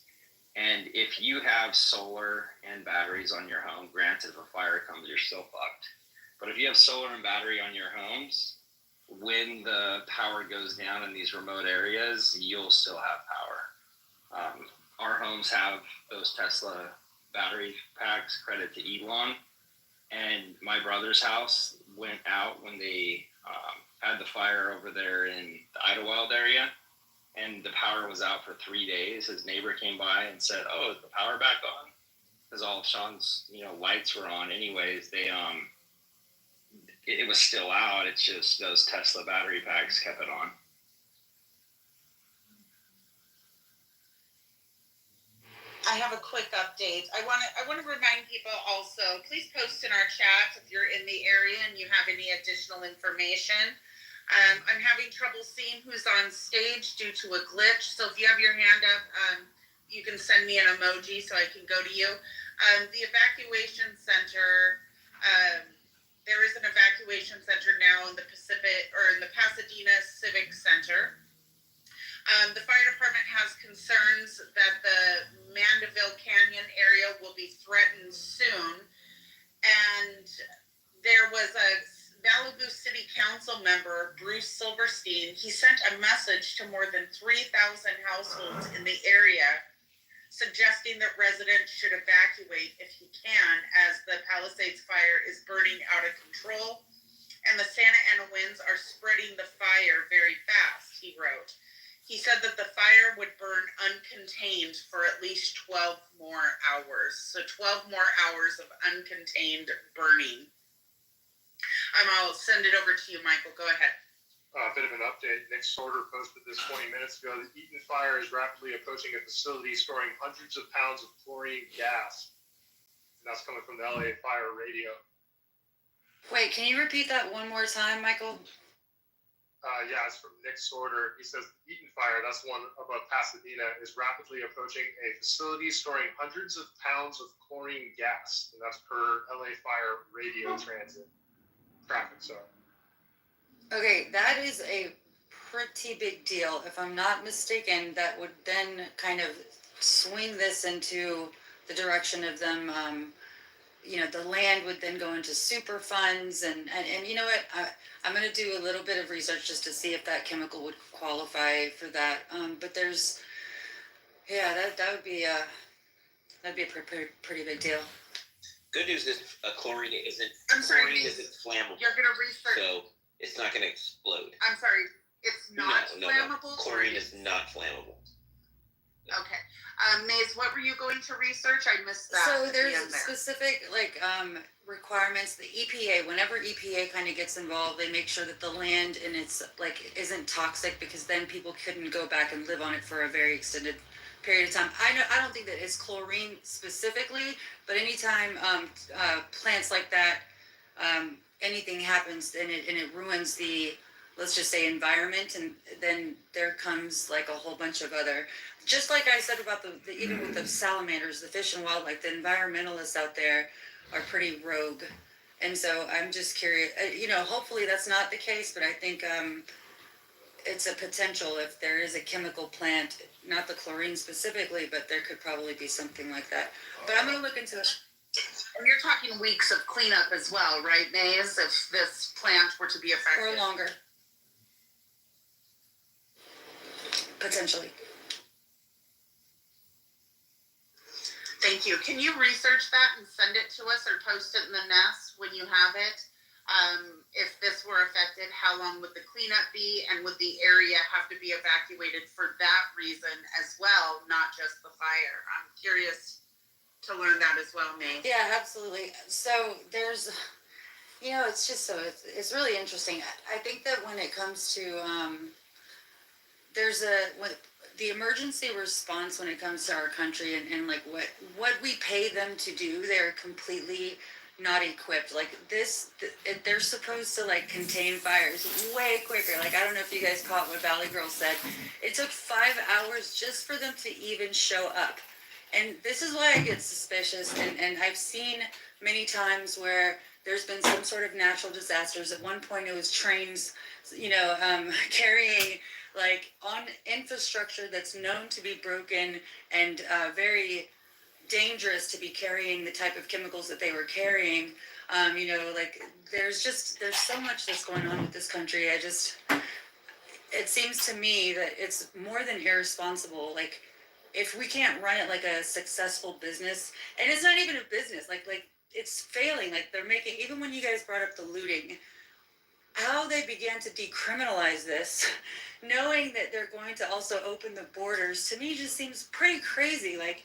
And if you have solar and batteries on your home, granted, if a fire comes, you're still fucked. But if you have solar and battery on your homes, when the power goes down in these remote areas, you'll still have power. Our homes have those Tesla battery packs, credit to Elon. And my brother's house went out when they had the fire over there in the Idlewild area, and the power was out for 3 days. His neighbor came by and said, "Oh, is the power back on?" Because all of Sean's lights were on. Anyways, it was still out. It's just those Tesla battery packs kept it on. I have a quick update. I want to remind people also, please post in our chat if you're in the area and you have any additional information. I'm having trouble seeing who's on stage due to a glitch. So if you have your hand up, you can send me an emoji so I can go to you. The evacuation center, there is an evacuation center now in the Pasadena Civic Center. The fire department has concerns that the Mandeville Canyon area will be threatened soon. And there was a Malibu City Council member, Bruce Silverstein. He sent a message to more than 3,000 households in the area suggesting that residents should evacuate if he can, as the Palisades fire is burning out of control and the Santa Ana winds are spreading the fire very fast, he wrote. He said that the fire would burn uncontained for at least 12 more hours. So 12 more hours of uncontained burning. I'll send it over to you, Michael. Go ahead. A bit of an update. Nick Sorter posted this 20 minutes ago. The Eaton fire is rapidly approaching a facility storing hundreds of pounds of chlorine gas. And that's coming from the LA Fire Radio. Wait, can you repeat that one more time, Michael? Yeah, it's from Nick Sorter. He says the Eaton fire, that's one above Pasadena, is rapidly approaching a facility storing hundreds of pounds of chlorine gas. And that's per LA Fire Radio transit traffic. So. Okay, that is a pretty big deal. If I'm not mistaken, that would then kind of swing this into the direction of them, the land would then go into super funds and you know what, I'm going to do a little bit of research just to see if that chemical would qualify for that. But there's, that would be that'd be a pretty big deal. Good news is chlorine isn't flammable. You're going to research. So it's not going to explode. I'm sorry, it's not flammable? Chlorine is not flammable. Okay. Maze, what were you going to research? I missed that. So there's specific requirements. The EPA, whenever EPA kind of gets involved, they make sure that the land and it's isn't toxic, because then people couldn't go back and live on it for a very extended period of time. I don't think that it's chlorine specifically, but anytime plants like that, anything happens and it ruins the, let's just say, environment, and then there comes like a whole bunch of other, just like I said about the even with the salamanders, the fish and wildlife, the environmentalists out there are pretty rogue. And so I'm just curious, hopefully that's not the case, but I think it's a potential if there is a chemical plant, not the chlorine specifically, but there could probably be something like that. But I'm going to look into it. And you're talking weeks of cleanup as well, right, Maze, if this plant were to be affected? Or longer. Potentially. Thank you. Can you research that and send it to us or post it in the nest when you have it? If this were affected, how long would the cleanup be, and would the area have to be evacuated for that reason as well, not just the fire? I'm curious to learn that as well, May. Yeah, absolutely. So there's, You know, it's just so it's really interesting. I think that when it comes to the emergency response when it comes to our country and like what we pay them to do, they're completely not equipped. Like they're supposed to like contain fires way quicker. Like I don't know if you guys caught what Valley Girl said. It took 5 hours just for them to even show up. And this is why I get suspicious. And I've seen many times where there's been some sort of natural disasters. At one point, it was trains, carrying like on infrastructure that's known to be broken and very dangerous to be carrying the type of chemicals that they were carrying. Like there's so much that's going on with this country. It seems to me that it's more than irresponsible. Like if we can't run it like a successful business, and it's not even a business, like it's failing. Like they're making, even when you guys brought up the looting, how they began to decriminalize this, knowing that they're going to also open the borders, to me just seems pretty crazy. Like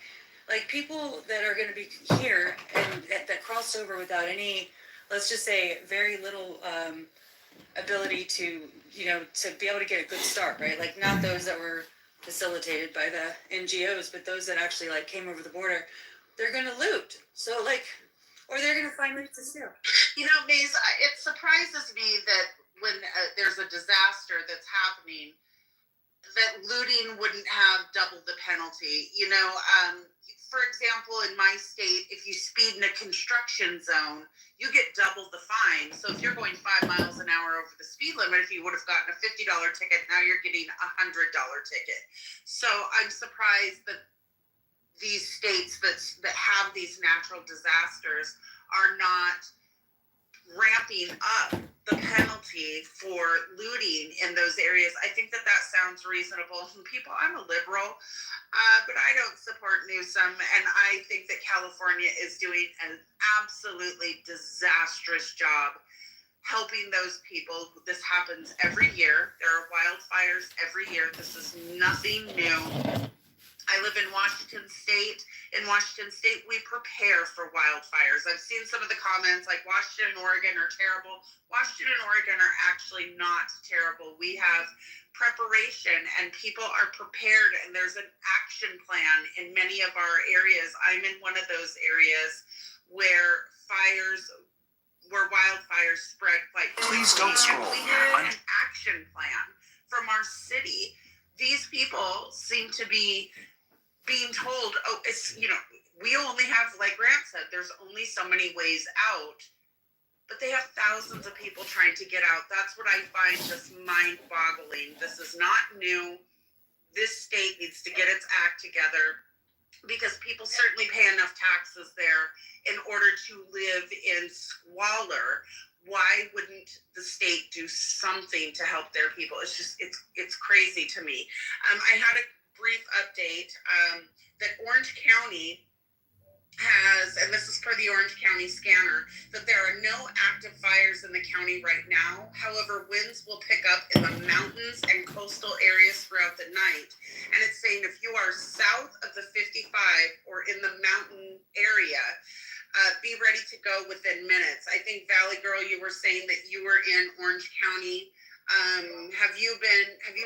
people that are going to be here and that crossed over without any, let's just say, very little ability to be able to get a good start, right? Like not those that were facilitated by the NGOs, but those that actually like came over the border, they're going to loot. So like, or they're going to find ways to steal. You know, Maze, it surprises me that when there's a disaster that's happening, that looting wouldn't have double the penalty. For example, in my state, if you speed in a construction zone, you get double the fine. So if you're going 5 miles an hour over the speed limit, if you would have gotten a $50 ticket, now you're getting a $100 ticket. So I'm surprised that these states that have these natural disasters are not ramping up the penalty for looting in those areas. I think that sounds reasonable. And people, I'm a liberal, but I don't support Newsom, and I think that California is doing an absolutely disastrous job helping those people. This happens every year. There are wildfires every year. This is nothing new. I live in Washington State. In Washington State, we prepare for wildfires. I've seen some of the comments like Washington and Oregon are terrible. Washington and Oregon are actually not terrible. We have preparation and people are prepared, and there's an action plan in many of our areas. I'm in one of those areas where wildfires spread quite quickly. Please don't scroll. And we have an action plan from our city. These people seem to be being told, we only have, like Grant said, there's only so many ways out, but they have thousands of people trying to get out. That's what I find just mind-boggling. This is not new. This state needs to get its act together because people certainly pay enough taxes there in order to live in squalor. Why wouldn't the state do something to help their people? It's crazy to me. I had a brief update that Orange County has, and this is per the Orange County scanner, that there are no active fires in the county right now. However, winds will pick up in the mountains and coastal areas throughout the night. And it's saying if you are south of the 55 or in the mountain area, be ready to go within minutes. I think Valley Girl, you were saying that you were in Orange County. Have you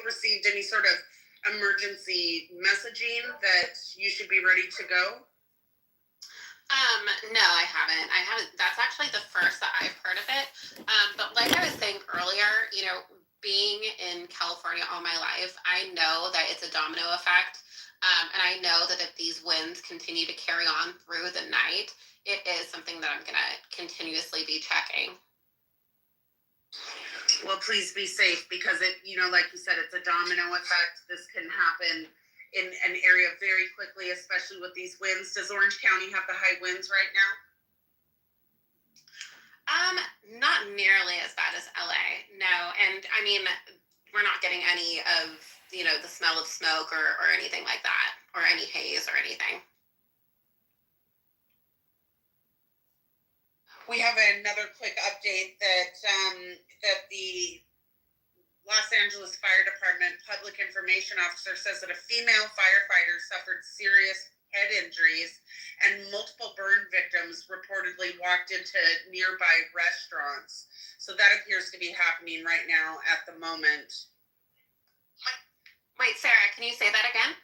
received any sort of emergency messaging that you should be ready to go? No, I haven't. That's actually the first that I've heard of it. But like I was saying earlier, being in California all my life, I know that it's a domino effect. And I know that if these winds continue to carry on through the night, it is something that I'm going to continuously be checking. Well, please be safe because like you said, it's a domino effect. This can happen in an area very quickly, especially with these winds. Does Orange County have the high winds right now? Not nearly as bad as LA, no. And I mean, we're not getting any of, the smell of smoke or anything like that, or any haze or anything. We have another quick update that the Los Angeles Fire Department public information officer says that a female firefighter suffered serious head injuries and multiple burn victims reportedly reportedly walked into nearby restaurants. So that appears to be happening right now at the moment. Wait, Sarah, can you say that again?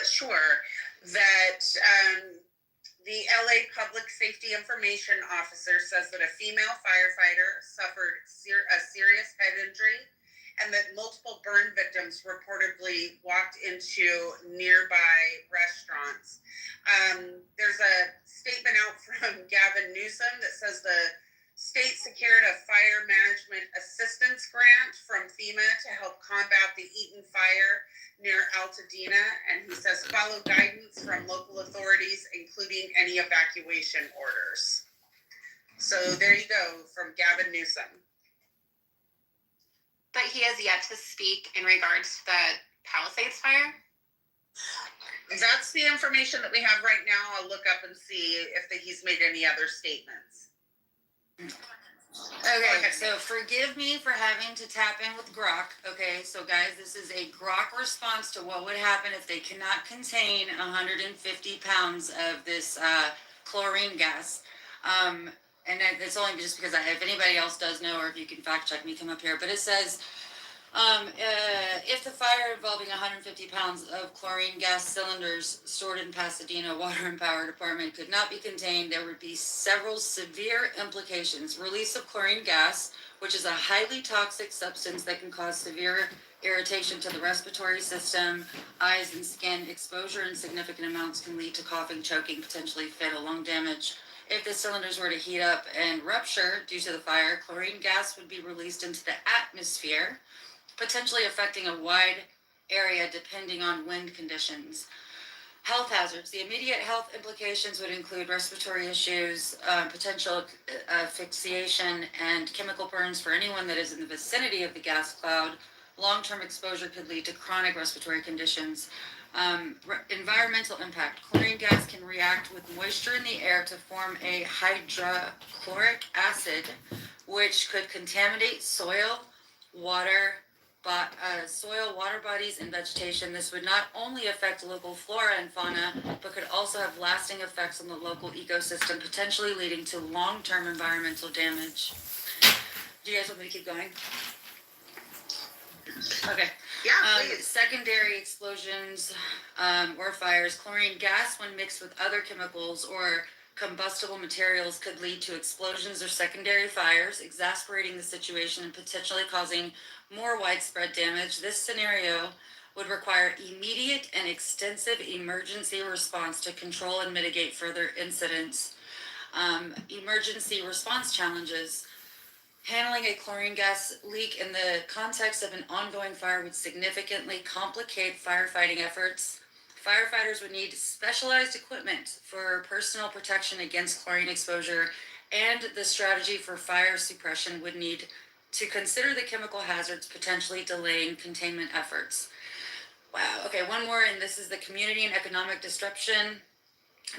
Sure. That the LA Public Safety Information Officer says that a female firefighter suffered a serious head injury and that multiple burn victims reportedly walked into nearby restaurants. There's a statement out from Gavin Newsom that says the state secured a fire management assistance grant from FEMA to help combat the Eaton fire near Altadena, and he says follow guidance from local authorities, including any evacuation orders. So there you go from Gavin Newsom. But he has yet to speak in regards to the Palisades fire? That's the information that we have right now. I'll look up and see if he's made any other statements. Okay, so forgive me for having to tap in with Grok. Okay, so guys, this is a Grok response to what would happen if they cannot contain 150 pounds of this chlorine gas. And it's only just because if anybody else does know, or if you can fact check me, come up here. But it says, if the fire involving 150 pounds of chlorine gas cylinders stored in Pasadena Water and Power Department could not be contained, there would be several severe implications. Release of chlorine gas, which is a highly toxic substance that can cause severe irritation to the respiratory system, eyes, and skin. Exposure in significant amounts can lead to coughing, choking, potentially fatal lung damage. If the cylinders were to heat up and rupture due to the fire, chlorine gas would be released into the atmosphere, potentially affecting a wide area depending on wind conditions. Health hazards. The immediate health implications would include respiratory issues, potential asphyxiation, and chemical burns for anyone that is in the vicinity of the gas cloud. Long-term exposure could lead to chronic respiratory conditions. Environmental impact. Chlorine gas can react with moisture in the air to form a hydrochloric acid, which could contaminate soil, water bodies, and vegetation. This would not only affect local flora and fauna, but could also have lasting effects on the local ecosystem, potentially leading to long-term environmental damage. Do you guys want me to keep going? Okay. Yeah, secondary explosions or fires. Chlorine gas, when mixed with other chemicals or combustible materials, could lead to explosions or secondary fires, exasperating the situation and potentially causing more widespread damage. This scenario would require immediate and extensive emergency response to control and mitigate further incidents. Emergency response challenges. Handling a chlorine gas leak in the context of an ongoing fire would significantly complicate firefighting efforts. Firefighters would need specialized equipment for personal protection against chlorine exposure, and the strategy for fire suppression would need to consider the chemical hazards, potentially delaying containment efforts. Wow. Okay, one more, and this is the community and economic disruption.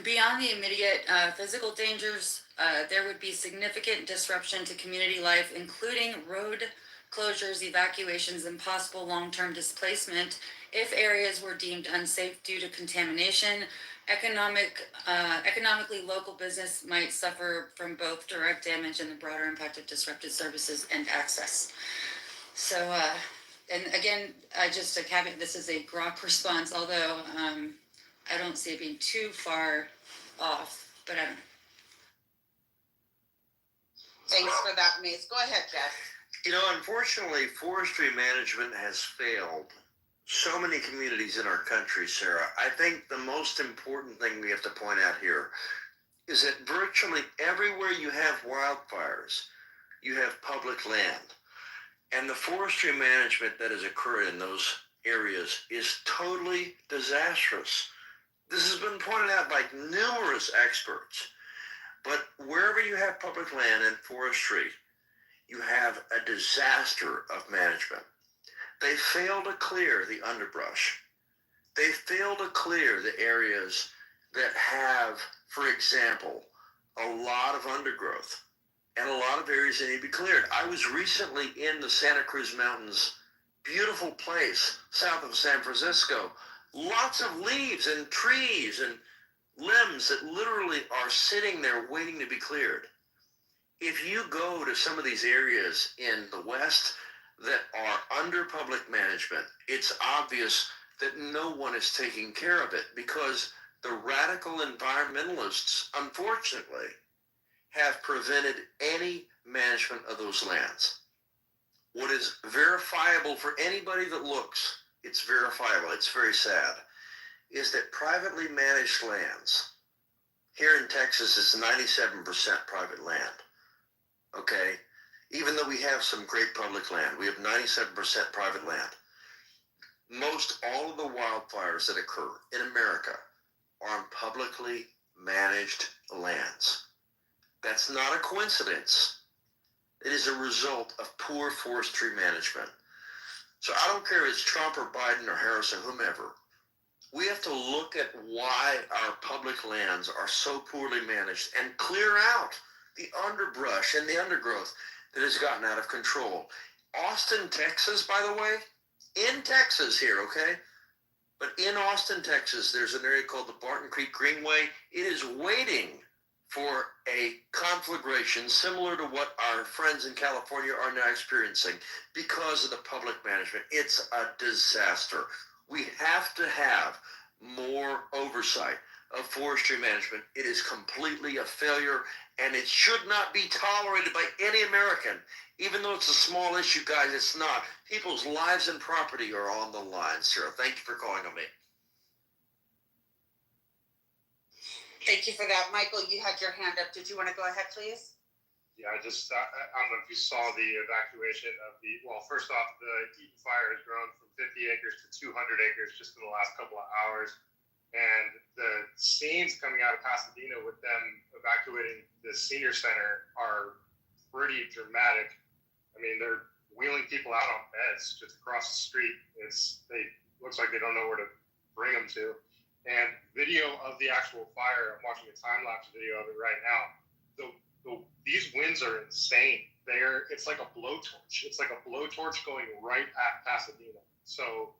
Beyond the immediate physical dangers, there would be significant disruption to community life, including road closures, evacuations, and possible long-term displacement if areas were deemed unsafe due to contamination. Economically, local business might suffer from both direct damage and the broader impact of disrupted services and access. So, and again, just a caveat, this is a Grok response, although I don't see it being too far off, but I don't know. Thanks for that, Mace. Go ahead, Jeff. You know, unfortunately, forestry management has failed so many communities in our country, Sarah. I think the most important thing we have to point out here is that virtually everywhere you have wildfires, you have public land. And the forestry management that has occurred in those areas is totally disastrous. This has been pointed out by numerous experts. But wherever you have public land and forestry, you have a disaster of management. They fail to clear the underbrush. They fail to clear the areas that have, for example, a lot of undergrowth and a lot of areas that need to be cleared. I was recently in the Santa Cruz Mountains, beautiful place south of San Francisco, lots of leaves and trees and limbs that literally are sitting there waiting to be cleared. If you go to some of these areas in the West that are under public management, it's obvious that no one is taking care of it because the radical environmentalists, unfortunately, have prevented any management of those lands. What is verifiable for anybody that looks, it's verifiable, it's very sad, is that privately managed lands, here in Texas, it's 97% private land, okay? Even though we have some great public land, we have 97% private land. Most all of the wildfires that occur in America are on publicly managed lands. That's not a coincidence. It is a result of poor forestry management. So I don't care if it's Trump or Biden or Harris or whomever. We have to look at why our public lands are so poorly managed and clear out the underbrush and the undergrowth that has gotten out of control. Austin, Texas, by the way, in Texas here, okay? But in Austin, Texas, there's an area called the Barton Creek Greenway. It is waiting for a conflagration similar to what our friends in California are now experiencing because of the public management. It's a disaster. We have to have more oversight of forestry management. It is completely a failure, and it should not be tolerated by any American. Even though it's a small issue, guys, it's not. People's lives and property are on the line, Sarah. Thank you for calling on me. Thank you for that. Michael, you had your hand up. Did you want to go ahead, please? Yeah, I don't know if you saw the evacuation of first off, the Eaton fire has grown from 50 acres to 200 acres just in the last couple of hours. And the scenes coming out of Pasadena with them evacuating the senior center are pretty dramatic. I mean, they're wheeling people out on beds just across the street. Looks like they don't know where to bring them to. And video of the actual fire, I'm watching a time-lapse video of it right now. These winds are insane. It's like a blowtorch. It's like a blowtorch going right at Pasadena. So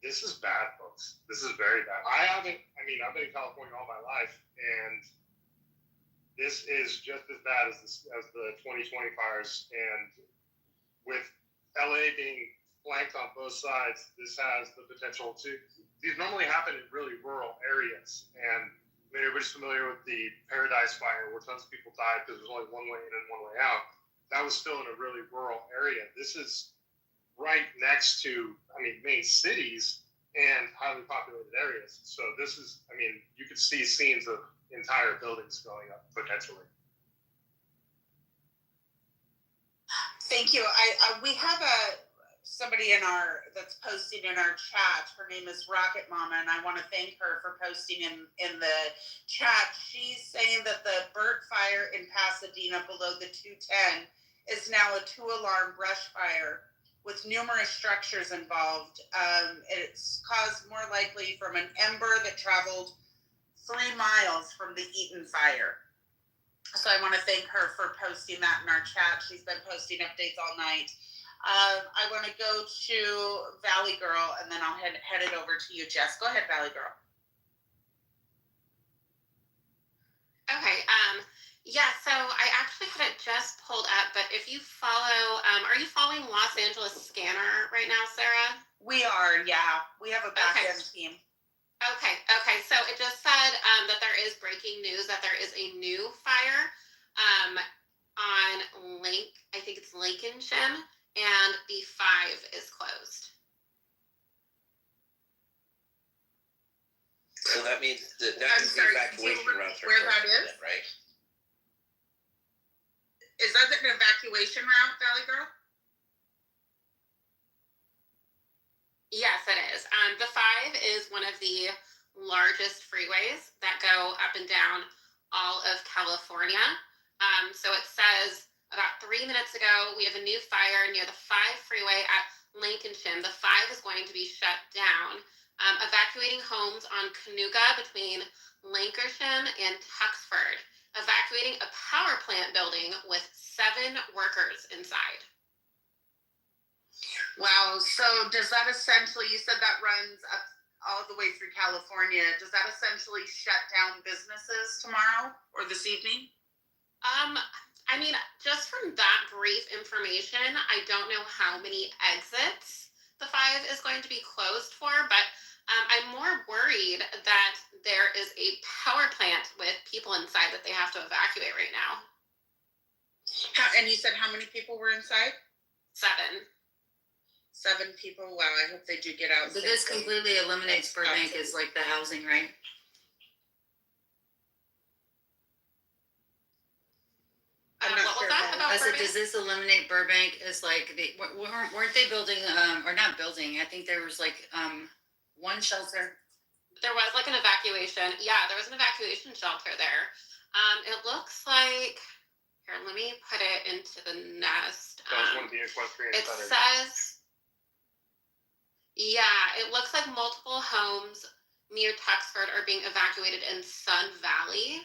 this is bad, folks. This is very bad. I've been in California all my life, and this is just as bad as the 2020 fires. And with LA being flanked on both sides, this has the potential to. These normally happen in really rural areas, and everybody's familiar with the Paradise Fire, where tons of people died because there's only one way in and one way out. That was still in a really rural area. This is right next to, main cities and highly populated areas. So this is, you could see scenes of entire buildings going up potentially. Thank you. We have somebody that's posting in our chat. Her name is Rocket Mama, and I want to thank her for posting in the chat. She's saying that the Burt fire in Pasadena below the 210 is now a 2-alarm brush fire with numerous structures involved. It's caused more likely from an ember that traveled 3 miles from the Eaton fire. So I want to thank her for posting that in our chat. She's been posting updates all night. I want to go to Valley Girl, and then I'll head it over to you, Jess. Go ahead, Valley Girl. Okay. Yeah, so I actually had it just pulled up, but if you follow, are you following Los Angeles Scanner right now, Sarah? We are, yeah. We have a back-end team. Okay. So it just said that there is breaking news that there is a new fire on I think it's Lincoln Shim, and the 5 is closed. So that means the evacuation routes are where that closed, is? right? Is that an evacuation route, Valley Girl? Yes, it is. The 5 is one of the largest freeways that go up and down all of California. So it says about 3 minutes ago, we have a new fire near the 5 freeway at Lincoln Shim. The 5 is going to be shut down, evacuating homes on Cayuga between Lankershim and Tuxford, evacuating a power plant building with 7 workers inside. Wow. So does that essentially, you said that runs up all the way through California, does that essentially shut down businesses tomorrow or this evening? I mean, just from that brief information, I don't know how many exits the 5 is going to be closed for, but I'm more worried that there is a power plant with people inside that they have to evacuate right now. And you said how many people were inside? 7. 7 people. Wow, I hope they do get out. But this safely. completely eliminates Burbank as like the housing, right? I'm not what sure. was that about I said, Burbank? does this eliminate Burbank as like weren't they building or not building? I think there was like one shelter. There was like an evacuation. Yeah, there was an evacuation shelter there. It looks like here. Let me put it into the nest. That was one of the equestrian It centers. says, yeah, it looks like multiple homes near Tuxford are being evacuated in Sun Valley.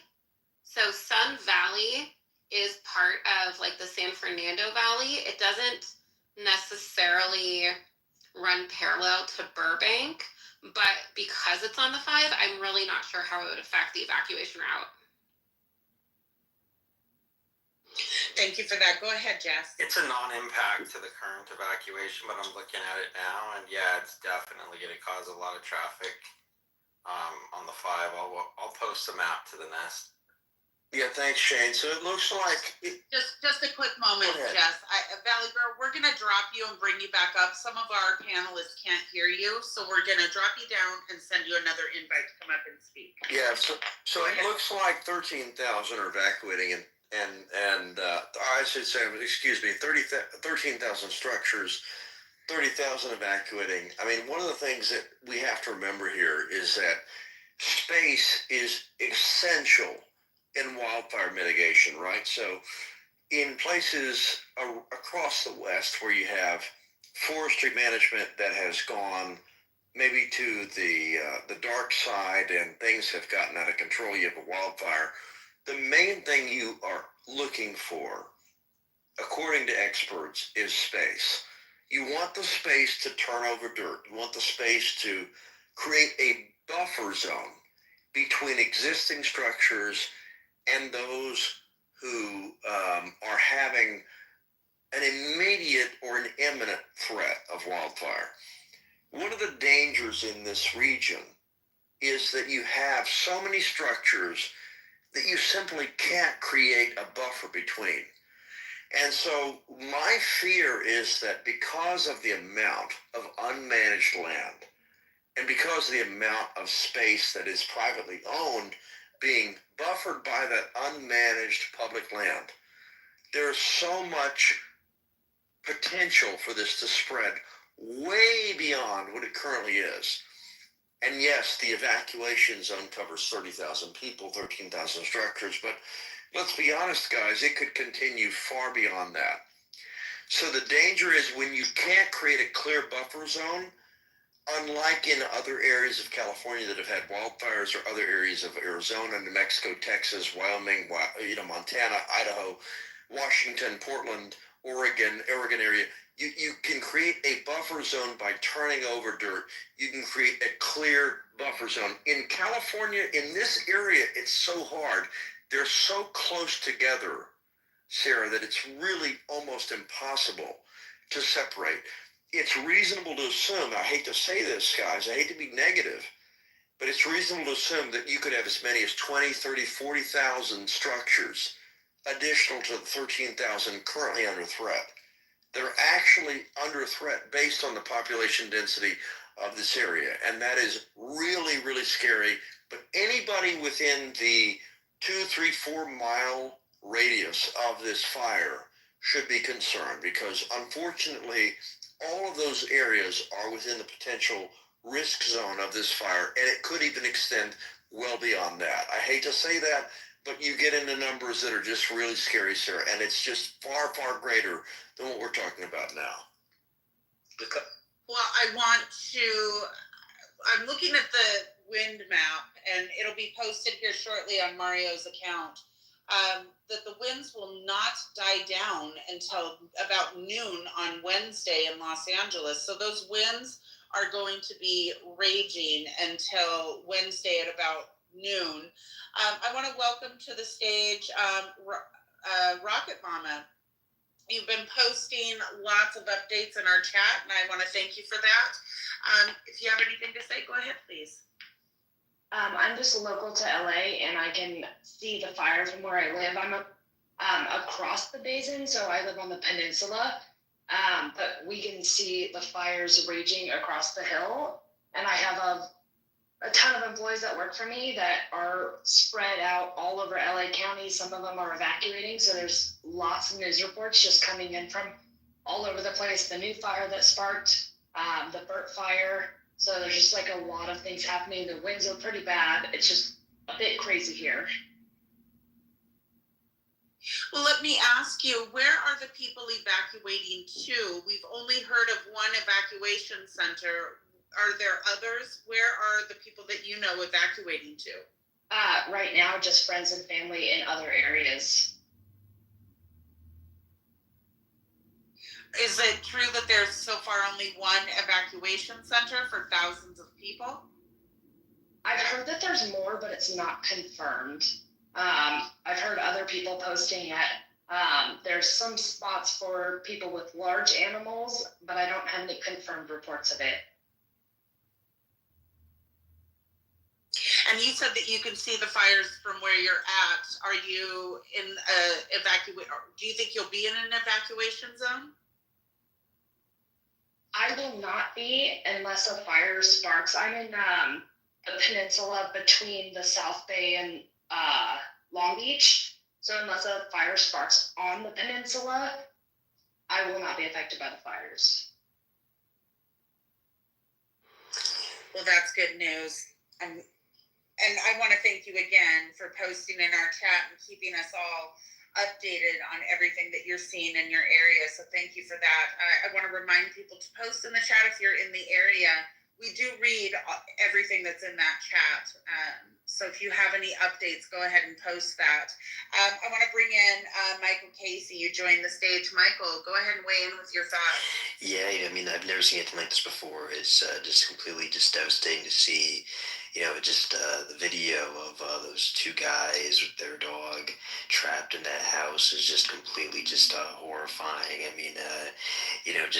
So Sun Valley is part of like the San Fernando Valley. It doesn't necessarily run parallel to Burbank, but because it's on the 5, I'm really not sure how it would affect the evacuation route. Thank you for that. Go ahead, Jess. It's a non-impact to the current evacuation, but I'm looking at it now, and yeah, it's definitely going to cause a lot of traffic on the 5. I'll post a map to the nest. Yeah, thanks, Shane. So it looks like Just a quick moment, Go ahead. Jess. Valley Girl, we're gonna drop you and bring you back up. Some of our panelists can't hear you, so we're gonna drop you down and send you another invite to come up and speak. Yeah, so it looks like 13,000 are evacuating, and I should say, excuse me, 13,000 structures, 30,000 evacuating. I mean, one of the things that we have to remember here is that space is essential in wildfire mitigation, right? So in places across the West where you have forestry management that has gone maybe to the dark side and things have gotten out of control, you have a wildfire, the main thing you are looking for, according to experts, is space. You want the space to turn over dirt. You want the space to create a buffer zone between existing structures and those who are having an immediate or an imminent threat of wildfire. One of the dangers in this region is that you have so many structures that you simply can't create a buffer between. And so my fear is that because of the amount of unmanaged land and because of the amount of space that is privately owned being buffered by that unmanaged public land, there's so much potential for this to spread way beyond what it currently is. And yes, the evacuation zone covers 30,000 people, 13,000 structures, but let's be honest, guys, it could continue far beyond that. So the danger is when you can't create a clear buffer zone, unlike in other areas of California that have had wildfires or other areas of Arizona, New Mexico, Texas, Wyoming, Montana, Idaho, Washington, Portland, Oregon area, you can create a buffer zone by turning over dirt. You can create a clear buffer zone. In California, in this area, it's so hard. They're so close together, Sarah, that it's really almost impossible to separate. It's reasonable to assume, I hate to say this, guys, I hate to be negative, but it's reasonable to assume that you could have as many as 20, 30, 40,000 structures additional to the 13,000 currently under threat. They're actually under threat based on the population density of this area, and that is really, really scary. But anybody within the 2, 3, 4 mile radius of this fire should be concerned because unfortunately, all of those areas are within the potential risk zone of this fire, and it could even extend well beyond that. I hate to say that, but you get into numbers that are just really scary, Sarah, and it's just far, far greater than what we're talking about now. Well, I'm looking at the wind map, and it'll be posted here shortly on Mario's account, that the winds will not die down until about noon on Wednesday in Los Angeles. So those winds are going to be raging until Wednesday at about noon. I want to welcome to the stage Rocket Mama. You've been posting lots of updates in our chat, and I want to thank you for that. If you have anything to say, go ahead, please. I'm just local to LA, and I can see the fire from where I live. I'm across the basin, so I live on the peninsula, but we can see the fires raging across the hill. And I have a ton of employees that work for me that are spread out all over LA County. Some of them are evacuating, so there's lots of news reports just coming in from all over the place. The new fire that sparked, the Burt fire. So there's just like a lot of things happening. The winds are pretty bad. It's just a bit crazy here. Well, let me ask you, where are the people evacuating to? We've only heard of one evacuation center. Are there others? Where are the people that you know evacuating to? Right now, just friends and family in other areas. Is it true that there's so far only one evacuation center for thousands of people? I've heard that there's more, but it's not confirmed. I've heard other people posting at, there's some spots for people with large animals, but I don't have any confirmed reports of it. And you said that you can see the fires from where you're at. Are you in do you think you'll be in an evacuation zone? I will not be unless a fire sparks. I'm in the peninsula between the South Bay and Long Beach. So unless a fire sparks on the peninsula, I will not be affected by the fires. Well, that's good news. And I want to thank you again for posting in our chat and keeping us all updated on everything that you're seeing in your area. So thank you for that. I want to remind people to post in the chat if you're in the area. We do read everything that's in that chat. So if you have any updates, go ahead and post that. I want to bring in Michael Casey. You joined the stage. Michael, go ahead and weigh in with your thoughts. Yeah, I mean, I've never seen anything like this before. It's just completely just devastating to see. Just the video of those two guys with their dog trapped in that house is just completely just horrifying. I mean, it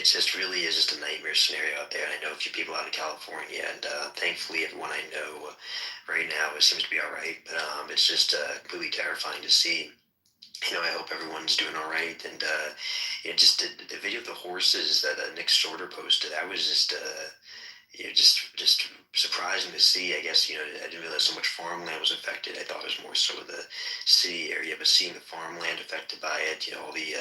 just really is just a nightmare scenario out there. And I know a few people out in California, and thankfully everyone I know right now, it seems to be all right. But it's just completely terrifying to see. I hope everyone's doing all right. And just the video of the horses that Nick Shorter posted, that was just just surprising to see. I guess, I didn't realize so much farmland was affected. I thought it was more so the city area, but seeing the farmland affected by it, all the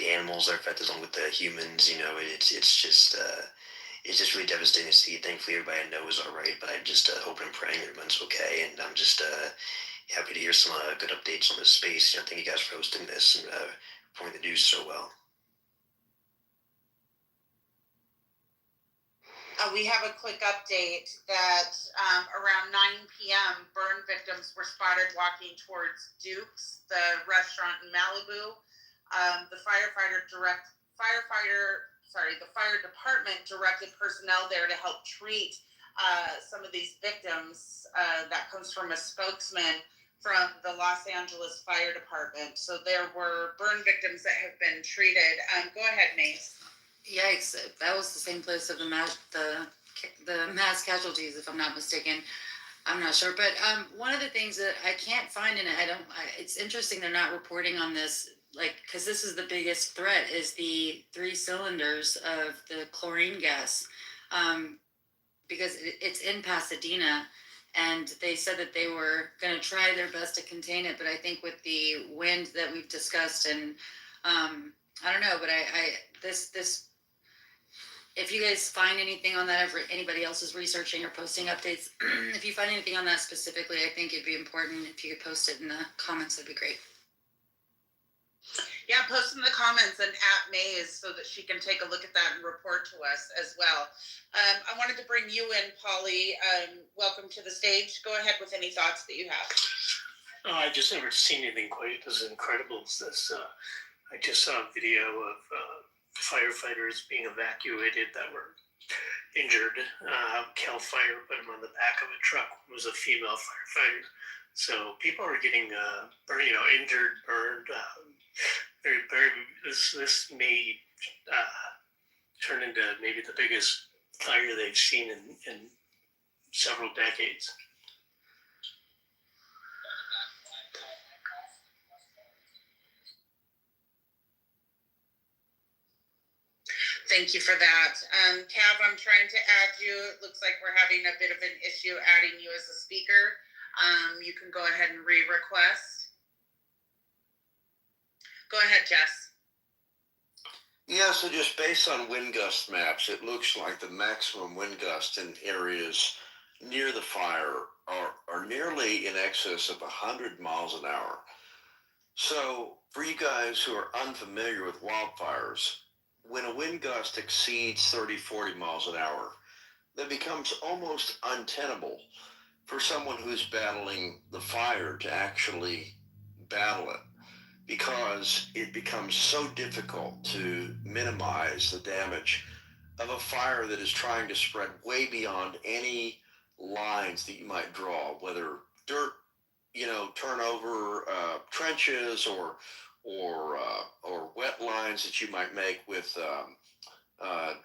animals are affected along with the humans, it's just really devastating to see. Thankfully, everybody I know is all right, but I'm just hoping and praying everyone's okay. And I'm just happy to hear some good updates on this space. Thank you guys for hosting this and reporting the news so well. We have a quick update that around 9 p.m., burn victims were spotted walking towards Duke's, the restaurant in Malibu. The fire department directed personnel there to help treat some of these victims. That comes from a spokesman from the Los Angeles Fire Department. So there were burn victims that have been treated. Go ahead, Mace. Yikes! That was the same place of the mass casualties, if I'm not mistaken. I'm not sure, but one of the things that I can't find in it, it's interesting they're not reporting on this, because this is the biggest threat, is the 3 cylinders of the chlorine gas, because it's in Pasadena, and they said that they were going to try their best to contain it, but I think with the wind that we've discussed, and I don't know, but this. If you guys find anything on that, if anybody else is researching or posting updates, if you find anything on that specifically, I think it'd be important if you could post it in the comments. That'd be great. Yeah, post in the comments and at Maze so that she can take a look at that and report to us as well. I wanted to bring you in, Polly. Welcome to the stage. Go ahead with any thoughts that you have. I just never seen anything quite as incredible as this. I just saw a video of firefighters being evacuated that were injured. Cal Fire put them on the back of a truck. It was a female firefighter. So people are getting burned, injured, burned. Very. This may turn into maybe the biggest fire they've seen in several decades. Thank you for that. Cav, I'm trying to add you. It looks like we're having a bit of an issue adding you as a speaker. You can go ahead and re-request. Go ahead, Jess. Yeah, so just based on wind gust maps, it looks like the maximum wind gust in areas near the fire are nearly in excess of 100 miles an hour. So for you guys who are unfamiliar with wildfires, when a wind gust exceeds 30, 40 miles an hour, that becomes almost untenable for someone who's battling the fire to actually battle it, because it becomes so difficult to minimize the damage of a fire that is trying to spread way beyond any lines that you might draw, whether dirt, turn over trenches or wet lines that you might make with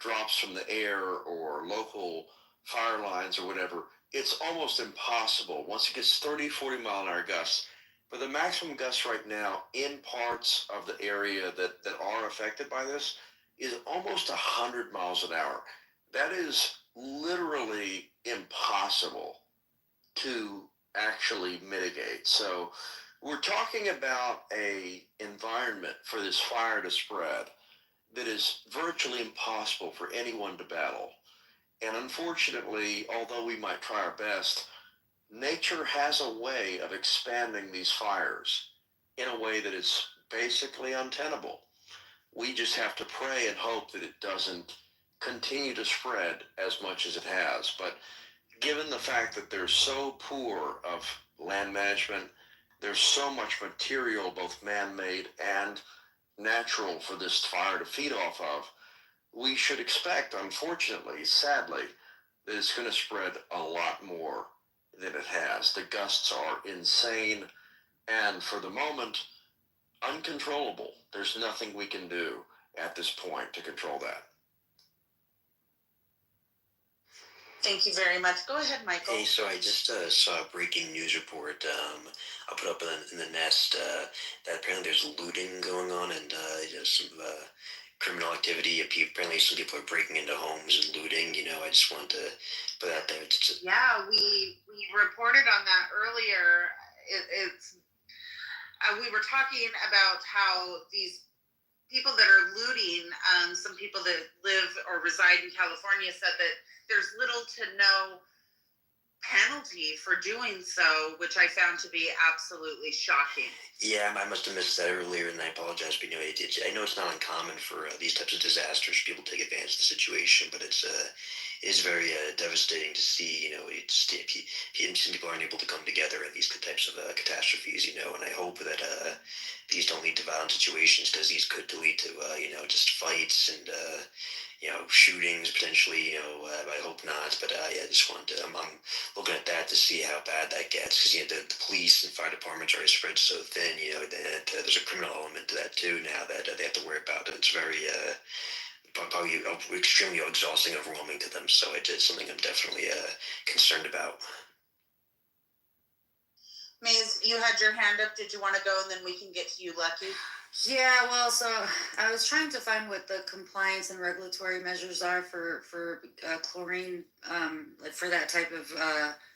drops from the air or local fire lines or whatever. It's almost impossible once it gets 30, 40 mile an hour gusts. But the maximum gusts right now in parts of the area that are affected by this is almost 100 miles an hour. That is literally impossible to actually mitigate. So we're talking about a environment for this fire to spread that is virtually impossible for anyone to battle. And unfortunately, although we might try our best, nature has a way of expanding these fires in a way that is basically untenable. We just have to pray and hope that it doesn't continue to spread as much as it has. But given the fact that they're so poor of land management, there's so much material, both man-made and natural, for this fire to feed off of, we should expect, unfortunately, sadly, that it's going to spread a lot more than it has. The gusts are insane and, for the moment, uncontrollable. There's nothing we can do at this point to control that. Thank you very much. Go ahead, Michael. Hey, so I just saw a breaking news report. I'll put up in the nest that apparently there's looting going on and some criminal activity. Apparently some people are breaking into homes and looting. I just wanted to put that there. Yeah, we reported on that earlier. We were talking about how these people that are looting, some people that live or reside in California said that there's little to no penalty for doing so, which I found to be absolutely shocking. Yeah, I must have missed that earlier, and I apologize. But I know it's not uncommon for these types of disasters. People take advantage of the situation, but it is very devastating to see. Some people aren't able to come together in these types of catastrophes. And I hope that these don't lead to violent situations, because these could lead to just fights and shootings potentially. I hope not, but I just want to. I'm looking at that to see how bad that gets, because the police and fire departments are spread so thin. There's a criminal element to that too now that they have to worry about. It's very probably extremely exhausting, overwhelming to them. So it's something I'm definitely concerned about. Maze, you had your hand up. Did you want to go, and then we can get to you, Lucky? Yeah, well, so I was trying to find what the compliance and regulatory measures are for chlorine, for that type of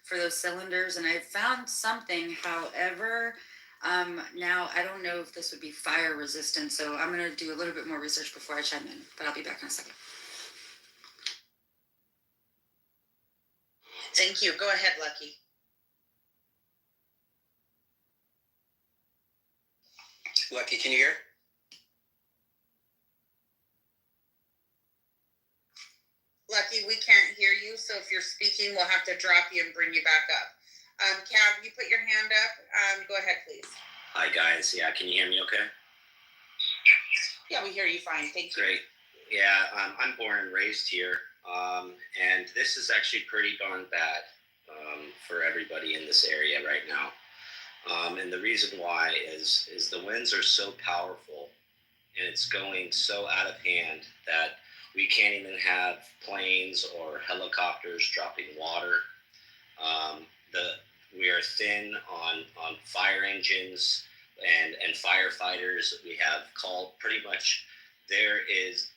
for those cylinders, and I found something. However, now I don't know if this would be fire resistant, so I'm gonna do a little bit more research before I chime in. But I'll be back in a second. Thank you. Go ahead, Lucky. Lucky, can you hear? Lucky, we can't hear you, so if you're speaking, we'll have to drop you and bring you back up. Cav, you put your hand up. Go ahead, please. Hi, guys. Yeah, can you hear me okay? Yeah, we hear you fine. Thank you. Great. Yeah, I'm born and raised here, and this is actually pretty darn bad for everybody in this area right now. And the reason why is the winds are so powerful, and it's going so out of hand that we can't even have planes or helicopters dropping water. We are thin on fire engines and firefighters. We have called pretty much. There is,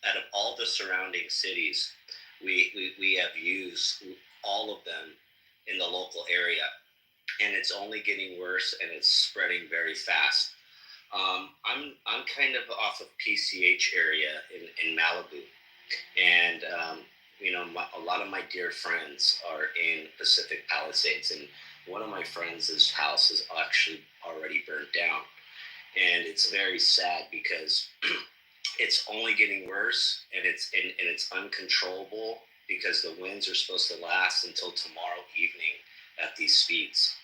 out of all the surrounding cities, we have used all of them in the local area, and it's only getting worse, and it's spreading very fast. I'm kind of off of PCH area in Malibu, and a lot of my dear friends are in Pacific Palisades, and one of my friends' house is actually already burnt down, and it's very sad because it's only getting worse, and it's uncontrollable because the winds are supposed to last until tomorrow evening at these speeds.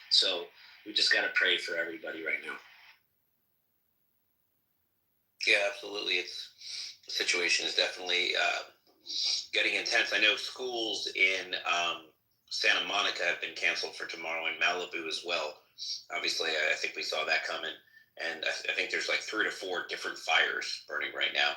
So we just got to pray for everybody right now. Yeah, absolutely. The situation is definitely getting intense. I know schools in Santa Monica have been canceled for tomorrow, and Malibu as well. Obviously, I think we saw that coming. And I think there's like 3 to 4 different fires burning right now.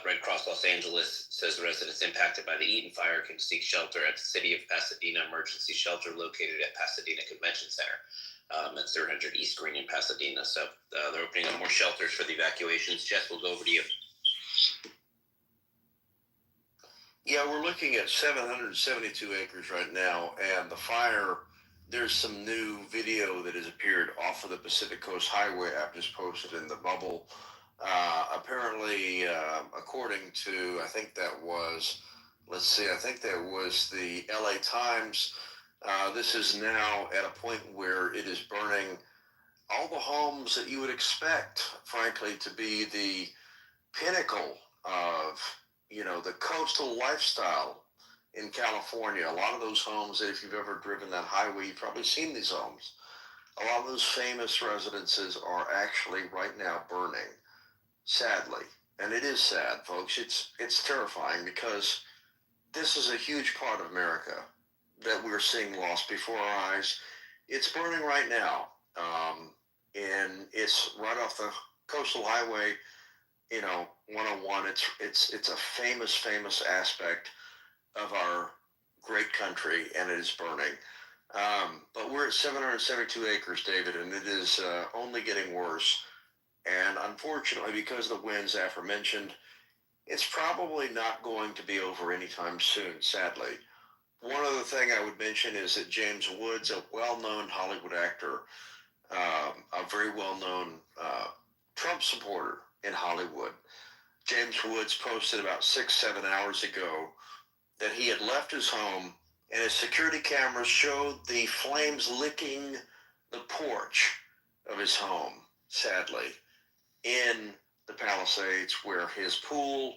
Red Cross Los Angeles says the residents impacted by the Eaton fire can seek shelter at the City of Pasadena Emergency Shelter located at Pasadena Convention Center. That's 300 East Green in Pasadena. So they're opening up more shelters for the evacuations. Jess, we'll go over to you. Yeah, we're looking at 772 acres right now, and the fire, there's some new video that has appeared off of the Pacific Coast Highway I've just posted in the bubble. Apparently, according to, I think that was the LA Times, this is now at a point where it is burning all the homes that you would expect, frankly, to be the pinnacle of, the coastal lifestyle in California. A lot of those homes, if you've ever driven that highway, you've probably seen these homes. A lot of those famous residences are actually right now burning, sadly. And it is sad, folks. It's terrifying because this is a huge part of America that we're seeing lost before our eyes. It's burning right now. And it's right off the coastal highway, 101. It's a famous aspect of our great country, and it is burning. But we're at 772 acres, David, and it is only getting worse. And unfortunately, because of the winds aforementioned, it's probably not going to be over anytime soon, sadly. One other thing I would mention is that James Woods, a well-known Hollywood actor, a very well-known Trump supporter in Hollywood, James Woods posted about 6-7 hours ago that he had left his home, and his security cameras showed the flames licking the porch of his home, sadly, in the Palisades, where his pool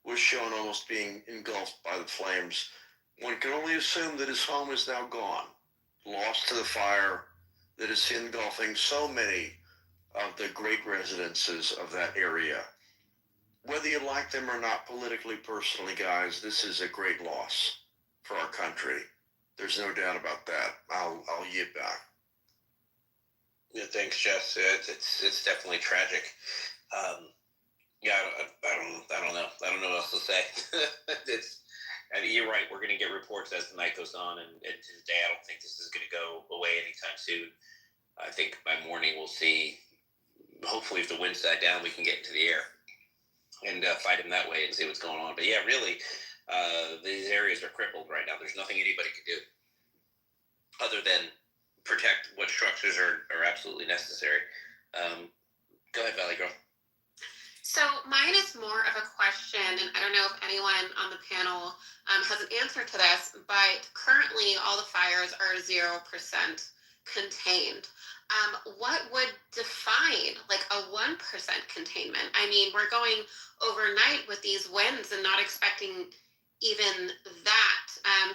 was shown almost being engulfed by the flames. One can only assume that his home is now gone, lost to the fire that is engulfing so many of the great residences of that area. Whether you like them or not politically, personally, guys, this is a great loss for our country. There's no doubt about that. I'll yield back. Yeah, thanks, Jess. It's definitely tragic. I don't know. I don't know what else to say. You're right. We're going to get reports as the night goes on, and today I don't think this is going to go away anytime soon. I think by morning we'll see. Hopefully, if the winds die down, we can get into the air and fight them that way and see what's going on. But yeah, really, these areas are crippled right now. There's nothing anybody can do other than protect what structures are absolutely necessary. Go ahead, Valley Girl. So mine is more of a question, and I don't know if anyone on the panel has an answer to this, but currently all the fires are 0% contained. What would define like a 1% containment? I mean, we're going overnight with these winds and not expecting even that.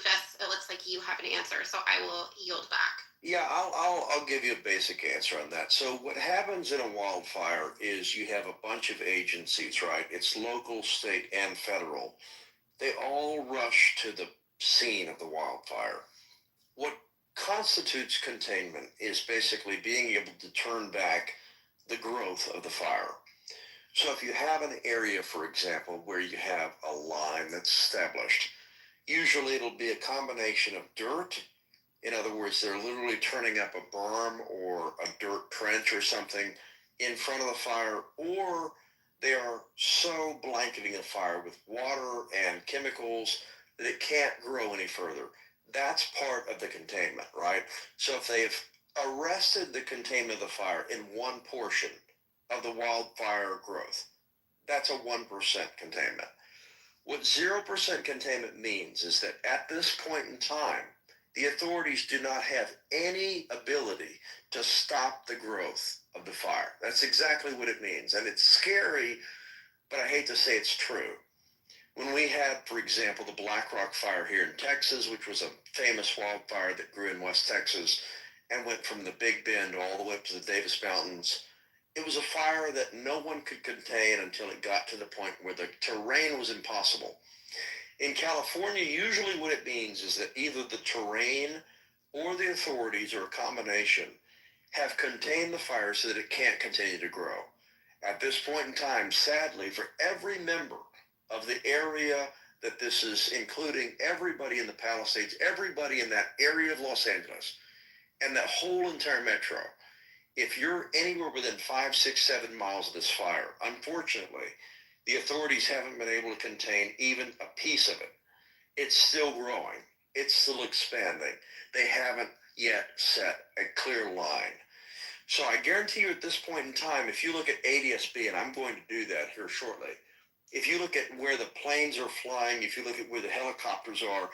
Jess, it looks like you have an answer, so I will yield back. Yeah, I'll give you a basic answer on that. So what happens in a wildfire is you have a bunch of agencies, right? It's local, state, and federal. They all rush to the scene of the wildfire. What constitutes containment is basically being able to turn back the growth of the fire. So if you have an area, for example, where you have a line that's established, usually it'll be a combination of dirt. In other words, they're literally turning up a berm or a dirt trench or something in front of the fire, or they are so blanketing the fire with water and chemicals that it can't grow any further. That's part of the containment, right? So if they've arrested the containment of the fire in one portion of the wildfire growth, that's a 1% containment. What 0% containment means is that at this point in time, the authorities do not have any ability to stop the growth of the fire. That's exactly what it means. And it's scary, but I hate to say it's true. When we had, for example, the Black Rock fire here in Texas, which was a famous wildfire that grew in West Texas and went from the Big Bend all the way up to the Davis Mountains, it was a fire that no one could contain until it got to the point where the terrain was impossible. In California, usually what it means is that either the terrain or the authorities, or a combination, have contained the fire so that it can't continue to grow. At this point in time, sadly, for every member of the area that this is, including everybody in the Palisades, everybody in that area of Los Angeles, and that whole entire metro, if you're anywhere within 5, 6, 7 miles of this fire, unfortunately, the authorities haven't been able to contain even a piece of it. It's still growing. It's still expanding. They haven't yet set a clear line. So I guarantee you at this point in time, if you look at ADSB, and I'm going to do that here shortly, if you look at where the planes are flying, if you look at where the helicopters are,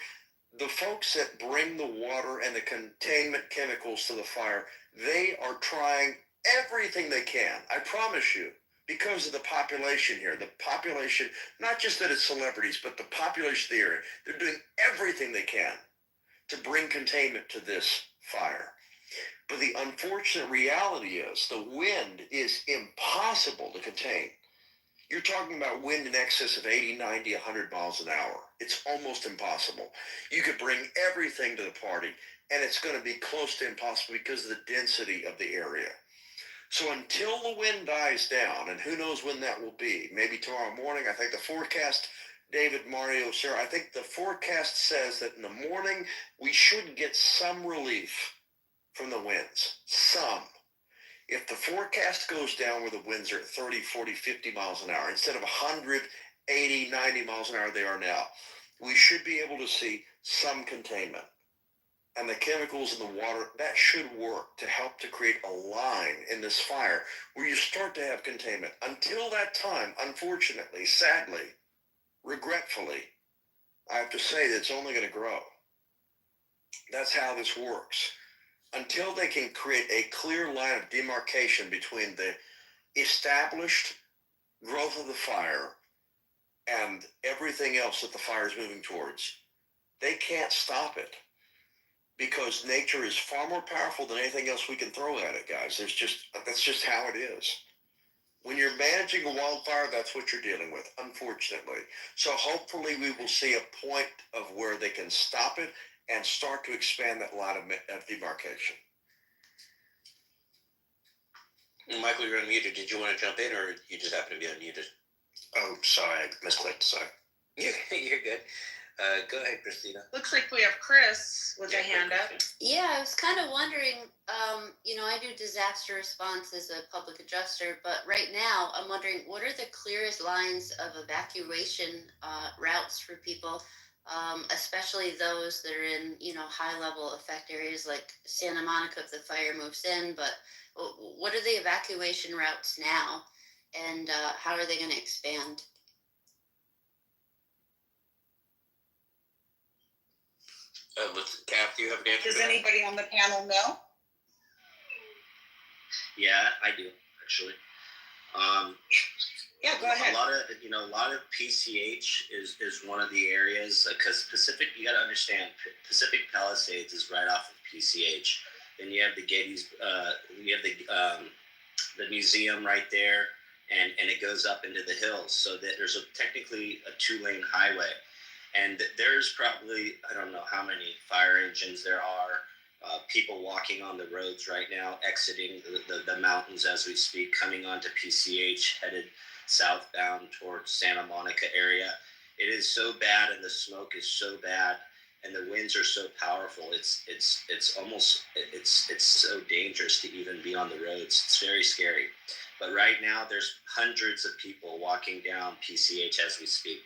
the folks that bring the water and the containment chemicals to the fire, they are trying everything they can. I promise you, because of the population here, the population, not just that it's celebrities, but the population of the area, they're doing everything they can to bring containment to this fire. But the unfortunate reality is the wind is impossible to contain. You're talking about wind in excess of 80, 90, 100 miles an hour. It's almost impossible. You could bring everything to the party, and it's going to be close to impossible because of the density of the area. So until the wind dies down, and who knows when that will be, maybe tomorrow morning, I think the forecast, David, Mario, sir, I think the forecast says that in the morning we should get some relief from the winds. Some. If the forecast goes down where the winds are at 30, 40, 50 miles an hour, instead of 100, 80, 90 miles an hour they are now, we should be able to see some containment. And the chemicals in the water, that should work to help to create a line in this fire where you start to have containment. Until that time, unfortunately, sadly, regretfully, I have to say that it's only going to grow. That's how this works. Until they can create a clear line of demarcation between the established growth of the fire and everything else that the fire is moving towards, they can't stop it. Because nature is far more powerful than anything else we can throw at it, guys. That's just how it is. When you're managing a wildfire, that's what you're dealing with, unfortunately. So hopefully we will see a point of where they can stop it and start to expand that line of demarcation. Michael, you're unmuted. Did you want to jump in, or you just happen to be unmuted? Oh, sorry, I misclicked. Sorry. You're good. Go ahead, Christina. Looks like we have Chris with a hand up. Yeah, I was kind of wondering, I do disaster response as a public adjuster, but right now I'm wondering what are the clearest lines of evacuation routes for people, especially those that are in, high level effect areas like Santa Monica if the fire moves in, but what are the evacuation routes now and how are they going to expand? Kath, do you have an answer? Does anybody on the panel know? Yeah, I do actually. Yeah, go ahead. A lot of PCH is one of the areas because you got to understand Pacific Palisades is right off of PCH, Then you have the Getty's, you have the museum right there, and it goes up into the hills. So that there's technically a 2-lane highway, and there's probably, I don't know how many fire engines there are. People walking on the roads right now, exiting the mountains as we speak, coming onto PCH, headed southbound towards Santa Monica area. It is so bad, and the smoke is so bad, and the winds are so powerful. It's so dangerous to even be on the roads. It's very scary. But right now, there's hundreds of people walking down PCH as we speak.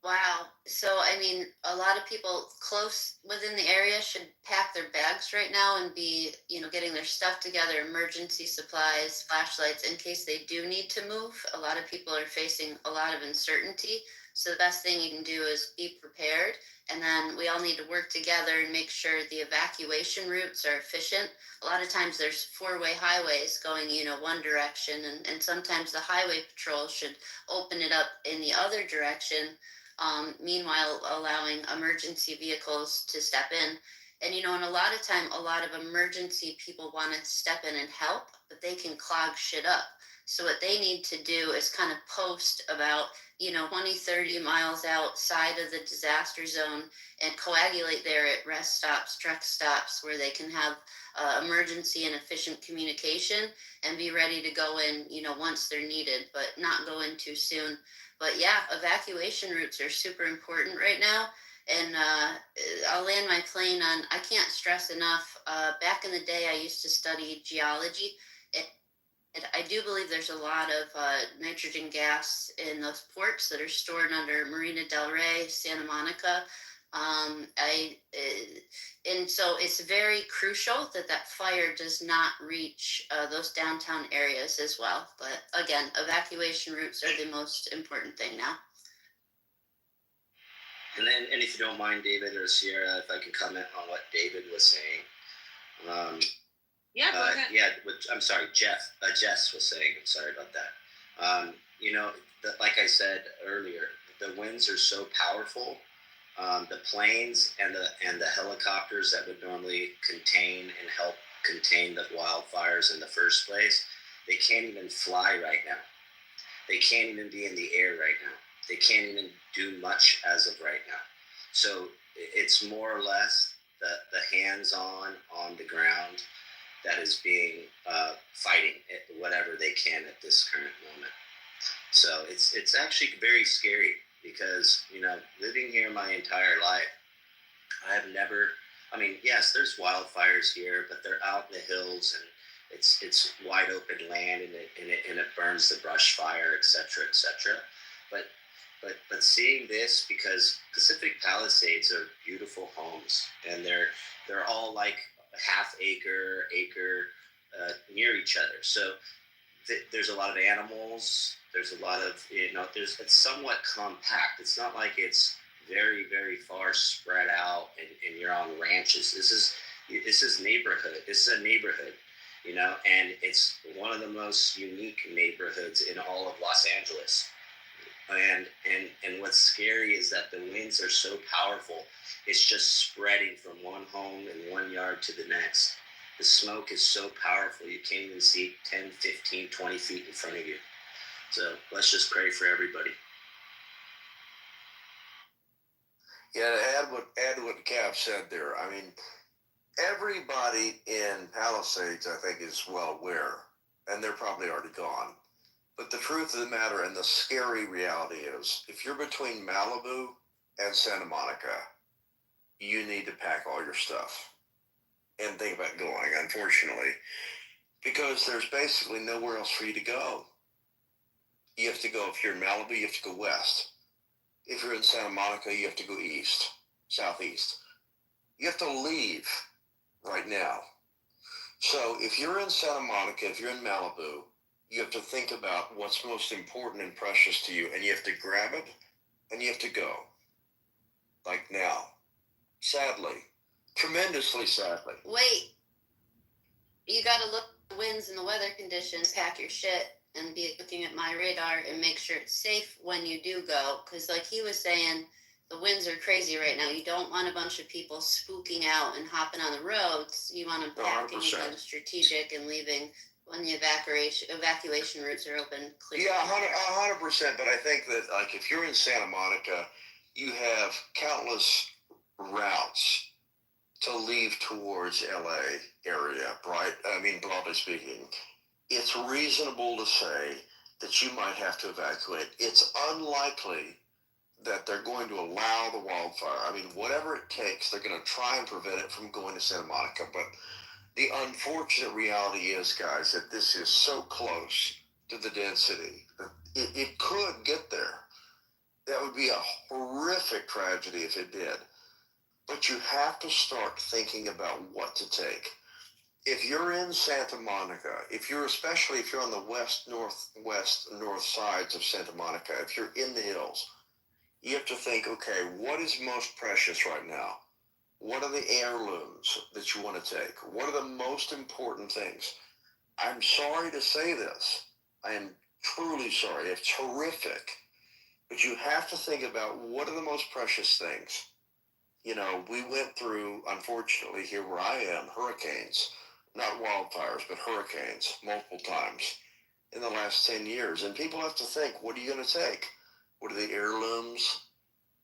Wow. So, I mean, a lot of people close within the area should pack their bags right now and be, getting their stuff together, emergency supplies, flashlights, in case they do need to move. A lot of people are facing a lot of uncertainty. So the best thing you can do is be prepared. And then we all need to work together and make sure the evacuation routes are efficient. A lot of times there's 4-way highways going, one direction, and sometimes the highway patrol should open it up in the other direction. Meanwhile, allowing emergency vehicles to step in. And, and a lot of time, a lot of emergency people want to step in and help, but they can clog shit up. So what they need to do is kind of post about, 20, 30 miles outside of the disaster zone and coagulate there at rest stops, truck stops, where they can have emergency and efficient communication and be ready to go in, once they're needed, but not go in too soon. But yeah, evacuation routes are super important right now. And I'll land my plane on, I can't stress enough, back in the day, I used to study geology. And I do believe there's a lot of nitrogen gas in those ports that are stored under Marina del Rey, Santa Monica. And so it's very crucial that fire does not reach those downtown areas as well. But again, evacuation routes are the most important thing now. And then, and if you don't mind, David or Sierra, if I can comment on what David was saying. Yeah, go ahead. I'm sorry, Jess was saying, I'm sorry about that. Like I said earlier, the winds are so powerful. The planes and the helicopters that would normally contain and help contain the wildfires in the first place, they can't even fly right now. They can't even be in the air right now. They can't even do much as of right now. So it's more or less the hands-on the ground that is being fighting whatever they can at this current moment. So it's actually very scary because, living here my entire life, I have never, yes, there's wildfires here, but they're out in the hills and it's wide open land and it burns the brush fire, et cetera, et cetera. But seeing this, because Pacific Palisades are beautiful homes and they're all like half acre near each other. So there's a lot of animals. There's a lot of, it's somewhat compact. It's not like it's very, very far spread out and you're on ranches. This is neighborhood. This is a neighborhood, and it's one of the most unique neighborhoods in all of Los Angeles. And what's scary is that the winds are so powerful. It's just spreading from one home and one yard to the next. The smoke is so powerful, you can't even see 10, 15, 20 feet in front of you. So let's just pray for everybody. Yeah, to add what Cap said there, everybody in Palisades, I think, is well aware, and they're probably already gone. But the truth of the matter and the scary reality is, if you're between Malibu and Santa Monica, you need to pack all your stuff and think about going, unfortunately, because there's basically nowhere else for you to go. You have to go, if you're in Malibu, you have to go west. If you're in Santa Monica, you have to go east, southeast. You have to leave right now. So if you're in Santa Monica, if you're in Malibu, you have to think about what's most important and precious to you, and you have to grab it, and you have to go. Like now. Sadly. Tremendously sadly. Wait. You got to look at the winds and the weather conditions, pack your shit. and be looking at my radar and make sure it's safe when you do go. Because like he was saying, the winds are crazy right now. You don't want a bunch of people spooking out and hopping on the roads. You want them packing 100%. and strategic and leaving when the evacuation routes are open. Clear. Yeah, 100%. But I think that, like, if you're in Santa Monica, you have countless routes to leave towards LA area, right? I mean, broadly speaking, it's reasonable to say that you might have to evacuate. It's unlikely that they're going to allow the wildfire. I mean, whatever it takes, they're going to try and prevent it from going to Santa Monica. But the unfortunate reality is, guys, that this is so close to the density that it could get there. That would be a horrific tragedy if it did. But you have to start thinking about what to take. If you're in Santa Monica, especially if you're on the north sides of Santa Monica, if you're in the hills, you have to think, okay, what is most precious right now? What are the heirlooms that you want to take? What are the most important things? I'm sorry to say this. I am truly sorry. It's horrific. But you have to think about what are the most precious things. You know, we went through, unfortunately, here where I am, hurricanes, not wildfires, but hurricanes multiple times in the last 10 years. And people have to think, what are you going to take? What are the heirlooms?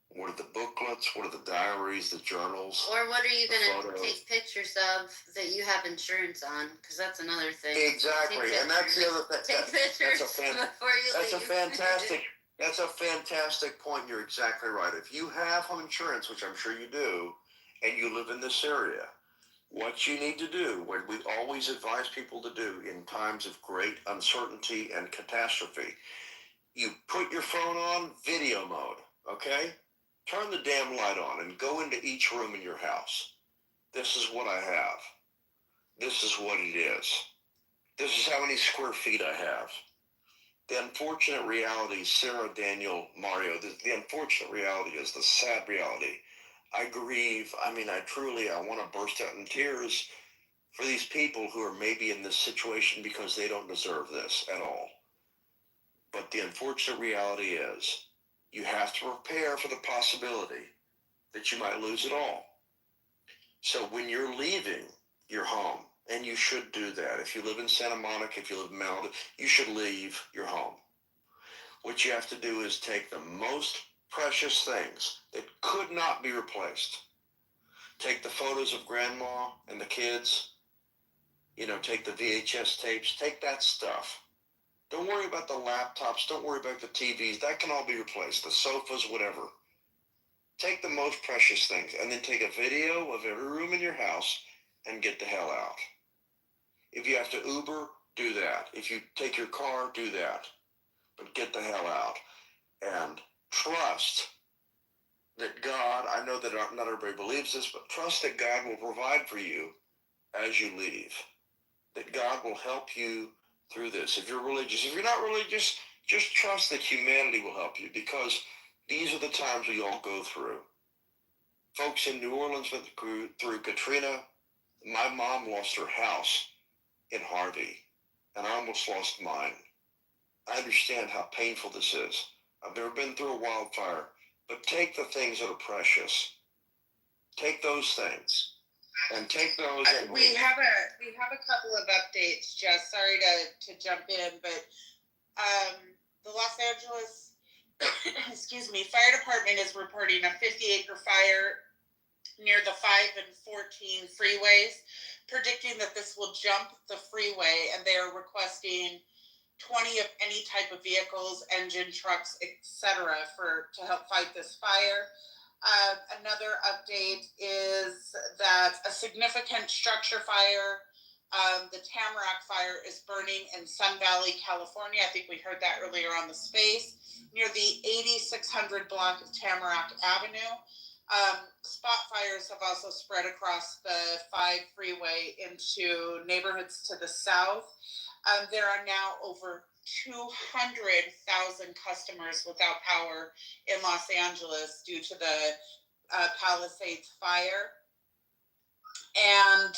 What are the booklets? What are the diaries, the journals? Or what are you the going to take pictures of that you have insurance on? Because that's another thing. Exactly. And that's the other thing. Take pictures before you That's a leave. fantastic. That's a fantastic point. You're exactly right. If you have home insurance, which I'm sure you do, and you live in this area, what you need to do, what we always advise people to do in times of great uncertainty and catastrophe, you put your phone on video mode, okay? Turn the damn light on and go into each room in your house. This is what I have. This is what it is. This is how many square feet I have. The unfortunate reality, Sarah, Daniel, Mario, the unfortunate reality is the sad reality. I grieve. I mean, I want to burst out in tears for these people who are maybe in this situation because they don't deserve this at all. But the unfortunate reality is you have to prepare for the possibility that you might lose it all. So when you're leaving your home, and you should do that. If you live in Santa Monica, if you live in Malibu, you should leave your home. What you have to do is take the most precious things that could not be replaced. Take the photos of grandma and the kids, take the VHS tapes, take that stuff. Don't worry about the laptops, don't worry about the TVs, that can all be replaced, the sofas, whatever. Take the most precious things and then take a video of every room in your house and get the hell out. If you have to Uber, do that. If you take your car, do that. But get the hell out. And trust that God, I know that not everybody believes this, but trust that God will provide for you as you leave. That God will help you through this. If you're religious, if you're not religious, just trust that humanity will help you, because these are the times we all go through. Folks in New Orleans went through Katrina. My mom lost her house in Harvey, and I almost lost mine. I understand how painful this is. I've never been through a wildfire, but take the things that are precious. Take those things, and take those. We have a couple of updates, Jess. Sorry to jump in, but the Los Angeles, fire department is reporting a 50-acre fire near the 5 and 14 freeways, predicting that this will jump the freeway, and they are requesting 20 of any type of vehicles, engine, trucks, etc. to help fight this fire. Another update is that a significant structure fire, the Tamarack fire, is burning in Sun Valley, California. I think we heard that earlier on the space, near the 8600 block of Tamarack Avenue. Spot fires have also spread across the 5 freeway into neighborhoods to the south. There are now over 200,000 customers without power in Los Angeles due to the Palisades fire. And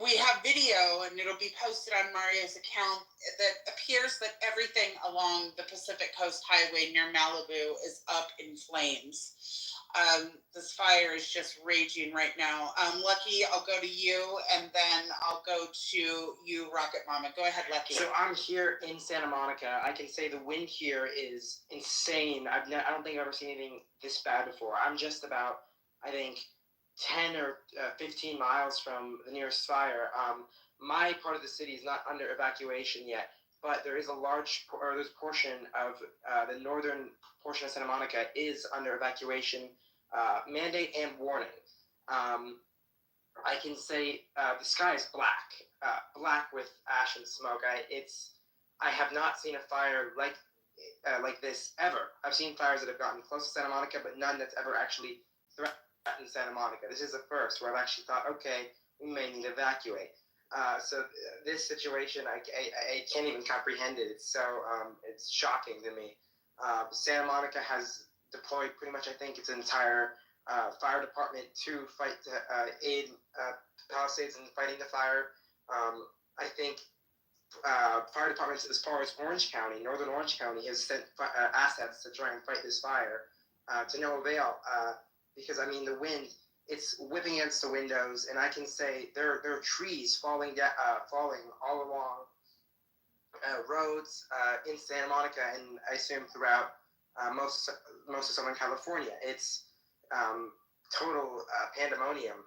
we have video, and it'll be posted on Mario's account, that appears that everything along the Pacific Coast Highway near Malibu is up in flames. This fire is just raging right now. Lucky, I'll go to you, and then I'll go to you, Rocket Mama. Go ahead, Lucky. So I'm here in Santa Monica. I can say the wind here is insane. I don't think I've ever seen anything this bad before. I'm just about, I think, 10 or 15 miles from the nearest fire. My part of the city is not under evacuation yet, but there is a large portion of the northern portion of Santa Monica is under evacuation mandate and warning. I can say the sky is black, black with ash and smoke. I have not seen a fire like this ever. I've seen fires that have gotten close to Santa Monica, but none that's ever actually threatened Santa Monica. This is the first where I've actually thought, okay, we may need to evacuate. So this situation, I can't even comprehend it. It's so it's shocking to me. Santa Monica has deployed pretty much, I think, its entire fire department to fight aid Palisades in fighting the fire. I think fire departments as far as Orange County, northern Orange County, has sent assets to try and fight this fire to no avail. Because I mean, the wind, it's whipping against the windows, and I can say there are trees falling all along roads in Santa Monica, and I assume throughout most of Southern California. It's total pandemonium.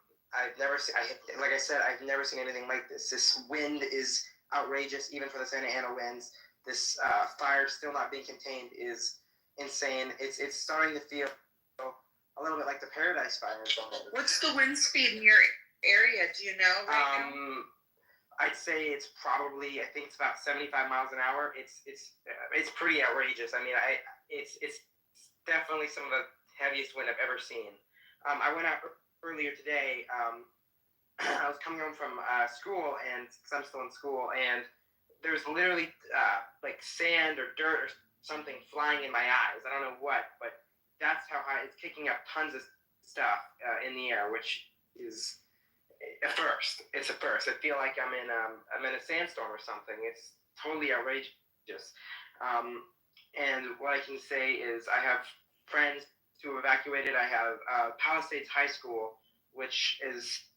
Like I said, I've never seen anything like this. This wind is outrageous, even for the Santa Ana winds. This fire still not being contained is insane. It's starting to feel a little bit like the Paradise Fire. What's the wind speed in your area? Do you know right now? I'd say it's probably, I think it's about 75 miles an hour. It's pretty outrageous. I mean, it's definitely some of the heaviest wind I've ever seen. I went out earlier today. I was coming home from school, and because I'm still in school, and there's literally like sand or dirt or something flying in my eyes. I don't know what, but that's how high it's kicking up tons of stuff in the air, which is a first. It's a first. I feel like I'm in a sandstorm or something. It's totally outrageous. And what I can say is I have friends who evacuated. I have Palisades High School, which is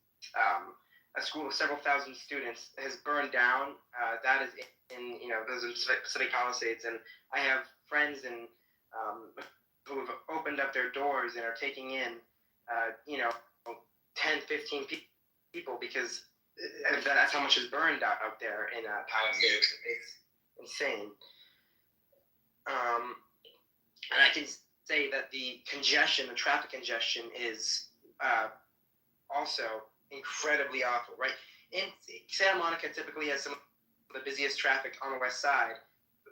a school of several thousand students, has burned down. That is in those in Pacific Palisades, and I have friends who have opened up their doors and are taking in 10, 15 people because that's how much is burned out there in Palisades. It's insane. And I can say that the traffic congestion is also incredibly awful, right? In Santa Monica typically has some of the busiest traffic on the west side,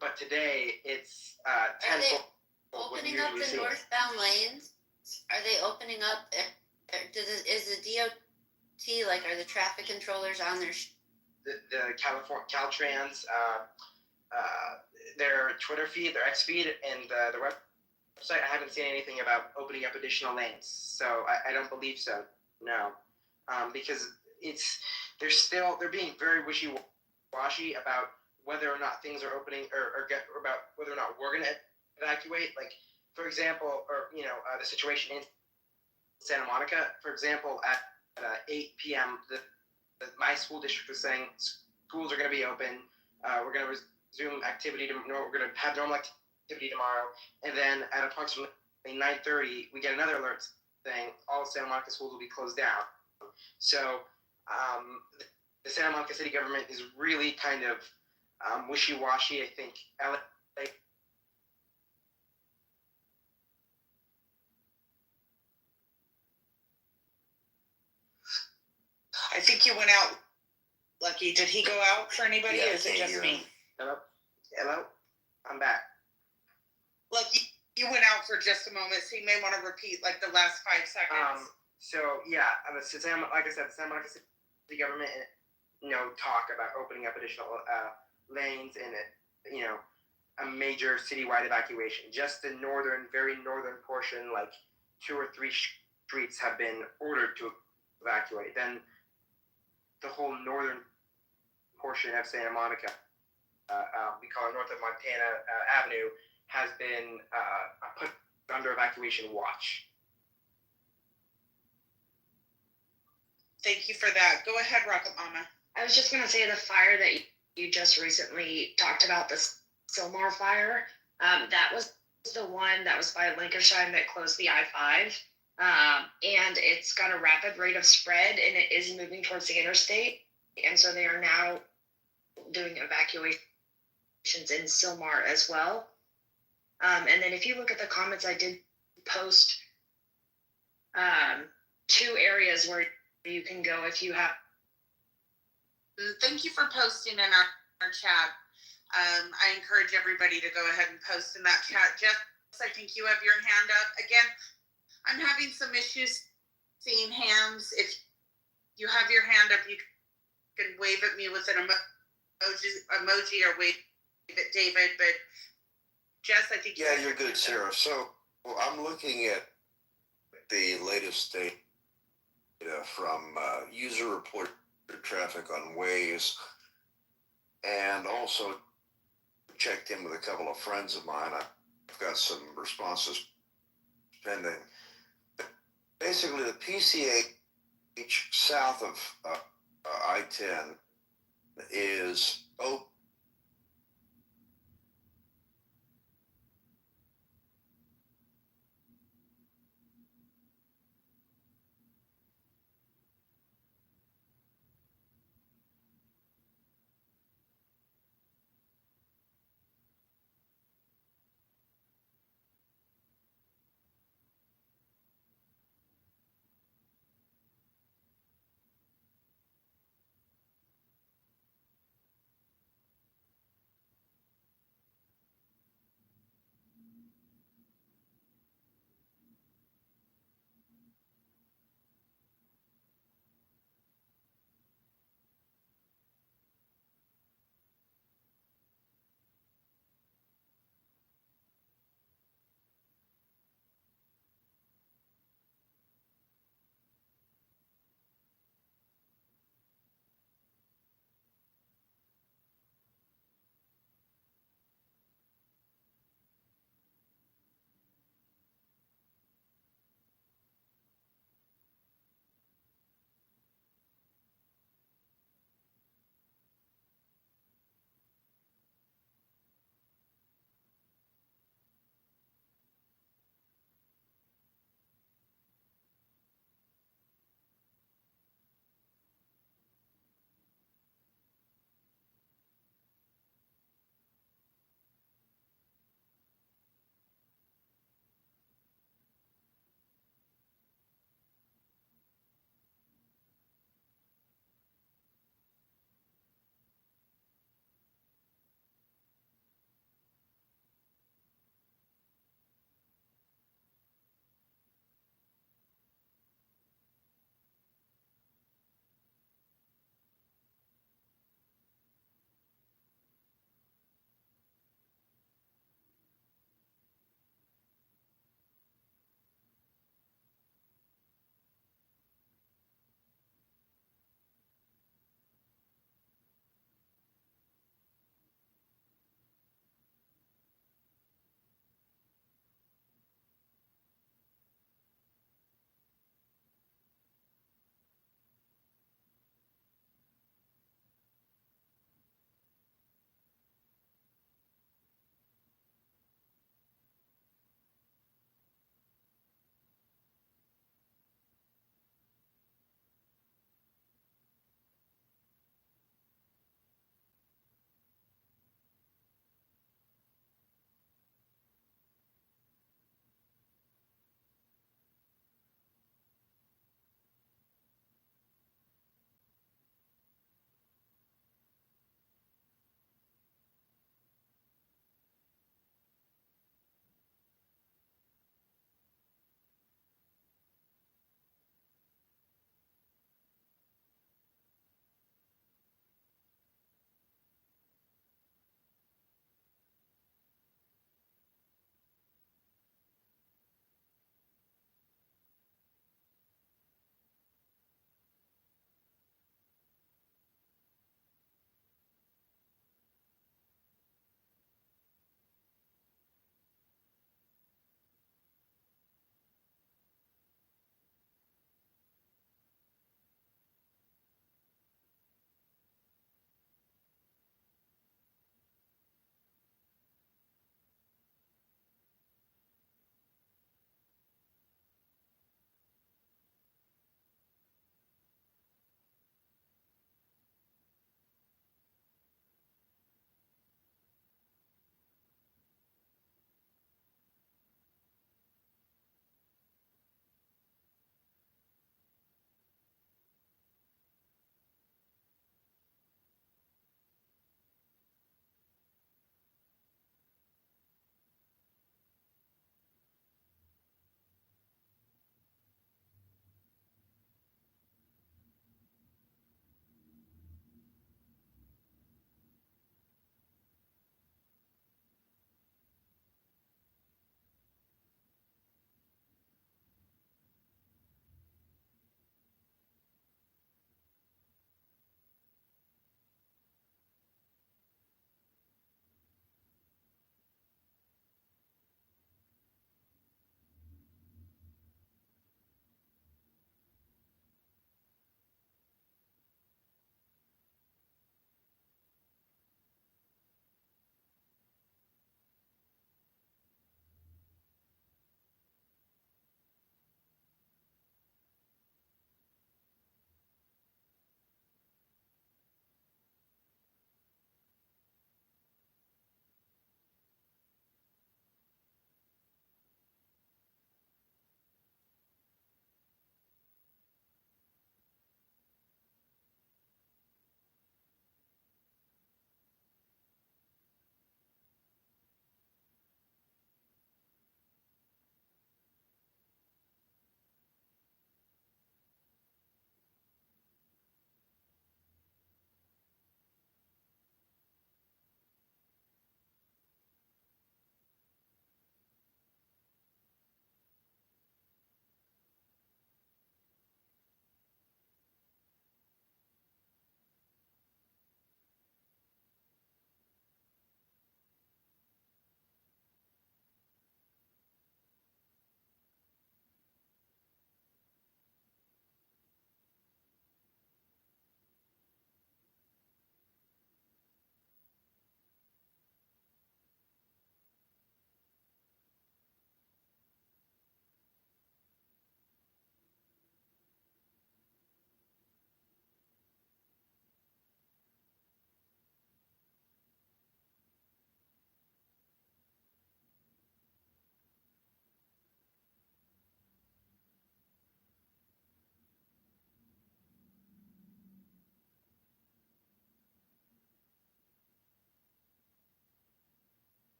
but today it's tenfold. Opening up the northbound lanes? Are they opening up? Is the DOT, like, are the traffic controllers on their? The Caltrans, their Twitter feed, their X feed, and the website. I haven't seen anything about opening up additional lanes, so I don't believe so. No, because they're being very wishy-washy about whether or not things are opening or about whether or not we're going to evacuate. Like, for example, the situation in Santa Monica, for example, at 8 p.m., my school district was saying schools are going to be open. We're going to resume activity. We're going to have normal activity tomorrow. And then at approximately 9:30, we get another alert saying all Santa Monica schools will be closed down. So the Santa Monica city government is really kind of wishy-washy. I think LA. I think you went out, Lucky. Did he go out for anybody, or is it just me? Hello? I'm back. Lucky, you went out for just a moment, so you may want to repeat like the last 5 seconds. So yeah, like I said, the Santa Monica city government, talk about opening up additional lanes and a major citywide evacuation. Just the very northern portion, like 2 or 3 streets have been ordered to evacuate. Then the whole northern portion of Santa Monica, we call it north of Montana Avenue, has been put under evacuation watch. Thank you for that. Go ahead, Rocket Mama. I was just gonna say the fire that you just recently talked about, the Silmar fire, that was the one that was by Lancashire that closed the I-5. And it's got a rapid rate of spread and it is moving towards the interstate. And so they are now doing evacuations in Silmar as well. And then if you look at the comments, I did post 2 areas where you can go if you have. Thank you for posting in our chat. I encourage everybody to go ahead and post in that chat. Jess, I think you have your hand up. Again, I'm having some issues seeing hands. If you have your hand up, you can wave at me with an emoji or wave at David. But Jess, I think yeah, you're good, Sarah. So I'm looking at the latest data from user reported traffic on Waze, and also checked in with a couple of friends of mine. I've got some responses pending. Basically, the PCH south of I-10 is open.